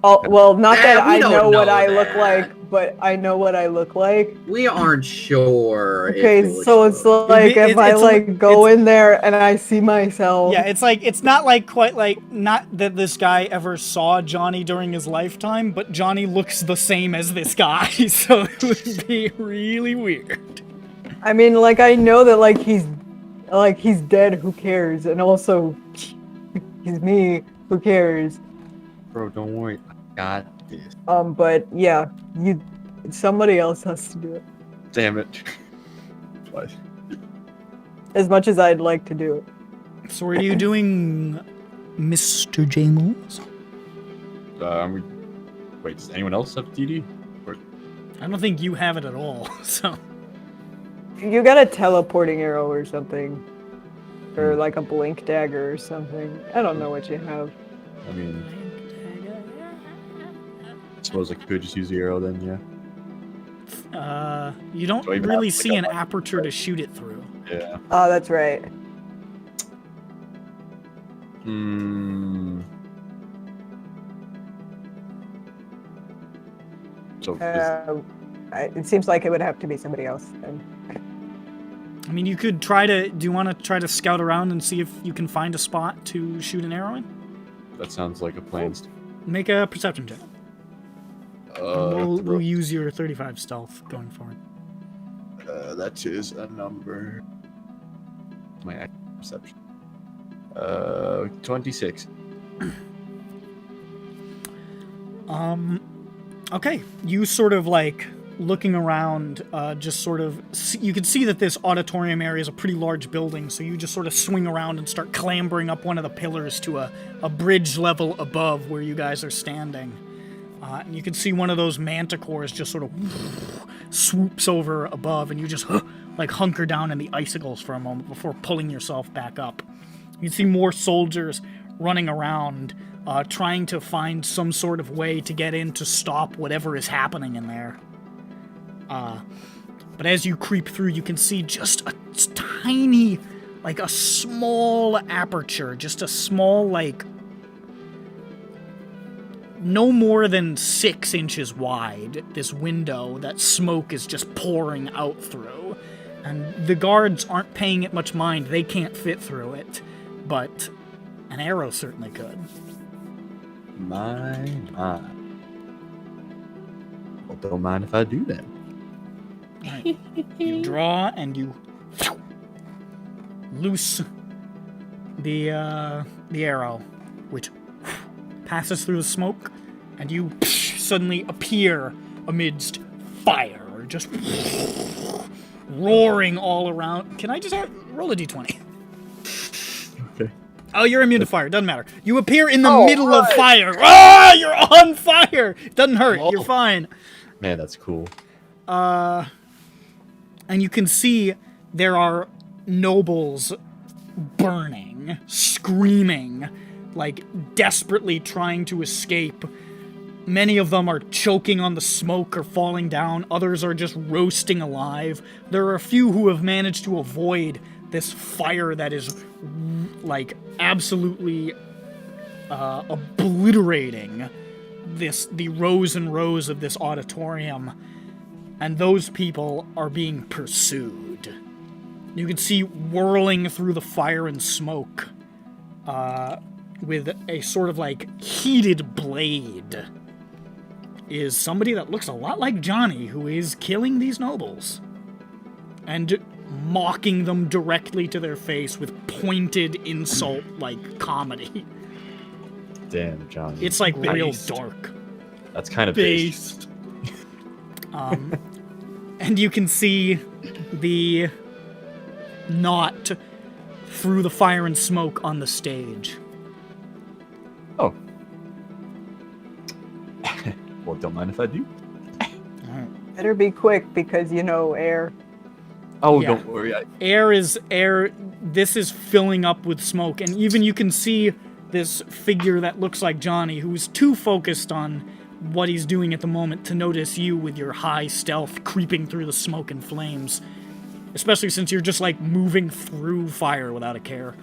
[SPEAKER 3] Well, not that
[SPEAKER 5] we
[SPEAKER 3] I
[SPEAKER 5] don't
[SPEAKER 3] know what
[SPEAKER 5] know
[SPEAKER 3] I look
[SPEAKER 5] that.
[SPEAKER 3] like, but I know what I look like.
[SPEAKER 5] We aren't sure.
[SPEAKER 3] Okay,
[SPEAKER 5] if we'll
[SPEAKER 3] so it's
[SPEAKER 5] explode.
[SPEAKER 3] like if I
[SPEAKER 10] it's
[SPEAKER 3] like go in there and I see myself.
[SPEAKER 10] Yeah, it's not like quite like, not that this guy ever saw Johnny during his lifetime, but Johnny looks the same as this guy, so it would be really weird.
[SPEAKER 3] I mean, like, I know that he's dead. Who cares? And also, he's me. Who cares?
[SPEAKER 8] Bro, don't worry. I got this.
[SPEAKER 3] But yeah, somebody else has to do it.
[SPEAKER 8] Damn it. What?
[SPEAKER 3] As much as I'd like to do it.
[SPEAKER 10] So what are you doing, Mr. James?
[SPEAKER 8] Wait, does anyone else have DD? Or...
[SPEAKER 10] I don't think you have it at all, so...
[SPEAKER 3] You got a teleporting arrow or something. Or like a blink dagger or something. I don't know what you have.
[SPEAKER 8] I mean, I suppose I could just use the arrow then, yeah.
[SPEAKER 10] You don't
[SPEAKER 8] Do I even
[SPEAKER 10] really
[SPEAKER 8] have to
[SPEAKER 10] see
[SPEAKER 8] pick
[SPEAKER 10] an
[SPEAKER 8] up my-
[SPEAKER 10] aperture to shoot it through.
[SPEAKER 8] Yeah.
[SPEAKER 3] Oh, that's right.
[SPEAKER 8] So,
[SPEAKER 3] It seems like it would have to be somebody else then.
[SPEAKER 10] I mean, you could try to... Do you want to try to scout around and see if you can find a spot to shoot an arrow in?
[SPEAKER 8] that sounds like a plan.
[SPEAKER 10] Make a perception check. We'll use your 35 stealth going forward.
[SPEAKER 8] That is a number. My active perception. 26.
[SPEAKER 10] Okay. You sort of like looking around, just sort of you can see that this auditorium area is a pretty large building, so you just sort of swing around and start clambering up one of the pillars to a bridge level above where you guys are standing. And you can see one of those manticores just sort of swoops over above, and you just like hunker down in the icicles for a moment before pulling yourself back up. You see more soldiers running around, trying to find some sort of way to get in to stop whatever is happening in there. But as you creep through, you can see just a tiny, like a small aperture, just a small, like, no more than 6 inches wide, this window that smoke is just pouring out through. And the guards aren't paying it much mind. They can't fit through it. But an arrow certainly could.
[SPEAKER 8] My. Well, don't mind if I do that.
[SPEAKER 10] Right. You draw and you loose the arrow, which passes through the smoke, and you suddenly appear amidst fire, just roaring all around. Can I just roll a d20?
[SPEAKER 8] Okay.
[SPEAKER 10] Oh, you're immune to fire. Doesn't matter. You appear in the middle of fire. Ah, you're on fire. Doesn't hurt.
[SPEAKER 8] Oh.
[SPEAKER 10] You're fine.
[SPEAKER 8] Man, that's cool.
[SPEAKER 10] And you can see there are nobles burning, screaming, like desperately trying to escape. Many of them are choking on the smoke or falling down. Others are just roasting alive. There are a few who have managed to avoid this fire that is, like, absolutely obliterating the rows and rows of this auditorium. And those people are being pursued. You can see whirling through the fire and smoke with a sort of like heated blade is somebody that looks a lot like Johnny, who is killing these nobles and mocking them directly to their face with pointed insult like comedy.
[SPEAKER 8] Damn, Johnny.
[SPEAKER 10] It's like real
[SPEAKER 7] Based.
[SPEAKER 10] dark.
[SPEAKER 8] That's kind of based.
[SPEAKER 10] And you can see the knot through the fire and smoke on the stage.
[SPEAKER 8] Oh. Well, don't mind if I do.
[SPEAKER 3] Better be quick because air.
[SPEAKER 8] Oh,
[SPEAKER 10] Yeah.
[SPEAKER 8] don't worry.
[SPEAKER 10] Air. This is filling up with smoke, and even you can see this figure that looks like Johnny, who's too focused on what he's doing at the moment to notice you with your high stealth creeping through the smoke and flames. Especially since you're just like moving through fire without a care.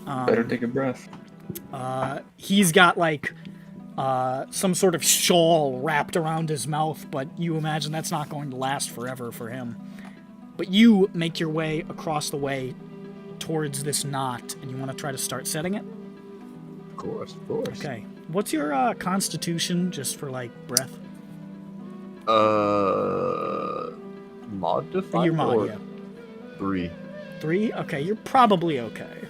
[SPEAKER 4] Better take a breath.
[SPEAKER 10] He's got like some sort of shawl wrapped around his mouth, but you imagine that's not going to last forever for him. But you make your way across the way towards this knot, and you want to try to start setting it?
[SPEAKER 8] Of course, of course.
[SPEAKER 10] Okay. What's your constitution, just for, like, breath?
[SPEAKER 8] Modified?
[SPEAKER 10] Your mod, yeah.
[SPEAKER 8] 3.
[SPEAKER 10] 3? Okay, you're probably okay.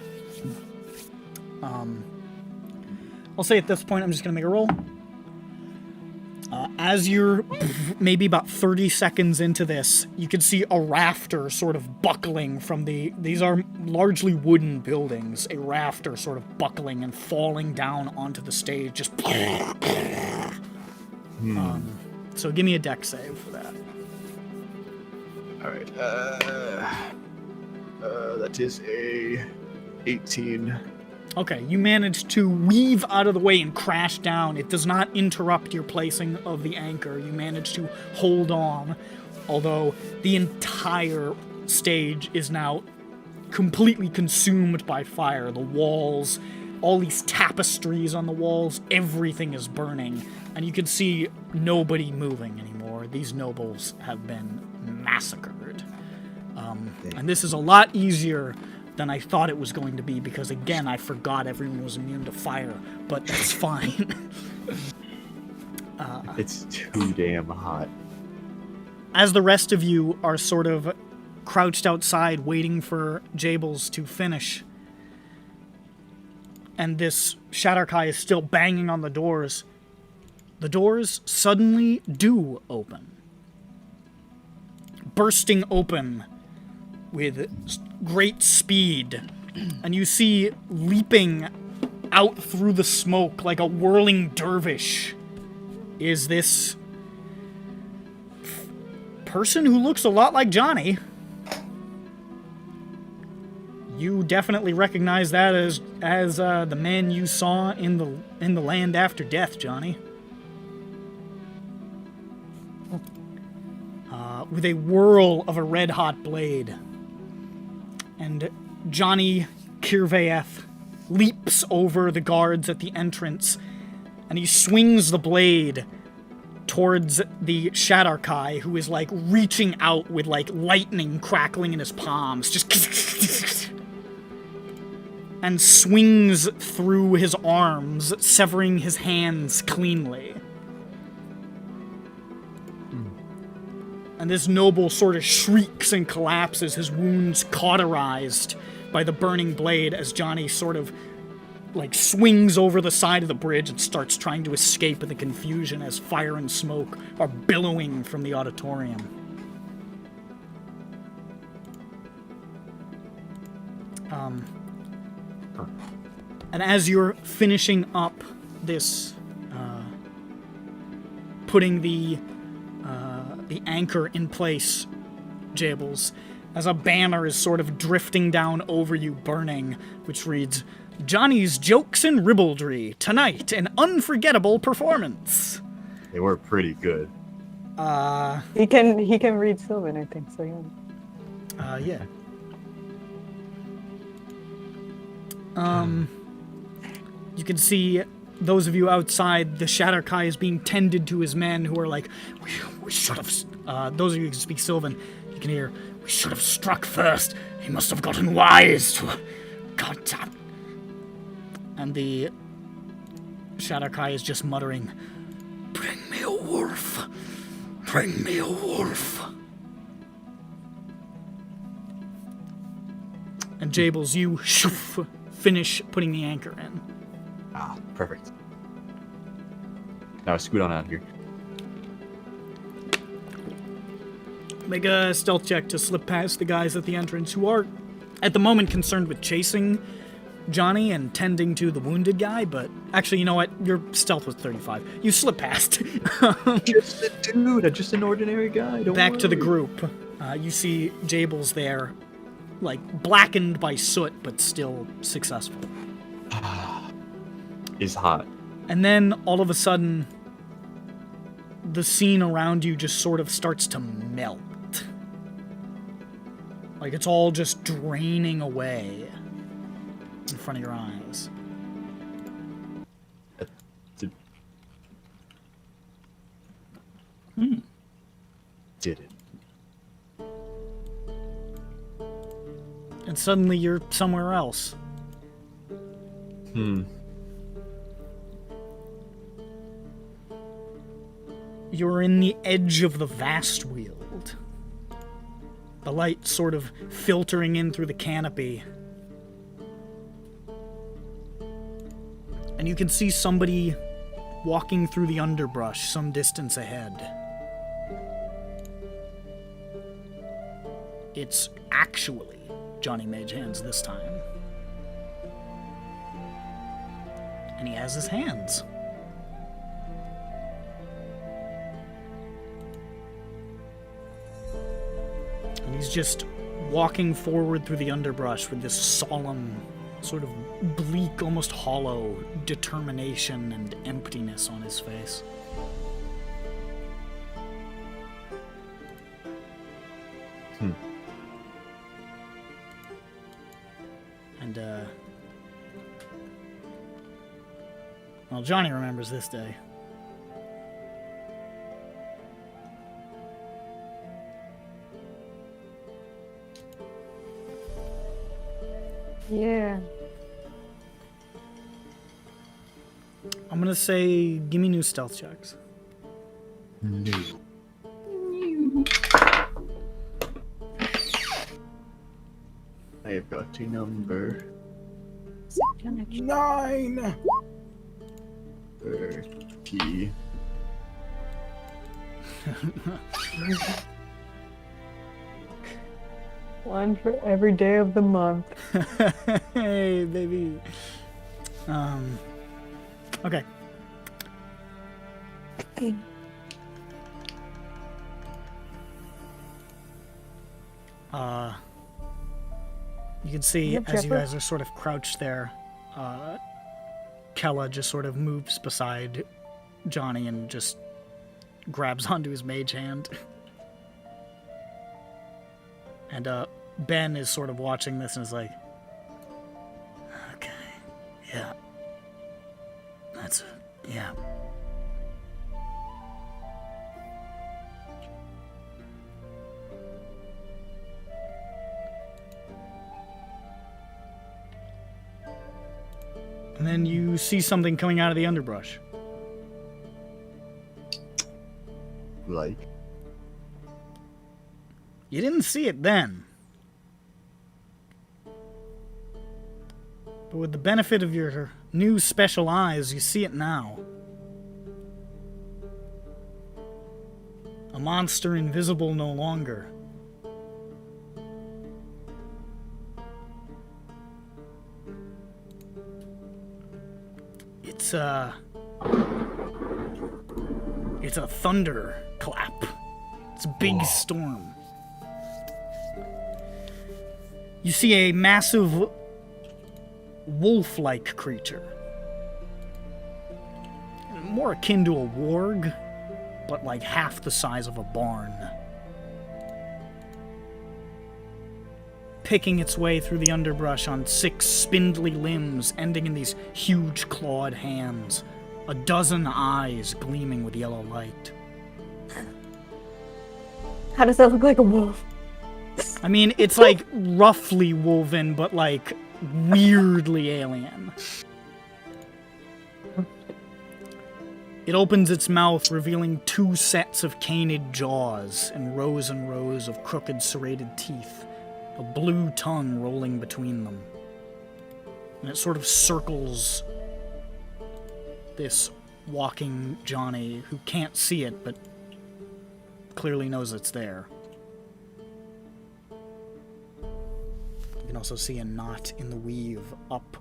[SPEAKER 10] I'll say at this point, I'm just going to make a roll. As you're maybe about 30 seconds into this, you can see a rafter sort of buckling from these are largely wooden buildings, a rafter sort of buckling and falling down onto the stage, just... So give me a dex save for that.
[SPEAKER 8] Alright, that is a 18.
[SPEAKER 10] Okay, you manage to weave out of the way and crash down. It does not interrupt your placing of the anchor. You manage to hold on, although the entire stage is now completely consumed by fire. The walls, all these tapestries on the walls, everything is burning. And you can see nobody moving anymore. These nobles have been massacred. And this is a lot easier than I thought it was going to be, because again, I forgot everyone was immune to fire, but that's fine.
[SPEAKER 8] It's too damn hot.
[SPEAKER 10] As the rest of you are sort of crouched outside waiting for Jables to finish, and this Shatterkai is still banging on the doors suddenly do open. Bursting open with great speed, and you see leaping out through the smoke like a whirling dervish is this person who looks a lot like Johnny. You definitely recognize that as the man you saw in the land after death, Johnny. With a whirl of a red-hot blade. And Johnny Kirvaeth leaps over the guards at the entrance, and he swings the blade towards the Shadarkai, who is, like, reaching out with, like, lightning crackling in his palms, just and swings through his arms, severing his hands cleanly. And this noble sort of shrieks and collapses, his wounds cauterized by the burning blade as Johnny sort of, like, swings over the side of the bridge and starts trying to escape in the confusion as fire and smoke are billowing from the auditorium. And as you're finishing up this, putting the anchor in place, Jables, as a banner is sort of drifting down over you, burning, which reads, "Johnny's Jokes and Ribaldry. Tonight, an unforgettable performance."
[SPEAKER 8] They were pretty good.
[SPEAKER 3] He can read Sylvan, I think, so yeah.
[SPEAKER 10] Yeah. You can see those of you outside, the Shadarkai is being tended to his men who are like, we should have, those of you who speak Sylvan, you can hear, "We should have struck first. He must have gotten wise to... God damn." And the Shadarkai is just muttering, "Bring me a wolf. Bring me a wolf." And Jables, you finish putting the anchor in.
[SPEAKER 8] Ah, perfect. Now scoot on out of here.
[SPEAKER 10] Make a stealth check to slip past the guys at the entrance who are, at the moment, concerned with chasing Johnny and tending to the wounded guy, but actually, you know what? Your stealth was 35. You slip past.
[SPEAKER 8] Just a dude, just an ordinary guy. Don't
[SPEAKER 10] Back to the
[SPEAKER 8] worry.
[SPEAKER 10] group. You see Jables there, like, blackened by soot, but still successful.
[SPEAKER 8] Is hot.
[SPEAKER 10] And then, all of a sudden, the scene around you just sort of starts to melt. Like, it's all just draining away in front of your eyes.
[SPEAKER 8] Did it.
[SPEAKER 10] And suddenly you're somewhere else. You're in the edge of the vast world. The light sort of filtering in through the canopy. And you can see somebody walking through the underbrush some distance ahead. It's actually Johnny Mage Hands this time. And he has his hands. And he's just walking forward through the underbrush with this solemn, sort of bleak, almost hollow determination and emptiness on his face. And, well, Johnny remembers this day.
[SPEAKER 3] Yeah.
[SPEAKER 10] I'm gonna say, give me new stealth checks.
[SPEAKER 8] I have got a number.
[SPEAKER 2] 9.
[SPEAKER 8] 30.
[SPEAKER 3] One for every day of the month.
[SPEAKER 10] Hey, baby. Okay. You can see,
[SPEAKER 3] Yep,
[SPEAKER 10] as you
[SPEAKER 3] Trevor.
[SPEAKER 10] guys are sort of crouched there, Kella just sort of moves beside Johnny and just grabs onto his mage hand. And Ben is sort of watching this and is like, okay, yeah. Yeah. And then you see something coming out of the underbrush.
[SPEAKER 8] Like,
[SPEAKER 10] You didn't see it then. But with the benefit of your new special eyes, you see it now. A monster invisible no longer. It's a thunderclap. It's a big storm. You see a massive wolf-like creature. More akin to a warg, but like half the size of a barn. Picking its way through the underbrush on 6 spindly limbs, ending in these huge clawed hands. A dozen eyes gleaming with yellow light.
[SPEAKER 3] How does that look like a wolf?
[SPEAKER 10] I mean, it's like roughly woven, but like weirdly alien. It opens its mouth, revealing 2 sets of canid jaws and rows of crooked serrated teeth, a blue tongue rolling between them. And it sort of circles this walking Johnny, who can't see it, but clearly knows it's there. You can also see a knot in the weave up,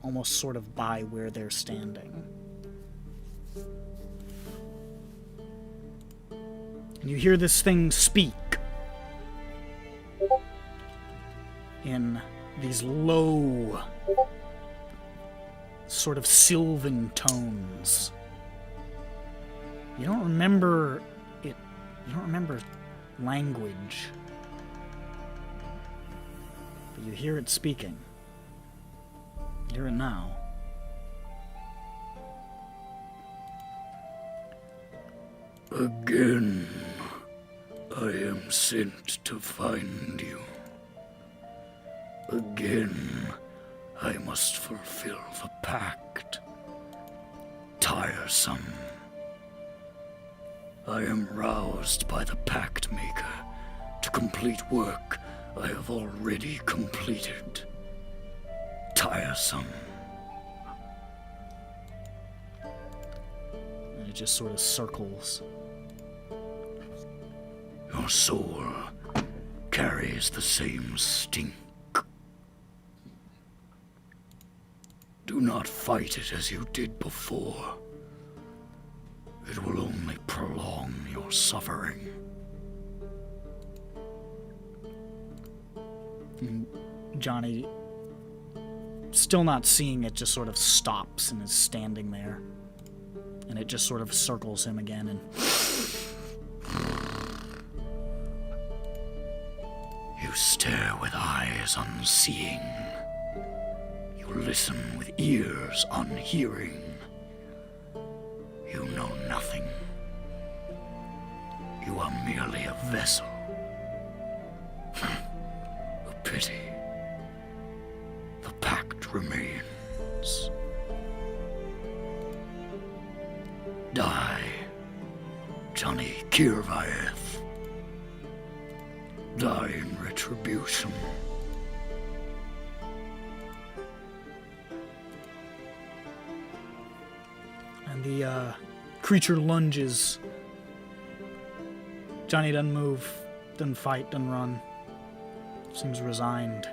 [SPEAKER 10] almost sort of by where they're standing. And you hear this thing speak in these low, sort of sylvan tones. You don't remember it. You don't remember language. But you hear it speaking. You hear it now.
[SPEAKER 1] Again, I am sent to find you. Again, I must fulfill the pact. Tiresome. I am roused by the Pact Maker to complete work I have already completed. Tiresome.
[SPEAKER 10] And it just sort of circles.
[SPEAKER 1] Your soul carries the same stink. Do not fight it as you did before. It will only prolong your suffering.
[SPEAKER 10] And Johnny, still not seeing it, just sort of stops and is standing there. And it just sort of circles him again and...
[SPEAKER 1] You stare with eyes unseeing. You listen with ears unhearing. You know nothing. You are merely a vessel. A pity. The pact remains. Die, Johnny Kirvaeth. Die in retribution.
[SPEAKER 10] And the creature lunges. Johnny doesn't move, doesn't fight, doesn't run. Seems resigned.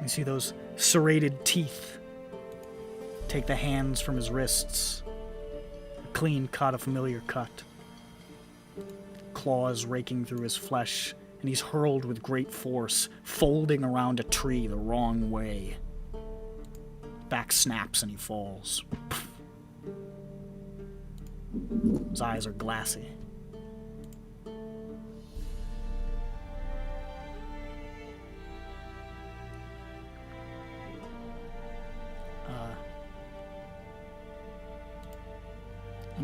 [SPEAKER 10] You see those serrated teeth take the hands from his wrists. A clean cut, a familiar cut. Claws raking through his flesh and he's hurled with great force, folding around a tree the wrong way. Back snaps and he falls. His eyes are glassy.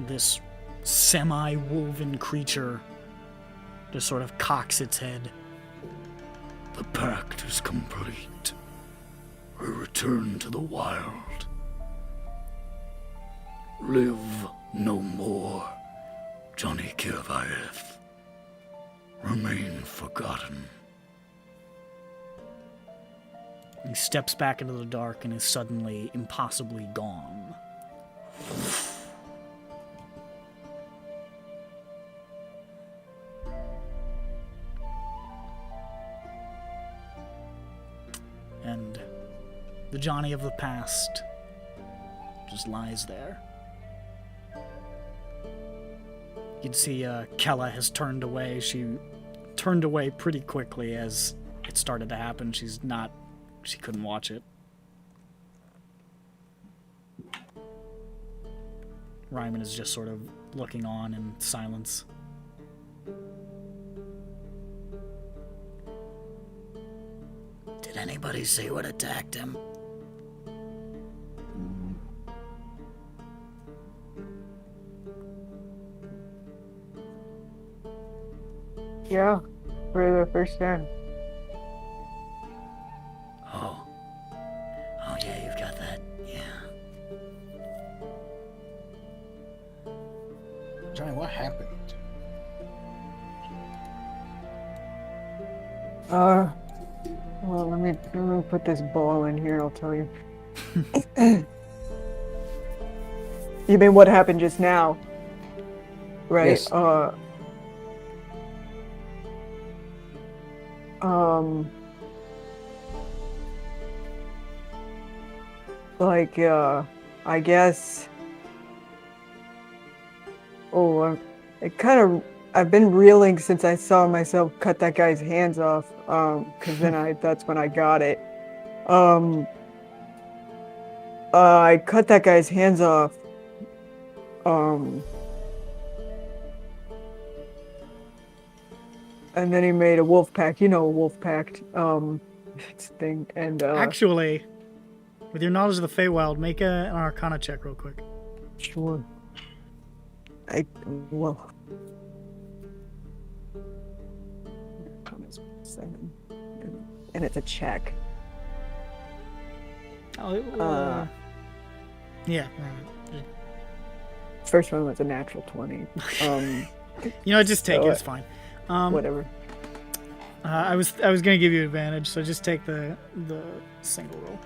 [SPEAKER 10] This semi-woven creature just sort of cocks its head.
[SPEAKER 1] The pact is complete. I return to the wild. Live no more, Johnny Kirvaeth. Remain forgotten.
[SPEAKER 10] He steps back into the dark and is suddenly impossibly gone. And the Johnny of the past just lies there. You can see Kella has turned away. She turned away pretty quickly as it started to happen. She couldn't watch it. Ryman is just sort of looking on in silence.
[SPEAKER 1] Did anybody see what attacked him?
[SPEAKER 3] Yeah, for the first time.
[SPEAKER 1] Oh. Oh yeah, you've got that. Yeah.
[SPEAKER 2] Johnny, what happened?
[SPEAKER 3] Well, let me put this ball in here, I'll tell you. You mean what happened just now? Right?
[SPEAKER 2] Yes.
[SPEAKER 3] I guess. I've been reeling since I saw myself cut that guy's hands off. Cause then that's when I got it. I cut that guy's hands off. And then he made a wolf pact. You know, a wolf pact. Thing. And
[SPEAKER 10] Actually, with your knowledge of the Feywild, make an Arcana check real quick.
[SPEAKER 3] Sure. Well. 7. And it's a check.
[SPEAKER 10] Yeah.
[SPEAKER 3] First one was a natural 20.
[SPEAKER 10] You know, just take it. It's fine.
[SPEAKER 3] Whatever.
[SPEAKER 10] I was gonna give you advantage, so just take the single roll.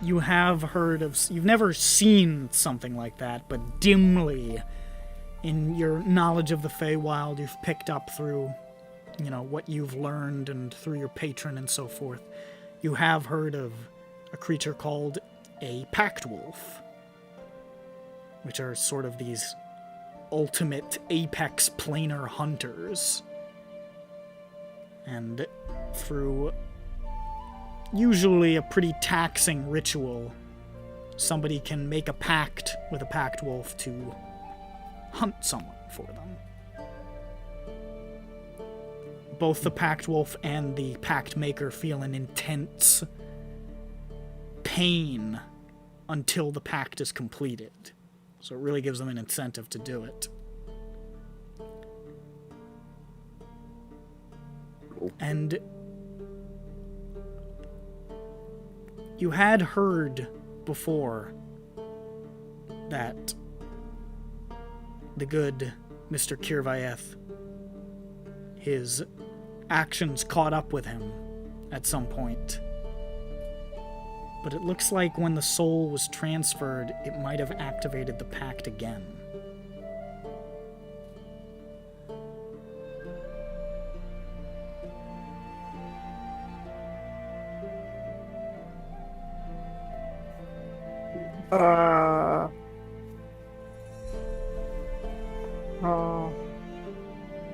[SPEAKER 10] You have heard of, you've never seen something like that, but dimly, in your knowledge of the Feywild, you've picked up through, you know, what you've learned and through your patron and so forth. You have heard of a creature called a pact wolf, which are sort of these ultimate apex planar hunters. And through usually a pretty taxing ritual, somebody can make a pact with a pact wolf to hunt someone for them. Both the pact wolf and the pact maker feel an intense pain until the pact is completed. So it really gives them an incentive to do it. And you had heard before that the good Mr. Kirvaeth, his actions caught up with him at some point. But it looks like when the soul was transferred, it might have activated the pact again.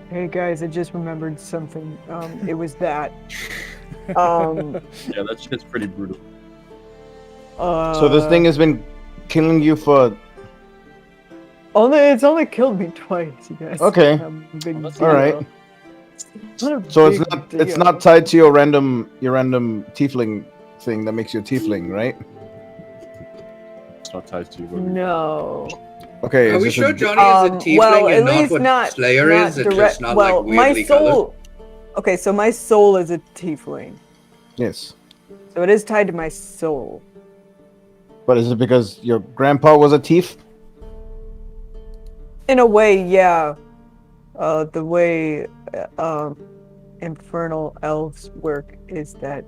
[SPEAKER 3] Hey guys, I just remembered something. It was that.
[SPEAKER 8] Yeah, that shit's pretty brutal.
[SPEAKER 2] So this thing has been killing you for...
[SPEAKER 3] It's only killed me twice, you guys.
[SPEAKER 2] Okay.
[SPEAKER 3] All
[SPEAKER 2] Alright. So it's not tied to your random tiefling thing that makes you a tiefling, right?
[SPEAKER 8] It's not tied to you.
[SPEAKER 3] No.
[SPEAKER 2] Okay.
[SPEAKER 5] Are
[SPEAKER 2] is
[SPEAKER 5] we
[SPEAKER 2] this
[SPEAKER 5] sure
[SPEAKER 2] a-
[SPEAKER 5] Johnny is a tiefling
[SPEAKER 3] well,
[SPEAKER 5] and
[SPEAKER 3] at
[SPEAKER 5] not
[SPEAKER 3] least
[SPEAKER 5] what
[SPEAKER 3] not
[SPEAKER 5] Slayer
[SPEAKER 3] not
[SPEAKER 5] is? It's
[SPEAKER 3] direct.
[SPEAKER 5] just not
[SPEAKER 3] Well,
[SPEAKER 5] like
[SPEAKER 3] my
[SPEAKER 5] weirdly colored.
[SPEAKER 3] soul. Okay, so my soul is a tiefling,
[SPEAKER 2] Yes.
[SPEAKER 3] so it is tied to my soul.
[SPEAKER 2] But is it because your grandpa was a thief?
[SPEAKER 3] In a way, yeah. The way infernal elves work is that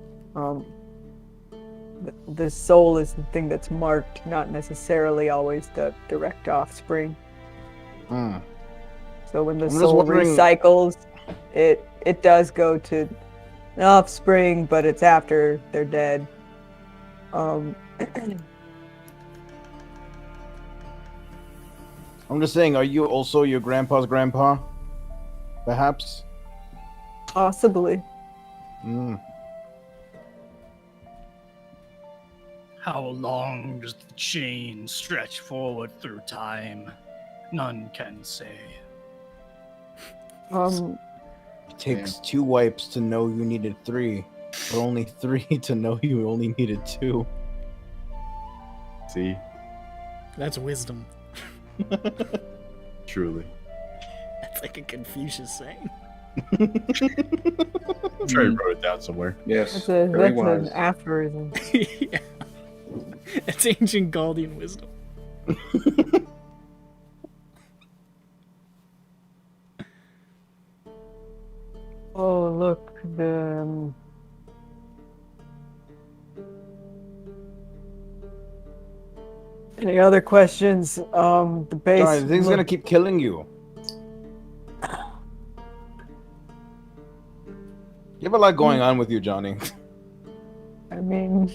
[SPEAKER 3] the soul is the thing that's marked, not necessarily always the direct offspring.
[SPEAKER 2] Hmm.
[SPEAKER 3] So when the
[SPEAKER 2] I'm just
[SPEAKER 3] soul
[SPEAKER 2] wondering-
[SPEAKER 3] recycles, it does go to the offspring, but it's after they're dead.
[SPEAKER 2] I'm just saying, are you also your grandpa's grandpa? Perhaps?
[SPEAKER 3] Possibly.
[SPEAKER 2] Hmm.
[SPEAKER 7] How long does the chain stretch forward through time? None can say.
[SPEAKER 2] It takes 2 wipes to know you needed 3, but only 3 to know you only needed 2.
[SPEAKER 8] See?
[SPEAKER 1] That's wisdom.
[SPEAKER 8] Truly.
[SPEAKER 1] That's like a Confucius saying.
[SPEAKER 8] I'm sure you wrote it down somewhere.
[SPEAKER 4] Yes.
[SPEAKER 3] That's
[SPEAKER 4] very
[SPEAKER 3] an
[SPEAKER 4] wise.
[SPEAKER 3] aphorism.
[SPEAKER 1] Yeah. It's ancient Galdian wisdom.
[SPEAKER 3] Oh, look, the any other questions? The base.
[SPEAKER 2] Johnny, the thing's gonna keep killing you. You have a lot going on with you, Johnny.
[SPEAKER 3] I mean,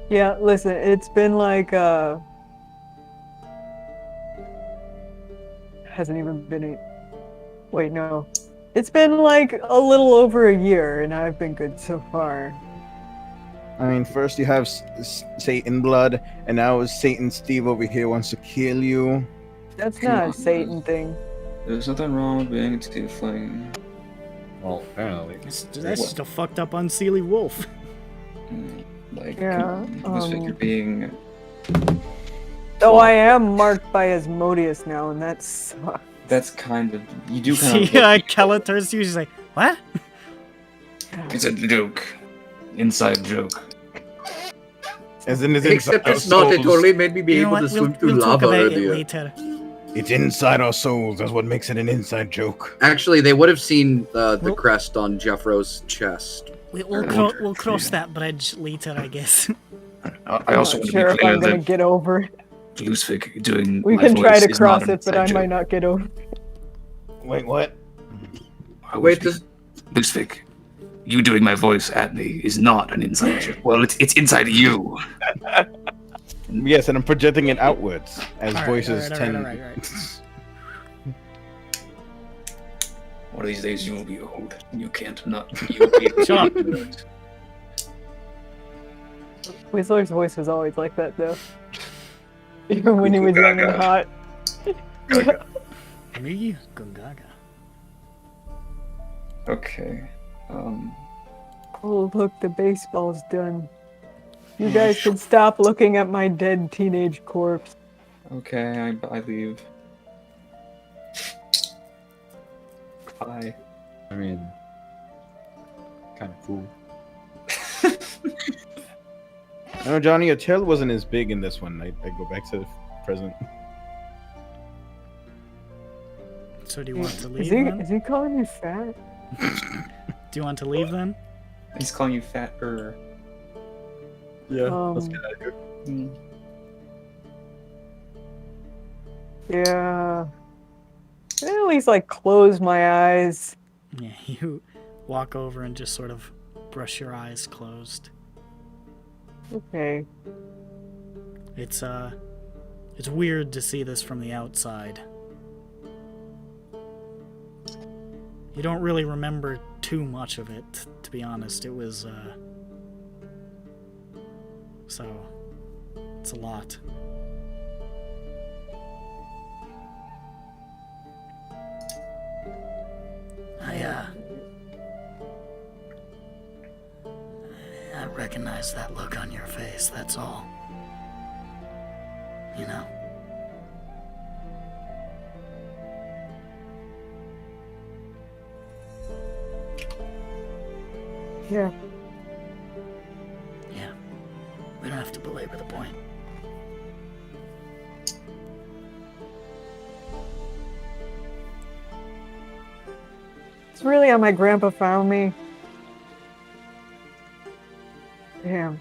[SPEAKER 3] yeah. Listen, it's been like hasn't even been wait, no. It's been like a little over a year, and I've been good so far.
[SPEAKER 2] I mean, first you have Satan blood, and now Satan Steve over here wants to kill you.
[SPEAKER 3] That's
[SPEAKER 4] Come
[SPEAKER 3] not
[SPEAKER 4] on.
[SPEAKER 3] a Satan thing.
[SPEAKER 4] There's nothing wrong with being a tiefling.
[SPEAKER 8] Well, apparently.
[SPEAKER 1] That's just a fucked up unseelie wolf.
[SPEAKER 4] Like,
[SPEAKER 3] Yeah,
[SPEAKER 4] this figure being.
[SPEAKER 3] Though I am marked by Asmodeus now, and that sucks.
[SPEAKER 4] That's kind of. You do kind
[SPEAKER 1] See,
[SPEAKER 4] of. Look,
[SPEAKER 1] Kella turns to you, she's like, what?
[SPEAKER 6] It's a joke. Inside joke.
[SPEAKER 2] As in, it's
[SPEAKER 5] Except
[SPEAKER 2] inside
[SPEAKER 5] it's
[SPEAKER 2] our
[SPEAKER 5] not. It
[SPEAKER 2] souls.
[SPEAKER 5] only made me be
[SPEAKER 1] You know
[SPEAKER 5] able
[SPEAKER 1] what?
[SPEAKER 5] to swim
[SPEAKER 1] We'll
[SPEAKER 5] through
[SPEAKER 1] talk
[SPEAKER 5] lava
[SPEAKER 1] about it
[SPEAKER 5] earlier.
[SPEAKER 1] later.
[SPEAKER 2] It's inside our souls. That's what makes it an inside joke.
[SPEAKER 5] Actually, they would have seen the
[SPEAKER 1] Well-
[SPEAKER 5] crest on Jeffro's chest.
[SPEAKER 1] We'll cross that bridge later, I guess.
[SPEAKER 6] I also
[SPEAKER 3] I'm
[SPEAKER 6] want
[SPEAKER 3] not sure
[SPEAKER 6] to
[SPEAKER 3] if
[SPEAKER 6] be clear
[SPEAKER 3] I'm gonna
[SPEAKER 6] that
[SPEAKER 3] get over it.
[SPEAKER 6] Lusvik doing
[SPEAKER 3] We
[SPEAKER 6] my
[SPEAKER 3] can try
[SPEAKER 6] voice
[SPEAKER 3] to
[SPEAKER 6] is
[SPEAKER 3] cross
[SPEAKER 6] not an
[SPEAKER 3] it, but I
[SPEAKER 6] inside
[SPEAKER 3] might
[SPEAKER 6] joke.
[SPEAKER 3] not get over.
[SPEAKER 2] Wait, what?
[SPEAKER 6] I was
[SPEAKER 5] Wait,
[SPEAKER 6] being- Lusvik, you doing my voice at me is not an inside joke. Well, it's inside you.
[SPEAKER 2] Yes, and I'm projecting it outwards, as
[SPEAKER 1] Alright,
[SPEAKER 2] voices tend.
[SPEAKER 1] alright.
[SPEAKER 6] One of these days you will be old. You can't not. You'll be
[SPEAKER 1] Shut up.
[SPEAKER 3] Whistler's voice was always like that, though. Even when he was young and hot.
[SPEAKER 1] Me? Gungaga.
[SPEAKER 4] okay.
[SPEAKER 3] Oh, look, the baseball's done. You guys can stop looking at my dead teenage corpse.
[SPEAKER 4] Okay, I leave. Bye.
[SPEAKER 8] I mean, kind of cool.
[SPEAKER 2] No, Johnny, your tail wasn't as big in this one. I go back to the present.
[SPEAKER 1] So do you want to
[SPEAKER 3] Is
[SPEAKER 1] leave
[SPEAKER 3] he,
[SPEAKER 1] then?
[SPEAKER 3] is he calling you fat?
[SPEAKER 1] Do you want to leave then?
[SPEAKER 4] He's calling you fatter.
[SPEAKER 8] Yeah, let's
[SPEAKER 3] Um,
[SPEAKER 8] get out of here.
[SPEAKER 3] Yeah. At least, like, close my eyes.
[SPEAKER 1] Yeah, you walk over and just sort of brush your eyes closed.
[SPEAKER 3] Okay.
[SPEAKER 1] It's weird to see this from the outside.
[SPEAKER 10] You don't really remember too much of it, to be honest. It was, so, it's a lot. I recognize that look on your face, that's all. You know?
[SPEAKER 3] Yeah.
[SPEAKER 10] Yeah. We don't have to belabor the point.
[SPEAKER 3] It's really how my grandpa found me. Damn.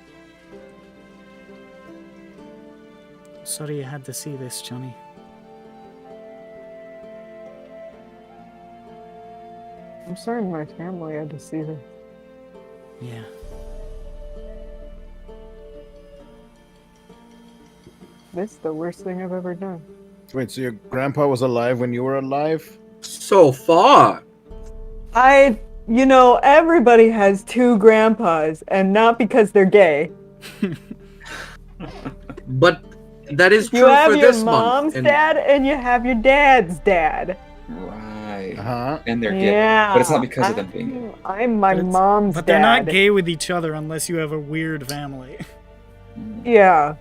[SPEAKER 10] Sorry you had to see this, Johnny.
[SPEAKER 3] I'm sorry my family had to see this.
[SPEAKER 10] Yeah.
[SPEAKER 3] This is the worst thing I've ever done.
[SPEAKER 2] Wait, so your grandpa was alive when you were alive?
[SPEAKER 5] So far.
[SPEAKER 3] You know, everybody has two grandpas, and not because they're gay.
[SPEAKER 5] But that is true
[SPEAKER 3] You have
[SPEAKER 5] for
[SPEAKER 3] your
[SPEAKER 5] this
[SPEAKER 3] mom's
[SPEAKER 5] month.
[SPEAKER 3] dad, and you have your dad's dad.
[SPEAKER 4] Right.
[SPEAKER 2] Uh-huh.
[SPEAKER 4] And they're gay.
[SPEAKER 3] Yeah.
[SPEAKER 4] But it's not because of them being gay.
[SPEAKER 3] I'm my mom's
[SPEAKER 10] But
[SPEAKER 3] dad.
[SPEAKER 10] they're not gay with each other unless you have a weird family.
[SPEAKER 3] Yeah.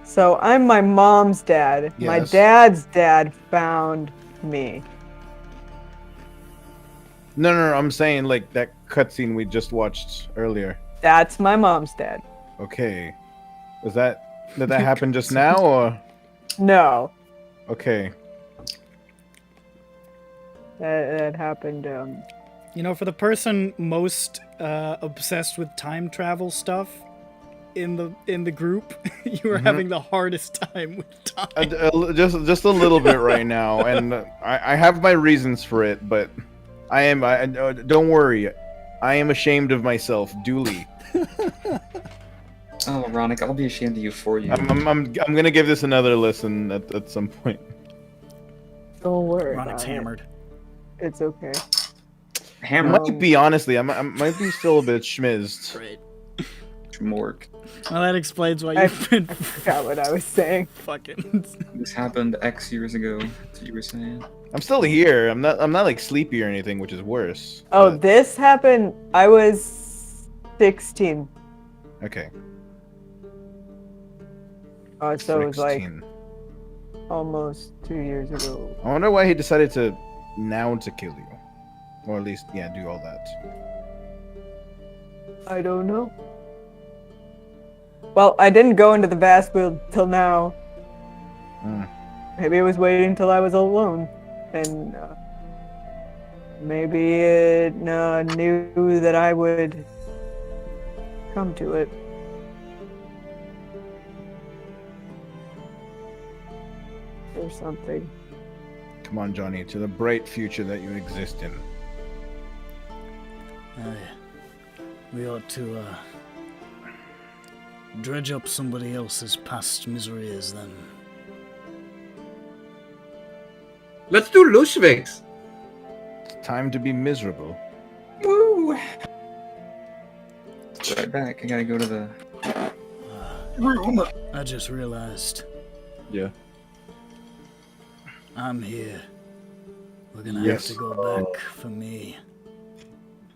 [SPEAKER 3] So I'm my mom's dad. My
[SPEAKER 2] Yes.
[SPEAKER 3] dad's dad found me.
[SPEAKER 2] No, I'm saying like that cutscene we just watched earlier.
[SPEAKER 3] That's my mom's dad.
[SPEAKER 2] Okay. Did that happen just now or?
[SPEAKER 3] No,
[SPEAKER 2] Okay.
[SPEAKER 3] that happened.
[SPEAKER 10] You know, for the person most obsessed with time travel stuff in the group, you are having the hardest time with time.
[SPEAKER 2] Just a little bit right now, and I have my reasons for it, but I don't worry, I am ashamed of myself duly.
[SPEAKER 4] Oh, Ronick, I'll be ashamed of you for you.
[SPEAKER 2] I'm gonna give this another listen at some point.
[SPEAKER 3] Don't worry.
[SPEAKER 10] Ronick's
[SPEAKER 3] about it.
[SPEAKER 10] hammered.
[SPEAKER 3] It's okay.
[SPEAKER 2] I
[SPEAKER 4] Hammer.
[SPEAKER 2] might be honestly, I might be still a bit schmizzed.
[SPEAKER 10] Right.
[SPEAKER 4] Mork.
[SPEAKER 10] Well, that explains why
[SPEAKER 3] I
[SPEAKER 10] you've been
[SPEAKER 3] forgot what I was saying.
[SPEAKER 10] fucking.
[SPEAKER 4] This happened X years ago. That's what you were saying.
[SPEAKER 2] I'm still here. I'm not like sleepy or anything, which is worse.
[SPEAKER 3] Oh,
[SPEAKER 2] but-
[SPEAKER 3] this happened. I was 16.
[SPEAKER 2] okay.
[SPEAKER 3] Oh, so it was like
[SPEAKER 2] 16.
[SPEAKER 3] almost 2 years ago.
[SPEAKER 2] I wonder why he decided to kill you, or at least do all that.
[SPEAKER 3] I don't know. Well, I didn't go into the vast world till now.
[SPEAKER 2] Hmm.
[SPEAKER 3] Maybe it was waiting till I was alone, and maybe it knew that I would come to it. Or something.
[SPEAKER 2] Come on, Johnny, to the bright future that you exist in.
[SPEAKER 1] We ought to dredge up somebody else's past miseries then.
[SPEAKER 5] Let's do Lushvix.
[SPEAKER 2] It's time to be miserable.
[SPEAKER 4] Woo! Right back. I gotta go to the room.
[SPEAKER 1] I just realized
[SPEAKER 8] Yeah.
[SPEAKER 1] I'm here. We're gonna
[SPEAKER 8] Yes.
[SPEAKER 1] have to go back for me.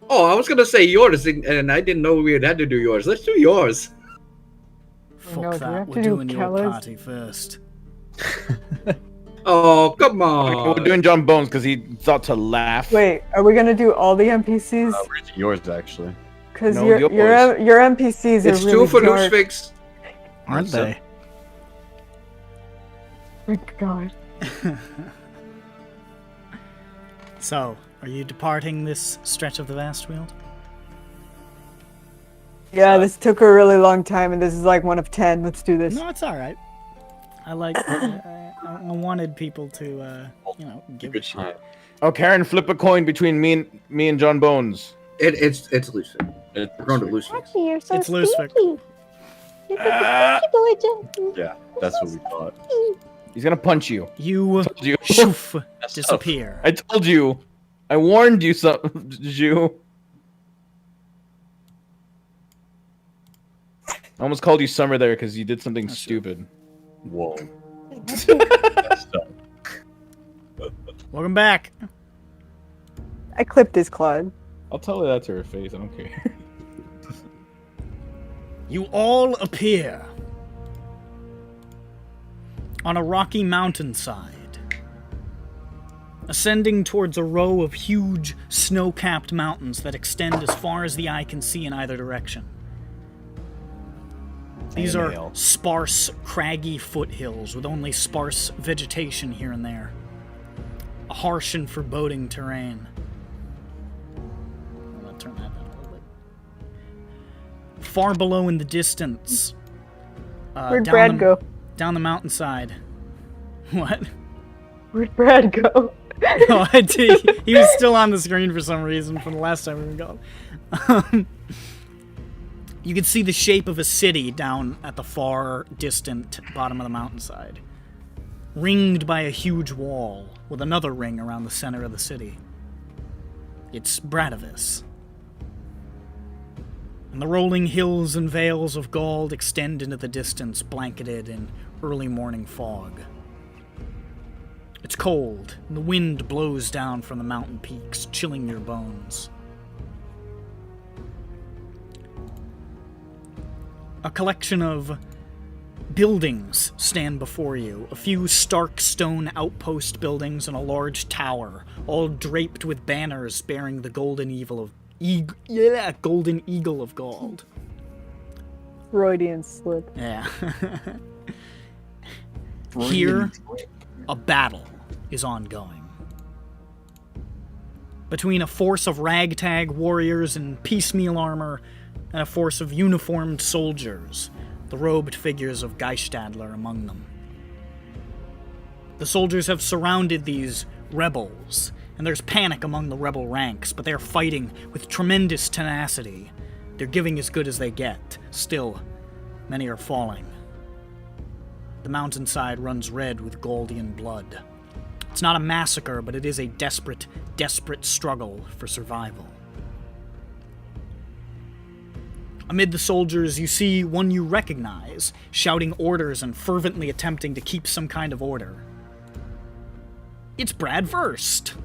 [SPEAKER 5] Oh, I was gonna say yours, and I didn't know we had to do yours. Let's do yours.
[SPEAKER 1] Fuck
[SPEAKER 3] no, do we
[SPEAKER 1] that,
[SPEAKER 3] have
[SPEAKER 1] we're
[SPEAKER 3] to do
[SPEAKER 1] doing your
[SPEAKER 3] Keller's?
[SPEAKER 1] party first.
[SPEAKER 5] Oh, come
[SPEAKER 2] We're
[SPEAKER 5] on.
[SPEAKER 2] doing John Bones because he thought to laugh.
[SPEAKER 3] Wait, are we gonna do all the NPCs?
[SPEAKER 8] We're doing yours, actually.
[SPEAKER 3] Because
[SPEAKER 2] No,
[SPEAKER 3] your
[SPEAKER 2] yours.
[SPEAKER 3] your NPCs are
[SPEAKER 5] It's
[SPEAKER 3] really
[SPEAKER 5] two for
[SPEAKER 3] dark.
[SPEAKER 5] Lushvix.
[SPEAKER 10] Aren't
[SPEAKER 8] So-
[SPEAKER 10] they?
[SPEAKER 3] Oh my God.
[SPEAKER 10] So, are you departing this stretch of the vast world?
[SPEAKER 3] Yeah, this took a really long time, and this is like one of 10. Let's do this.
[SPEAKER 10] No, it's all right. I like. I wanted people to, give a
[SPEAKER 8] Good
[SPEAKER 10] shit.
[SPEAKER 8] time.
[SPEAKER 2] Oh, Karen, flip a coin between me and John Bones.
[SPEAKER 5] It's Lushvix.
[SPEAKER 8] It's
[SPEAKER 5] We're going to Lushvix.
[SPEAKER 3] You're so
[SPEAKER 10] It's Lucifer.
[SPEAKER 8] Yeah, that's what we thought.
[SPEAKER 2] He's gonna punch you.
[SPEAKER 10] You
[SPEAKER 2] Told you.
[SPEAKER 10] shoof disappear.
[SPEAKER 2] I told you. I warned you, Zhu. I almost called you Summer there because you did something stupid.
[SPEAKER 8] Whoa.
[SPEAKER 10] Welcome back.
[SPEAKER 3] I clipped his Claude.
[SPEAKER 2] I'll tell her that to her face. I don't care.
[SPEAKER 10] You all appear on a rocky mountainside, ascending towards a row of huge snow-capped mountains that extend as far as the eye can see in either direction. These are sparse, craggy foothills with only sparse vegetation here and there. A harsh and foreboding terrain. I'm gonna turn that down a little bit. Far below in the distance.
[SPEAKER 3] Where'd Brad go?
[SPEAKER 10] Down the mountainside. What?
[SPEAKER 3] Where'd Brad go?
[SPEAKER 10] Oh, he was still on the screen for some reason from the last time we were gone. You can see the shape of a city down at the far distant bottom of the mountainside, ringed by a huge wall with another ring around the center of the city. It's Bradavis. And the rolling hills and vales of Gauld extend into the distance, blanketed in early morning fog. It's cold, and the wind blows down from the mountain peaks, chilling your bones. A collection of buildings stand before you. A few stark stone outpost buildings and a large tower, all draped with banners bearing the golden eagle of Gauld.
[SPEAKER 3] Freudian slip.
[SPEAKER 10] Yeah. Here, a battle is ongoing. Between a force of ragtag warriors in piecemeal armor and a force of uniformed soldiers, the robed figures of Geistadler among them. The soldiers have surrounded these rebels, and there's panic among the rebel ranks, but they're fighting with tremendous tenacity. They're giving as good as they get. Still, many are falling. The mountainside runs red with Gauldian blood. It's not a massacre, but it is a desperate, desperate struggle for survival. Amid the soldiers, you see one you recognize, shouting orders and fervently attempting to keep some kind of order. It's Brad Verst.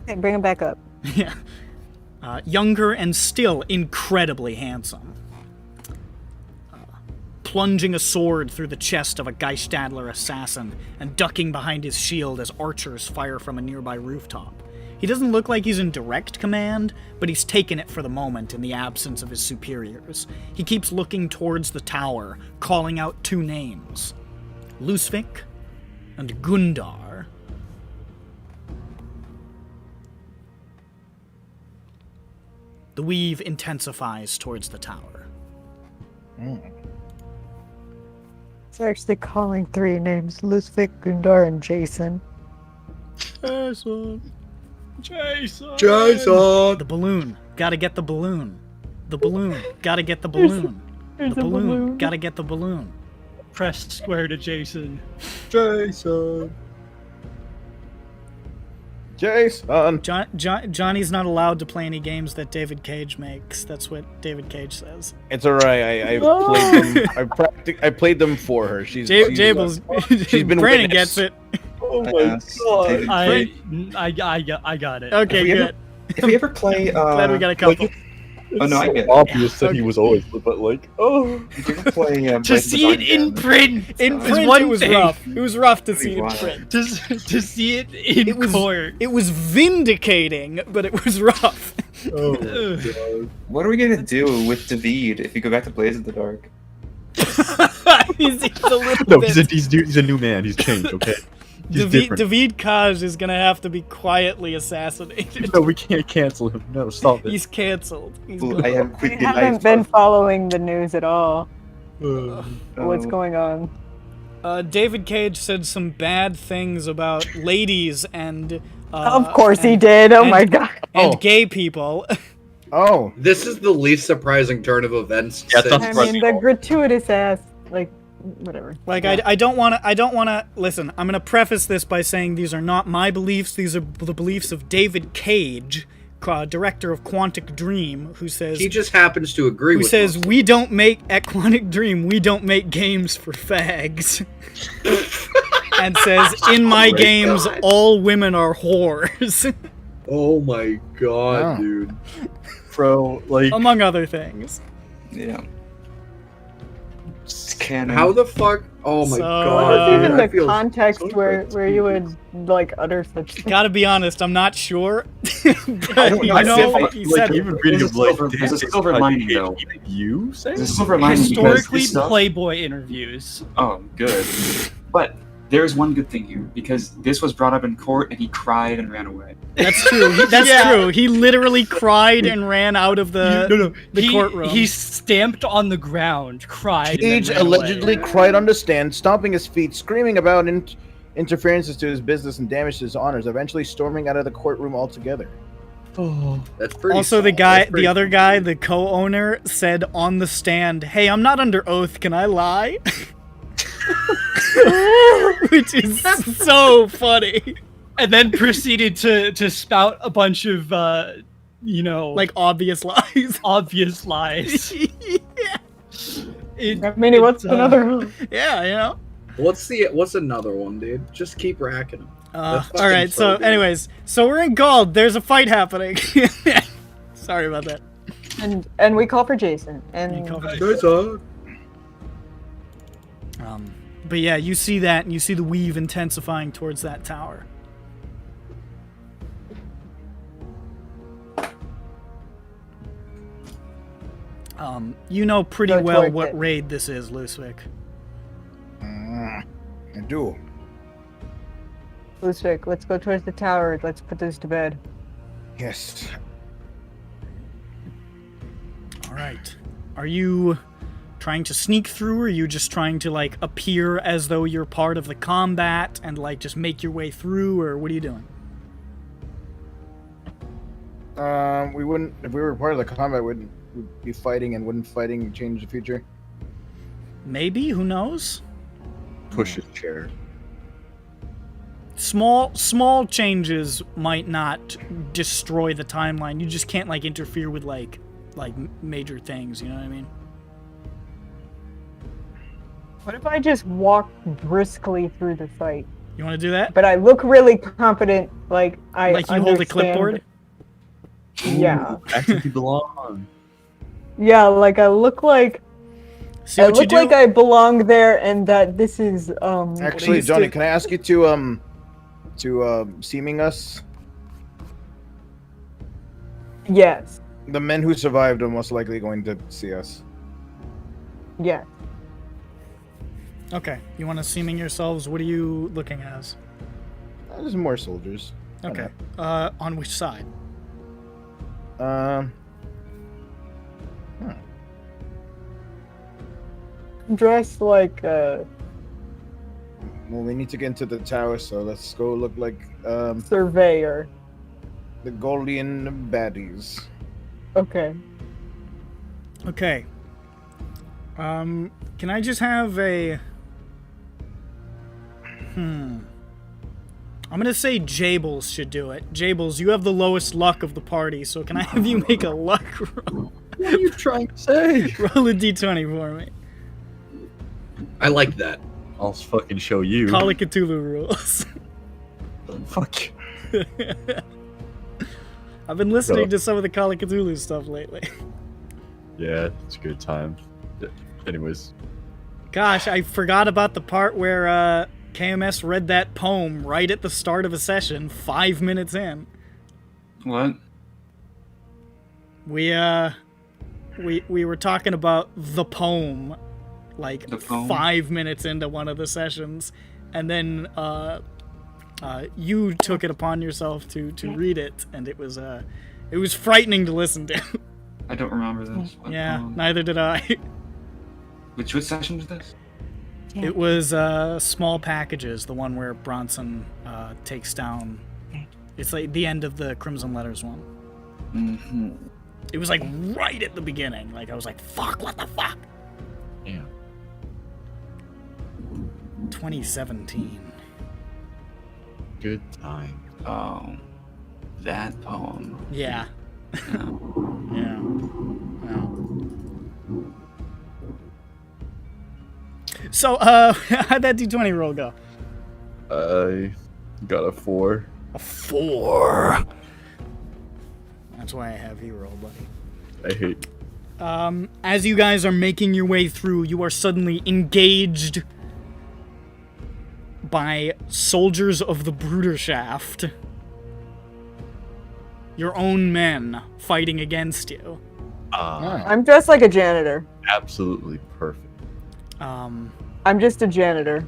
[SPEAKER 3] Hey, bring him back up.
[SPEAKER 10] Yeah. Younger and still incredibly handsome. Plunging a sword through the chest of a Geistadler assassin and ducking behind his shield as archers fire from a nearby rooftop. He doesn't look like he's in direct command, but he's taken it for the moment in the absence of his superiors. He keeps looking towards the tower, calling out two names, Lusvik and Gundar. The weave intensifies towards the tower.
[SPEAKER 3] It's actually calling three names, Lusvik, Gundar, and Jason.
[SPEAKER 8] Jason!
[SPEAKER 10] The balloon. Gotta get the balloon. The balloon. Gotta get the balloon.
[SPEAKER 3] There's
[SPEAKER 10] The
[SPEAKER 3] a
[SPEAKER 10] balloon. Gotta get the balloon.
[SPEAKER 7] Press square to Jason.
[SPEAKER 8] Jason!
[SPEAKER 2] Jason!
[SPEAKER 10] Johnny's not allowed to play any games that David Cage makes. That's what David Cage says.
[SPEAKER 2] It's alright. I played them. I played them for her. She's been
[SPEAKER 10] Brandon
[SPEAKER 2] witness.
[SPEAKER 10] gets it.
[SPEAKER 8] Oh my god!
[SPEAKER 7] I got it.
[SPEAKER 10] Okay, good.
[SPEAKER 4] If we ever play,
[SPEAKER 10] Glad we got a couple.
[SPEAKER 4] Oh no, I get it.
[SPEAKER 8] Obvious that he was always, but like,
[SPEAKER 4] If you ever play,
[SPEAKER 7] To see it in print,
[SPEAKER 10] In
[SPEAKER 7] is
[SPEAKER 10] print,
[SPEAKER 7] one
[SPEAKER 10] it was
[SPEAKER 7] thing.
[SPEAKER 10] rough. It was rough to see it in
[SPEAKER 4] Wow.
[SPEAKER 10] print.
[SPEAKER 7] To see it in court.
[SPEAKER 10] It was vindicating, but it was rough.
[SPEAKER 8] oh my god.
[SPEAKER 4] What are we gonna do with David if we go back to Blaze in the Dark?
[SPEAKER 10] he's a little
[SPEAKER 8] No,
[SPEAKER 10] bit.
[SPEAKER 8] he's a new man. He's changed, okay? He's different.
[SPEAKER 10] David Kaj is gonna have to be quietly assassinated.
[SPEAKER 8] No, we can't cancel him. No, stop it.
[SPEAKER 10] He's canceled. He's
[SPEAKER 4] Ooh,
[SPEAKER 10] gone.
[SPEAKER 4] I have
[SPEAKER 3] I
[SPEAKER 4] quick
[SPEAKER 3] haven't been following the news at all.
[SPEAKER 8] Uh,
[SPEAKER 3] What's going on?
[SPEAKER 10] David Cage said some bad things about ladies and.
[SPEAKER 3] Of course he did. Oh my god.
[SPEAKER 10] And
[SPEAKER 2] Oh.
[SPEAKER 10] gay people.
[SPEAKER 2] Oh,
[SPEAKER 5] This is the least surprising turn of events.
[SPEAKER 8] Yeah, it's not
[SPEAKER 5] since-
[SPEAKER 3] I
[SPEAKER 8] surprising.
[SPEAKER 3] mean, the gratuitous ass, like, whatever.
[SPEAKER 10] Like, I don't want to, listen, I'm going to preface this by saying these are not my beliefs, these are the beliefs of David Cage, director of Quantic Dream, who says...
[SPEAKER 5] He just happens to agree with
[SPEAKER 10] Who says, we don't make, at Quantic Dream, we don't make games for fags. And says, in my games, all women are whores.
[SPEAKER 5] Oh my god, dude.
[SPEAKER 8] Bro, like...
[SPEAKER 10] Among other things.
[SPEAKER 4] Yeah. It's canon.
[SPEAKER 5] How the fuck? Oh my god.
[SPEAKER 3] What is even
[SPEAKER 5] I
[SPEAKER 3] the
[SPEAKER 5] feel
[SPEAKER 3] context
[SPEAKER 5] so
[SPEAKER 3] where you would like utter such things?
[SPEAKER 10] Gotta be honest, I'm not sure. But
[SPEAKER 8] I don't
[SPEAKER 10] you
[SPEAKER 8] know.
[SPEAKER 10] know, he
[SPEAKER 8] Like,
[SPEAKER 10] said
[SPEAKER 8] even reading of like...
[SPEAKER 4] There's a silver lining, though.
[SPEAKER 8] You say?
[SPEAKER 4] There's a silver lining because
[SPEAKER 7] Historically,
[SPEAKER 4] this stuff...
[SPEAKER 7] Playboy interviews.
[SPEAKER 4] Oh, good. But there's one good thing here, because this was brought up in court and he cried and ran away.
[SPEAKER 10] That's true. That's true. He literally cried and ran out of the courtroom.
[SPEAKER 7] He stamped on the ground, cried.
[SPEAKER 2] Cage
[SPEAKER 7] and then ran
[SPEAKER 2] allegedly
[SPEAKER 7] away.
[SPEAKER 2] cried on the stand, stomping his feet, screaming about interferences to his business and damage to his honors, eventually storming out of the courtroom altogether.
[SPEAKER 5] That's pretty
[SPEAKER 10] Also, the other guy, the co-owner, said on the stand, "Hey, I'm not under oath. Can I lie?" Which is so funny.
[SPEAKER 7] And then proceeded to spout a bunch of,
[SPEAKER 10] like obvious lies.
[SPEAKER 7] Obvious lies.
[SPEAKER 3] I mean, what's another?
[SPEAKER 10] Yeah, you know.
[SPEAKER 5] What's another one, dude? Just keep racking them.
[SPEAKER 10] All right. So, anyways, so we're in Gold. There's a fight happening. Sorry about that.
[SPEAKER 3] And we call for Jason. And
[SPEAKER 10] but yeah, you see that, and you see the weave intensifying towards that tower. You know pretty
[SPEAKER 3] Go
[SPEAKER 10] well
[SPEAKER 3] towards
[SPEAKER 10] what
[SPEAKER 3] it.
[SPEAKER 10] raid this is, Lusvik.
[SPEAKER 2] I do.
[SPEAKER 3] Lusvik, let's go towards the tower. Let's put this to bed.
[SPEAKER 2] Yes.
[SPEAKER 10] All right. Are you trying to sneak through, or are you just trying to like appear as though you're part of the combat and like just make your way through, or what are you doing?
[SPEAKER 2] We wouldn't, if we were part of the combat, we'd be fighting, and wouldn't fighting change the future?
[SPEAKER 10] Maybe, who knows?
[SPEAKER 8] Push his chair.
[SPEAKER 10] Small changes might not destroy the timeline. You just can't like interfere with like major things, you know what I mean?
[SPEAKER 3] What if I just walk briskly through the fight?
[SPEAKER 10] You want to do that?
[SPEAKER 3] But I look really confident, like I
[SPEAKER 10] Like you hold a
[SPEAKER 3] understand-
[SPEAKER 10] clipboard?
[SPEAKER 3] Yeah.
[SPEAKER 8] Act like you belong.
[SPEAKER 3] Yeah, like I look like
[SPEAKER 10] See
[SPEAKER 3] I
[SPEAKER 10] what you
[SPEAKER 3] look
[SPEAKER 10] do?
[SPEAKER 3] like I belong there, and that this is
[SPEAKER 2] Actually, Johnny, can I ask you to seeming us?
[SPEAKER 3] Yes.
[SPEAKER 2] The men who survived are most likely going to see us.
[SPEAKER 3] Yeah.
[SPEAKER 10] Okay. You want to seeming yourselves? What are you looking as?
[SPEAKER 2] There's more soldiers.
[SPEAKER 10] Okay. On which side?
[SPEAKER 3] Dressed like
[SPEAKER 2] Well, we need to get into the tower, so let's go look like
[SPEAKER 3] surveyor.
[SPEAKER 2] the Goldian baddies.
[SPEAKER 3] Okay.
[SPEAKER 10] Okay. Can I just have a... I'm gonna say Jables should do it. Jables, you have the lowest luck of the party, so can I have you make a luck roll?
[SPEAKER 8] What are you trying to say?
[SPEAKER 10] Roll a d20 for me.
[SPEAKER 5] I like that.
[SPEAKER 8] I'll fucking show you.
[SPEAKER 10] Call it Cthulhu rules.
[SPEAKER 8] Fuck you.
[SPEAKER 10] I've been listening
[SPEAKER 8] So-
[SPEAKER 10] to some of the Call of Cthulhu stuff lately.
[SPEAKER 8] Yeah, it's a good time. Anyways.
[SPEAKER 10] Gosh, I forgot about the part where KMS read that poem right at the start of a session, 5 minutes in.
[SPEAKER 4] What?
[SPEAKER 10] We were talking about the poem, like
[SPEAKER 4] The poem?
[SPEAKER 10] 5 minutes into one of the sessions, and then you took it upon yourself to read it, and it was frightening to listen to.
[SPEAKER 4] I don't remember this. What
[SPEAKER 10] Yeah,
[SPEAKER 4] poem?
[SPEAKER 10] neither did I.
[SPEAKER 4] Which session was this?
[SPEAKER 10] It was Small Packages, the one where Bronson takes down. It's like the end of the Crimson Letters one.
[SPEAKER 4] Mm-hmm.
[SPEAKER 10] It was like right at the beginning. Like I was like, "Fuck! What the fuck?"
[SPEAKER 8] Yeah.
[SPEAKER 10] 2017.
[SPEAKER 8] Good time.
[SPEAKER 6] Oh, that poem.
[SPEAKER 10] Yeah.
[SPEAKER 6] No.
[SPEAKER 10] Yeah. Wow. So, how'd that D20 roll go?
[SPEAKER 8] I got a 4.
[SPEAKER 10] A 4. That's why I have you roll, buddy.
[SPEAKER 8] I hate.
[SPEAKER 10] As you guys are making your way through, you are suddenly engaged by soldiers of the Bruderschaft. Your own men fighting against you.
[SPEAKER 3] I'm dressed like a janitor.
[SPEAKER 8] Absolutely perfect.
[SPEAKER 3] I'm just a janitor.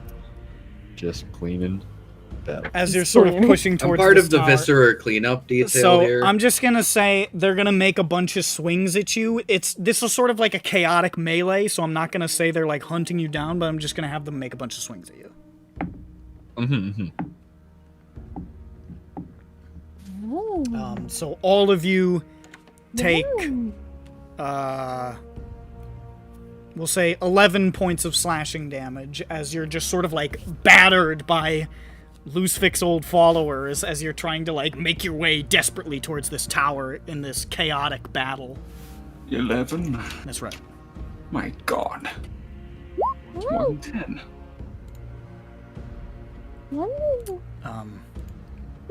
[SPEAKER 8] Just cleaning. That.
[SPEAKER 10] As you're sort of pushing
[SPEAKER 5] I'm
[SPEAKER 10] towards
[SPEAKER 5] part
[SPEAKER 10] this
[SPEAKER 5] of the
[SPEAKER 10] tower.
[SPEAKER 5] Viscera cleanup detail
[SPEAKER 10] So
[SPEAKER 5] here.
[SPEAKER 10] I'm just gonna say they're gonna make a bunch of swings at you. This is sort of like a chaotic melee, so I'm not gonna say they're like hunting you down, but I'm just gonna have them make a bunch of swings at you. So all of you take, we'll say 11 points of slashing damage as you're just sort of like battered by Lucific's old followers as you're trying to like make your way desperately towards this tower in this chaotic battle.
[SPEAKER 6] 11?
[SPEAKER 10] That's right.
[SPEAKER 6] My god. It's more than 10.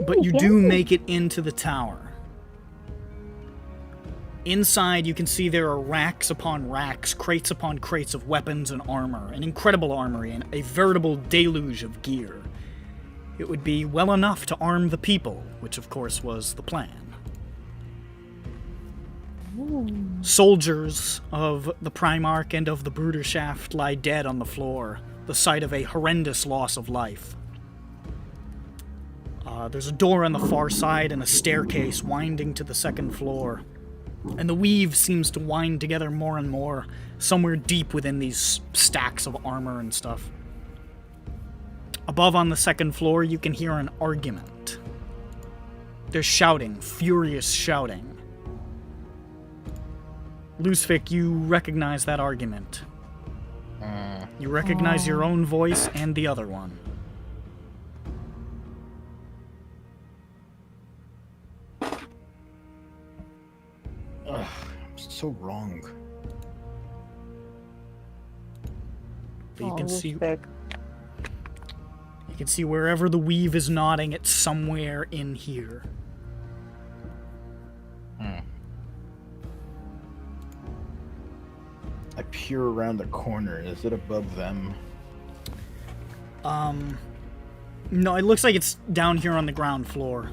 [SPEAKER 10] But you do make it into the tower. Inside, you can see there are racks upon racks, crates upon crates of weapons and armor, an incredible armory, and a veritable deluge of gear. It would be well enough to arm the people, which of course was the plan. Soldiers of the Primarch and of the Bruderschaft lie dead on the floor, the site of a horrendous loss of life. There's a door on the far side and a staircase winding to the second floor. And the weave seems to wind together more and more, somewhere deep within these stacks of armor and stuff. Above on the second floor, you can hear an argument. There's shouting, furious shouting. Lucific, you recognize that argument. You recognize your own voice and the other one.
[SPEAKER 2] I'm so wrong.
[SPEAKER 10] But you can see
[SPEAKER 3] Lucific.
[SPEAKER 10] you can see wherever the weave is nodding, it's somewhere in here.
[SPEAKER 2] I peer around the corner. Is it above them?
[SPEAKER 10] No, it looks like it's down here on the ground floor.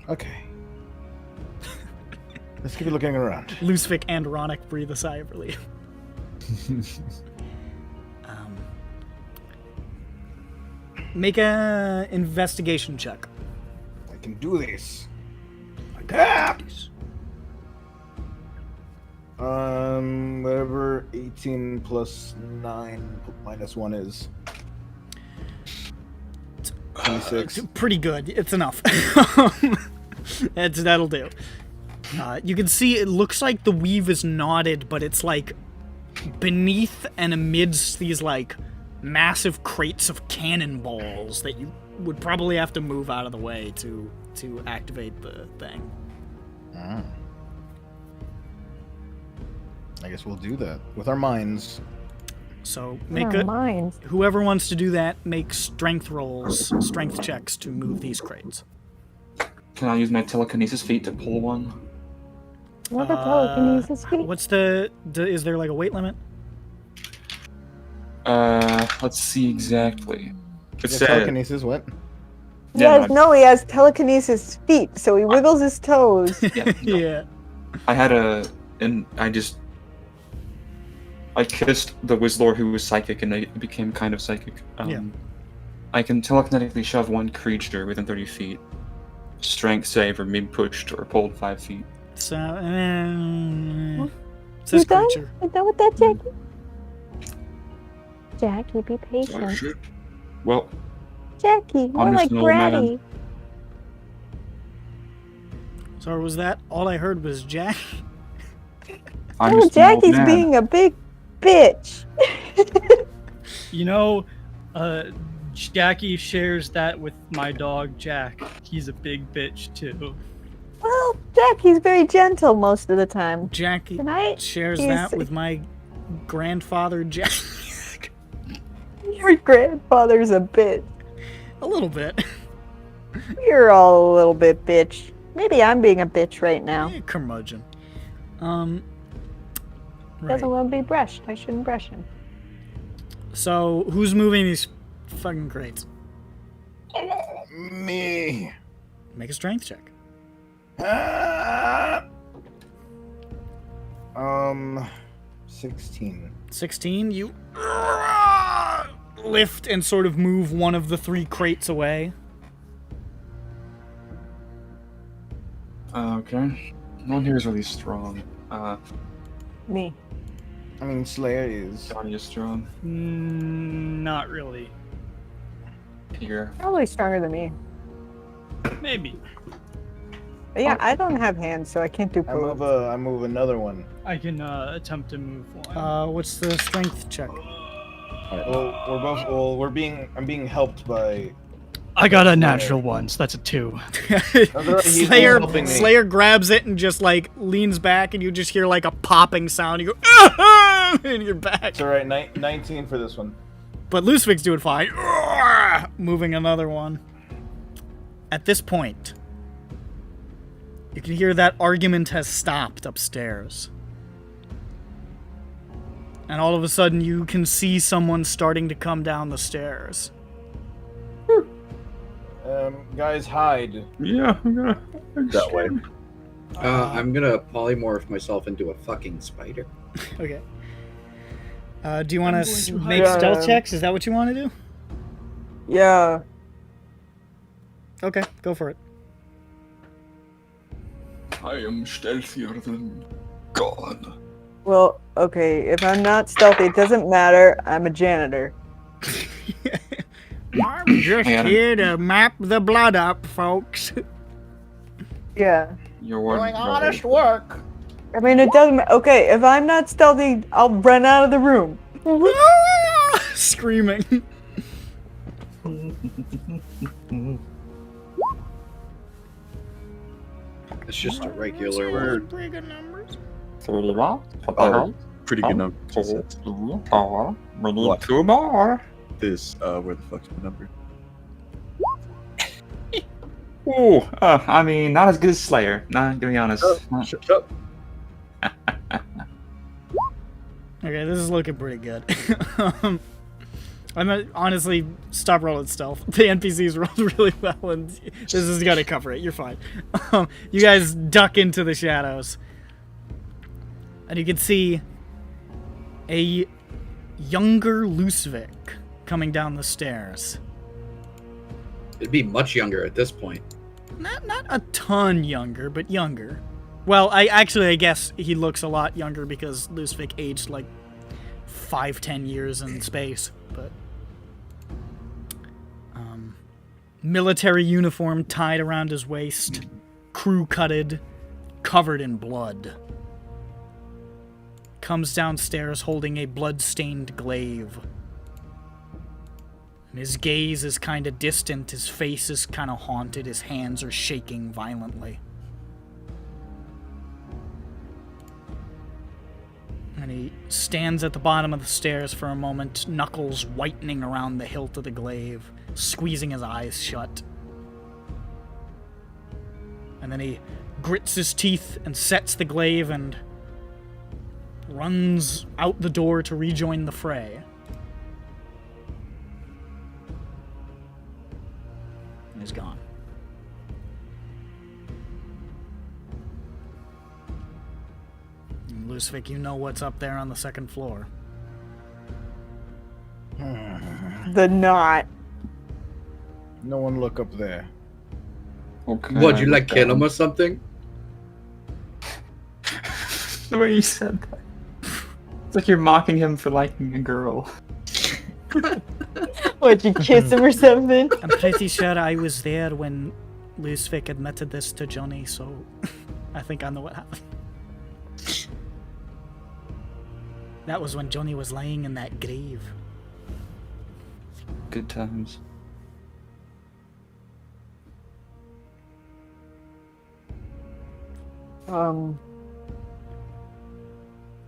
[SPEAKER 2] Okay. Let's keep looking around.
[SPEAKER 10] Lucific and Ronick breathe a sigh of relief. Make a investigation check.
[SPEAKER 2] I can do this. Whatever 18 plus 9 minus 1 is. 26.
[SPEAKER 10] Pretty good. It's enough. That'll do. You can see it looks like the weave is knotted, but it's like beneath and amidst these like massive crates of cannonballs that you would probably have to move out of the way to activate the thing.
[SPEAKER 2] I guess we'll do that with our minds.
[SPEAKER 10] So
[SPEAKER 3] Minds.
[SPEAKER 10] whoever wants to do that, make strength checks to move these crates.
[SPEAKER 4] Can I use my telekinesis feat to pull one?
[SPEAKER 3] What a telekinesis feat.
[SPEAKER 10] What's is there like a weight limit?
[SPEAKER 4] Let's see exactly. It
[SPEAKER 2] The
[SPEAKER 4] said,
[SPEAKER 2] telekinesis what?
[SPEAKER 3] Yes, no, he has telekinesis feet, so he wiggles his toes.
[SPEAKER 10] Yeah.
[SPEAKER 4] I had I kissed the Wizlord who was psychic and it became kind of psychic.
[SPEAKER 10] Yeah.
[SPEAKER 4] I can telekinetically shove one creature within 30 feet. Strength save or be pushed or pulled 5 feet.
[SPEAKER 10] So, it's
[SPEAKER 3] You
[SPEAKER 10] this
[SPEAKER 3] done?
[SPEAKER 10] creature.
[SPEAKER 3] You done with that, Jackie? Jackie, be
[SPEAKER 6] Oh,
[SPEAKER 3] patient.
[SPEAKER 6] shit.
[SPEAKER 4] Well,
[SPEAKER 3] Jackie, more
[SPEAKER 4] I'm
[SPEAKER 3] like
[SPEAKER 4] just an old man.
[SPEAKER 3] Bratty.
[SPEAKER 10] So was that all I heard was Jack?
[SPEAKER 4] I'm
[SPEAKER 3] Oh,
[SPEAKER 4] just an old
[SPEAKER 3] Jackie's
[SPEAKER 4] man.
[SPEAKER 3] being a big bitch.
[SPEAKER 7] You know, Jackie shares that with my dog, Jack. He's a big bitch, too.
[SPEAKER 3] Well, Jack, he's very gentle most of the time.
[SPEAKER 1] Jackie
[SPEAKER 3] Tonight,
[SPEAKER 1] shares
[SPEAKER 3] he's-
[SPEAKER 1] that with my grandfather, Jack.
[SPEAKER 3] Your grandfather's a bitch.
[SPEAKER 1] A little bit.
[SPEAKER 3] You're all a little bit bitch. Maybe I'm being a bitch right now.
[SPEAKER 1] Curmudgeon.
[SPEAKER 3] Doesn't
[SPEAKER 1] Right.
[SPEAKER 3] want to be brushed. I shouldn't brush him.
[SPEAKER 1] So, who's moving these fucking crates?
[SPEAKER 2] Me.
[SPEAKER 1] Make a strength check.
[SPEAKER 2] 16.
[SPEAKER 1] 16, you lift and sort of move one of the 3 crates away.
[SPEAKER 4] Okay. No one here is really strong.
[SPEAKER 3] Me.
[SPEAKER 2] I mean, Slayer is.
[SPEAKER 4] Johnny is strong.
[SPEAKER 7] Not really.
[SPEAKER 4] Here.
[SPEAKER 3] Probably stronger than me.
[SPEAKER 7] Maybe.
[SPEAKER 3] But yeah, I don't have hands, so I can't do pose.
[SPEAKER 2] I move another one.
[SPEAKER 7] I can attempt to move one.
[SPEAKER 1] What's the strength check?
[SPEAKER 2] Well, I'm being helped by.
[SPEAKER 7] I got a natural one, so that's a 2.
[SPEAKER 1] Slayer grabs it and just like leans back, and you just hear like a popping sound. You go, ah! And you're back.
[SPEAKER 2] It's alright, 19 for this one.
[SPEAKER 1] But Lucifig's doing fine. Moving another one. At this point, you can hear that argument has stopped upstairs. And all of a sudden, you can see someone starting to come down the stairs.
[SPEAKER 2] Guys, hide.
[SPEAKER 4] Yeah, I'm gonna.
[SPEAKER 8] That way.
[SPEAKER 5] I'm gonna polymorph myself into a fucking spider.
[SPEAKER 1] Okay. Do you want to
[SPEAKER 7] going to
[SPEAKER 1] make
[SPEAKER 3] hide.
[SPEAKER 1] stealth checks? Is that what you want to do?
[SPEAKER 3] Yeah.
[SPEAKER 1] Okay, go for it.
[SPEAKER 6] I am stealthier than God.
[SPEAKER 3] Well, okay, if I'm not stealthy, it doesn't matter. I'm a janitor.
[SPEAKER 1] I'm just
[SPEAKER 4] Hang on.
[SPEAKER 1] here to map the blood up, folks.
[SPEAKER 3] Yeah.
[SPEAKER 4] You're one.
[SPEAKER 2] work.
[SPEAKER 3] I mean, it doesn't matter. Okay, if I'm not stealthy, I'll run out of the room.
[SPEAKER 1] Screaming.
[SPEAKER 5] It's just a regular word.
[SPEAKER 1] Pretty good numbers.
[SPEAKER 8] Oh, pretty good number. she says.
[SPEAKER 4] We need
[SPEAKER 8] What?
[SPEAKER 4] 2 more.
[SPEAKER 8] This, where the fuck's my number?
[SPEAKER 4] Ooh, I mean, not as good as Slayer. Not gonna be honest.
[SPEAKER 8] Shut up.
[SPEAKER 1] Okay, this is looking pretty good. I'm gonna honestly stop rolling stealth. The NPCs rolled really well, and this is gonna cover it. You're fine. You guys duck into the shadows, and you can see a younger Lucivik coming down the stairs.
[SPEAKER 5] It'd be much younger at this point.
[SPEAKER 1] Not a ton younger, but younger. Well, I guess he looks a lot younger because Lucivik aged like 5-10 years in space, but military uniform tied around his waist, crew-cutted, covered in blood. Comes downstairs holding a blood-stained glaive. And his gaze is kind of distant, his face is kind of haunted, his hands are shaking violently. And he stands at the bottom of the stairs for a moment, knuckles whitening around the hilt of the glaive, squeezing his eyes shut. And then he grits his teeth and sets the glaive and runs out the door to rejoin the fray. And he's gone. And Lucifik, you know what's up there on the second floor.
[SPEAKER 3] The knot.
[SPEAKER 2] No one look up there.
[SPEAKER 4] Okay.
[SPEAKER 5] What, you like kill him or something?
[SPEAKER 4] The way you said that. It's like you're mocking him for liking a girl.
[SPEAKER 3] What, you kiss him or something?
[SPEAKER 1] I'm pretty sure I was there when Lucifik admitted this to Johnny, so I think I know what happened. That was when Johnny was lying in that grave.
[SPEAKER 4] Good times.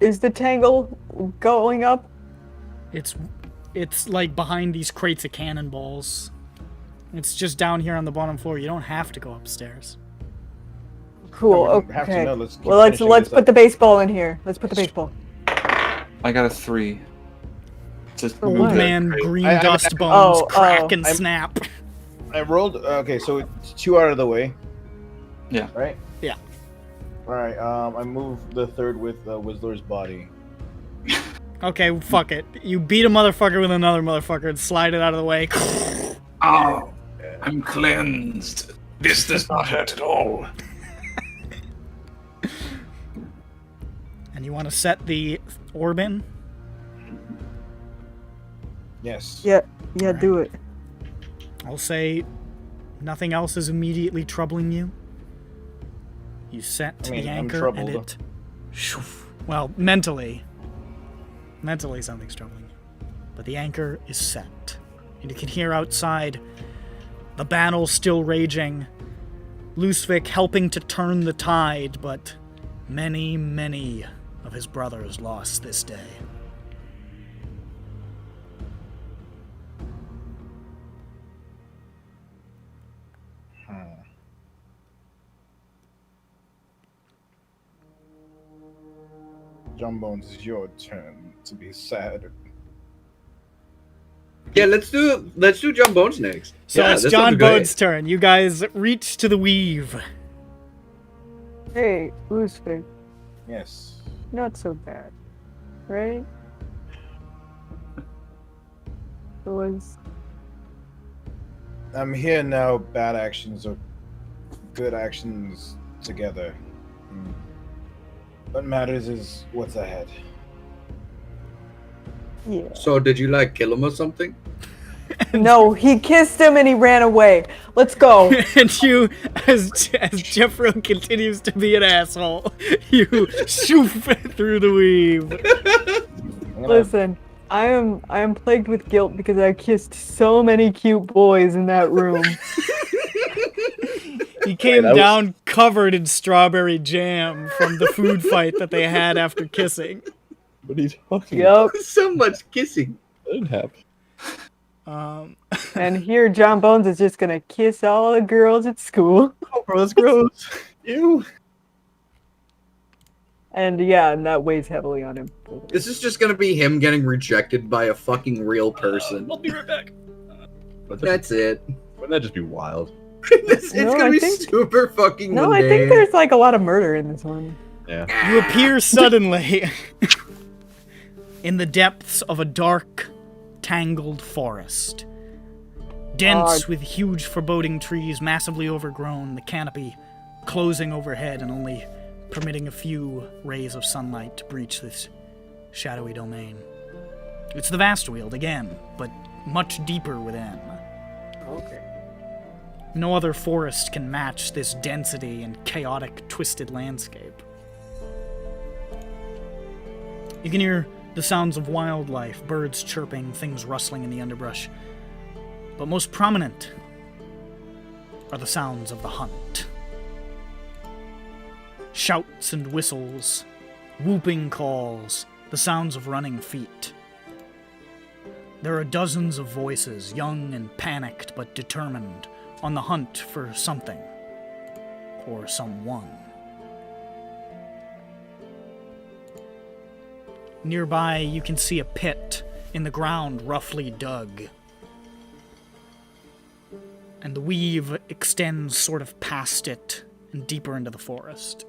[SPEAKER 3] Is the tangle going up?
[SPEAKER 10] It's like behind these crates of cannonballs. It's just down here on the bottom floor. You don't have to go upstairs.
[SPEAKER 3] Cool.
[SPEAKER 2] No, we don't have to,
[SPEAKER 3] Okay.
[SPEAKER 2] no, let's keep
[SPEAKER 3] Well, let's
[SPEAKER 2] finishing this
[SPEAKER 3] put
[SPEAKER 2] up.
[SPEAKER 3] the baseball in here. Let's put the baseball.
[SPEAKER 4] I got a 3. Just
[SPEAKER 3] For
[SPEAKER 4] move
[SPEAKER 3] what?
[SPEAKER 4] it.
[SPEAKER 10] Man, green
[SPEAKER 2] I-
[SPEAKER 10] dust bones crack and
[SPEAKER 2] I'm-
[SPEAKER 10] snap.
[SPEAKER 2] I rolled. Okay, so it's 2 out of the way.
[SPEAKER 4] Yeah.
[SPEAKER 2] Right.
[SPEAKER 10] Yeah.
[SPEAKER 2] All right. I moved the third with Whistler's body.
[SPEAKER 10] Okay, fuck it. You beat a motherfucker with another motherfucker and slide it out of the way.
[SPEAKER 6] Oh, I'm cleansed. This does not hurt at all.
[SPEAKER 10] And you want to set the orb in?
[SPEAKER 2] Yes.
[SPEAKER 3] Yeah, do it.
[SPEAKER 10] I'll say nothing else is immediately troubling you. You set
[SPEAKER 2] I mean,
[SPEAKER 10] the
[SPEAKER 2] I'm
[SPEAKER 10] anchor and
[SPEAKER 2] troubled.
[SPEAKER 10] it... Well, mentally something's troubling you. But the anchor is set. And you can hear outside the battle still raging. Lusvik helping to turn the tide, but many, many of his brothers lost this day.
[SPEAKER 2] John Bones, it's your turn to be sad.
[SPEAKER 5] Yeah, let's do John Bones next.
[SPEAKER 10] So
[SPEAKER 5] Yeah,
[SPEAKER 10] it's
[SPEAKER 5] this
[SPEAKER 10] John
[SPEAKER 5] sounds great.
[SPEAKER 10] Bones' turn. You guys reach to the weave.
[SPEAKER 3] Hey, Lusvik,
[SPEAKER 2] Yes.
[SPEAKER 3] not so bad, right? It was.
[SPEAKER 2] I'm here now. Bad actions or good actions together. What matters is what's ahead.
[SPEAKER 3] Yeah.
[SPEAKER 5] So did you like kill him or something?
[SPEAKER 3] No, he kissed him and he ran away. Let's go.
[SPEAKER 10] And you, as Jeffro continues to be an asshole, you shoof through the weave.
[SPEAKER 2] I'm gonna-
[SPEAKER 3] Listen, I am plagued with guilt because I kissed so many cute boys in that room.
[SPEAKER 10] He came
[SPEAKER 8] That was-
[SPEAKER 10] down covered in strawberry jam from the food fight that they had after kissing.
[SPEAKER 8] What are you talking
[SPEAKER 3] Yup.
[SPEAKER 5] So much kissing.
[SPEAKER 8] That didn't happen.
[SPEAKER 3] And here John Bones is just gonna kiss all the girls at school.
[SPEAKER 8] Oh, bro, that's gross. Ew.
[SPEAKER 3] And yeah, and that weighs heavily on him.
[SPEAKER 5] This is just gonna be him getting rejected by a fucking real person.
[SPEAKER 10] I'll be right back.
[SPEAKER 5] That's it.
[SPEAKER 8] Wouldn't that just be wild?
[SPEAKER 5] It's
[SPEAKER 3] No,
[SPEAKER 5] gonna
[SPEAKER 3] I
[SPEAKER 5] be
[SPEAKER 3] think-
[SPEAKER 5] super fucking
[SPEAKER 3] No, I think
[SPEAKER 5] mundane.
[SPEAKER 3] there's like a lot of murder in this one.
[SPEAKER 8] Yeah.
[SPEAKER 10] You appear suddenly in the depths of a dark, tangled forest. Dense with huge foreboding trees, massively overgrown, the canopy closing overhead and only permitting a few rays of sunlight to breach this shadowy domain. It's the Vastwield again, but much deeper within.
[SPEAKER 3] Okay.
[SPEAKER 10] No other forest can match this density and chaotic, twisted landscape. You can hear the sounds of wildlife, birds chirping, things rustling in the underbrush. But most prominent are the sounds of the hunt. Shouts and whistles, whooping calls, the sounds of running feet. There are dozens of voices, young and panicked but determined, on the hunt for something. Or someone. Nearby, you can see a pit in the ground roughly dug. And the weave extends sort of past it and deeper into the forest.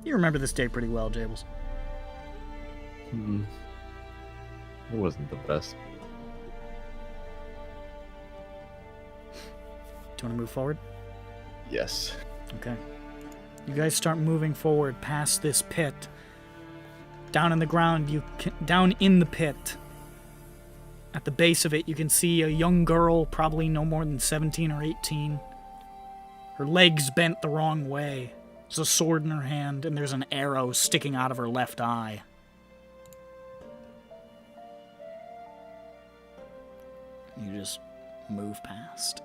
[SPEAKER 10] You remember this day pretty well, Jables.
[SPEAKER 8] It wasn't the best.
[SPEAKER 10] Do you want to move forward?
[SPEAKER 8] Yes.
[SPEAKER 10] Okay. You guys start moving forward past this pit. Down in the ground, down in the pit. At the base of it, you can see a young girl, probably no more than 17 or 18. Her legs bent the wrong way. There's a sword in her hand, and there's an arrow sticking out of her left eye. You just move past.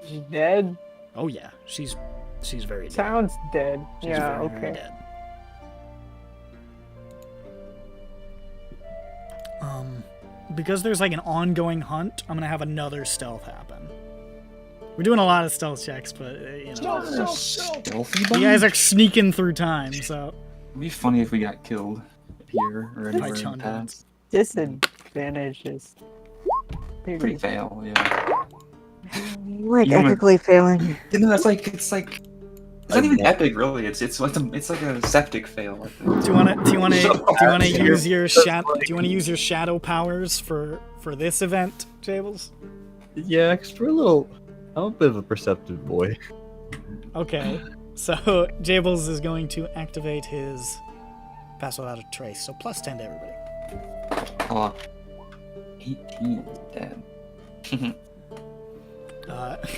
[SPEAKER 3] She's dead?
[SPEAKER 10] Oh yeah, she's very dead.
[SPEAKER 3] Sounds dead.
[SPEAKER 10] She's
[SPEAKER 3] yeah,
[SPEAKER 10] very,
[SPEAKER 3] okay.
[SPEAKER 10] very dead. Because there's like an ongoing hunt, I'm gonna have another stealth happen. We're doing a lot of stealth checks, but you know,
[SPEAKER 4] Stealthy
[SPEAKER 10] you
[SPEAKER 4] bunch?
[SPEAKER 10] guys are sneaking through time, so
[SPEAKER 4] It'd be funny if we got killed here or anywhere in the
[SPEAKER 10] Chun
[SPEAKER 4] past.
[SPEAKER 3] Disadvantages.
[SPEAKER 4] Pretty fail, yeah.
[SPEAKER 3] Like
[SPEAKER 4] You wanna-
[SPEAKER 3] epically failing.
[SPEAKER 4] You know, it's not even epic, really. It's like a septic fail. I think.
[SPEAKER 10] do you wanna use your
[SPEAKER 8] That's
[SPEAKER 10] use your shadow powers for this event, Jables?
[SPEAKER 8] Yeah, because I'm a bit of a perceptive boy.
[SPEAKER 10] Okay, so Jables is going to activate his pass without a trace, so plus 10 to everybody.
[SPEAKER 4] Oh, 18 is dead.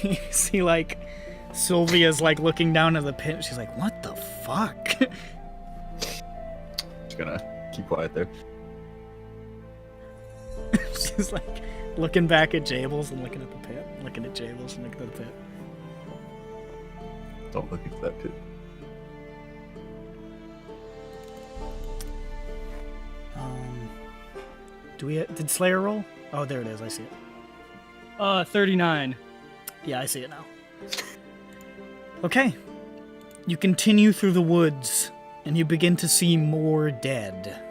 [SPEAKER 10] You see, like, Sylvia's, like, looking down at the pit. She's like, what the fuck?
[SPEAKER 8] Just gonna keep quiet there.
[SPEAKER 10] She's, like, looking back at Jables and looking at the pit. Looking at Jables and looking at the pit.
[SPEAKER 8] Don't look into that pit.
[SPEAKER 10] Did Slayer roll? Oh, there it is. I see it.
[SPEAKER 7] 39.
[SPEAKER 10] Yeah, I see it now. Okay. You continue through the woods, and you begin to see more dead.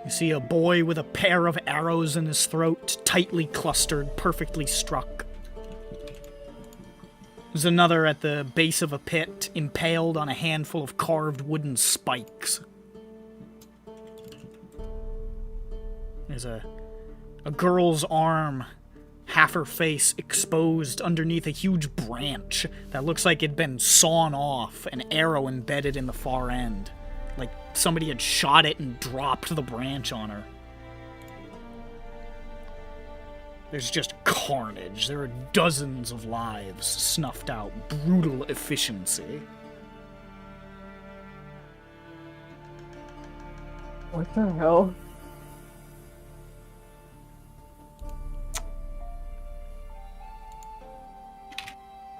[SPEAKER 10] You see a boy with a pair of arrows in his throat, tightly clustered, perfectly struck. There's another at the base of a pit, impaled on a handful of carved wooden spikes. There's a girl's arm, half her face exposed underneath a huge branch that looks like it'd been sawn off, an arrow embedded in the far end. Like somebody had shot it and dropped the branch on her. There's just carnage. There are dozens of lives snuffed out. Brutal efficiency.
[SPEAKER 3] What the hell?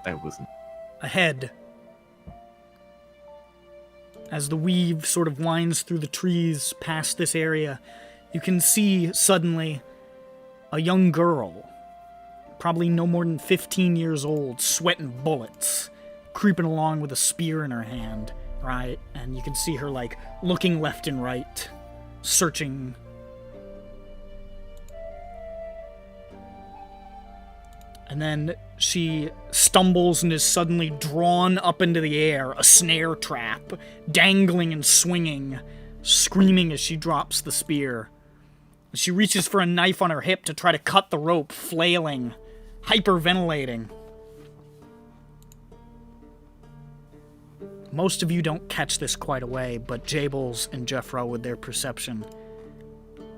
[SPEAKER 8] I wasn't.
[SPEAKER 10] Ahead, as the weave sort of winds through the trees past this area, you can see suddenly a young girl, probably no more than 15 years old, sweating bullets, creeping along with a spear in her hand, right? And you can see her, like, looking left and right, searching. And then she stumbles and is suddenly drawn up into the air, a snare trap, dangling and swinging, screaming as she drops the spear. She reaches for a knife on her hip to try to cut the rope, flailing, hyperventilating. Most of you don't catch this quite away, but Jables and Jeffro, with their perception,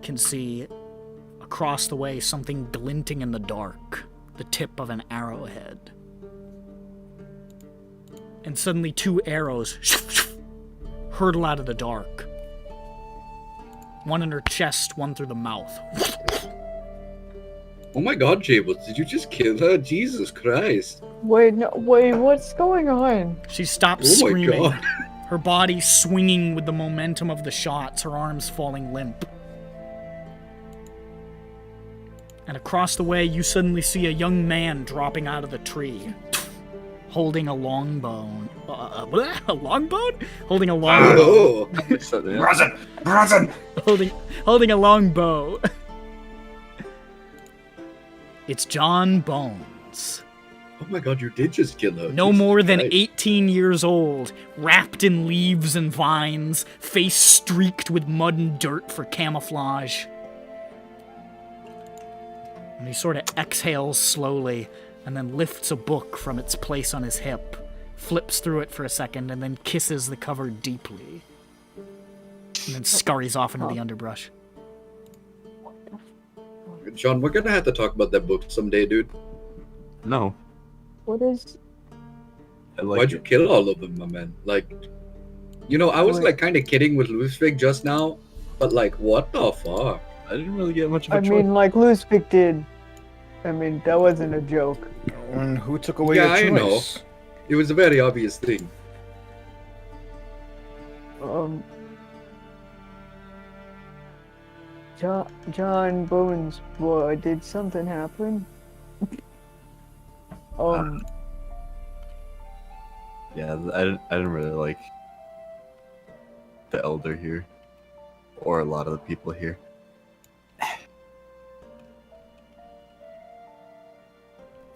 [SPEAKER 10] can see across the way something glinting in the dark. The tip of an arrowhead. And suddenly 2 arrows hurtle out of the dark. One in her chest, one through the mouth.
[SPEAKER 5] Oh my god, Jables, did you just kill her? Jesus Christ.
[SPEAKER 3] Wait, no, wait, what's going on?
[SPEAKER 10] She stops
[SPEAKER 5] Oh my
[SPEAKER 10] screaming,
[SPEAKER 5] god.
[SPEAKER 10] her body swinging with the momentum of the shots, her arms falling limp. And across the way, you suddenly see a young man dropping out of the tree, holding a longbow. A longbow? Holding a longbow.
[SPEAKER 5] Oh.
[SPEAKER 9] Brazen!
[SPEAKER 10] holding a longbow. It's John Bones.
[SPEAKER 5] Oh my god, you did just kill her.
[SPEAKER 10] No
[SPEAKER 5] Jesus
[SPEAKER 10] more than
[SPEAKER 5] Christ.
[SPEAKER 10] 18 years old, wrapped in leaves and vines, face streaked with mud and dirt for camouflage. And he sort of exhales slowly, and then lifts a book from its place on his hip, flips through it for a second, and then kisses the cover deeply. And then scurries off into the underbrush.
[SPEAKER 5] John, we're gonna have to talk about that book someday, dude.
[SPEAKER 8] No.
[SPEAKER 3] What is?
[SPEAKER 8] I like
[SPEAKER 5] Why'd
[SPEAKER 8] it.
[SPEAKER 5] you kill all of them, my man? Like, I was like kind of kidding with Ludwig just now, but like, what the fuck?
[SPEAKER 8] I didn't really get much of a
[SPEAKER 3] I
[SPEAKER 8] choice.
[SPEAKER 3] mean, like Ludwig did. I mean, that wasn't a joke.
[SPEAKER 2] And who took away
[SPEAKER 5] Yeah,
[SPEAKER 2] your
[SPEAKER 5] I know.
[SPEAKER 2] choice?
[SPEAKER 5] It was a very obvious thing.
[SPEAKER 3] John Bones, what, did something happen?
[SPEAKER 8] Yeah, I didn't really like the elder here, or a lot of the people here.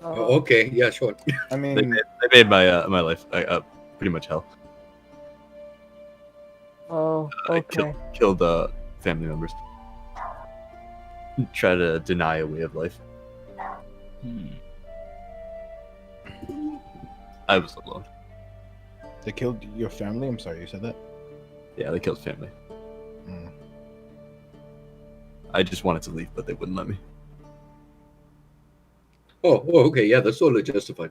[SPEAKER 5] Oh, okay, yeah, sure.
[SPEAKER 2] I
[SPEAKER 8] They
[SPEAKER 2] mean,
[SPEAKER 8] made my my life pretty much hell.
[SPEAKER 3] Oh,
[SPEAKER 8] I
[SPEAKER 3] okay.
[SPEAKER 8] killed family members. Try to deny a way of life. I was alone.
[SPEAKER 2] they killed your family? I'm sorry, you said that?
[SPEAKER 8] Yeah, they killed family.
[SPEAKER 2] Mm.
[SPEAKER 8] I just wanted to leave, but they wouldn't let me.
[SPEAKER 5] Oh, okay, yeah, that's totally justified.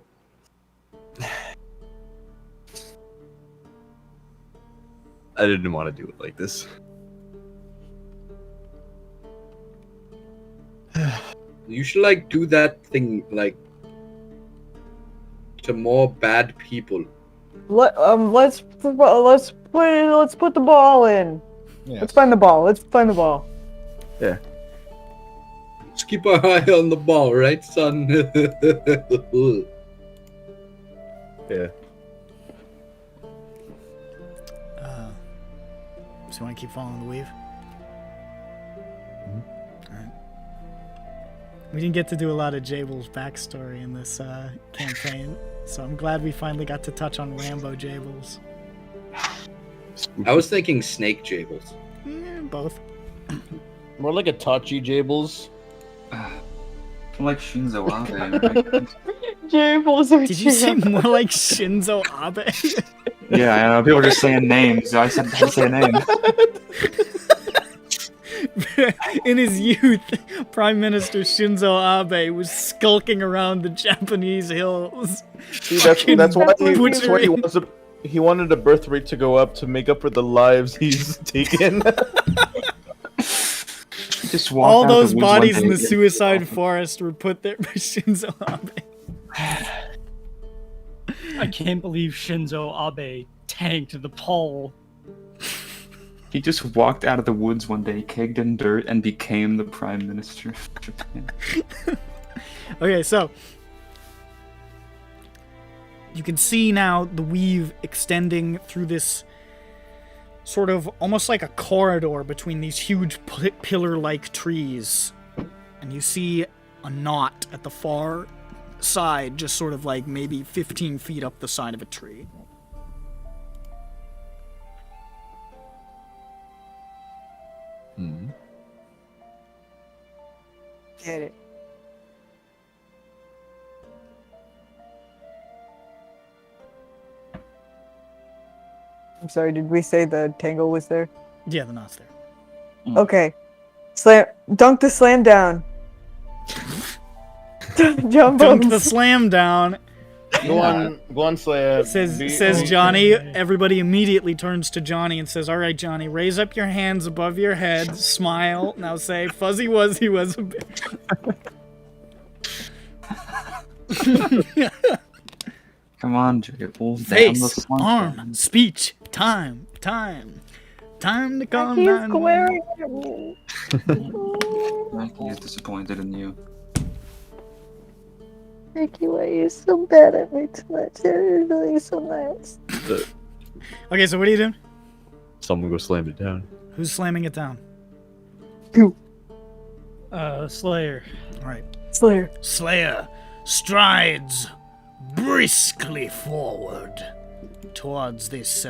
[SPEAKER 8] I didn't want to do it like this.
[SPEAKER 5] You should like do that thing like to more bad people.
[SPEAKER 3] Let's put the ball in.
[SPEAKER 2] Yes.
[SPEAKER 3] Let's find the ball. Let's find the ball.
[SPEAKER 8] Yeah.
[SPEAKER 5] Let's keep our eye on the ball, right, son?
[SPEAKER 8] Yeah.
[SPEAKER 10] So you want to keep following the weave?
[SPEAKER 8] Mm-hmm.
[SPEAKER 10] Alright. We didn't get to do a lot of Jabel's backstory in this campaign, so I'm glad we finally got to touch on Rambo Jables.
[SPEAKER 5] I was thinking Snake Jables.
[SPEAKER 10] Both.
[SPEAKER 2] More like a Tachi Jables.
[SPEAKER 4] Like Shinzo Abe, right?
[SPEAKER 3] Jables are
[SPEAKER 10] Did you say more like Shinzo Abe?
[SPEAKER 4] Yeah, I know. People are just saying names. I said to say a name.
[SPEAKER 10] In his youth, Prime Minister Shinzo Abe was skulking around the Japanese hills.
[SPEAKER 2] See, that's why
[SPEAKER 10] butchering-
[SPEAKER 2] he wanted the birth rate to go up to make up for the lives he's taken.
[SPEAKER 4] Just walk
[SPEAKER 10] All
[SPEAKER 4] out
[SPEAKER 10] those
[SPEAKER 4] the woods
[SPEAKER 10] bodies
[SPEAKER 4] one
[SPEAKER 10] in
[SPEAKER 4] day
[SPEAKER 10] the
[SPEAKER 4] and-
[SPEAKER 10] suicide forest were put there by Shinzo Abe.
[SPEAKER 7] I can't believe Shinzo Abe tanked the poll.
[SPEAKER 4] He just walked out of the woods one day, kegged in dirt, and became the Prime Minister of Japan.
[SPEAKER 10] Okay, so you can see now the weave extending through this sort of almost like a corridor between these huge pillar-like trees. And you see a knot at the far side, just sort of like maybe 15 feet up the side of a tree.
[SPEAKER 3] Get it. I'm sorry, did we say the tangle was there?
[SPEAKER 10] Yeah, the knot's there.
[SPEAKER 3] Okay. Dunk the slam down. Jump
[SPEAKER 10] Dunk the slam down,
[SPEAKER 2] Go on, Slayer.
[SPEAKER 10] says Johnny. Everybody immediately turns to Johnny and says, "All right, Johnny, raise up your hands above your head, smile. Now say, Fuzzy Wuzzy was a bitch."
[SPEAKER 4] Come on, Jables.
[SPEAKER 10] Face, arm, speech, time to calm
[SPEAKER 3] He's
[SPEAKER 10] down.
[SPEAKER 3] glaring at me.
[SPEAKER 4] Mikey is disappointed in you.
[SPEAKER 3] Ricky, why are you so bad at me tonight? You're really so nice.
[SPEAKER 10] Okay, so what are you doing?
[SPEAKER 8] Someone go slam it down.
[SPEAKER 10] Who's slamming it down?
[SPEAKER 7] Slayer.
[SPEAKER 10] All right.
[SPEAKER 3] Slayer.
[SPEAKER 1] Slayer strides briskly forward towards this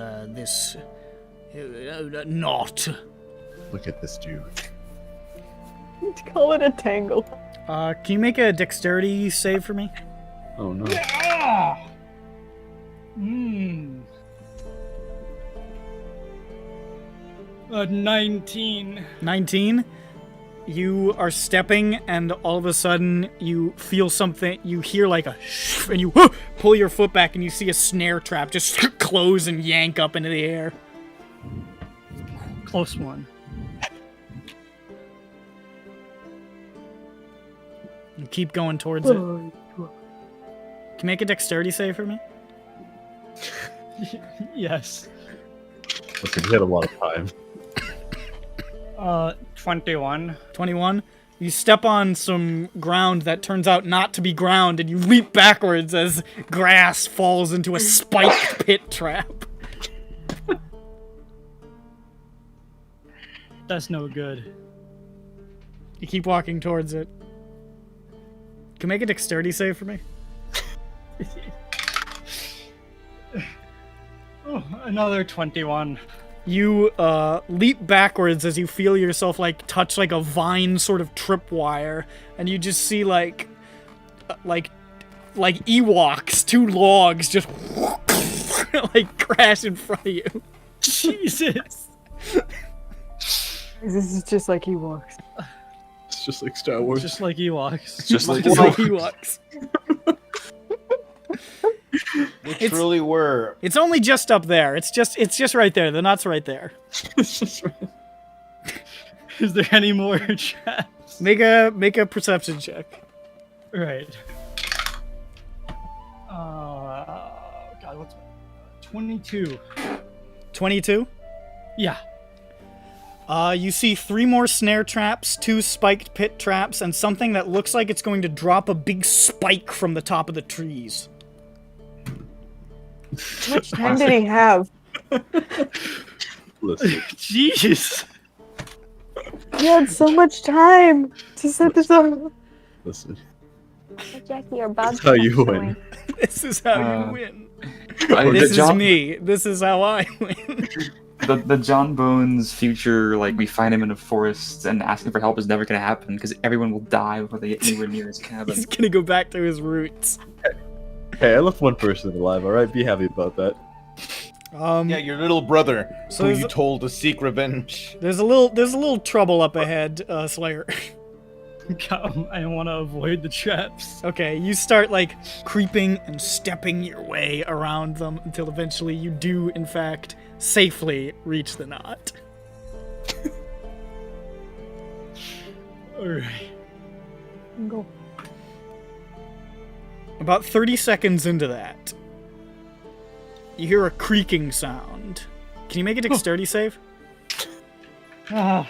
[SPEAKER 1] knot.
[SPEAKER 8] Look at this dude.
[SPEAKER 3] Call it a tangle.
[SPEAKER 10] Can you make a dexterity save for me?
[SPEAKER 8] Oh no.
[SPEAKER 7] Hmm. 19.
[SPEAKER 10] 19. You are stepping, and all of a sudden, you feel something. You hear like a shh, and you pull your foot back, and you see a snare trap just close and yank up into the air.
[SPEAKER 7] Close one.
[SPEAKER 10] You keep going towards it. Can you make a dexterity save for me?
[SPEAKER 7] Yes.
[SPEAKER 8] Listen, you had a lot of time.
[SPEAKER 7] 21.
[SPEAKER 10] 21. You step on some ground that turns out not to be ground, and you leap backwards as grass falls into a spiked pit trap.
[SPEAKER 7] That's no good.
[SPEAKER 10] You keep walking towards it. Can you make a dexterity save for me?
[SPEAKER 7] Oh, another 21.
[SPEAKER 10] You leap backwards as you feel yourself like touch like a vine sort of tripwire, and you just see like Ewoks, 2 logs just like crash in front of you.
[SPEAKER 7] Jesus.
[SPEAKER 3] This is just like Ewoks.
[SPEAKER 8] It's just like Star Wars.
[SPEAKER 7] Just like Ewoks.
[SPEAKER 4] It's just like
[SPEAKER 10] Ewoks.
[SPEAKER 2] They truly were.
[SPEAKER 10] It's only just up there. It's just right there. The nut's right there.
[SPEAKER 7] Is there any more traps?
[SPEAKER 10] Make a perception check.
[SPEAKER 7] Right. God, what's 22?
[SPEAKER 10] 22?
[SPEAKER 7] Yeah.
[SPEAKER 10] You see 3 more snare traps, 2 spiked pit traps, and something that looks like it's going to drop a big spike from the top of the trees.
[SPEAKER 3] How much time did he have?
[SPEAKER 8] Listen,
[SPEAKER 7] Jeez.
[SPEAKER 3] He had so much time to set this up.
[SPEAKER 8] listen.
[SPEAKER 3] Jackie, you're about
[SPEAKER 8] That's how you win.
[SPEAKER 10] This is how you win.
[SPEAKER 4] This
[SPEAKER 10] Me. This is how I win.
[SPEAKER 4] The John Bones future, like we find him in a forest and asking for help is never gonna happen because everyone will die before they get anywhere near his cabin.
[SPEAKER 10] He's gonna go back to his roots.
[SPEAKER 8] Hey, I left one person alive, alright? Be happy about that.
[SPEAKER 2] Yeah, your little brother,
[SPEAKER 10] So
[SPEAKER 2] who
[SPEAKER 10] is
[SPEAKER 2] you
[SPEAKER 10] it-
[SPEAKER 2] told to seek revenge.
[SPEAKER 10] There's a little trouble up ahead, Slayer.
[SPEAKER 7] I want to avoid the traps.
[SPEAKER 10] Okay, you start like creeping and stepping your way around them until eventually you do, in fact, safely reach the knot.
[SPEAKER 7] Alright.
[SPEAKER 3] Go.
[SPEAKER 10] About 30 seconds into that, you hear a creaking sound. Can you make a dexterity save?
[SPEAKER 7] Ah.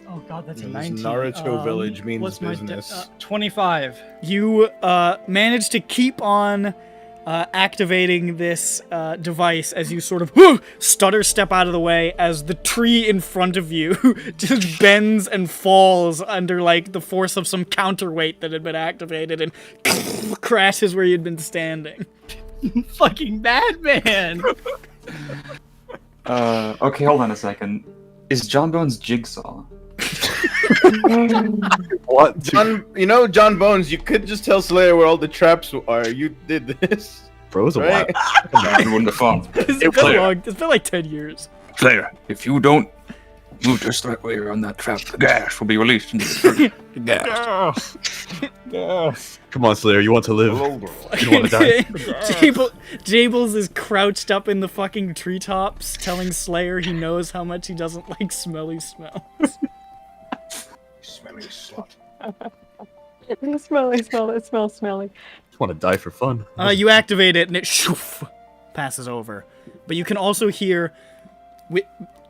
[SPEAKER 7] Oh god, that's a
[SPEAKER 2] This
[SPEAKER 7] 19.
[SPEAKER 2] Naruto village means
[SPEAKER 7] what's my
[SPEAKER 2] business.
[SPEAKER 7] 25.
[SPEAKER 10] You manage to keep on activating this device as you sort of stutter step out of the way as the tree in front of you just bends and falls under like the force of some counterweight that had been activated and crashes where you'd been standing.
[SPEAKER 7] Fucking Batman!
[SPEAKER 4] Okay, hold on a second. Is John Bones Jigsaw?
[SPEAKER 8] What?
[SPEAKER 2] John, John Bones, you could just tell Slayer where all the traps are. You did this.
[SPEAKER 8] Bro, it was a
[SPEAKER 2] Right?
[SPEAKER 8] while.
[SPEAKER 6] It wouldn't have fun.
[SPEAKER 10] It's been like 10 years.
[SPEAKER 6] Slayer, if you don't move just the right way around that trap, the gas will be released into the gas.
[SPEAKER 8] Come on, Slayer, you want to live. You don't want to die.
[SPEAKER 10] Jables is crouched up in the fucking treetops telling Slayer he knows how much he doesn't like smelly smells.
[SPEAKER 9] Smelly slut.
[SPEAKER 3] It smells smelly.
[SPEAKER 8] Just want to die for fun.
[SPEAKER 10] You activate it and it shoof, passes over. But you can also hear,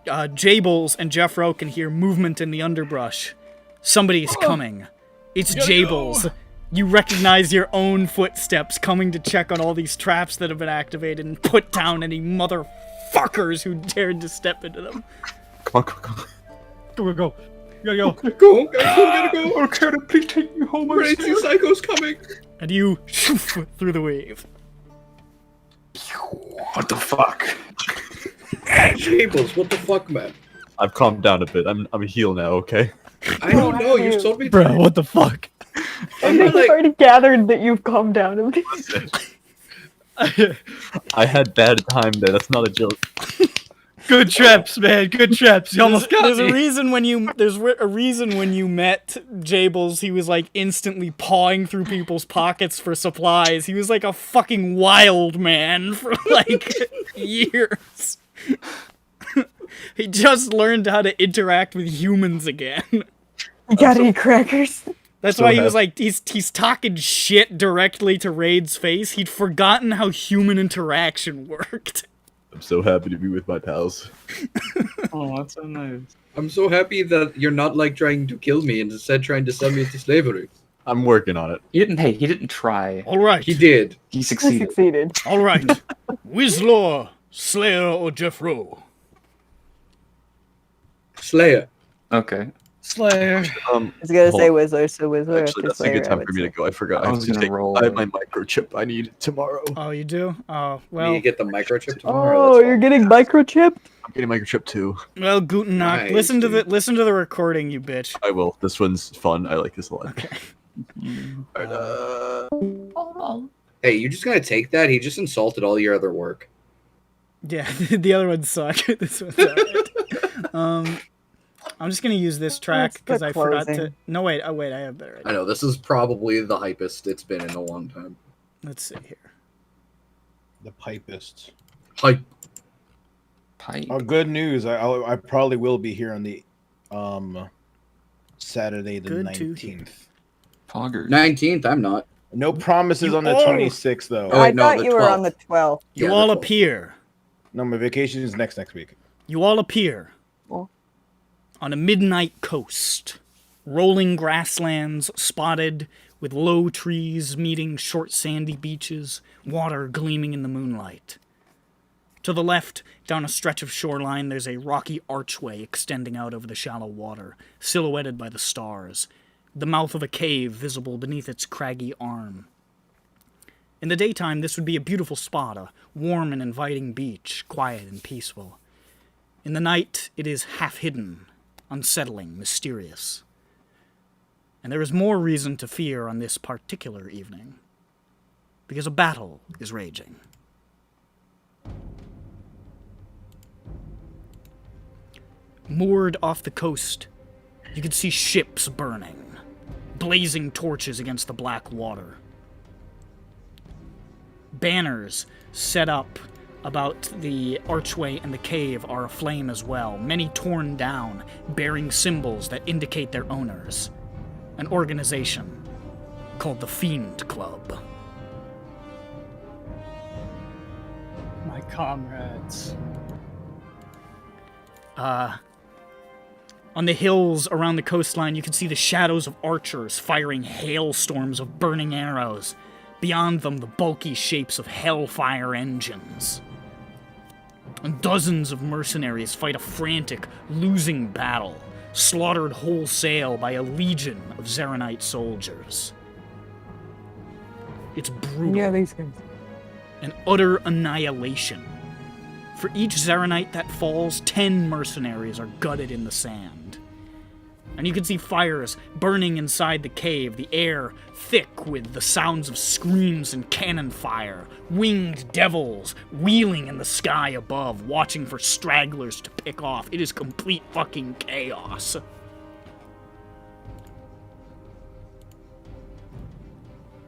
[SPEAKER 10] Jables and Jeff Rowe can hear movement in the underbrush. Somebody's coming. It's Jables. You recognize your own footsteps coming to check on all these traps that have been activated and put down any motherfuckers who dared to step into them.
[SPEAKER 8] Come on.
[SPEAKER 7] Go. You gotta go.
[SPEAKER 5] Gotta go.
[SPEAKER 6] Oh, Carter, please take me home. I'm
[SPEAKER 5] Crazy
[SPEAKER 6] scared.
[SPEAKER 5] Psycho's coming.
[SPEAKER 10] And you shoof through the wave.
[SPEAKER 6] What the fuck?
[SPEAKER 5] Jables, what the fuck, man?
[SPEAKER 8] I've calmed down a bit. I'm a heel now, okay?
[SPEAKER 5] I don't know. You told me.
[SPEAKER 7] Bro, what the fuck?
[SPEAKER 3] I think I've already gathered that you've calmed down a bit.
[SPEAKER 8] I had bad time there. That's not a joke.
[SPEAKER 7] Good trips, man. Good trips. You almost got
[SPEAKER 10] There's
[SPEAKER 7] me.
[SPEAKER 10] a reason when you met Jables, he was like instantly pawing through people's pockets for supplies. He was like a fucking wild man for like years. He just learned how to interact with humans again.
[SPEAKER 3] You gotta eat crackers.
[SPEAKER 10] That's why he was like, he's talking shit directly to Raid's face. He'd forgotten how human interaction worked.
[SPEAKER 8] I'm so happy to be with my pals.
[SPEAKER 4] Oh, that's so nice.
[SPEAKER 5] I'm so happy that you're not like trying to kill me and instead trying to sell me into slavery.
[SPEAKER 8] I'm working on it.
[SPEAKER 4] He didn't try.
[SPEAKER 1] All right.
[SPEAKER 5] He did.
[SPEAKER 4] He
[SPEAKER 3] I
[SPEAKER 4] succeeded.
[SPEAKER 3] succeeded.
[SPEAKER 1] All right. Wizlor, Slayer, or Jeffro?
[SPEAKER 5] Slayer.
[SPEAKER 4] Okay.
[SPEAKER 7] Slayer.
[SPEAKER 3] I was gonna
[SPEAKER 8] hold
[SPEAKER 3] say
[SPEAKER 8] on.
[SPEAKER 3] Whistler, so Whistler
[SPEAKER 8] Actually,
[SPEAKER 3] after
[SPEAKER 8] that's a
[SPEAKER 3] Slayer.
[SPEAKER 8] good
[SPEAKER 3] I
[SPEAKER 8] time
[SPEAKER 3] would
[SPEAKER 8] for me to
[SPEAKER 3] say.
[SPEAKER 8] go. I forgot.
[SPEAKER 4] I
[SPEAKER 8] I
[SPEAKER 4] was
[SPEAKER 8] have to
[SPEAKER 4] gonna
[SPEAKER 8] take.
[SPEAKER 4] roll.
[SPEAKER 8] I have my microchip I need tomorrow.
[SPEAKER 10] Oh, you do? Oh,
[SPEAKER 5] Need
[SPEAKER 10] well.
[SPEAKER 5] to get the microchip tomorrow.
[SPEAKER 3] Oh,
[SPEAKER 5] that's
[SPEAKER 3] you're
[SPEAKER 5] all.
[SPEAKER 3] getting microchipped?
[SPEAKER 8] I'm getting microchip too.
[SPEAKER 10] Well, Guten Nacht.
[SPEAKER 5] Nice,
[SPEAKER 10] Listen to
[SPEAKER 5] dude.
[SPEAKER 10] the recording, you bitch.
[SPEAKER 8] I will. This one's fun. I like this a lot.
[SPEAKER 10] Okay.
[SPEAKER 8] Alright,
[SPEAKER 5] Hey, you just gonna take that? He just insulted all your other work.
[SPEAKER 10] Yeah, the other one sucked. This one's alright. I'm just gonna use this track
[SPEAKER 3] That's the
[SPEAKER 10] because I forgot to.
[SPEAKER 3] closing.
[SPEAKER 10] No, wait. Oh, wait. I have better.
[SPEAKER 5] I know, this is probably the hypest it's been in a long time.
[SPEAKER 10] Let's see here.
[SPEAKER 2] The pipist.
[SPEAKER 5] Hype.
[SPEAKER 4] Pipe.
[SPEAKER 2] Oh, good news. I probably will be here on the Saturday the
[SPEAKER 10] Good to hear.
[SPEAKER 2] 19th.
[SPEAKER 4] Poggers.
[SPEAKER 5] 19th, I'm not.
[SPEAKER 2] No promises on the
[SPEAKER 10] all-
[SPEAKER 2] 26th though.
[SPEAKER 5] Oh,
[SPEAKER 3] I
[SPEAKER 5] wait, no,
[SPEAKER 3] thought
[SPEAKER 5] the
[SPEAKER 3] you were on
[SPEAKER 5] 12th.
[SPEAKER 3] the 12th.
[SPEAKER 10] You
[SPEAKER 5] Yeah, the
[SPEAKER 10] all
[SPEAKER 5] 12th.
[SPEAKER 10] appear.
[SPEAKER 2] No, my vacation is next week.
[SPEAKER 10] You all appear
[SPEAKER 3] Oh.
[SPEAKER 10] on a midnight coast. Rolling grasslands spotted with low trees meeting short sandy beaches, water gleaming in the moonlight. To the left, down a stretch of shoreline, there's a rocky archway extending out over the shallow water, silhouetted by the stars, the mouth of a cave visible beneath its craggy arm. In the daytime, this would be a beautiful spot, a warm and inviting beach, quiet and peaceful. In the night, it is half-hidden, unsettling, mysterious. And there is more reason to fear on this particular evening, because a battle is raging. Moored off the coast, you could see ships burning, blazing torches against the black water. Banners set up about the archway and the cave are aflame as well, many torn down, bearing symbols that indicate their owners. An organization called the Fiend Club.
[SPEAKER 7] My comrades.
[SPEAKER 10] On the hills around the coastline, you can see the shadows of archers firing hailstorms of burning arrows. Beyond them, the bulky shapes of hellfire engines. And dozens of mercenaries fight a frantic, losing battle, slaughtered wholesale by a legion of Zaranite soldiers. It's brutal.
[SPEAKER 3] Yeah, these guys.
[SPEAKER 10] An utter annihilation. For each Zaranite that falls, 10 mercenaries are gutted in the sand. And you can see fires burning inside the cave, the air thick with the sounds of screams and cannon fire, winged devils wheeling in the sky above, watching for stragglers to pick off. It is complete fucking chaos.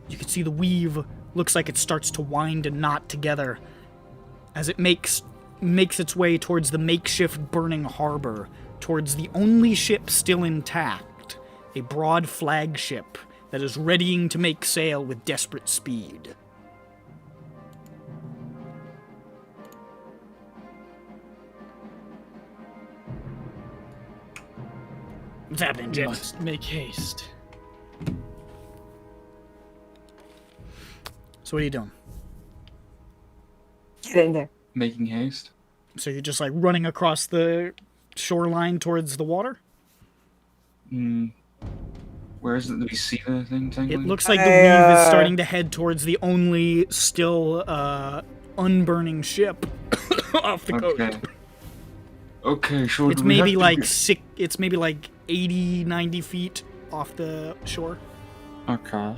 [SPEAKER 10] You can see the weave looks like it starts to wind and knot together as it makes its way towards the makeshift burning harbor, towards the only ship still intact, a broad flagship that is readying to make sail with desperate speed. What's happening,
[SPEAKER 7] We
[SPEAKER 10] Jim?
[SPEAKER 7] must make haste.
[SPEAKER 10] So what are you doing?
[SPEAKER 3] Get in there.
[SPEAKER 4] Making haste.
[SPEAKER 10] So you're just like running across the shoreline towards the water?
[SPEAKER 4] Where is it? Do we see the thing?
[SPEAKER 10] It looks like the weave is starting to head towards the only still unburning ship off the coast.
[SPEAKER 4] Okay. Okay, sure.
[SPEAKER 10] It's maybe like it's maybe like 80, 90 feet off the shore.
[SPEAKER 4] Okay.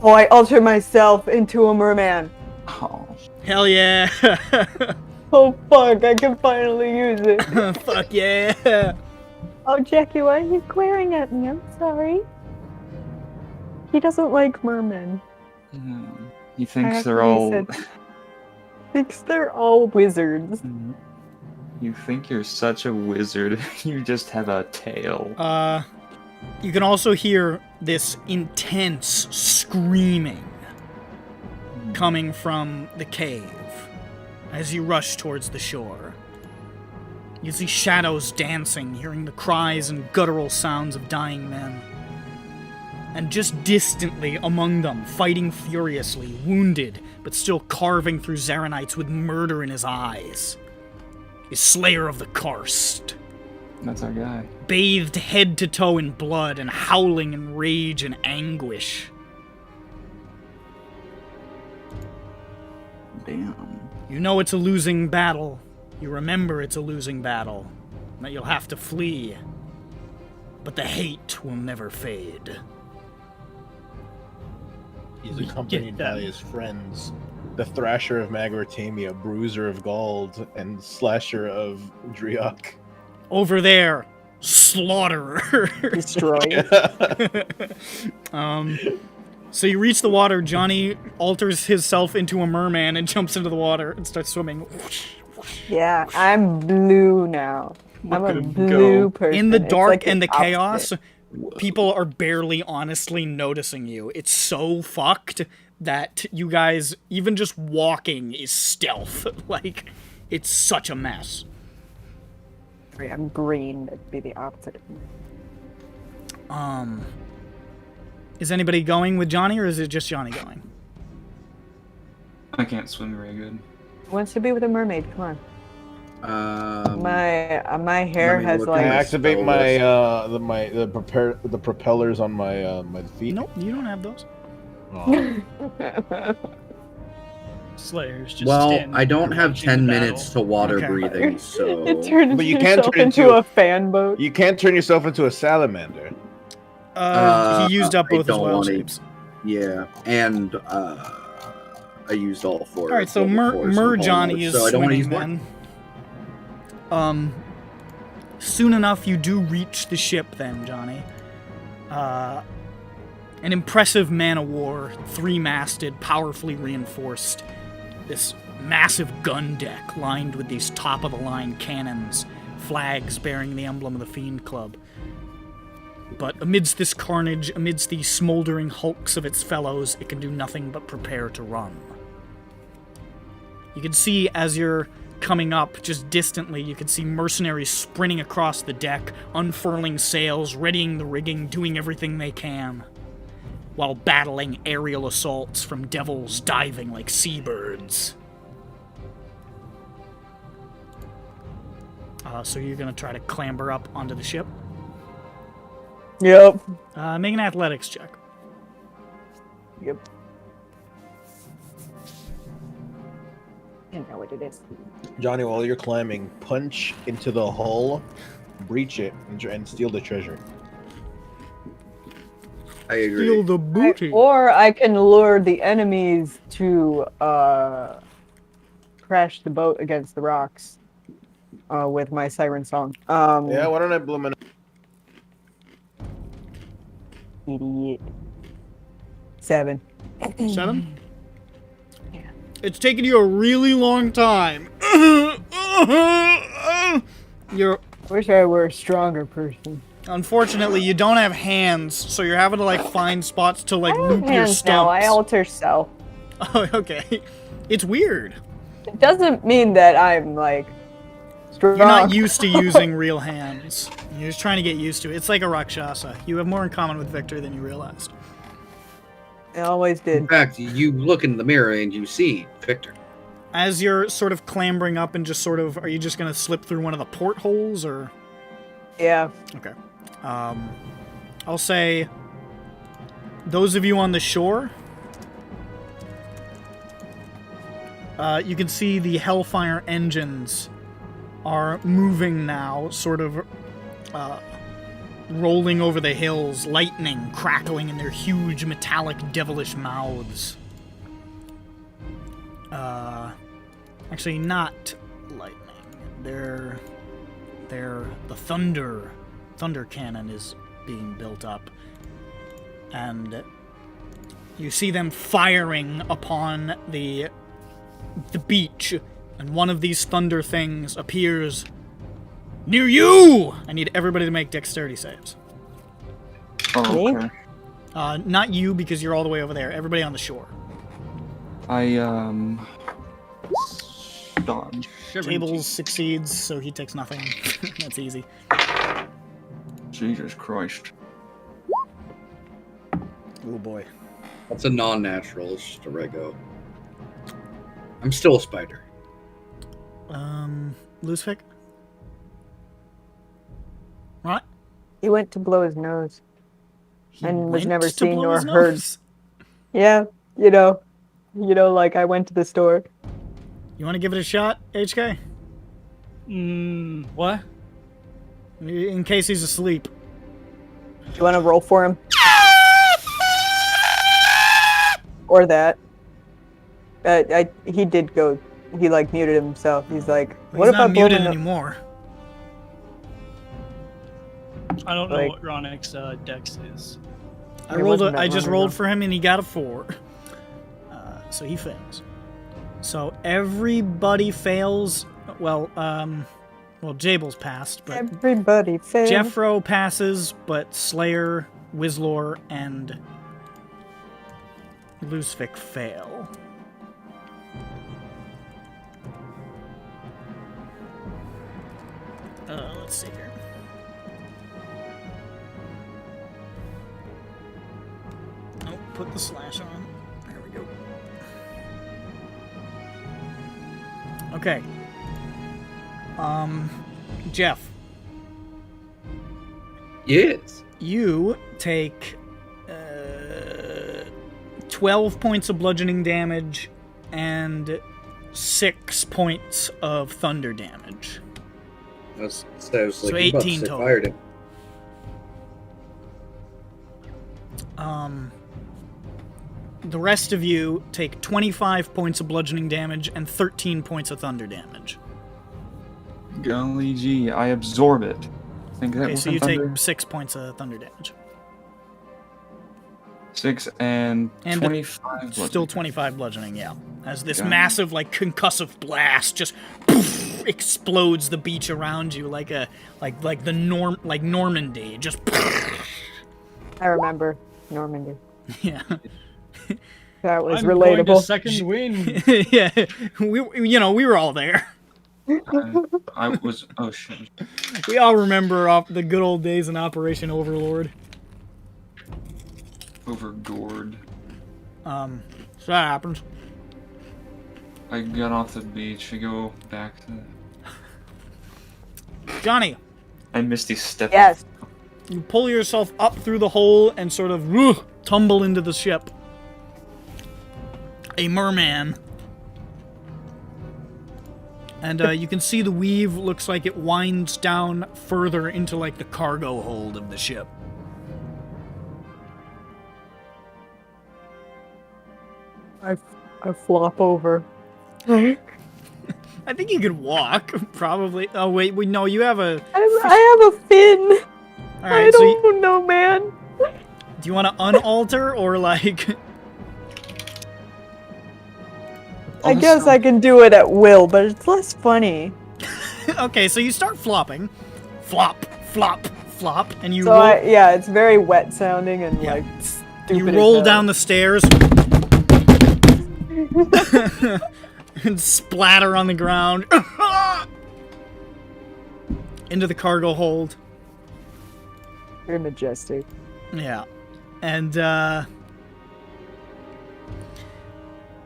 [SPEAKER 3] Oh, I alter myself into a merman.
[SPEAKER 4] Oh.
[SPEAKER 10] Hell yeah!
[SPEAKER 3] Oh fuck, I can finally use it.
[SPEAKER 10] Fuck yeah!
[SPEAKER 3] Oh, Jackie, why are you glaring at me? I'm sorry. He doesn't like mermen.
[SPEAKER 4] He thinks they're all...
[SPEAKER 3] Thinks they're all wizards.
[SPEAKER 4] You think you're such a wizard. You just have a tail.
[SPEAKER 10] You can also hear this intense screaming coming from the cave as you rush towards the shore. You see shadows dancing, hearing the cries and guttural sounds of dying men. And just distantly among them, fighting furiously, wounded, but still carving through Zarenites with murder in his eyes, is Slayer of the Karst.
[SPEAKER 4] That's our guy.
[SPEAKER 10] Bathed head to toe in blood and howling in rage and anguish.
[SPEAKER 4] Damn.
[SPEAKER 10] You know it's a losing battle. You remember it's a losing battle. That you'll have to flee. But the hate will never fade.
[SPEAKER 2] He's accompanied by his friends, the Thrasher of Magritamia, Bruiser of Gald, and Slasher of Driok.
[SPEAKER 10] Over there, Slaughterer.
[SPEAKER 3] Destroy.
[SPEAKER 10] So you reach the water. Johnny alters himself into a merman and jumps into the water and starts swimming.
[SPEAKER 3] Yeah, I'm blue now. I'm a blue person.
[SPEAKER 10] In the
[SPEAKER 3] It's
[SPEAKER 10] dark
[SPEAKER 3] like
[SPEAKER 10] and the
[SPEAKER 3] opposite.
[SPEAKER 10] chaos, people are barely honestly noticing you. It's so fucked that you guys, even just walking is stealth. Like, it's such a mess.
[SPEAKER 3] Sorry, I'm green. That'd be the opposite.
[SPEAKER 10] Is anybody going with Johnny, or is it just Johnny going?
[SPEAKER 4] I can't swim very good.
[SPEAKER 3] Who wants to be with a mermaid? Come on. My hair
[SPEAKER 5] let me
[SPEAKER 3] has
[SPEAKER 5] look
[SPEAKER 3] like.
[SPEAKER 5] at
[SPEAKER 2] I
[SPEAKER 5] this.
[SPEAKER 2] activate the propellers on my feet.
[SPEAKER 10] Nope, you don't have those.
[SPEAKER 2] Oh.
[SPEAKER 7] Slayer's just
[SPEAKER 5] Well,
[SPEAKER 7] standing
[SPEAKER 5] I don't
[SPEAKER 7] there
[SPEAKER 5] have
[SPEAKER 7] watching
[SPEAKER 5] 10
[SPEAKER 7] the
[SPEAKER 5] minutes
[SPEAKER 7] battle.
[SPEAKER 5] to water
[SPEAKER 10] Okay.
[SPEAKER 5] breathing, so...
[SPEAKER 3] It turns
[SPEAKER 2] But you can
[SPEAKER 3] yourself
[SPEAKER 2] turn
[SPEAKER 3] into
[SPEAKER 2] into-
[SPEAKER 3] a fan boat.
[SPEAKER 2] You can't turn yourself into a salamander.
[SPEAKER 10] He used up
[SPEAKER 5] I
[SPEAKER 10] both as
[SPEAKER 5] don't
[SPEAKER 10] well,
[SPEAKER 5] want it.
[SPEAKER 10] James.
[SPEAKER 5] Yeah, and I used all four.
[SPEAKER 10] Alright, so
[SPEAKER 5] level fours
[SPEAKER 10] Mer
[SPEAKER 5] from
[SPEAKER 10] Johnny
[SPEAKER 5] Homewood,
[SPEAKER 10] is
[SPEAKER 5] so I don't want to use
[SPEAKER 10] swimming
[SPEAKER 5] more.
[SPEAKER 10] then. Soon enough you do reach the ship then, Johnny. An impressive man-of-war, three-masted, powerfully reinforced. This massive gun deck lined with these top-of-the-line cannons, flags bearing the emblem of the Fiend Club. But amidst this carnage, amidst the smoldering hulks of its fellows, it can do nothing but prepare to run. You can see as you're coming up, just distantly, you can see mercenaries sprinting across the deck, unfurling sails, readying the rigging, doing everything they can, while battling aerial assaults from devils diving like seabirds. So you're gonna try to clamber up onto the ship?
[SPEAKER 3] Yep.
[SPEAKER 10] Make an athletics check.
[SPEAKER 3] Yep. I know what it is.
[SPEAKER 2] Johnny, while you're climbing, punch into the hull, breach it, and steal the treasure.
[SPEAKER 5] I agree.
[SPEAKER 10] Steal the booty.
[SPEAKER 3] Or I can lure the enemies to crash the boat against the rocks with my siren song.
[SPEAKER 2] Yeah, why don't I bloom it?
[SPEAKER 3] Idiot. 7.
[SPEAKER 10] 7?
[SPEAKER 3] Yeah.
[SPEAKER 10] It's taken you a really long time. You're...
[SPEAKER 3] Wish I were a stronger person.
[SPEAKER 10] Unfortunately, you don't have hands, so you're having to, like, find spots to, like,
[SPEAKER 3] I have
[SPEAKER 10] loop your
[SPEAKER 3] hands
[SPEAKER 10] stumps.
[SPEAKER 3] now. I alter self.
[SPEAKER 10] Oh, okay. It's weird.
[SPEAKER 3] It doesn't mean that I'm like strong.
[SPEAKER 10] You're not used to using real hands. You're just trying to get used to it. It's like a Rakshasa. You have more in common with Victor than you realized.
[SPEAKER 3] I always
[SPEAKER 5] In
[SPEAKER 3] did.
[SPEAKER 5] fact, you look in the mirror and you see Victor.
[SPEAKER 10] As you're sort of clambering up and just sort of, are you just going to slip through one of the portholes, or?
[SPEAKER 3] Yeah.
[SPEAKER 10] Okay. I'll say, those of you on the shore, you can see the Hellfire engines are moving now, sort of rolling over the hills, lightning crackling in their huge metallic devilish mouths. Actually, not the thunder cannon is being built up, and you see them firing upon the beach, and one of these thunder things appears near you. I need everybody to make dexterity saves.
[SPEAKER 4] Oh, okay.
[SPEAKER 10] Not you, because you're all the way over there. Everybody on the shore.
[SPEAKER 4] Dodge.
[SPEAKER 10] Tables succeeds, so he takes nothing. That's easy.
[SPEAKER 4] Jesus Christ.
[SPEAKER 10] Oh boy.
[SPEAKER 5] That's a non-natural. It's just a rego. I'm still a spider.
[SPEAKER 10] Lucific? Right?
[SPEAKER 3] He went to blow his nose.
[SPEAKER 10] He
[SPEAKER 3] And was
[SPEAKER 10] went
[SPEAKER 3] never
[SPEAKER 10] to
[SPEAKER 3] seen
[SPEAKER 10] blow
[SPEAKER 3] nor
[SPEAKER 10] his
[SPEAKER 3] heard.
[SPEAKER 10] nose.
[SPEAKER 3] Yeah, like I went to the store.
[SPEAKER 10] You want to give it a shot, HK?
[SPEAKER 7] What?
[SPEAKER 10] In case he's asleep.
[SPEAKER 3] Do you want to roll for him? Or that. He did go. He like muted himself. He's like,
[SPEAKER 10] Well,
[SPEAKER 3] what
[SPEAKER 10] he's
[SPEAKER 3] if
[SPEAKER 10] not
[SPEAKER 3] I blow
[SPEAKER 10] muted
[SPEAKER 3] my
[SPEAKER 10] anymore.
[SPEAKER 7] I don't know
[SPEAKER 3] Like-
[SPEAKER 7] what Ronik's dex is.
[SPEAKER 10] I
[SPEAKER 3] It wasn't that
[SPEAKER 10] I just
[SPEAKER 3] long
[SPEAKER 10] rolled
[SPEAKER 3] ago.
[SPEAKER 10] for him and he got a 4. So he fails. So everybody fails. Well, Jables passed, but
[SPEAKER 3] Everybody failed.
[SPEAKER 10] Jeffro passes, but Slayer, Wizlor, and Lucific fail. Let's see here. Oh, put the slash on. There we go. Okay. Jeff,
[SPEAKER 5] Yes.
[SPEAKER 10] you take 12 points of bludgeoning damage and 6 points of thunder damage.
[SPEAKER 5] I was like,
[SPEAKER 10] So
[SPEAKER 5] you about to
[SPEAKER 10] 18
[SPEAKER 5] say
[SPEAKER 10] total.
[SPEAKER 5] fired him.
[SPEAKER 10] The rest of you take 25 points of bludgeoning damage and 13 points of thunder damage.
[SPEAKER 4] Golly gee, I absorb it. Think that
[SPEAKER 10] Okay,
[SPEAKER 4] was
[SPEAKER 10] so you
[SPEAKER 4] thunder?
[SPEAKER 10] take 6 points of thunder damage.
[SPEAKER 4] 6 and
[SPEAKER 10] And
[SPEAKER 4] 25.
[SPEAKER 10] Still
[SPEAKER 4] bludgeoning.
[SPEAKER 10] 25 bludgeoning, yeah. As this
[SPEAKER 4] Got it.
[SPEAKER 10] massive, like, concussive blast just poof, explodes the beach around you like Normandy. Just
[SPEAKER 3] I remember Normandy.
[SPEAKER 10] yeah.
[SPEAKER 3] That was
[SPEAKER 7] I'm going to
[SPEAKER 3] relatable.
[SPEAKER 7] second win.
[SPEAKER 10] Yeah. We were all there.
[SPEAKER 4] I was. Oh shit.
[SPEAKER 10] We all remember the good old days in Operation Overlord.
[SPEAKER 4] Overgored.
[SPEAKER 10] So that happens.
[SPEAKER 4] I got off the beach. I go back to.
[SPEAKER 10] Johnny,
[SPEAKER 4] I Misty step.
[SPEAKER 3] Yes.
[SPEAKER 10] you pull yourself up through the hole and sort of tumble into the ship. A merman. And you can see the weave looks like it winds down further into like the cargo hold of the ship.
[SPEAKER 3] I flop over.
[SPEAKER 10] I think you could walk, probably. Oh wait, no, you have a.
[SPEAKER 3] I have a fin.
[SPEAKER 10] All right,
[SPEAKER 3] I
[SPEAKER 10] so you,
[SPEAKER 3] don't know, man.
[SPEAKER 10] do you want to unalter or like?
[SPEAKER 3] I guess I can do it at will, but it's less funny.
[SPEAKER 10] Okay, so you start flopping, flop, flop, flop, and you
[SPEAKER 3] So
[SPEAKER 10] roll.
[SPEAKER 3] it's very wet sounding and
[SPEAKER 10] Yeah.
[SPEAKER 3] like stupid.
[SPEAKER 10] You
[SPEAKER 3] as
[SPEAKER 10] roll
[SPEAKER 3] hell.
[SPEAKER 10] down the stairs and splatter on the ground into the cargo hold.
[SPEAKER 3] Very majestic.
[SPEAKER 10] Yeah, and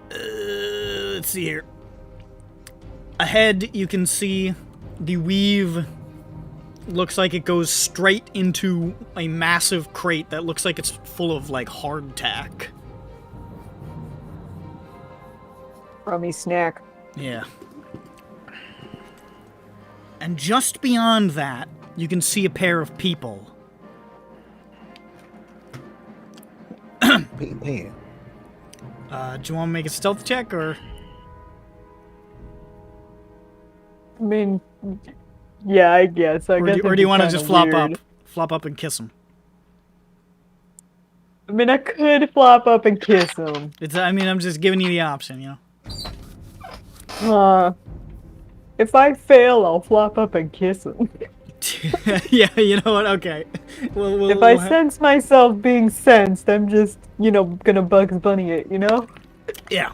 [SPEAKER 10] let's see here. Ahead, you can see the weave. Looks like it goes straight into a massive crate that looks like it's full of like hardtack.
[SPEAKER 3] Crummy snack.
[SPEAKER 10] Yeah. And just beyond that, you can see a pair of people.
[SPEAKER 2] Damn.
[SPEAKER 10] Do you want to make a stealth check or?
[SPEAKER 3] I mean, yeah, I guess.
[SPEAKER 10] Or do you want to just flop up and kiss him?
[SPEAKER 3] I mean, I could flop up and kiss him.
[SPEAKER 10] I'm just giving you the option, you know.
[SPEAKER 3] If I fail, I'll flop up and kiss him.
[SPEAKER 10] Yeah, you know what? Okay.
[SPEAKER 3] If I sense myself being sensed, I'm just, gonna Bugs Bunny it, you know?
[SPEAKER 10] Yeah.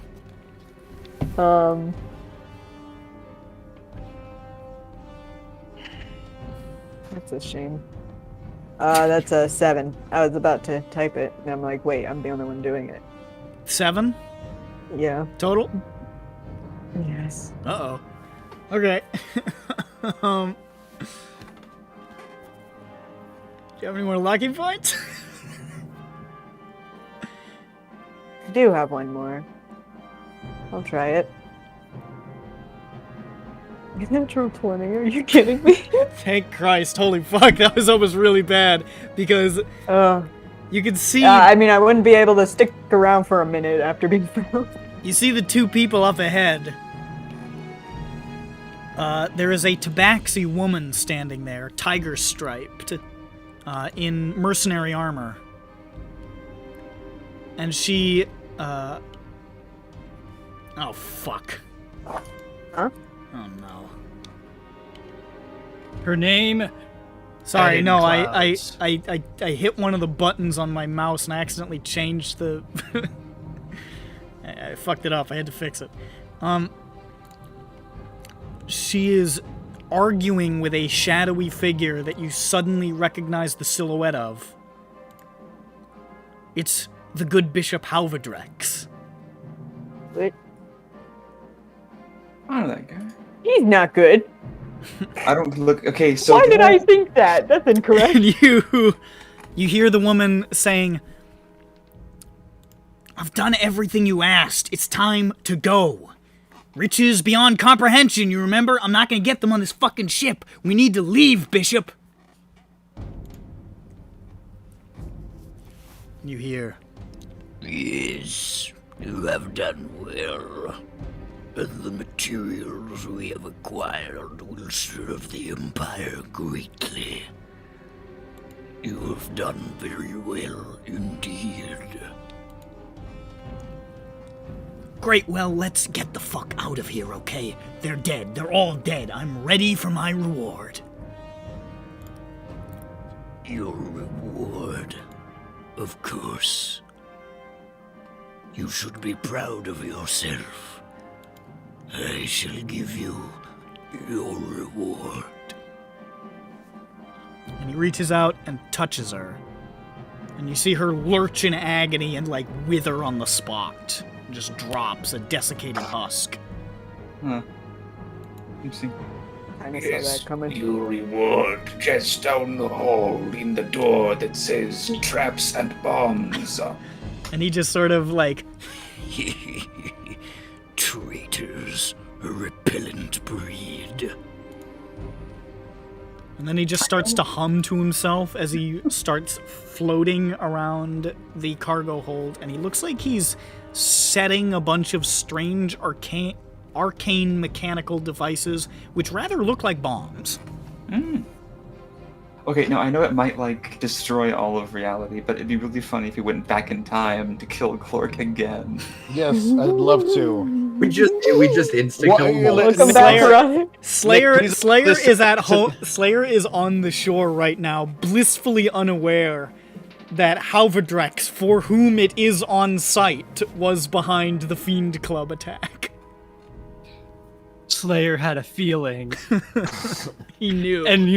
[SPEAKER 3] That's a shame. That's a 7. I was about to type it, and I'm like, wait, I'm the only one doing it.
[SPEAKER 10] 7?
[SPEAKER 3] Yeah.
[SPEAKER 10] Total?
[SPEAKER 3] Yes.
[SPEAKER 10] Uh-oh. Okay. Do you have any more lucky points?
[SPEAKER 3] I do have one more. I'll try it. Natural 20, are you kidding me?
[SPEAKER 10] Thank Christ, holy fuck, that was almost really bad, because you can see...
[SPEAKER 3] I mean, I wouldn't be able to stick around for a minute after being found.
[SPEAKER 10] You see the two people up ahead. There is a tabaxi woman standing there, tiger-striped, in mercenary armor. And she, Oh, fuck.
[SPEAKER 3] Huh?
[SPEAKER 10] Oh, no.
[SPEAKER 7] Her name?
[SPEAKER 10] Sorry, no,
[SPEAKER 7] Clouds.
[SPEAKER 10] I hit one of the buttons on my mouse and I accidentally changed the... I fucked it up. I had to fix it. She is arguing with a shadowy figure that you suddenly recognize the silhouette of. It's the good Bishop Halvadrex.
[SPEAKER 3] What?
[SPEAKER 4] I know that guy.
[SPEAKER 3] He's not good.
[SPEAKER 4] I don't look. Okay, so.
[SPEAKER 3] Why did I think that? That's incorrect.
[SPEAKER 10] And you hear the woman saying, "I've done everything you asked. It's time to go. Riches beyond comprehension, you remember? I'm not gonna get them on this fucking ship. We need to leave, Bishop." You hear,
[SPEAKER 11] "Yes, you have done well. And the materials we have acquired will serve the Empire greatly. You have done very well indeed."
[SPEAKER 10] "Great, well, let's get the fuck out of here, okay? They're dead. They're all dead. I'm ready for my reward."
[SPEAKER 11] Your reward, of course. You should be proud of yourself. I shall give you your reward.
[SPEAKER 10] And he reaches out and touches her. And you see her lurch in agony and, wither on the spot. Just drops a desiccated husk.
[SPEAKER 4] Huh. Oopsie.
[SPEAKER 3] I saw that coming.
[SPEAKER 6] Your reward just down the hall in the door that says traps and bombs.
[SPEAKER 10] And he just sort of
[SPEAKER 11] Traitors, a repellent breed.
[SPEAKER 10] And then he just starts to hum to himself as he starts floating around the cargo hold. And he looks like he's setting a bunch of strange arcane mechanical devices, which rather look like bombs.
[SPEAKER 4] Okay, no, I know it might, destroy all of reality, but it'd be really funny if he went back in time to kill Glork again.
[SPEAKER 2] Yes, I'd love to.
[SPEAKER 5] We just instant kill him all.
[SPEAKER 3] Welcome back, Ryan.
[SPEAKER 10] Slayer
[SPEAKER 2] Nick, please
[SPEAKER 10] is
[SPEAKER 2] listen.
[SPEAKER 10] at home. Slayer is on the shore right now, blissfully unaware that Halvadrex, for whom it is on site, was behind the Fiend Club attack.
[SPEAKER 7] Slayer had a feeling.
[SPEAKER 10] He knew.
[SPEAKER 7] And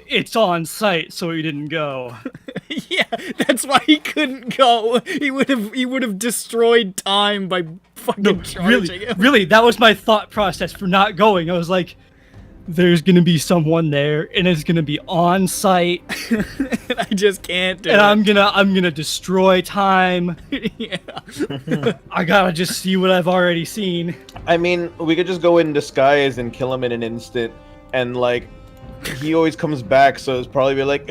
[SPEAKER 7] it's on site, so he didn't go.
[SPEAKER 10] Yeah, that's why he couldn't go. He would have destroyed time by fucking charging him.
[SPEAKER 7] Really, that was my thought process for not going. I was like, there's gonna be someone there, and it's gonna be on site.
[SPEAKER 10] I just can't do
[SPEAKER 7] and
[SPEAKER 10] it.
[SPEAKER 7] I'm gonna destroy time.
[SPEAKER 10] Yeah.
[SPEAKER 7] I gotta just see what I've already seen.
[SPEAKER 2] I mean, we could just go in disguise and kill him in an instant, and he always comes back, so it's probably be like,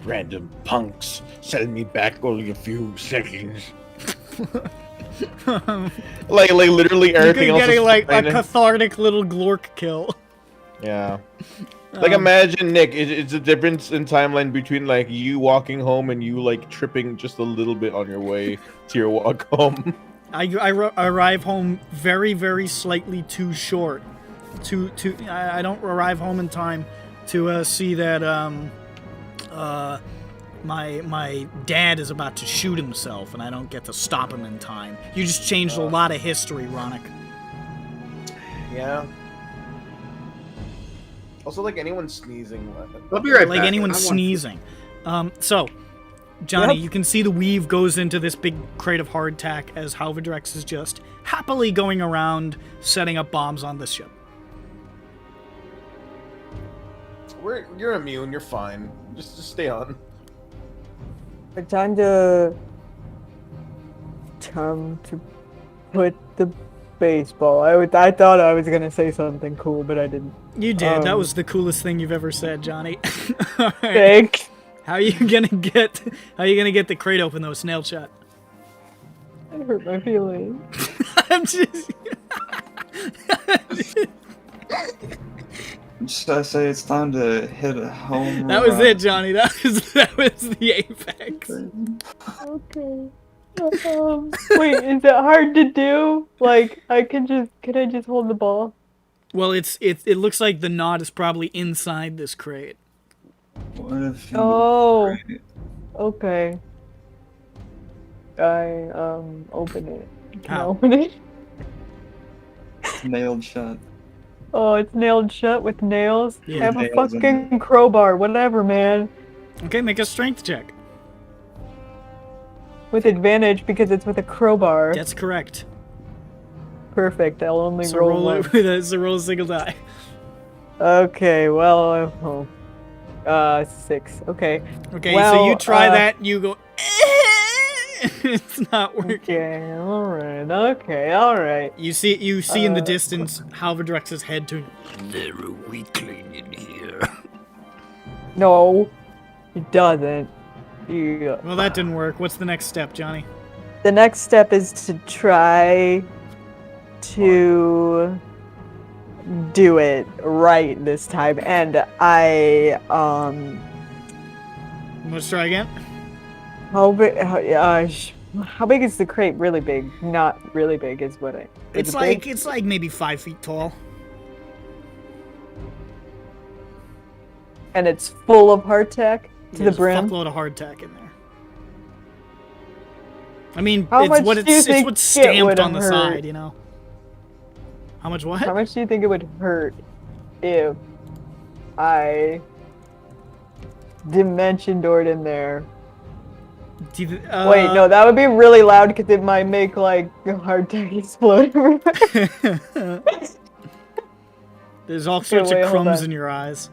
[SPEAKER 2] random punks, send me back only a few seconds. Literally
[SPEAKER 10] You're
[SPEAKER 2] everything else.
[SPEAKER 10] getting
[SPEAKER 2] is
[SPEAKER 10] a
[SPEAKER 2] fine.
[SPEAKER 10] cathartic little Glork kill.
[SPEAKER 2] Yeah. Like imagine Nick, it's a difference in timeline between like you walking home and you like tripping just a little bit on your way to your walk home.
[SPEAKER 10] I arrive home very, very slightly too short. I don't arrive home in time to see that my dad is about to shoot himself, and I don't get to stop him in time. You just changed a lot of history, Ronick.
[SPEAKER 2] Yeah. Also, like anyone sneezing.
[SPEAKER 5] I'll be right
[SPEAKER 10] like
[SPEAKER 5] back.
[SPEAKER 10] anyone sneezing. So, Johnny, you can see the weave goes into this big crate of hardtack as Halvadrex is just happily going around setting up bombs on the ship.
[SPEAKER 2] You're immune. You're fine. Just stay on.
[SPEAKER 3] Time to put the baseball. I thought I was gonna say something cool, but I didn't.
[SPEAKER 10] You did. That was the coolest thing you've ever said, Johnny. All right.
[SPEAKER 3] Thanks.
[SPEAKER 10] How are you gonna get the crate open though, snail shot?
[SPEAKER 3] I hurt my feelings.
[SPEAKER 10] I'm just
[SPEAKER 4] I say it's time to hit a home run.
[SPEAKER 10] That was it, Johnny. That was the apex.
[SPEAKER 3] Okay. Wait, is it hard to do? Like, can I just hold the ball?
[SPEAKER 10] Well, it looks like the knot is probably inside this crate.
[SPEAKER 4] What if you
[SPEAKER 3] Okay. I open it. Can I
[SPEAKER 10] How?
[SPEAKER 3] open it?
[SPEAKER 4] nailed shut?
[SPEAKER 3] Oh, it's nailed shut with nails.
[SPEAKER 10] Yeah,
[SPEAKER 3] I have a
[SPEAKER 4] nails in
[SPEAKER 3] fucking crowbar, whatever, man.
[SPEAKER 10] Okay, make a strength check.
[SPEAKER 3] With advantage because it's with a crowbar.
[SPEAKER 10] That's correct.
[SPEAKER 3] Perfect. I'll only
[SPEAKER 10] So
[SPEAKER 3] roll
[SPEAKER 10] roll
[SPEAKER 3] one.
[SPEAKER 10] it with so roll a single die.
[SPEAKER 3] Okay, well, 6. Okay.
[SPEAKER 10] Okay,
[SPEAKER 3] well,
[SPEAKER 10] so you try that, you go. It's not working.
[SPEAKER 3] Okay, alright, okay, alright.
[SPEAKER 10] You see in the distance Halvadrex's head turn.
[SPEAKER 11] There a weakling in here.
[SPEAKER 3] No, it doesn't. Yeah.
[SPEAKER 10] Well, that didn't work. What's the next step, Johnny?
[SPEAKER 3] The next step is to try to do it right this time, and
[SPEAKER 10] Let's try again.
[SPEAKER 3] how big? How big is the crate? Really big? Not really big, is what I.
[SPEAKER 10] It's like maybe 5 feet tall.
[SPEAKER 3] And it's full of hardtack to the
[SPEAKER 10] There's
[SPEAKER 3] brim.
[SPEAKER 10] a fuckload of hardtack in there. I mean,
[SPEAKER 3] How much
[SPEAKER 10] it's what
[SPEAKER 3] do you
[SPEAKER 10] it's
[SPEAKER 3] think
[SPEAKER 10] what's
[SPEAKER 3] it
[SPEAKER 10] stamped
[SPEAKER 3] would
[SPEAKER 10] on the
[SPEAKER 3] hurt?
[SPEAKER 10] side, you know. How much what?
[SPEAKER 3] How much do you think it would hurt if I dimension doored in there? Wait, no, that would be really loud because it might make like hardtack explode everywhere.
[SPEAKER 10] There's all sorts
[SPEAKER 3] wait,
[SPEAKER 10] of
[SPEAKER 3] hold
[SPEAKER 10] crumbs
[SPEAKER 3] on.
[SPEAKER 10] in your eyes.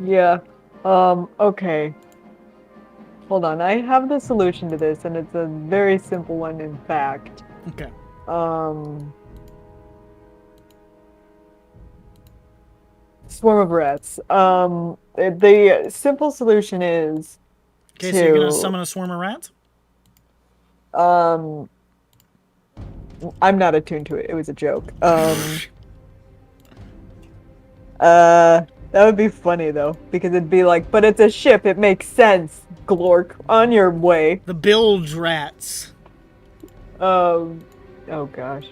[SPEAKER 3] Yeah. Okay. Hold on. I have the solution to this, and it's a very simple one, in fact.
[SPEAKER 10] Okay.
[SPEAKER 3] Swarm of rats. The simple solution is
[SPEAKER 10] Okay, so you're gonna summon a swarm of rats?
[SPEAKER 3] I'm not attuned to it. It was a joke. That would be funny though, because it'd be like, but it's a ship. It makes sense. Glork, on your way.
[SPEAKER 10] The bilge rats.
[SPEAKER 3] Oh gosh.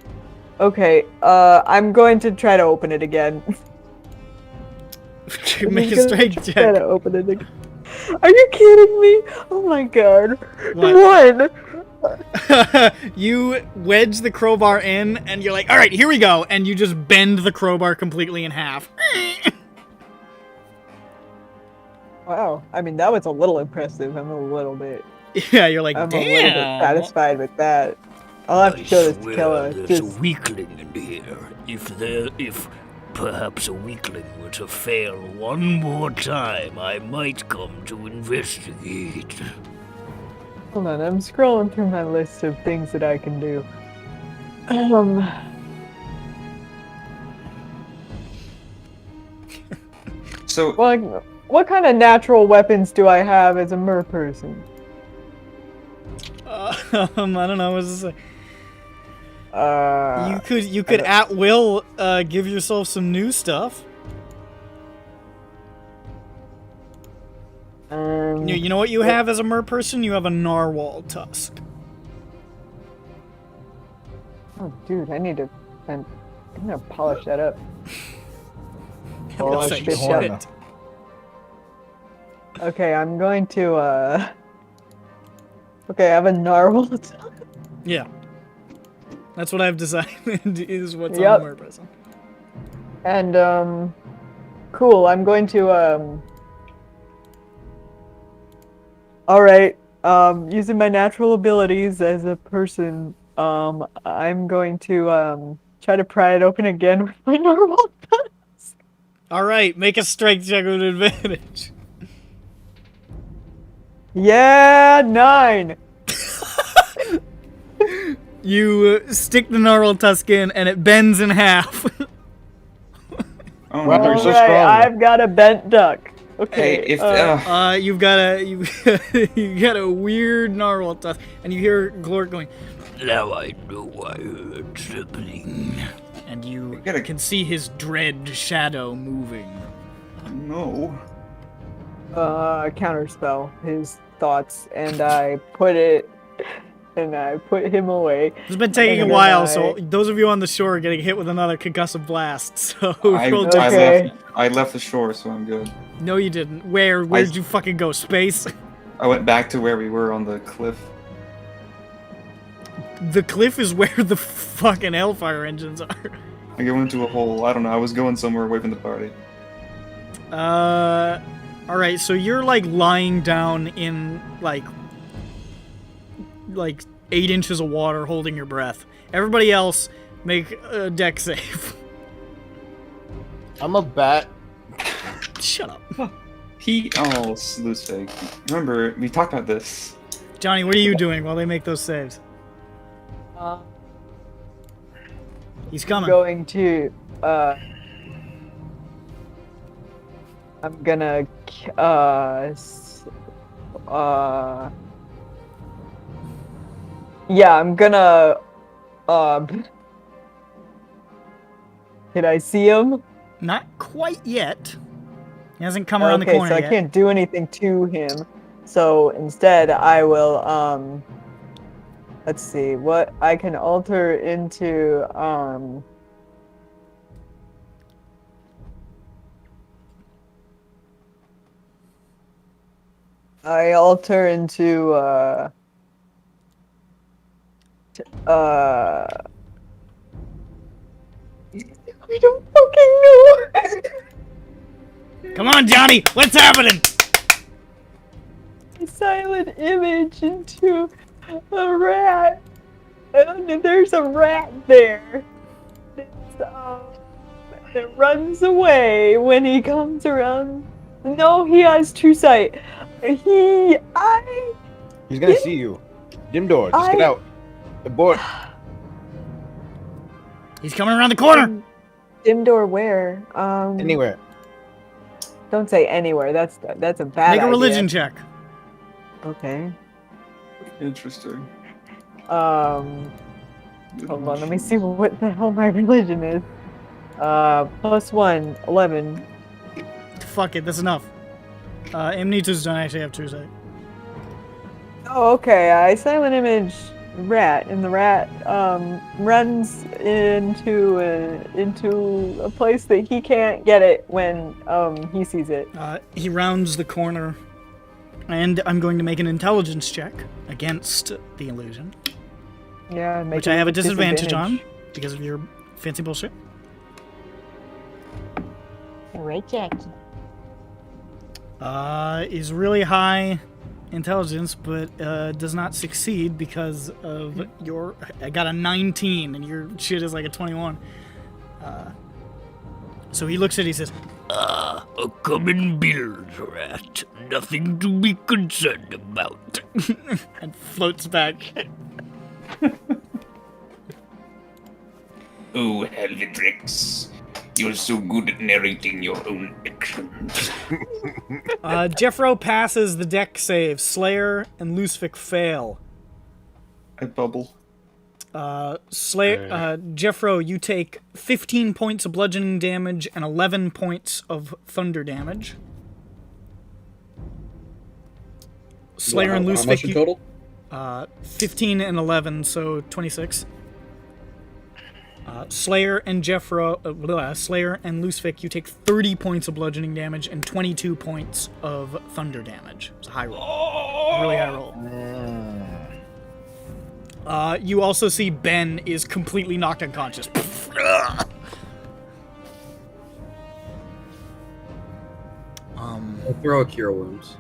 [SPEAKER 3] Okay. I'm going to try to open it again.
[SPEAKER 10] Make a strength
[SPEAKER 3] Try
[SPEAKER 10] check.
[SPEAKER 3] to open it again. Are you kidding me? Oh my god.
[SPEAKER 10] What?
[SPEAKER 3] 1.
[SPEAKER 10] You wedge the crowbar in, and you're like, all right, here we go. And you just bend the crowbar completely in half.
[SPEAKER 3] Wow. I mean, that was a little impressive. I'm a little bit.
[SPEAKER 10] Yeah, you're like,
[SPEAKER 3] I'm
[SPEAKER 10] damn.
[SPEAKER 3] a little bit satisfied with that. I'll have to show this to
[SPEAKER 11] swear
[SPEAKER 3] Killa.
[SPEAKER 11] there's
[SPEAKER 3] Just
[SPEAKER 11] a weakling in here. If perhaps a weakling were to fail one more time, I might come to investigate.
[SPEAKER 3] hold on. I'm scrolling through my list of things that I can do.
[SPEAKER 4] So,
[SPEAKER 3] what kind of natural weapons do I have as a mer person?
[SPEAKER 10] I don't know what to say.
[SPEAKER 3] Uh,
[SPEAKER 10] You could at will give yourself some new stuff. You know what you have as a mer person? You have a narwhal tusk.
[SPEAKER 3] Oh, dude, I'm gonna polish that up.
[SPEAKER 10] Looks
[SPEAKER 3] Polish
[SPEAKER 10] like
[SPEAKER 3] this
[SPEAKER 10] shit.
[SPEAKER 3] up. Okay, I'm going to, Okay, I have a narwhal tusk.
[SPEAKER 10] Yeah. That's what I've decided is what's
[SPEAKER 3] Yep.
[SPEAKER 10] on the mer person.
[SPEAKER 3] And, cool, I'm going to, Alright, using my natural abilities as a person, I'm going to, try to pry it open again with my narwhal tusk.
[SPEAKER 10] Alright, make a strength check with advantage.
[SPEAKER 3] Yeah, 9!
[SPEAKER 10] You stick the narwhal tusk in, and it bends in half.
[SPEAKER 4] Oh,
[SPEAKER 2] Wow,
[SPEAKER 4] no.
[SPEAKER 2] you're so
[SPEAKER 3] Alright,
[SPEAKER 2] strong.
[SPEAKER 3] I've got a bent duck. Okay,
[SPEAKER 4] Hey, if
[SPEAKER 10] You've got you got a weird narwhal tusk, and you hear Glork going,
[SPEAKER 11] Now I know I heard something.
[SPEAKER 10] and you
[SPEAKER 4] gotta-
[SPEAKER 10] can see his dread shadow moving.
[SPEAKER 4] no.
[SPEAKER 3] Counterspell his thoughts, and I put him away.
[SPEAKER 10] It's been taking a
[SPEAKER 3] And
[SPEAKER 10] while,
[SPEAKER 3] I-
[SPEAKER 10] so those of you on the shore are getting hit with another concussive blast. So roll
[SPEAKER 3] Okay.
[SPEAKER 4] I left the shore, so I'm good.
[SPEAKER 10] No, you didn't. Where'd you fucking go? Space?
[SPEAKER 4] I went back to where we were on the cliff.
[SPEAKER 10] The cliff is where the fucking hellfire engines are.
[SPEAKER 4] I go into a hole. I don't know. I was going somewhere away from the party.
[SPEAKER 10] Alright, so you're like lying down in like 8 inches of water holding your breath. Everybody else make a deck save.
[SPEAKER 2] I'm a bat.
[SPEAKER 10] Shut up.
[SPEAKER 4] Loose fake. Remember, we talked about this.
[SPEAKER 10] Johnny, what are you doing while they make those saves? He's coming.
[SPEAKER 3] Going to, I'm gonna, yeah, I'm gonna, can I see him?
[SPEAKER 10] Not quite yet. He hasn't come around the corner
[SPEAKER 3] so
[SPEAKER 10] yet.
[SPEAKER 3] I can't do anything to him. So instead, I will, let's see, what I can alter into, I alter into, I don't fucking know.
[SPEAKER 10] Come on, Johnny! What's happening?
[SPEAKER 3] Silent image into a rat. And there's a rat there. That runs away when he comes around. No, he has true sight.
[SPEAKER 2] He's gonna see you. Dim door. Just get out. Abort.
[SPEAKER 10] He's coming around the corner.
[SPEAKER 3] Dim door where?
[SPEAKER 2] Anywhere.
[SPEAKER 3] Don't say anywhere. That's a bad
[SPEAKER 10] Make a
[SPEAKER 3] idea.
[SPEAKER 10] religion check.
[SPEAKER 3] Okay.
[SPEAKER 4] Interesting.
[SPEAKER 3] Hold on, let me see what the hell my religion is. +1, 11.
[SPEAKER 10] Fuck it, that's enough. Amnitu's don't actually have true sight.
[SPEAKER 3] Oh, okay. I silent image rat, and the rat runs into a place that he can't get it when he sees it.
[SPEAKER 10] He rounds the corner, and I'm going to make an intelligence check against the illusion.
[SPEAKER 3] Yeah, make
[SPEAKER 10] Which
[SPEAKER 3] it
[SPEAKER 10] I have a
[SPEAKER 3] with
[SPEAKER 10] disadvantage on because of your fancy bullshit.
[SPEAKER 3] Alright, Jackie.
[SPEAKER 10] Is really high intelligence, but does not succeed because of your. I got a 19, and your shit is like a 21. So he looks at it, he says,
[SPEAKER 11] A common bilge rat. Nothing to be concerned about.
[SPEAKER 10] and floats back.
[SPEAKER 6] Oh, Helvitrix. You're so good at narrating your own actions.
[SPEAKER 10] Jeffro passes the deck save. Slayer and Lucific fail.
[SPEAKER 4] I bubble.
[SPEAKER 10] Jeffro, you take 15 points of bludgeoning damage and 11 points of thunder damage. Slayer and
[SPEAKER 5] How
[SPEAKER 10] Loose
[SPEAKER 5] much
[SPEAKER 10] Fake.
[SPEAKER 5] in total?
[SPEAKER 10] 15 and 11, so 26. Slayer and Slayer and Lucific, you take 30 points of bludgeoning damage and 22 points of thunder damage. It's a high roll. Really high roll. You also see Ben is completely knocked unconscious.
[SPEAKER 5] I'll throw a cure wounds.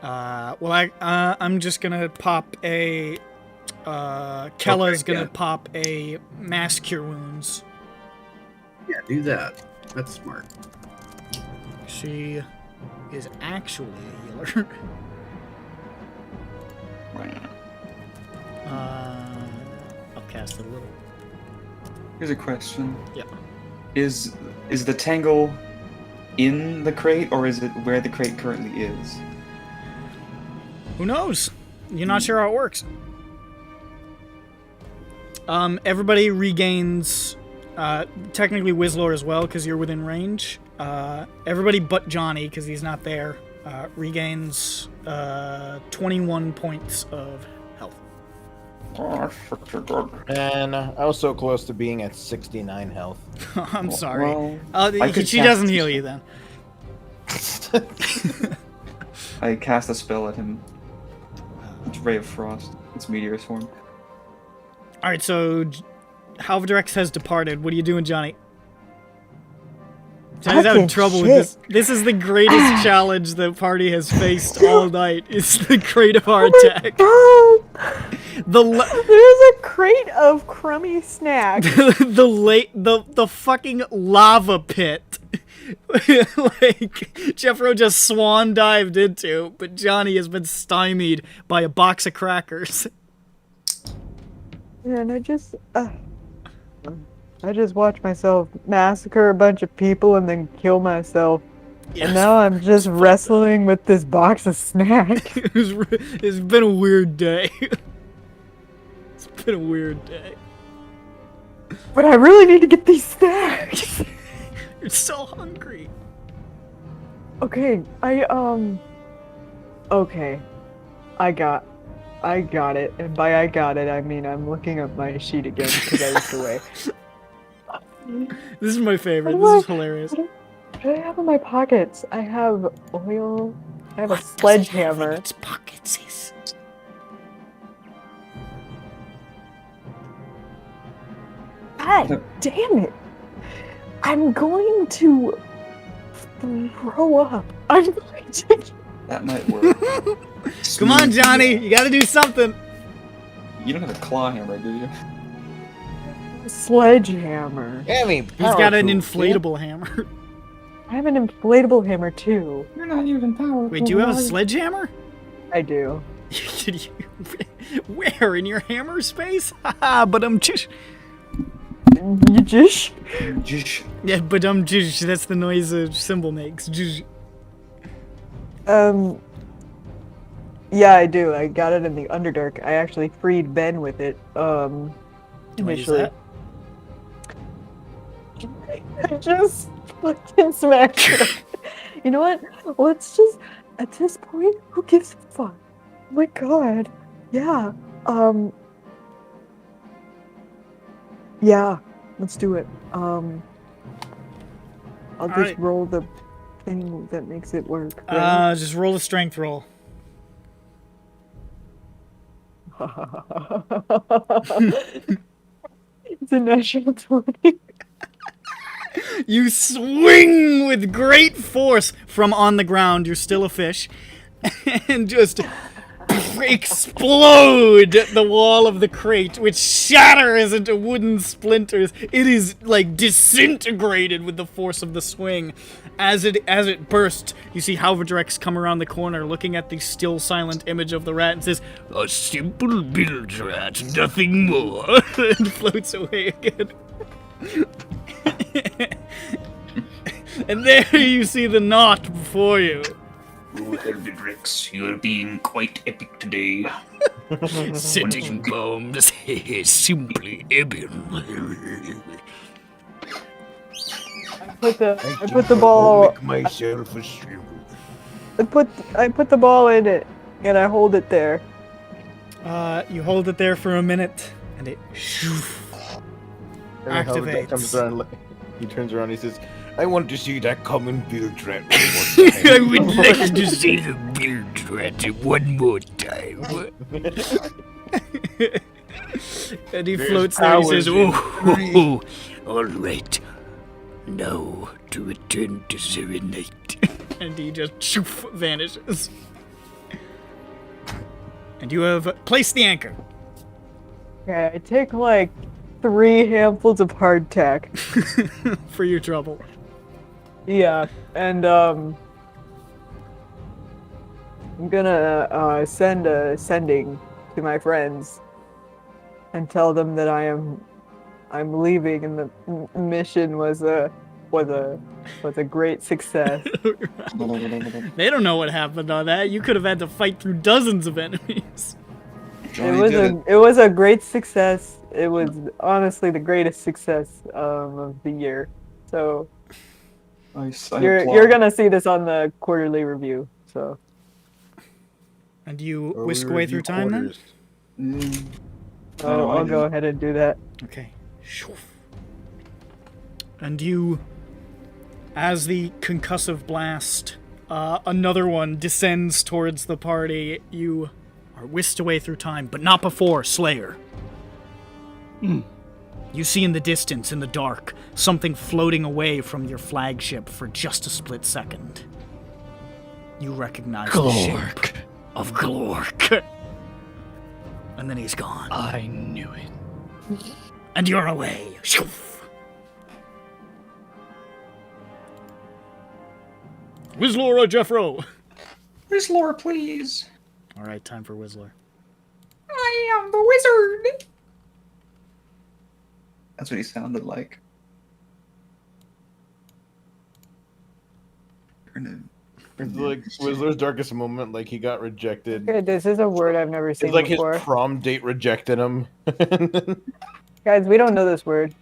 [SPEAKER 10] I'm just gonna pop a. Kella's gonna pop a mass cure wounds.
[SPEAKER 5] Yeah, do that. That's smart.
[SPEAKER 10] She is actually a healer. I'll cast it a little.
[SPEAKER 4] Here's a question.
[SPEAKER 10] Yeah.
[SPEAKER 4] Is the tangle in the crate, or is it where the crate currently is?
[SPEAKER 10] Who knows? You're not sure how it works. Everybody regains, technically Whizlore as well, because you're within range. Everybody but Johnny, because he's not there, regains 21 points of health.
[SPEAKER 2] And I was so close to being at 69 health.
[SPEAKER 10] I'm sorry.
[SPEAKER 4] Well,
[SPEAKER 10] she doesn't heal you then.
[SPEAKER 4] I cast a spell at him. It's Ray of Frost. It's Meteor Swarm.
[SPEAKER 10] Alright, so Halvadrex has departed. What are you doing, Johnny? Johnny's having trouble with this. This is the greatest challenge the party has faced all night. It's the crate of our attack.
[SPEAKER 3] There's a crate of crummy snacks.
[SPEAKER 10] the fucking lava pit. Like Jeffro just swan dived into, but Johnny has been stymied by a box of crackers.
[SPEAKER 3] And I just watched myself massacre a bunch of people and then kill myself. Yes. And now I'm just wrestling with this box of snacks.
[SPEAKER 10] It's been a weird day. It's been a weird day.
[SPEAKER 3] But I really need to get these snacks.
[SPEAKER 10] You're so hungry.
[SPEAKER 3] Okay, okay. I got it. And by I got it, I mean I'm looking up my sheet again because I looked away.
[SPEAKER 10] This is my favorite. This is hilarious.
[SPEAKER 3] What do I have in my pockets? I have oil. I have a sledgehammer.
[SPEAKER 11] Its pockets is.
[SPEAKER 3] God damn it! I'm going to throw up. I'm going to.
[SPEAKER 4] That might work.
[SPEAKER 10] Come on, Johnny. You gotta do something.
[SPEAKER 4] You don't have a claw hammer, do you?
[SPEAKER 3] Sledgehammer.
[SPEAKER 10] He's got an inflatable hammer.
[SPEAKER 3] I have an inflatable hammer too.
[SPEAKER 4] You're not even powerful.
[SPEAKER 10] Wait, do you have a sledgehammer?
[SPEAKER 3] I do.
[SPEAKER 10] Where? In your hammer space? Haha, but I'm just.
[SPEAKER 3] You just?
[SPEAKER 10] Yeah, but just. That's the noise a cymbal makes. Just.
[SPEAKER 3] Yeah, I do. I got it in the Underdark. I actually freed Ben with it. Initially. I just fucking smacked it. You know what? Let's just, at this point, who gives a fuck? Oh my god. Yeah. Yeah. Let's do it. I'll just roll the thing that makes it work. Right?
[SPEAKER 10] Just roll a strength roll.
[SPEAKER 3] It's a natural 20.
[SPEAKER 10] You swing with great force from on the ground. You're still a fish. And just explode the wall of the crate, which shatters into wooden splinters. It is like disintegrated with the force of the swing. As it bursts, you see Halvadrex come around the corner, looking at the still silent image of the rat, and says,
[SPEAKER 11] "A simple bilge rat, nothing more,"
[SPEAKER 10] and floats away again. And there you see the knot before you.
[SPEAKER 6] Oh, Halvadrex, you're being quite epic today.
[SPEAKER 11] Setting bombs is simply epic.
[SPEAKER 3] I put the ball.
[SPEAKER 2] Myself a
[SPEAKER 3] I put the ball in it, And I hold it there.
[SPEAKER 10] You hold it there for a minute, and it
[SPEAKER 2] And then Howard
[SPEAKER 10] activates.
[SPEAKER 2] comes around, like, he turns around and he says, I want to see that common build rat one
[SPEAKER 11] I
[SPEAKER 2] more
[SPEAKER 11] would
[SPEAKER 2] time."
[SPEAKER 11] like to see the build rat one more time.
[SPEAKER 10] And he
[SPEAKER 2] There's
[SPEAKER 10] floats there and he
[SPEAKER 2] powers
[SPEAKER 10] says,
[SPEAKER 2] in
[SPEAKER 11] Oh, all right. Now to return to Serenite.
[SPEAKER 10] and he just vanishes. And you have placed the anchor.
[SPEAKER 3] Okay, I take like 3 handfuls of hardtack.
[SPEAKER 10] For your trouble.
[SPEAKER 3] Yeah, and I'm gonna send a sending to my friends and tell them that I'm leaving and the mission was a great success.
[SPEAKER 10] They don't know what happened on that. You could have had to fight through dozens of enemies.
[SPEAKER 3] It was a great success. It was honestly the greatest success of the year. So you're gonna see this on the quarterly review. So.
[SPEAKER 10] And you
[SPEAKER 2] Or
[SPEAKER 10] whisk
[SPEAKER 2] we
[SPEAKER 10] away
[SPEAKER 2] review
[SPEAKER 10] through time
[SPEAKER 2] quarters.
[SPEAKER 10] then?
[SPEAKER 3] I'll go ahead and do that.
[SPEAKER 10] Okay. And you, as the concussive blast, another one descends towards the party, you are whisked away through time, but not before Slayer. You see in the distance, in the dark, something floating away from your flagship for just a split second. You recognize the shape of Glork. And then he's gone.
[SPEAKER 7] I knew it.
[SPEAKER 10] And you're away. Whistler or Jeffro?
[SPEAKER 4] Whistler, please.
[SPEAKER 10] Alright, time for Whistler.
[SPEAKER 4] I am the wizard. That's what he sounded like.
[SPEAKER 2] It's like Whistler's darkest moment, like he got rejected.
[SPEAKER 3] Okay, this is a word I've never seen
[SPEAKER 2] It's like
[SPEAKER 3] before.
[SPEAKER 2] his prom date rejected him.
[SPEAKER 3] Guys, we don't know this word.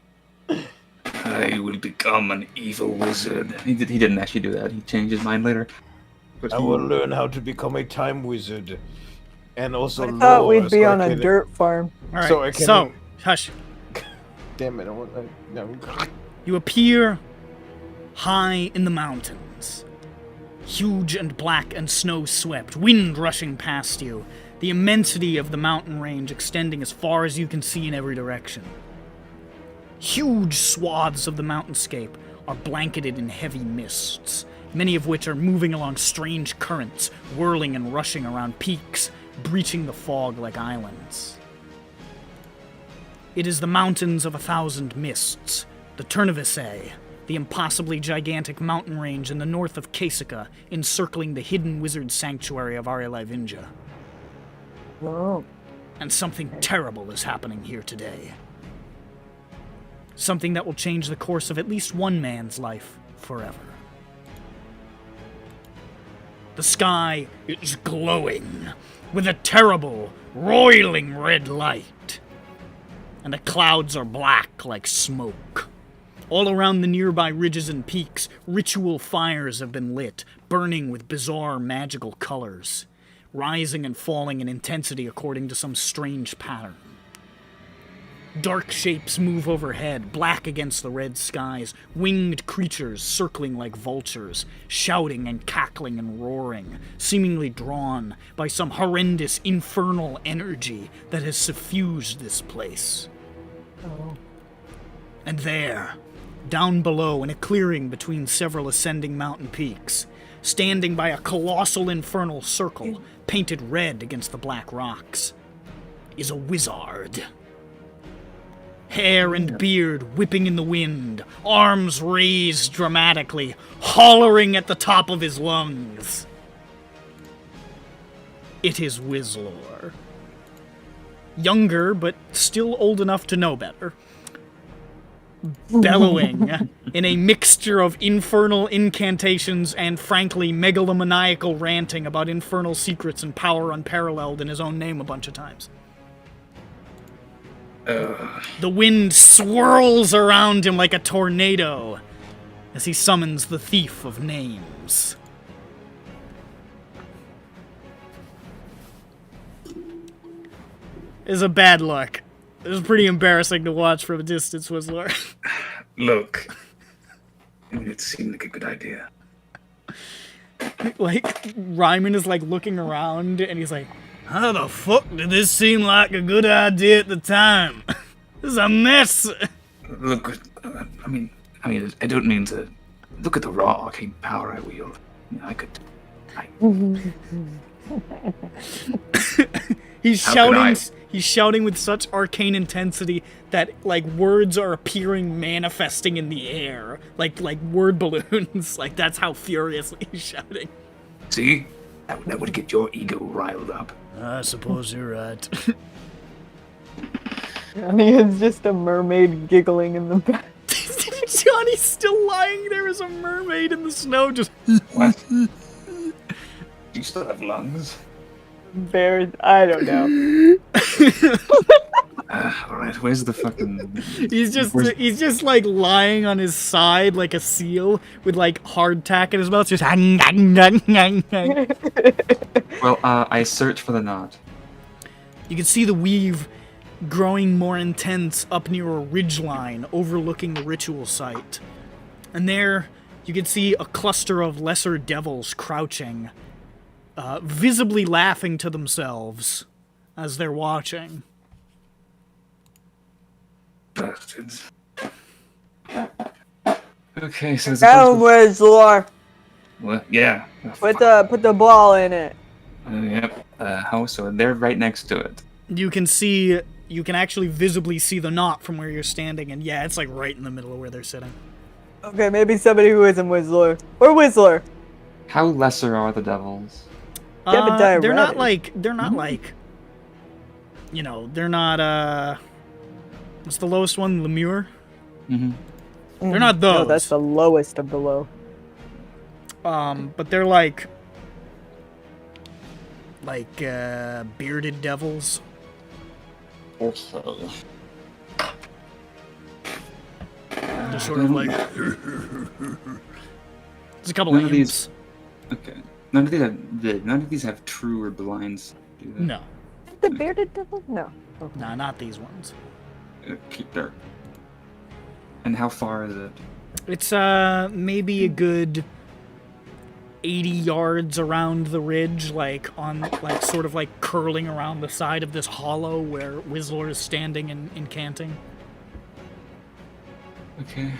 [SPEAKER 6] I will become an evil wizard.
[SPEAKER 4] He didn't actually do that. He changed his mind later. But
[SPEAKER 2] I will learn how to become a time wizard. And also
[SPEAKER 3] I thought
[SPEAKER 2] lore,
[SPEAKER 3] we'd be
[SPEAKER 2] so I
[SPEAKER 3] on a
[SPEAKER 2] can-
[SPEAKER 3] dirt farm.
[SPEAKER 10] Alright,
[SPEAKER 2] So I can-
[SPEAKER 10] so, hush.
[SPEAKER 2] Damn it, no.
[SPEAKER 10] You appear high in the mountains. Huge and black and snow-swept, wind rushing past you, the immensity of the mountain range extending as far as you can see in every direction. Huge swaths of the mountainscape are blanketed in heavy mists, many of which are moving along strange currents, whirling and rushing around peaks, breaching the fog like islands. It is the Mountains of 1,000 Mists, the Turnavissay, the impossibly gigantic mountain range in the north of Kasika, encircling the hidden wizard sanctuary of Arialivinja.
[SPEAKER 3] Oh.
[SPEAKER 10] And something terrible is happening here today. Something that will change the course of at least one man's life forever. The sky is glowing with a terrible, roiling red light. And the clouds are black like smoke. All around the nearby ridges and peaks, ritual fires have been lit, burning with bizarre magical colors, rising and falling in intensity according to some strange pattern. Dark shapes move overhead, black against the red skies, winged creatures circling like vultures, shouting and cackling and roaring, seemingly drawn by some horrendous infernal energy that has suffused this place.
[SPEAKER 3] Oh.
[SPEAKER 10] And there, down below in a clearing between several ascending mountain peaks, standing by a colossal infernal circle painted red against the black rocks, is a wizard. Hair and beard whipping in the wind, arms raised dramatically, hollering at the top of his lungs. It is Whistler. Younger, but still old enough to know better. Bellowing in a mixture of infernal incantations and frankly megalomaniacal ranting about infernal secrets and power unparalleled in his own name a bunch of times. The wind swirls around him like a tornado as he summons the Thief of Names. is a bad look. It was pretty embarrassing to watch from a distance, Whistler.
[SPEAKER 6] Look, it seemed like a good idea.
[SPEAKER 10] Like, Ryman is, like, looking around, and he's like, how the fuck did this seem like a good idea at the time? This is a mess!
[SPEAKER 6] Look, I mean, I don't mean to... Look at the raw arcane power I wield.
[SPEAKER 10] He's shouting with such arcane intensity that, like, words are appearing manifesting in the air. Like word balloons. Like, that's how furiously he's shouting.
[SPEAKER 6] See? That would get your ego riled up.
[SPEAKER 11] I suppose you're right.
[SPEAKER 3] I mean, it's just a mermaid giggling in the back.
[SPEAKER 10] Johnny's still lying there as a mermaid in the snow, just...
[SPEAKER 6] What? You still have lungs?
[SPEAKER 3] Bears, I don't know.
[SPEAKER 6] Alright, where's the fucking...
[SPEAKER 10] He's just like lying on his side like a seal with like hardtack in his mouth, just...
[SPEAKER 4] Well, I search for the knot.
[SPEAKER 10] You can see the weave growing more intense up near a ridgeline overlooking the ritual site. And there, you can see a cluster of lesser devils crouching, visibly laughing to themselves as they're watching.
[SPEAKER 6] Bastards.
[SPEAKER 4] Okay, so there's
[SPEAKER 3] Where's Lore?
[SPEAKER 6] What? Yeah.
[SPEAKER 3] Put the ball in it.
[SPEAKER 4] Yep. How so? They're right next to it.
[SPEAKER 10] You can actually visibly see the knot from where you're standing, and yeah, it's like right in the middle of where they're sitting.
[SPEAKER 3] Okay, maybe somebody who isn't Whistler. Or Whistler.
[SPEAKER 4] How lesser are the devils?
[SPEAKER 10] They're not like, you know, they're not, what's the lowest one? Lemure?
[SPEAKER 4] Mm-hmm.
[SPEAKER 10] They're not those.
[SPEAKER 3] No, that's the lowest of the low.
[SPEAKER 10] But they're like bearded devils.
[SPEAKER 4] Also.
[SPEAKER 10] Just sort of like... There's a couple
[SPEAKER 4] None
[SPEAKER 10] of
[SPEAKER 4] of
[SPEAKER 10] imps.
[SPEAKER 4] Okay. None of these have true or blinds, do they?
[SPEAKER 10] No.
[SPEAKER 3] The bearded devil? No. Okay.
[SPEAKER 10] Nah, not these ones.
[SPEAKER 4] Keep dark. And how far is it?
[SPEAKER 10] It's maybe a good 80 yards around the ridge, like sort of like curling around the side of this hollow where Whistler is standing and incanting.
[SPEAKER 4] Okay.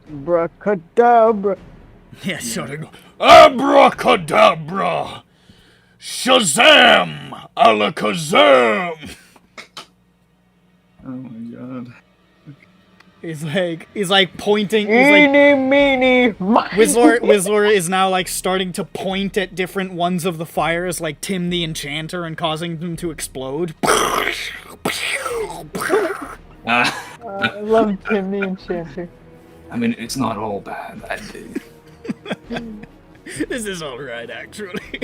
[SPEAKER 3] Abracadabra.
[SPEAKER 10] Yeah, shouting.
[SPEAKER 1] Abracadabra! Shazam! Alakazam!
[SPEAKER 4] Oh my god.
[SPEAKER 10] He's like pointing.
[SPEAKER 3] Eeny, meeny, miny.
[SPEAKER 10] Whistler is now like starting to point at different ones of the fires, like Tim the Enchanter, and causing them to explode.
[SPEAKER 3] I love Tim the Enchanter.
[SPEAKER 6] I mean, it's not all bad.
[SPEAKER 10] This is alright, actually.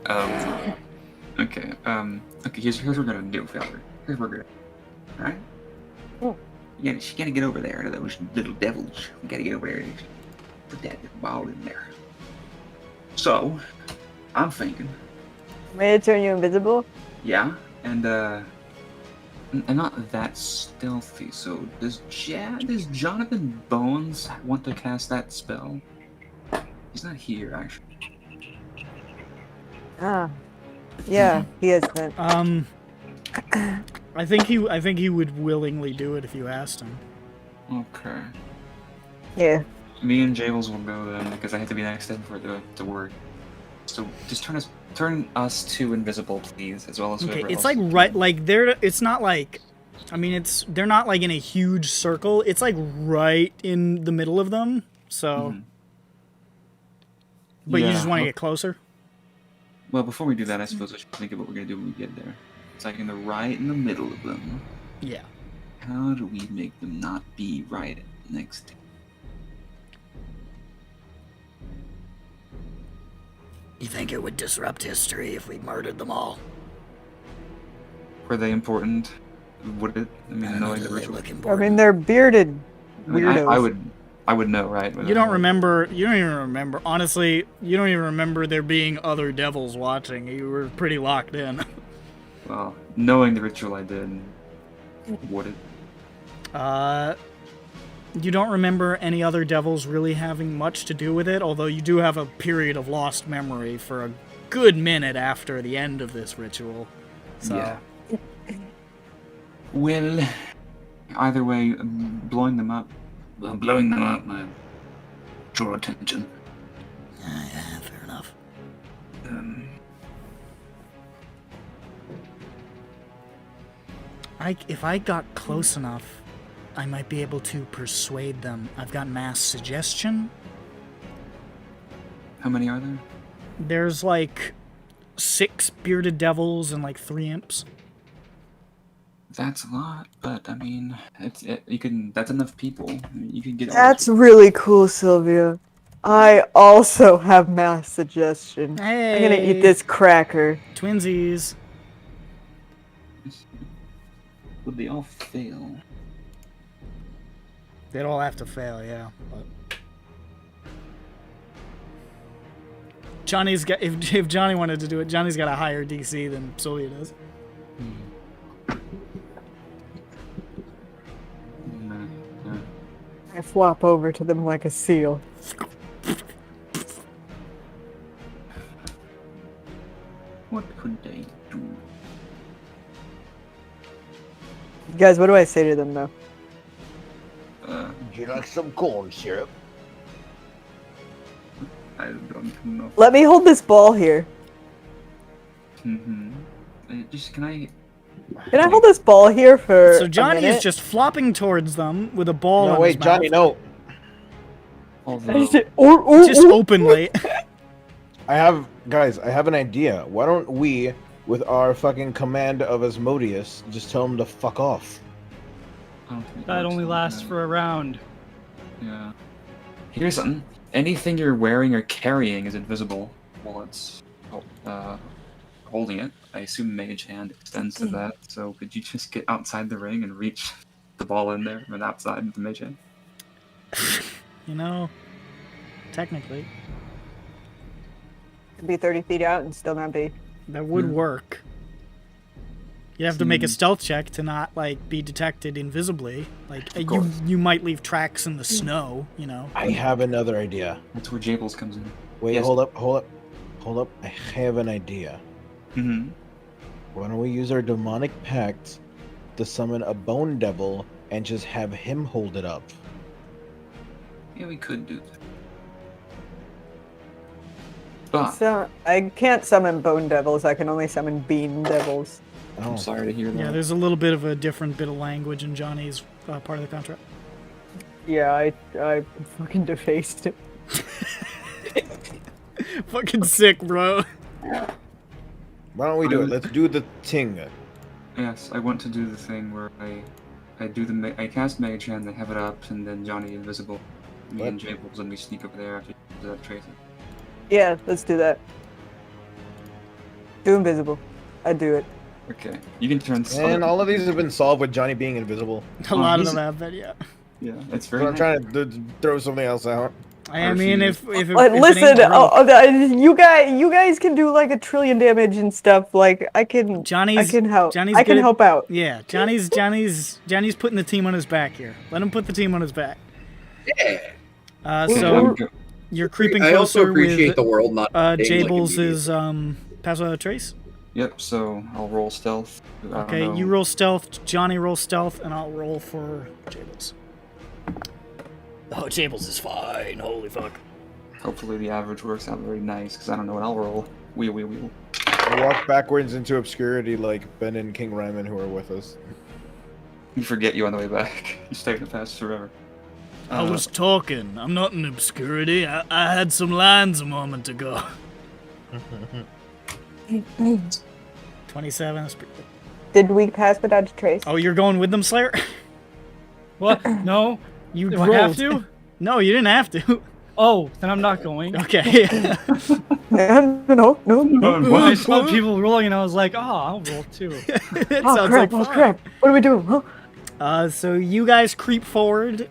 [SPEAKER 4] Okay. Okay. Here's what we're gonna do, fella. Here's what we're gonna. All right. Yeah, she gotta get over there to those little devils. We gotta get over there and put that ball in there. So, I'm thinking.
[SPEAKER 3] May I turn you invisible?
[SPEAKER 4] Yeah, and not that stealthy. So does Jonathan Bones want to cast that spell? He's not here, actually.
[SPEAKER 3] Ah. Yeah, he is then.
[SPEAKER 10] I think he would willingly do it if you asked him.
[SPEAKER 4] Okay.
[SPEAKER 3] Yeah.
[SPEAKER 4] Me and Jables will go then because I have to be next in for it to work. So just turn us to invisible, please, as well as
[SPEAKER 10] Okay,
[SPEAKER 4] whoever
[SPEAKER 10] it's
[SPEAKER 4] else.
[SPEAKER 10] like right, like it's not like, I mean, they're not like in a huge circle. It's like right in the middle of them. So, but you just want to get closer.
[SPEAKER 4] Well, before we do that, I suppose I should think of what we're gonna do when we get there. It's like in the middle of them.
[SPEAKER 10] Yeah.
[SPEAKER 4] How do we make them not be right next to?
[SPEAKER 11] You think it would disrupt history if we murdered them all?
[SPEAKER 4] Were they important? Would it? I mean, knowing the ritual.
[SPEAKER 3] I mean, they're bearded
[SPEAKER 4] I mean,
[SPEAKER 3] weirdos.
[SPEAKER 4] I would know, right?
[SPEAKER 10] You don't remember. You don't even remember. Honestly, you don't even remember there being other devils watching. You were pretty locked in.
[SPEAKER 4] Well, knowing the ritual I did, would it?
[SPEAKER 10] You don't remember any other devils really having much to do with it, although you do have a period of lost memory for a good minute after the end of this ritual. So.
[SPEAKER 4] Yeah. Well, either way, blowing them up.
[SPEAKER 6] Well, blowing them up might draw attention.
[SPEAKER 11] Yeah, fair enough.
[SPEAKER 10] If I got close enough, I might be able to persuade them. I've got mass suggestion.
[SPEAKER 4] How many are there?
[SPEAKER 10] There's like 6 bearded devils and like 3 imps.
[SPEAKER 4] That's a lot, but I mean, you can. That's enough people. You can get.
[SPEAKER 3] That's really cool, Sylvia. I also have mass suggestion.
[SPEAKER 10] Hey,
[SPEAKER 3] I'm gonna eat this cracker.
[SPEAKER 10] Twinsies.
[SPEAKER 4] Would they all fail?
[SPEAKER 10] They'd all have to fail, yeah. But Johnny's got if Johnny wanted to do it, Johnny's got a higher DC than Sylvia does.
[SPEAKER 3] I flop over to them like a seal.
[SPEAKER 4] What could they do?
[SPEAKER 3] Guys, what do I say to them though?
[SPEAKER 2] Would you like some corn syrup?
[SPEAKER 4] I don't know.
[SPEAKER 3] Let me hold this ball here.
[SPEAKER 4] Just can I
[SPEAKER 3] hold this ball here for
[SPEAKER 10] So Johnny
[SPEAKER 3] a minute?
[SPEAKER 10] is just flopping towards them with a ball
[SPEAKER 2] No,
[SPEAKER 10] in
[SPEAKER 2] wait,
[SPEAKER 10] his mouth.
[SPEAKER 2] Johnny, no.
[SPEAKER 10] Just openly.
[SPEAKER 2] I have an idea. Why don't we, with our fucking command of Asmodeus, just tell him to fuck off?
[SPEAKER 7] That only lasts for a round.
[SPEAKER 4] Yeah. Here's something. Anything you're wearing or carrying is invisible while it's holding it. I assume Mage Hand extends to that, so could you just get outside the ring and reach the ball in there from outside the Mage Hand?
[SPEAKER 10] You know, technically.
[SPEAKER 3] Could be 30 feet out and still not be.
[SPEAKER 10] That would work. You have to make a stealth check to not like be detected invisibly. Like you might leave tracks in the snow, you know.
[SPEAKER 2] I have another idea.
[SPEAKER 4] That's where Jables comes in.
[SPEAKER 2] Wait,
[SPEAKER 4] Yes.
[SPEAKER 2] hold up. I have an idea.
[SPEAKER 4] Mm-hmm.
[SPEAKER 2] Why don't we use our demonic pact to summon a bone devil and just have him hold it up?
[SPEAKER 4] Yeah, we could do that. But
[SPEAKER 3] So I can't summon bone devils. I can only summon bean devils.
[SPEAKER 2] Oh.
[SPEAKER 4] I'm sorry to hear that.
[SPEAKER 10] Yeah, there's a little bit of a different bit of language in Johnny's part of the contract.
[SPEAKER 3] Yeah, I fucking defaced it.
[SPEAKER 10] Fucking sick, bro.
[SPEAKER 2] Why don't we do it? Let's do the thing.
[SPEAKER 4] Yes, I want to do the thing where I cast Mage Hand, I have it up, and then Johnny invisible. Me and Jables, and we sneak over there after that tracer.
[SPEAKER 3] Yeah, let's do that. Do invisible. I do it.
[SPEAKER 4] Okay, you can turn.
[SPEAKER 2] And all of these have been solved with Johnny being invisible.
[SPEAKER 10] A lot of them have been, yeah.
[SPEAKER 4] Yeah, it's very.
[SPEAKER 2] So I'm trying to throw something else out.
[SPEAKER 10] I mean, if it
[SPEAKER 3] Listen,
[SPEAKER 10] ain't broke-
[SPEAKER 3] you guys can do like a trillion damage and stuff. Like I can help.
[SPEAKER 10] Johnny's
[SPEAKER 3] I
[SPEAKER 10] good
[SPEAKER 3] can
[SPEAKER 10] at-
[SPEAKER 3] help out.
[SPEAKER 10] Yeah, Johnny's putting the team on his back here. Let him put the team on his back.
[SPEAKER 5] Yeah.
[SPEAKER 10] So you're creeping
[SPEAKER 5] I also
[SPEAKER 10] closer
[SPEAKER 5] appreciate
[SPEAKER 10] with
[SPEAKER 5] the world not being, like,
[SPEAKER 10] Jables'
[SPEAKER 5] immediate.
[SPEAKER 10] pass without a trace.
[SPEAKER 4] Yep. So I'll roll stealth. I don't
[SPEAKER 10] Okay,
[SPEAKER 4] know.
[SPEAKER 10] you roll stealth, Johnny roll stealth, and I'll roll for Jables.
[SPEAKER 11] Oh, Jables is fine. Holy fuck.
[SPEAKER 4] Hopefully the average works out very nice, because I don't know what I'll roll. Wheel.
[SPEAKER 2] I walk backwards into obscurity like Ben and King Ryman who are with us.
[SPEAKER 4] You forget you on the way back. You stay in the past forever.
[SPEAKER 11] I was talking. I'm not in obscurity. I had some lines a moment ago.
[SPEAKER 10] 27. That's pretty good.
[SPEAKER 3] Did we pass without a trace?
[SPEAKER 10] Oh, you're going with them, Slayer?
[SPEAKER 7] What? No?
[SPEAKER 10] You
[SPEAKER 7] Do
[SPEAKER 10] rolled.
[SPEAKER 7] I have to?
[SPEAKER 10] No, you didn't have to.
[SPEAKER 7] Oh, then I'm not going.
[SPEAKER 10] Okay.
[SPEAKER 3] No.
[SPEAKER 7] I saw people rolling and I was like, oh, I'll roll too.
[SPEAKER 10] It
[SPEAKER 3] Oh
[SPEAKER 10] sounds
[SPEAKER 3] crap!
[SPEAKER 10] like
[SPEAKER 3] Oh
[SPEAKER 10] fun.
[SPEAKER 3] crap! What are we doing? Huh?
[SPEAKER 10] So you guys creep forward.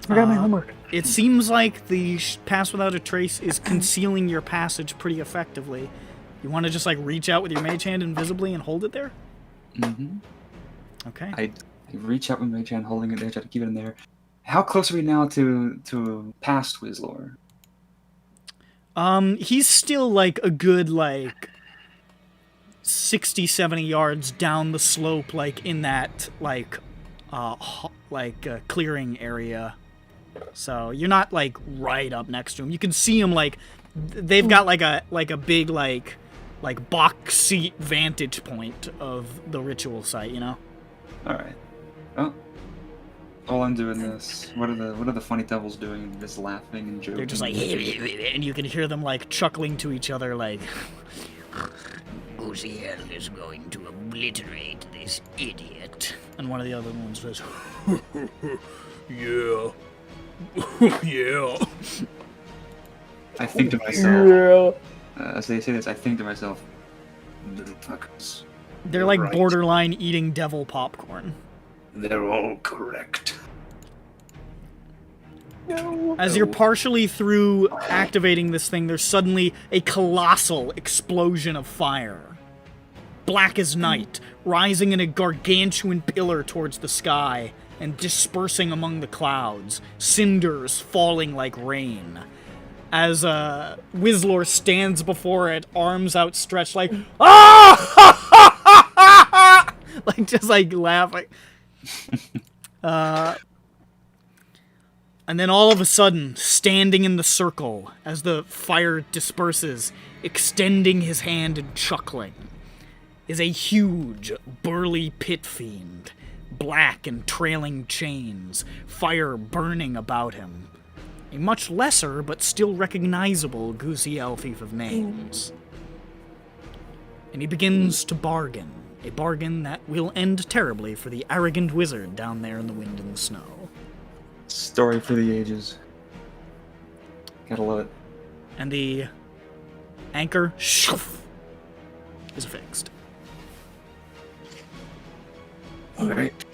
[SPEAKER 3] Forgot my homework.
[SPEAKER 10] It seems like the pass without a trace is concealing your passage pretty effectively. You want to just like reach out with your mage hand invisibly and hold it there?
[SPEAKER 4] Mm-hmm.
[SPEAKER 10] Okay.
[SPEAKER 4] I reach out with my hand, holding it there, try to keep it in there. How close are we now to past Wizlor?
[SPEAKER 10] He's still like a good 60, 70 yards down the slope, like in that clearing area. So you're not like right up next to him. You can see him like they've got like a big like box seat vantage point of the ritual site, you know?
[SPEAKER 4] Alright. Well, while I'm doing this, what are the funny devils doing? Just laughing and joking?
[SPEAKER 10] They're just like and you can hear them like chuckling to each other like
[SPEAKER 11] Uziel is going to obliterate this idiot.
[SPEAKER 10] and one of the other ones says
[SPEAKER 11] Yeah. Yeah.
[SPEAKER 4] I think to myself, as they say this, I think to myself,
[SPEAKER 6] Little fuckers.
[SPEAKER 10] they're like
[SPEAKER 6] Right.
[SPEAKER 10] borderline eating devil popcorn.
[SPEAKER 6] They're all correct.
[SPEAKER 10] As you're partially through activating this thing, there's suddenly a colossal explosion of fire. Black as night, rising in a gargantuan pillar towards the sky and dispersing among the clouds, cinders falling like rain. As Wizlor stands before it, arms outstretched like, ah! Like, just like laughing. And then all of a sudden, standing in the circle as the fire disperses, extending his hand and chuckling, is a huge, burly pit fiend, black and trailing chains, fire burning about him. A much lesser but still recognizable Guziel Thief of Names. And he begins to bargain, a bargain that will end terribly for the arrogant wizard down there in the wind and the snow.
[SPEAKER 4] story for the ages. Gotta love it.
[SPEAKER 10] And the anchor is fixed.
[SPEAKER 6] Alright.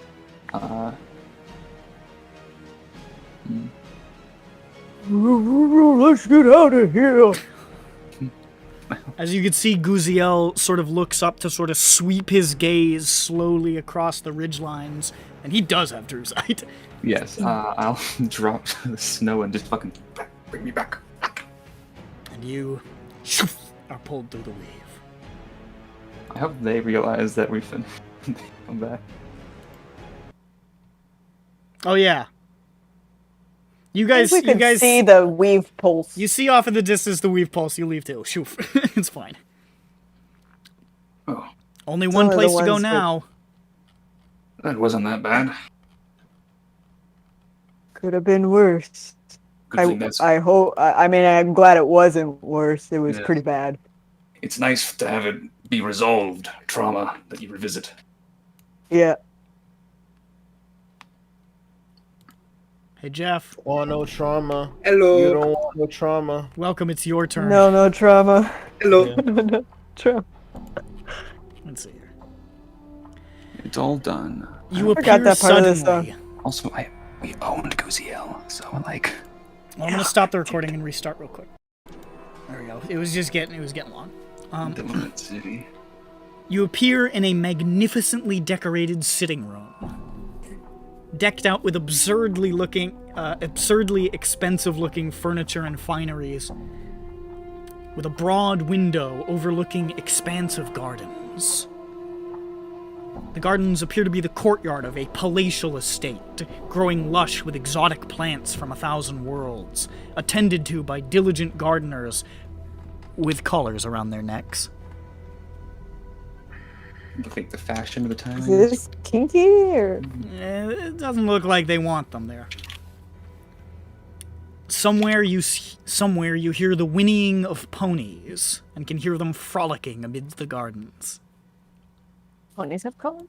[SPEAKER 3] Let's get out of here.
[SPEAKER 10] As you can see, Guziel sort of looks up to sort of sweep his gaze slowly across the ridgelines, and he does have true sight.
[SPEAKER 4] Yes, I'll drop to the snow and just fucking bring me back.
[SPEAKER 10] And you are pulled through the weave.
[SPEAKER 4] I hope they realize that we've been come back.
[SPEAKER 10] Oh yeah. You
[SPEAKER 3] I think
[SPEAKER 10] guys,
[SPEAKER 3] we can
[SPEAKER 10] you guys
[SPEAKER 3] see the weave pulse.
[SPEAKER 10] You see off in the distance the weave pulse. You leave too. Shoof. It's fine.
[SPEAKER 6] Oh,
[SPEAKER 10] Only one
[SPEAKER 3] only the
[SPEAKER 10] place to go
[SPEAKER 3] ones that-
[SPEAKER 10] now.
[SPEAKER 6] that wasn't that bad.
[SPEAKER 3] Could have been worse.
[SPEAKER 6] Good thing that's.
[SPEAKER 3] I hope. I mean, I'm glad it wasn't worse. It was
[SPEAKER 6] Yeah.
[SPEAKER 3] pretty bad.
[SPEAKER 6] It's nice to have it be resolved trauma that you revisit.
[SPEAKER 3] Yeah.
[SPEAKER 10] Hey Jeff,
[SPEAKER 2] Want no trauma.
[SPEAKER 5] Hello.
[SPEAKER 2] You don't want no trauma.
[SPEAKER 10] welcome. It's your turn.
[SPEAKER 3] No trauma.
[SPEAKER 5] Hello.
[SPEAKER 2] Yeah.
[SPEAKER 3] No trauma.
[SPEAKER 10] Let's see here.
[SPEAKER 4] It's all done.
[SPEAKER 10] You
[SPEAKER 3] I forgot
[SPEAKER 10] appear
[SPEAKER 3] that part of the
[SPEAKER 10] suddenly.
[SPEAKER 4] Also, we owned Guziel, so like.
[SPEAKER 10] Well, I'm gonna stop the recording and restart real quick. There we go. It was getting long.
[SPEAKER 6] Development City.
[SPEAKER 10] You appear in a magnificently decorated sitting room, decked out with absurdly expensive-looking furniture and fineries, with a broad window overlooking expansive gardens. The gardens appear to be the courtyard of a palatial estate, growing lush with exotic plants from 1,000 worlds, attended to by diligent gardeners with collars around their necks.
[SPEAKER 4] I think the fashion of the time.
[SPEAKER 3] Is this kinky or?
[SPEAKER 10] It doesn't look like they want them there. Somewhere you hear the whinnying of ponies and can hear them frolicking amidst the gardens.
[SPEAKER 3] Ponies have color?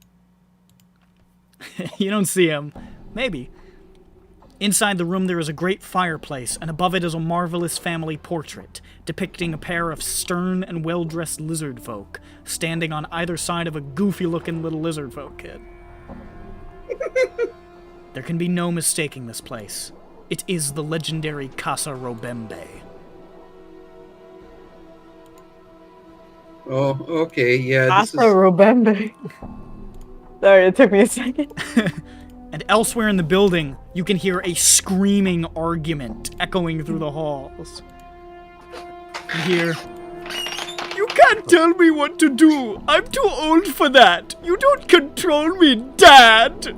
[SPEAKER 10] You don't see them. Maybe. Inside the room there is a great fireplace, and above it is a marvelous family portrait, depicting a pair of stern and well-dressed lizard folk, standing on either side of a goofy-looking little lizard folk kid. There can be no mistaking this place. It is the legendary Casa Robembe.
[SPEAKER 5] Oh, okay, yeah. This
[SPEAKER 3] Casa
[SPEAKER 5] is,
[SPEAKER 3] Robembe. Sorry, it took me a second.
[SPEAKER 10] And elsewhere in the building, you can hear a screaming argument echoing through the halls. You hear, "You can't tell me what to do! I'm too old for that! You don't control me, Dad!"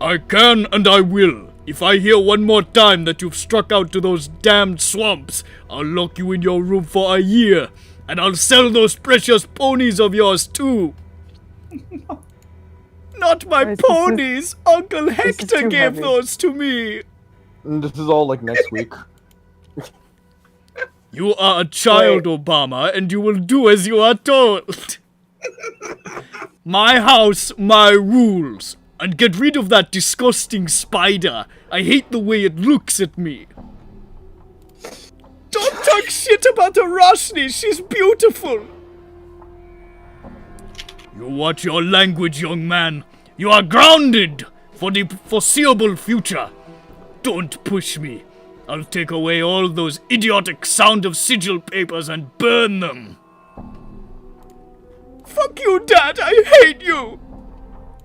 [SPEAKER 1] I can and I will. If I hear one more time that you've struck out to those damned swamps, I'll lock you in your room for a year, and I'll sell those precious ponies of yours too.
[SPEAKER 10] Not my
[SPEAKER 3] Guys,
[SPEAKER 10] ponies! Uncle Hector
[SPEAKER 3] too
[SPEAKER 10] gave
[SPEAKER 3] heavy.
[SPEAKER 10] those to me!
[SPEAKER 2] And this is all like next week.
[SPEAKER 1] You are a child, Obama, and you will do as you are told. My house, my rules. And get rid of that disgusting spider. I hate the way it looks at me.
[SPEAKER 10] Don't talk shit about Roshni, she's beautiful!
[SPEAKER 1] You watch your language, young man. You are grounded for the foreseeable future. Don't push me. I'll take away all those idiotic sound of sigil papers and burn them.
[SPEAKER 10] Fuck you, Dad, I hate you!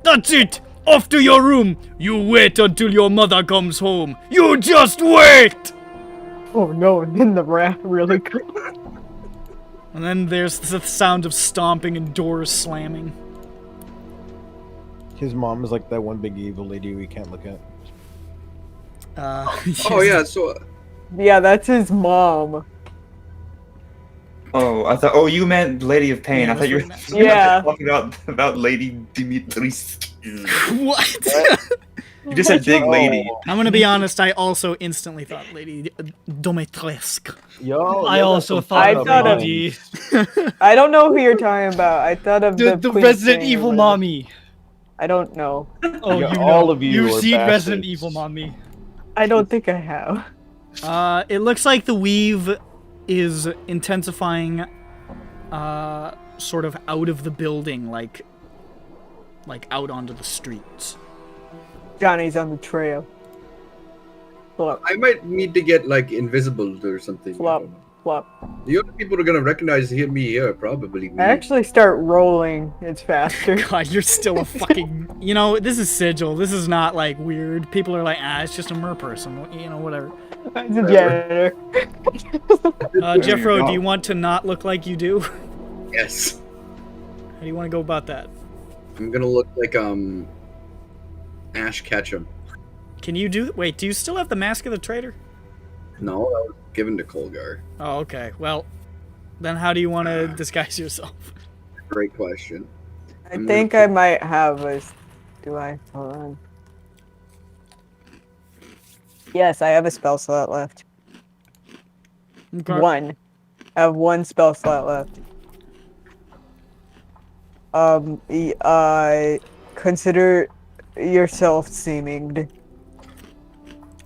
[SPEAKER 1] That's it! Off to your room! You wait until your mother comes home. You just wait!
[SPEAKER 3] Oh no, and then the wrath really cool.
[SPEAKER 10] And then there's the sound of stomping and doors slamming.
[SPEAKER 2] His mom is like that one big evil lady we can't look at.
[SPEAKER 5] Oh yeah, so
[SPEAKER 3] Yeah, that's his mom.
[SPEAKER 4] Oh, I thought. Oh, you meant Lady of Pain.
[SPEAKER 10] Yeah,
[SPEAKER 4] I thought you were
[SPEAKER 10] that's
[SPEAKER 3] Yeah.
[SPEAKER 4] talking about Lady Dimitris.
[SPEAKER 10] What?
[SPEAKER 4] You just said big lady.
[SPEAKER 10] I'm gonna be honest, I also instantly thought Lady Domitresque.
[SPEAKER 2] Yo,
[SPEAKER 7] I also
[SPEAKER 3] I
[SPEAKER 7] thought
[SPEAKER 3] thought
[SPEAKER 7] of
[SPEAKER 3] of-
[SPEAKER 7] the,
[SPEAKER 3] I don't know who you're talking about. I thought of
[SPEAKER 7] the
[SPEAKER 3] Queen
[SPEAKER 7] Resident
[SPEAKER 3] Thing or
[SPEAKER 7] Evil
[SPEAKER 3] whatever.
[SPEAKER 7] mommy.
[SPEAKER 3] I don't know.
[SPEAKER 7] Oh,
[SPEAKER 2] Yeah,
[SPEAKER 7] you know.
[SPEAKER 2] all of you
[SPEAKER 7] You've
[SPEAKER 2] are
[SPEAKER 7] seen Resident
[SPEAKER 2] bastards.
[SPEAKER 7] Evil mommy.
[SPEAKER 3] I don't think I have.
[SPEAKER 10] It looks like the weave is intensifying, sort of out of the building, like out onto the streets.
[SPEAKER 3] Johnny's on the trail. Flop,
[SPEAKER 5] I might need to get like invisible or something.
[SPEAKER 3] flop, flop.
[SPEAKER 5] The only people who are gonna recognize me here are probably me.
[SPEAKER 3] I actually start rolling. It's faster.
[SPEAKER 10] God, you're still a fucking... You know, this is Sigil. This is not, like, weird. People are like, it's just a mer person. You know, whatever.
[SPEAKER 3] It's a janitor.
[SPEAKER 10] Jeffro, do you want to not look like you do? How
[SPEAKER 5] Yes.
[SPEAKER 10] do you want to go about that?
[SPEAKER 5] I'm gonna look like Ash Ketchum.
[SPEAKER 10] Can you do... Wait, do you still have the Mask of the Traitor?
[SPEAKER 5] No, that was given to Colgar.
[SPEAKER 10] Oh, okay. Well, then how do you want to disguise yourself?
[SPEAKER 5] Great question.
[SPEAKER 3] I think I might have a... Do I? Hold on. Yes, I have a spell slot left.
[SPEAKER 10] Okay.
[SPEAKER 3] One. I have one spell slot left. Consider yourself seeminged.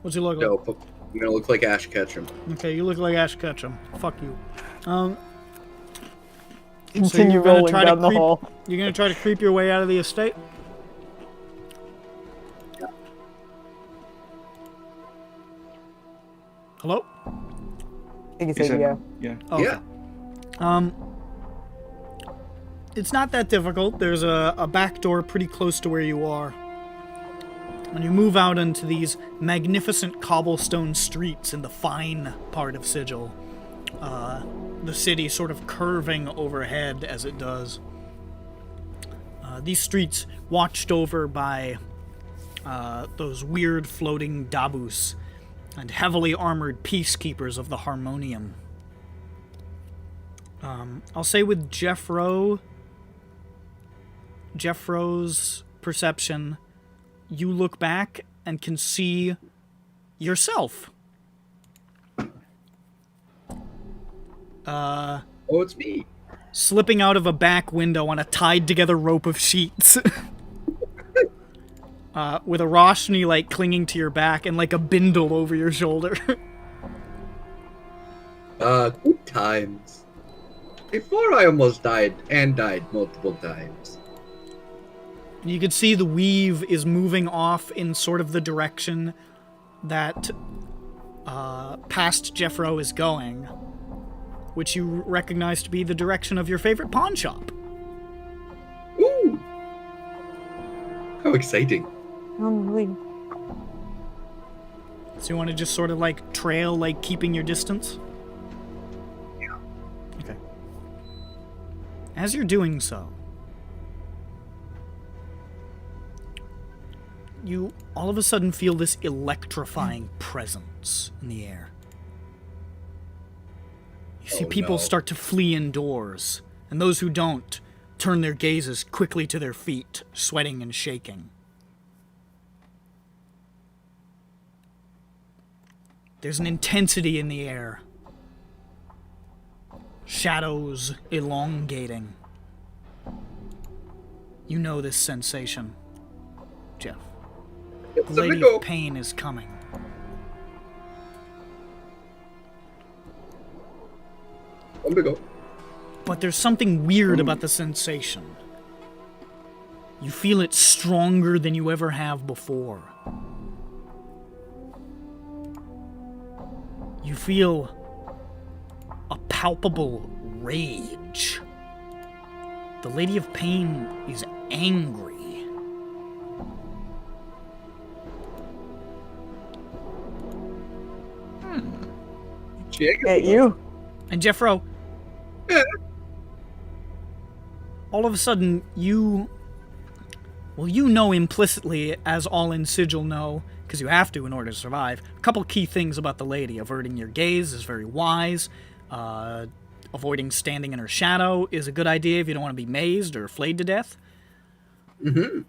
[SPEAKER 10] What's he look like?
[SPEAKER 5] No, I'm gonna look like Ash Ketchum.
[SPEAKER 10] Okay, you look like Ash Ketchum. Fuck you.
[SPEAKER 3] Continue
[SPEAKER 10] you're gonna
[SPEAKER 3] rolling
[SPEAKER 10] try to
[SPEAKER 3] down the
[SPEAKER 10] creep-
[SPEAKER 3] hall.
[SPEAKER 10] You're gonna try to creep your way out of the estate? Hello?
[SPEAKER 3] I think he
[SPEAKER 4] You
[SPEAKER 3] said
[SPEAKER 4] said-
[SPEAKER 3] yeah.
[SPEAKER 4] Yeah.
[SPEAKER 10] Oh,
[SPEAKER 5] Yeah.
[SPEAKER 10] It's not that difficult. There's a back door pretty close to where you are. And you move out into these magnificent cobblestone streets in the fine part of Sigil. The city sort of curving overhead as it does. These streets watched over by those weird floating dabus and heavily armored peacekeepers of the Harmonium. I'll say with Jeffro's perception, you look back and can see yourself.
[SPEAKER 5] Oh, it's me.
[SPEAKER 10] Slipping out of a back window on a tied-together rope of sheets. With a Roshni, like, clinging to your back and, like, a bindle over your shoulder.
[SPEAKER 5] Good times. Before I almost died, and died multiple times.
[SPEAKER 10] You can see the weave is moving off in sort of the direction that past Jeffro is going, which you recognize to be the direction of your favorite pawn shop.
[SPEAKER 5] Ooh! How exciting.
[SPEAKER 3] Wait.
[SPEAKER 10] So you want to just sort of like trail, like keeping your distance?
[SPEAKER 5] Yeah.
[SPEAKER 10] Okay. As you're doing so, you all of a sudden feel this electrifying presence in the air. You see people start to flee indoors, and those who don't turn their gazes quickly to their feet, sweating and shaking. There's an intensity in the air. Shadows elongating. You know this sensation, Jeff. The Lady of Pain is coming.
[SPEAKER 5] I'm gonna go.
[SPEAKER 10] But there's something weird about the sensation. You feel it stronger than you ever have before. You feel a palpable rage. The Lady of Pain is angry.
[SPEAKER 3] At you.
[SPEAKER 10] And Jeffro, all of a sudden, you know implicitly, as all in Sigil know, because you have to in order to survive, a couple key things about the lady. Averting your gaze is very wise. Avoiding standing in her shadow is a good idea if you don't want to be mazed or flayed to death.
[SPEAKER 5] Mm-hmm.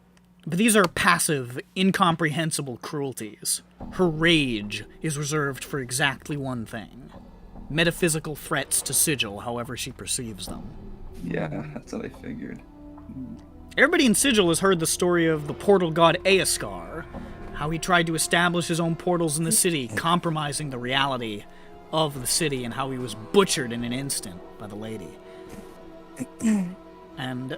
[SPEAKER 10] But these are passive, incomprehensible cruelties. Her rage is reserved for exactly one thing. Metaphysical threats to Sigil, however she perceives them.
[SPEAKER 4] Yeah, that's what I figured.
[SPEAKER 10] Everybody in Sigil has heard the story of the portal god Easkar, how he tried to establish his own portals in the city, compromising the reality of the city, and how he was butchered in an instant by the lady. And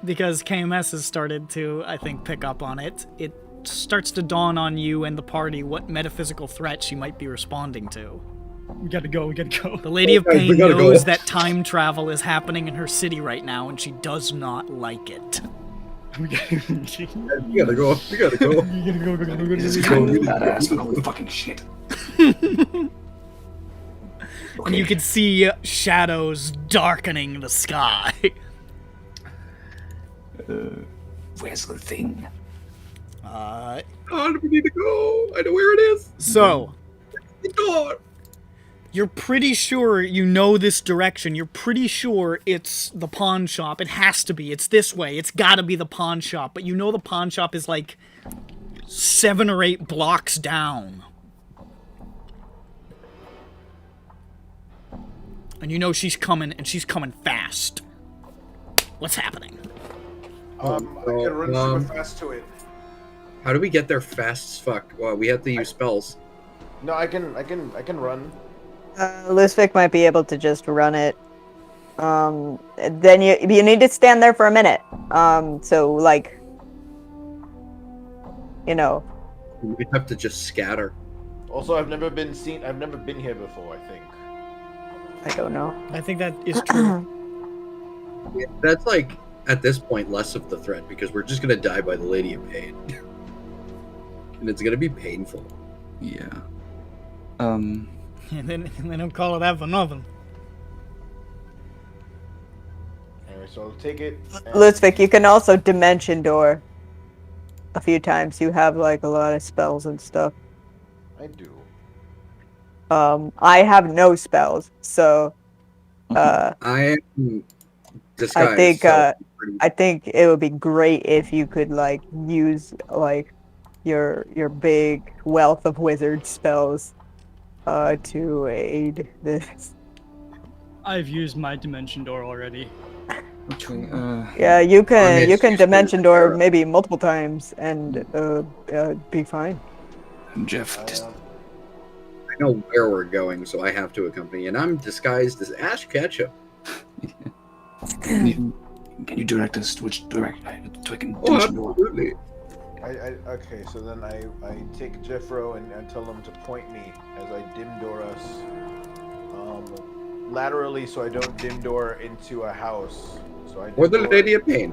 [SPEAKER 10] because KMS has started to, I think, pick up on it, it starts to dawn on you and the party what metaphysical threat she might be responding to.
[SPEAKER 7] We gotta go.
[SPEAKER 10] The Lady of Pain knows that time travel is happening in her city right now, and she does not like it.
[SPEAKER 5] We gotta go.
[SPEAKER 6] This is kind of badass, but holy fucking shit.
[SPEAKER 10] And you can see shadows darkening the sky.
[SPEAKER 6] Where's the thing?
[SPEAKER 5] Oh, we need to go. I know where it is.
[SPEAKER 10] So,
[SPEAKER 5] The door.
[SPEAKER 10] you're pretty sure you know this direction. You're pretty sure it's the pawn shop. It has to be. It's this way. It's gotta be the pawn shop. But you know the pawn shop is like 7 or 8 blocks down. And you know she's coming, and she's coming fast. What's happening?
[SPEAKER 2] I can run super fast to it.
[SPEAKER 5] How do we get there fast as fuck? Well, we have to use spells.
[SPEAKER 2] No, I can run.
[SPEAKER 3] Lusvik might be able to just run it. Then you need to stand there for a minute. So like, you know.
[SPEAKER 5] We have to just scatter.
[SPEAKER 2] Also, I've never been here before, I think.
[SPEAKER 3] I don't know.
[SPEAKER 10] I think that is true.
[SPEAKER 5] Yeah, that's like, at this point, less of the threat, because we're just gonna die by the Lady of Pain. And it's gonna be painful.
[SPEAKER 4] Yeah.
[SPEAKER 10] And then they don't call it that for nothing.
[SPEAKER 2] Anyway, so I'll take it.
[SPEAKER 3] Lusvik, you can also dimension door a few times. You have like a lot of spells and stuff.
[SPEAKER 2] I do.
[SPEAKER 3] I have no spells, so
[SPEAKER 5] I am disguised.
[SPEAKER 3] I think it would be great if you could like use like your big wealth of wizard spells to aid this.
[SPEAKER 7] I've used my dimension door already.
[SPEAKER 4] Okay,
[SPEAKER 3] Yeah, you can
[SPEAKER 5] it's
[SPEAKER 3] dimension door maybe multiple times and be fine.
[SPEAKER 6] Jeff, just
[SPEAKER 5] I know where we're going, so I have to accompany. And I'm disguised as Ash Ketchum.
[SPEAKER 6] can you direct us to which direction? So I can
[SPEAKER 5] Oh,
[SPEAKER 6] dimension door.
[SPEAKER 5] absolutely.
[SPEAKER 2] Okay, so then I take Jeffro and I tell him to point me as I dim door us laterally, so I don't dim door into a house. So I
[SPEAKER 5] Or the
[SPEAKER 2] dim door-
[SPEAKER 5] Lady of Pain.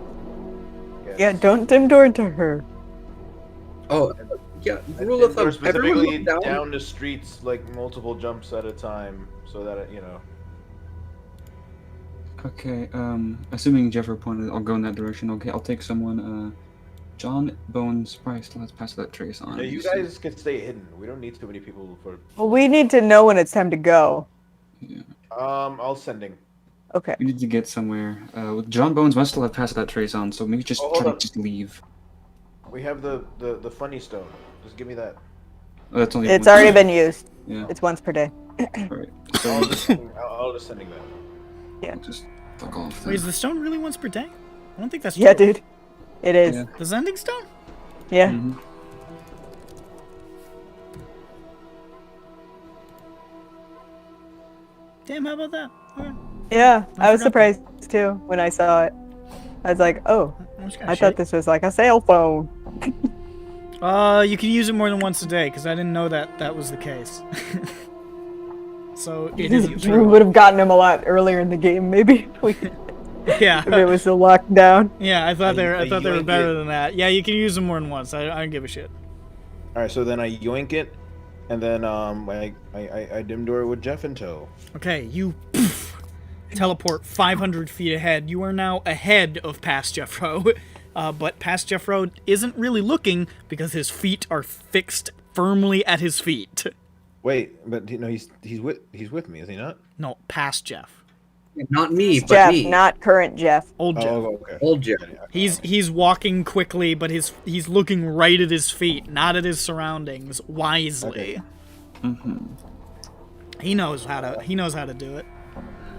[SPEAKER 2] Yeah,
[SPEAKER 3] Yeah, don't dim door into her.
[SPEAKER 5] Oh, yeah.
[SPEAKER 2] And
[SPEAKER 5] Rule of
[SPEAKER 2] or
[SPEAKER 5] thumb: everyone
[SPEAKER 2] specifically
[SPEAKER 5] look
[SPEAKER 2] down the streets, like multiple jumps at a time, so that
[SPEAKER 4] Okay, assuming Jeffrey pointed, I'll go in that direction. Okay, I'll take someone, John Bones Price. Let's pass that trace on.
[SPEAKER 2] Yeah, you guys can stay hidden. We don't need too many people for.
[SPEAKER 3] Well, we need to know when it's time to go.
[SPEAKER 4] Yeah.
[SPEAKER 2] I'll sending.
[SPEAKER 3] Okay.
[SPEAKER 4] We need to get somewhere. John Bones must still have passed that trace on, so maybe just try to just leave.
[SPEAKER 2] We have the funny stone. Just give me that.
[SPEAKER 4] Oh, that's only.
[SPEAKER 3] It's already been used.
[SPEAKER 4] Yeah.
[SPEAKER 3] It's once per day.
[SPEAKER 4] Alright. So
[SPEAKER 2] I'll just sending that.
[SPEAKER 3] Yeah.
[SPEAKER 4] Just fuck off.
[SPEAKER 10] Wait, is the stone really once per day? I don't think that's true.
[SPEAKER 3] Yeah, dude. It is.
[SPEAKER 4] Yeah.
[SPEAKER 10] The Zending stone?
[SPEAKER 3] Yeah.
[SPEAKER 4] Mhm.
[SPEAKER 10] Damn, how about that? Alright.
[SPEAKER 3] Yeah, I was
[SPEAKER 10] forgot
[SPEAKER 3] surprised too when I saw it. I was like, oh, I thought this was like a cell phone.
[SPEAKER 10] You can use it more than once a day, because I didn't know that was the case. So it isn't
[SPEAKER 3] We
[SPEAKER 10] true.
[SPEAKER 3] would have gotten him a lot earlier in the game, maybe.
[SPEAKER 10] Yeah.
[SPEAKER 3] If it was still locked down.
[SPEAKER 10] Yeah, I thought they were
[SPEAKER 2] yoink
[SPEAKER 10] better
[SPEAKER 2] it.
[SPEAKER 10] than that. Yeah, you can use them more than once. I don't give a shit.
[SPEAKER 2] All right, so then I yoink it, and then I dim door with Jeff in tow.
[SPEAKER 10] Okay, you teleport 500 feet ahead. You are now ahead of Past Jeffro, but Past Jeffro isn't really looking because his feet are fixed firmly at his feet.
[SPEAKER 2] Wait, but he's with me, is he not?
[SPEAKER 10] No, Past Jeff.
[SPEAKER 5] Not me, but
[SPEAKER 3] Jeff,
[SPEAKER 5] me.
[SPEAKER 3] not current Jeff.
[SPEAKER 10] Old Jeff.
[SPEAKER 2] Oh, okay.
[SPEAKER 5] Old Jeff.
[SPEAKER 10] He's walking quickly, but he's looking right at his feet, not at his surroundings, wisely.
[SPEAKER 2] Okay.
[SPEAKER 4] Mm-hmm.
[SPEAKER 10] He knows how to do it.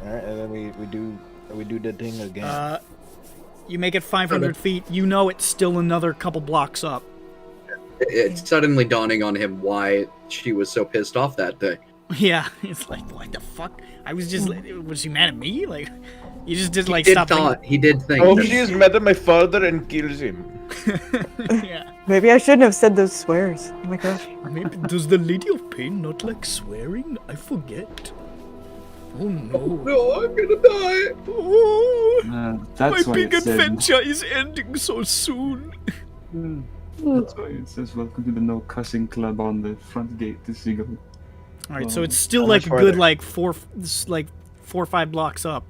[SPEAKER 2] All right, and then we do the thing again.
[SPEAKER 10] You make it 500 feet. You know it's still another couple blocks up.
[SPEAKER 5] It's suddenly dawning on him why she was so pissed off that day.
[SPEAKER 10] Yeah, it's like, what the fuck? I was just, was she mad at me? Like, you just did
[SPEAKER 5] He
[SPEAKER 10] like
[SPEAKER 5] did
[SPEAKER 10] stop.
[SPEAKER 5] thought. He did think.
[SPEAKER 2] Oh,
[SPEAKER 5] that-
[SPEAKER 2] she is mad at my father and kills him.
[SPEAKER 10] Yeah.
[SPEAKER 3] Maybe I shouldn't have said those swears. Oh my gosh.
[SPEAKER 11] Maybe does the Lady of Pain not like swearing? I forget. Oh no.
[SPEAKER 5] No, I'm gonna die.
[SPEAKER 10] Oh,
[SPEAKER 4] That's
[SPEAKER 10] my
[SPEAKER 4] why
[SPEAKER 10] big
[SPEAKER 4] it said.
[SPEAKER 10] adventure is ending so soon.
[SPEAKER 4] That's why it says welcome to the no cussing club on the front gate to Seagull.
[SPEAKER 10] All right, so it's still
[SPEAKER 2] How
[SPEAKER 10] like
[SPEAKER 2] much
[SPEAKER 10] a good
[SPEAKER 2] farther?
[SPEAKER 10] like 4 or 5 blocks up.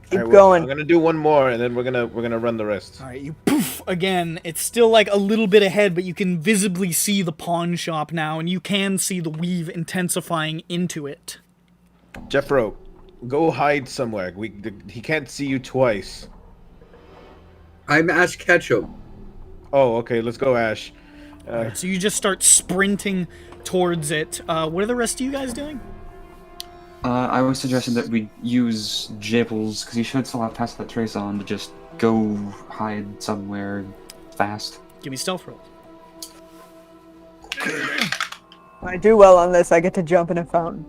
[SPEAKER 3] Keep
[SPEAKER 2] All right,
[SPEAKER 3] going.
[SPEAKER 2] I'm gonna do one more, and then we're gonna run the rest.
[SPEAKER 10] All right, you poof again. It's still like a little bit ahead, but you can visibly see the pawn shop now, and you can see the weave intensifying into it.
[SPEAKER 2] Jeffro, go hide somewhere. He can't see you twice.
[SPEAKER 5] I'm Ash Ketchum.
[SPEAKER 2] Oh, okay. Let's go, Ash.
[SPEAKER 10] So you just start sprinting towards it. What are the rest of you guys doing?
[SPEAKER 4] I was suggesting that we use Jibbles, because he should still have passed that trace on, to just go hide somewhere fast.
[SPEAKER 10] Give me stealth rolls.
[SPEAKER 3] When I do well on this, I get to jump in a fountain.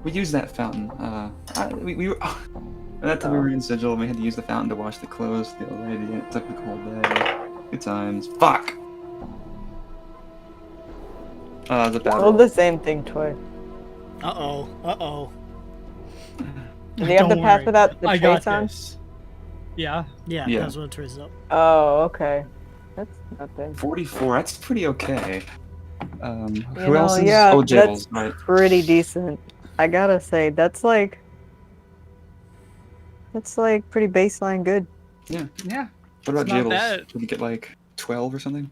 [SPEAKER 4] We used that fountain. We were... that time we were in Sigil, and we had to use the fountain to wash the clothes the other lady. It took the whole day. Good times. Fuck! The battle.
[SPEAKER 3] Roll the same thing twice.
[SPEAKER 10] Uh-oh.
[SPEAKER 3] Do you have to pass without the
[SPEAKER 7] I got
[SPEAKER 3] trace on?
[SPEAKER 7] this. Yeah.
[SPEAKER 10] Yeah,
[SPEAKER 4] Yeah.
[SPEAKER 10] that's what it traces up.
[SPEAKER 3] Oh, okay. That's nothing.
[SPEAKER 4] 44, that's pretty okay. Who
[SPEAKER 3] You
[SPEAKER 4] else
[SPEAKER 3] know,
[SPEAKER 4] is...
[SPEAKER 3] yeah,
[SPEAKER 4] oh,
[SPEAKER 3] that's
[SPEAKER 4] Jibbles, right.
[SPEAKER 3] pretty decent. I gotta say, that's like pretty baseline good.
[SPEAKER 4] Yeah.
[SPEAKER 7] Yeah.
[SPEAKER 4] What about
[SPEAKER 7] It's not
[SPEAKER 4] Jibbles?
[SPEAKER 7] bad.
[SPEAKER 4] Did we get like 12 or something?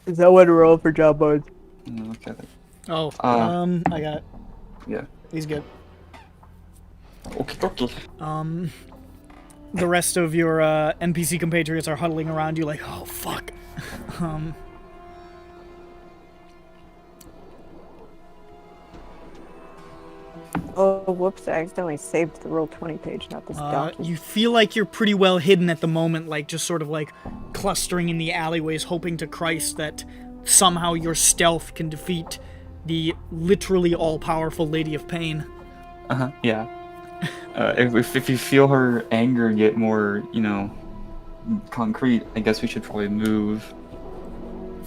[SPEAKER 3] Is that what a roll for job boards?
[SPEAKER 4] No, okay.
[SPEAKER 10] Oh, I got it.
[SPEAKER 4] Yeah.
[SPEAKER 10] He's good.
[SPEAKER 4] Okay.
[SPEAKER 10] The rest of your NPC compatriots are huddling around you like, oh, fuck.
[SPEAKER 3] Oh, whoops! I accidentally saved the roll 20 page, not this document.
[SPEAKER 10] You feel like you're pretty well hidden at the moment, like just sort of like clustering in the alleyways, hoping to Christ that somehow your stealth can defeat the literally all-powerful Lady of Pain.
[SPEAKER 4] Uh-huh, yeah. If you feel her anger get more, concrete, I guess we should probably move.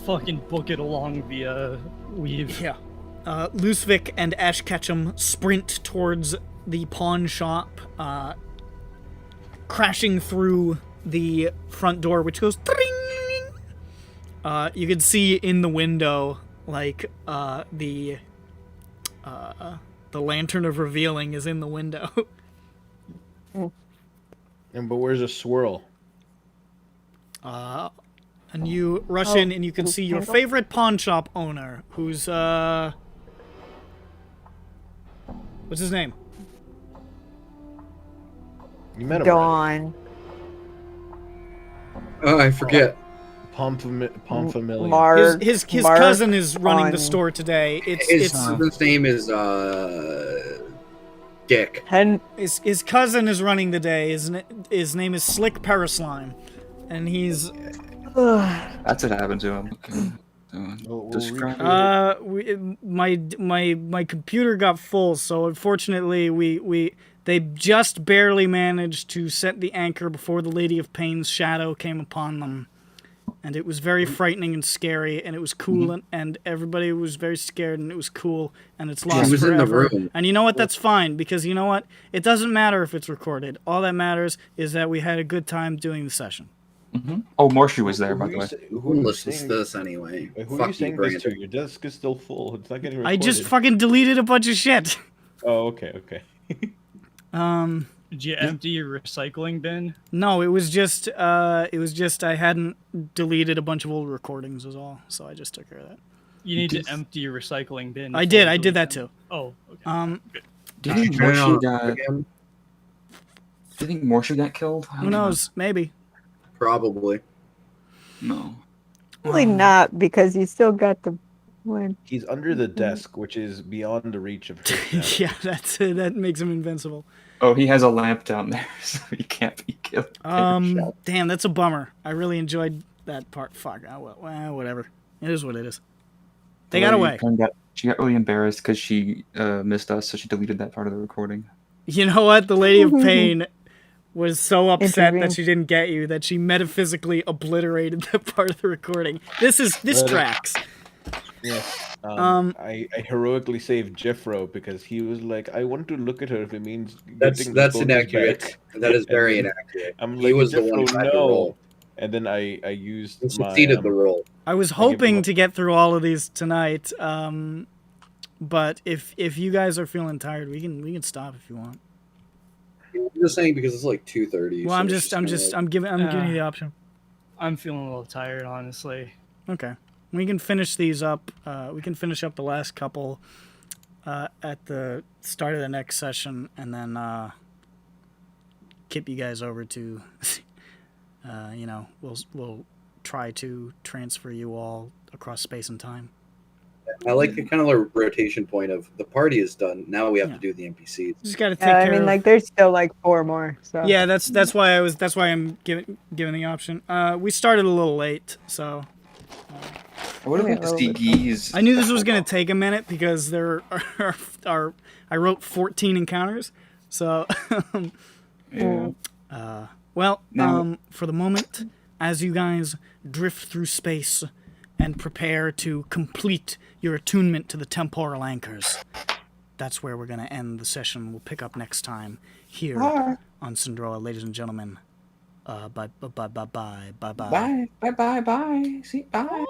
[SPEAKER 7] Fucking book it along the weave.
[SPEAKER 10] Yeah. Lusvik and Ash Ketchum sprint towards the pawn shop. crashing through the front door, which goes tring. You can see in the window, like, the lantern of revealing is in the window.
[SPEAKER 2] But where's a swirl?
[SPEAKER 10] And you rush in and you can see your favorite pawn shop owner, who's, what's his name?
[SPEAKER 2] You met him.
[SPEAKER 3] Dawn.
[SPEAKER 5] Oh, I forget.
[SPEAKER 2] Pomfamilian.
[SPEAKER 3] Mark.
[SPEAKER 10] His cousin is running the store today.
[SPEAKER 5] His cousin's name is Dick.
[SPEAKER 10] His cousin is running the day. His name is Slick Paraslime, and he's.
[SPEAKER 4] That's what happened to him. Okay.
[SPEAKER 10] My computer got full, so unfortunately they just barely managed to set the anchor before the Lady of Pain's shadow came upon them. And it was very frightening and scary, and it was cool, and everybody was very scared, and it was cool, and it's lost forever.
[SPEAKER 5] In the room.
[SPEAKER 10] And you know what? That's fine, because you know what? It doesn't matter if it's recorded. All that matters is that we had a good time doing the session.
[SPEAKER 4] Mm-hmm. Oh, Morshu was there, by the way.
[SPEAKER 5] Who listens to this anyway?
[SPEAKER 2] Who are you saying this to? Your desk is still full. It's not getting recorded.
[SPEAKER 10] I just fucking deleted a bunch of shit.
[SPEAKER 2] Oh, okay.
[SPEAKER 7] Did you empty your recycling bin?
[SPEAKER 10] No, it was just I hadn't deleted a bunch of old recordings is all, so I just took care of that.
[SPEAKER 7] You need to empty your recycling bin.
[SPEAKER 10] I did that too.
[SPEAKER 7] Oh, okay.
[SPEAKER 4] Do you think Morshu got? Do you think Morshu got killed?
[SPEAKER 10] Who knows? Maybe.
[SPEAKER 5] Probably.
[SPEAKER 4] No.
[SPEAKER 3] Probably not, because you still got the one.
[SPEAKER 2] He's under the desk, which is beyond the reach of her.
[SPEAKER 10] Yeah, that makes him invincible.
[SPEAKER 4] Oh, he has a lamp down there, so he can't be killed.
[SPEAKER 10] Damn, that's a bummer. I really enjoyed that part. Fuck. Oh, well, whatever. It is what it is. They got away.
[SPEAKER 4] She got really embarrassed because she missed us, so she deleted that part of the recording.
[SPEAKER 10] You know what? The Lady of Pain was so upset that she didn't get you that she metaphysically obliterated that part of the recording. This tracks.
[SPEAKER 2] Yes. I heroically saved Jeffro because he was like, I want to look at her if it means
[SPEAKER 5] that's inaccurate.
[SPEAKER 2] Back.
[SPEAKER 5] That is very inaccurate.
[SPEAKER 2] I'm like,
[SPEAKER 5] he was
[SPEAKER 2] Jeffro,
[SPEAKER 5] the one who had the role.
[SPEAKER 2] And then I used
[SPEAKER 5] he succeeded the role.
[SPEAKER 10] I was hoping to get through all of these tonight, but if you guys are feeling tired, we can stop if you want.
[SPEAKER 5] I'm just saying because it's like 2:30.
[SPEAKER 10] Well, so I'm giving you the option.
[SPEAKER 7] I'm feeling a little tired, honestly.
[SPEAKER 10] Okay. We can finish these up. We can finish up the last couple at the start of the next session, and then kip you guys over to, we'll try to transfer you all across space and time.
[SPEAKER 5] I like the kind of like rotation point of the party is done. Now we have to do the NPCs.
[SPEAKER 10] Just got to take care.
[SPEAKER 3] I mean, like there's still like 4 more. So
[SPEAKER 10] yeah, that's why I'm giving the option. We started a little late, so.
[SPEAKER 4] I would have liked to see Geese.
[SPEAKER 10] I knew this was going to take a minute because there are I wrote 14 encounters, so.
[SPEAKER 4] Yeah.
[SPEAKER 10] For the moment, as you guys drift through space and prepare to complete your attunement to the temporal anchors, that's where we're going to end the session. We'll pick up next time here on SINDROA, ladies and gentlemen. Bye.
[SPEAKER 4] Bye. See, bye.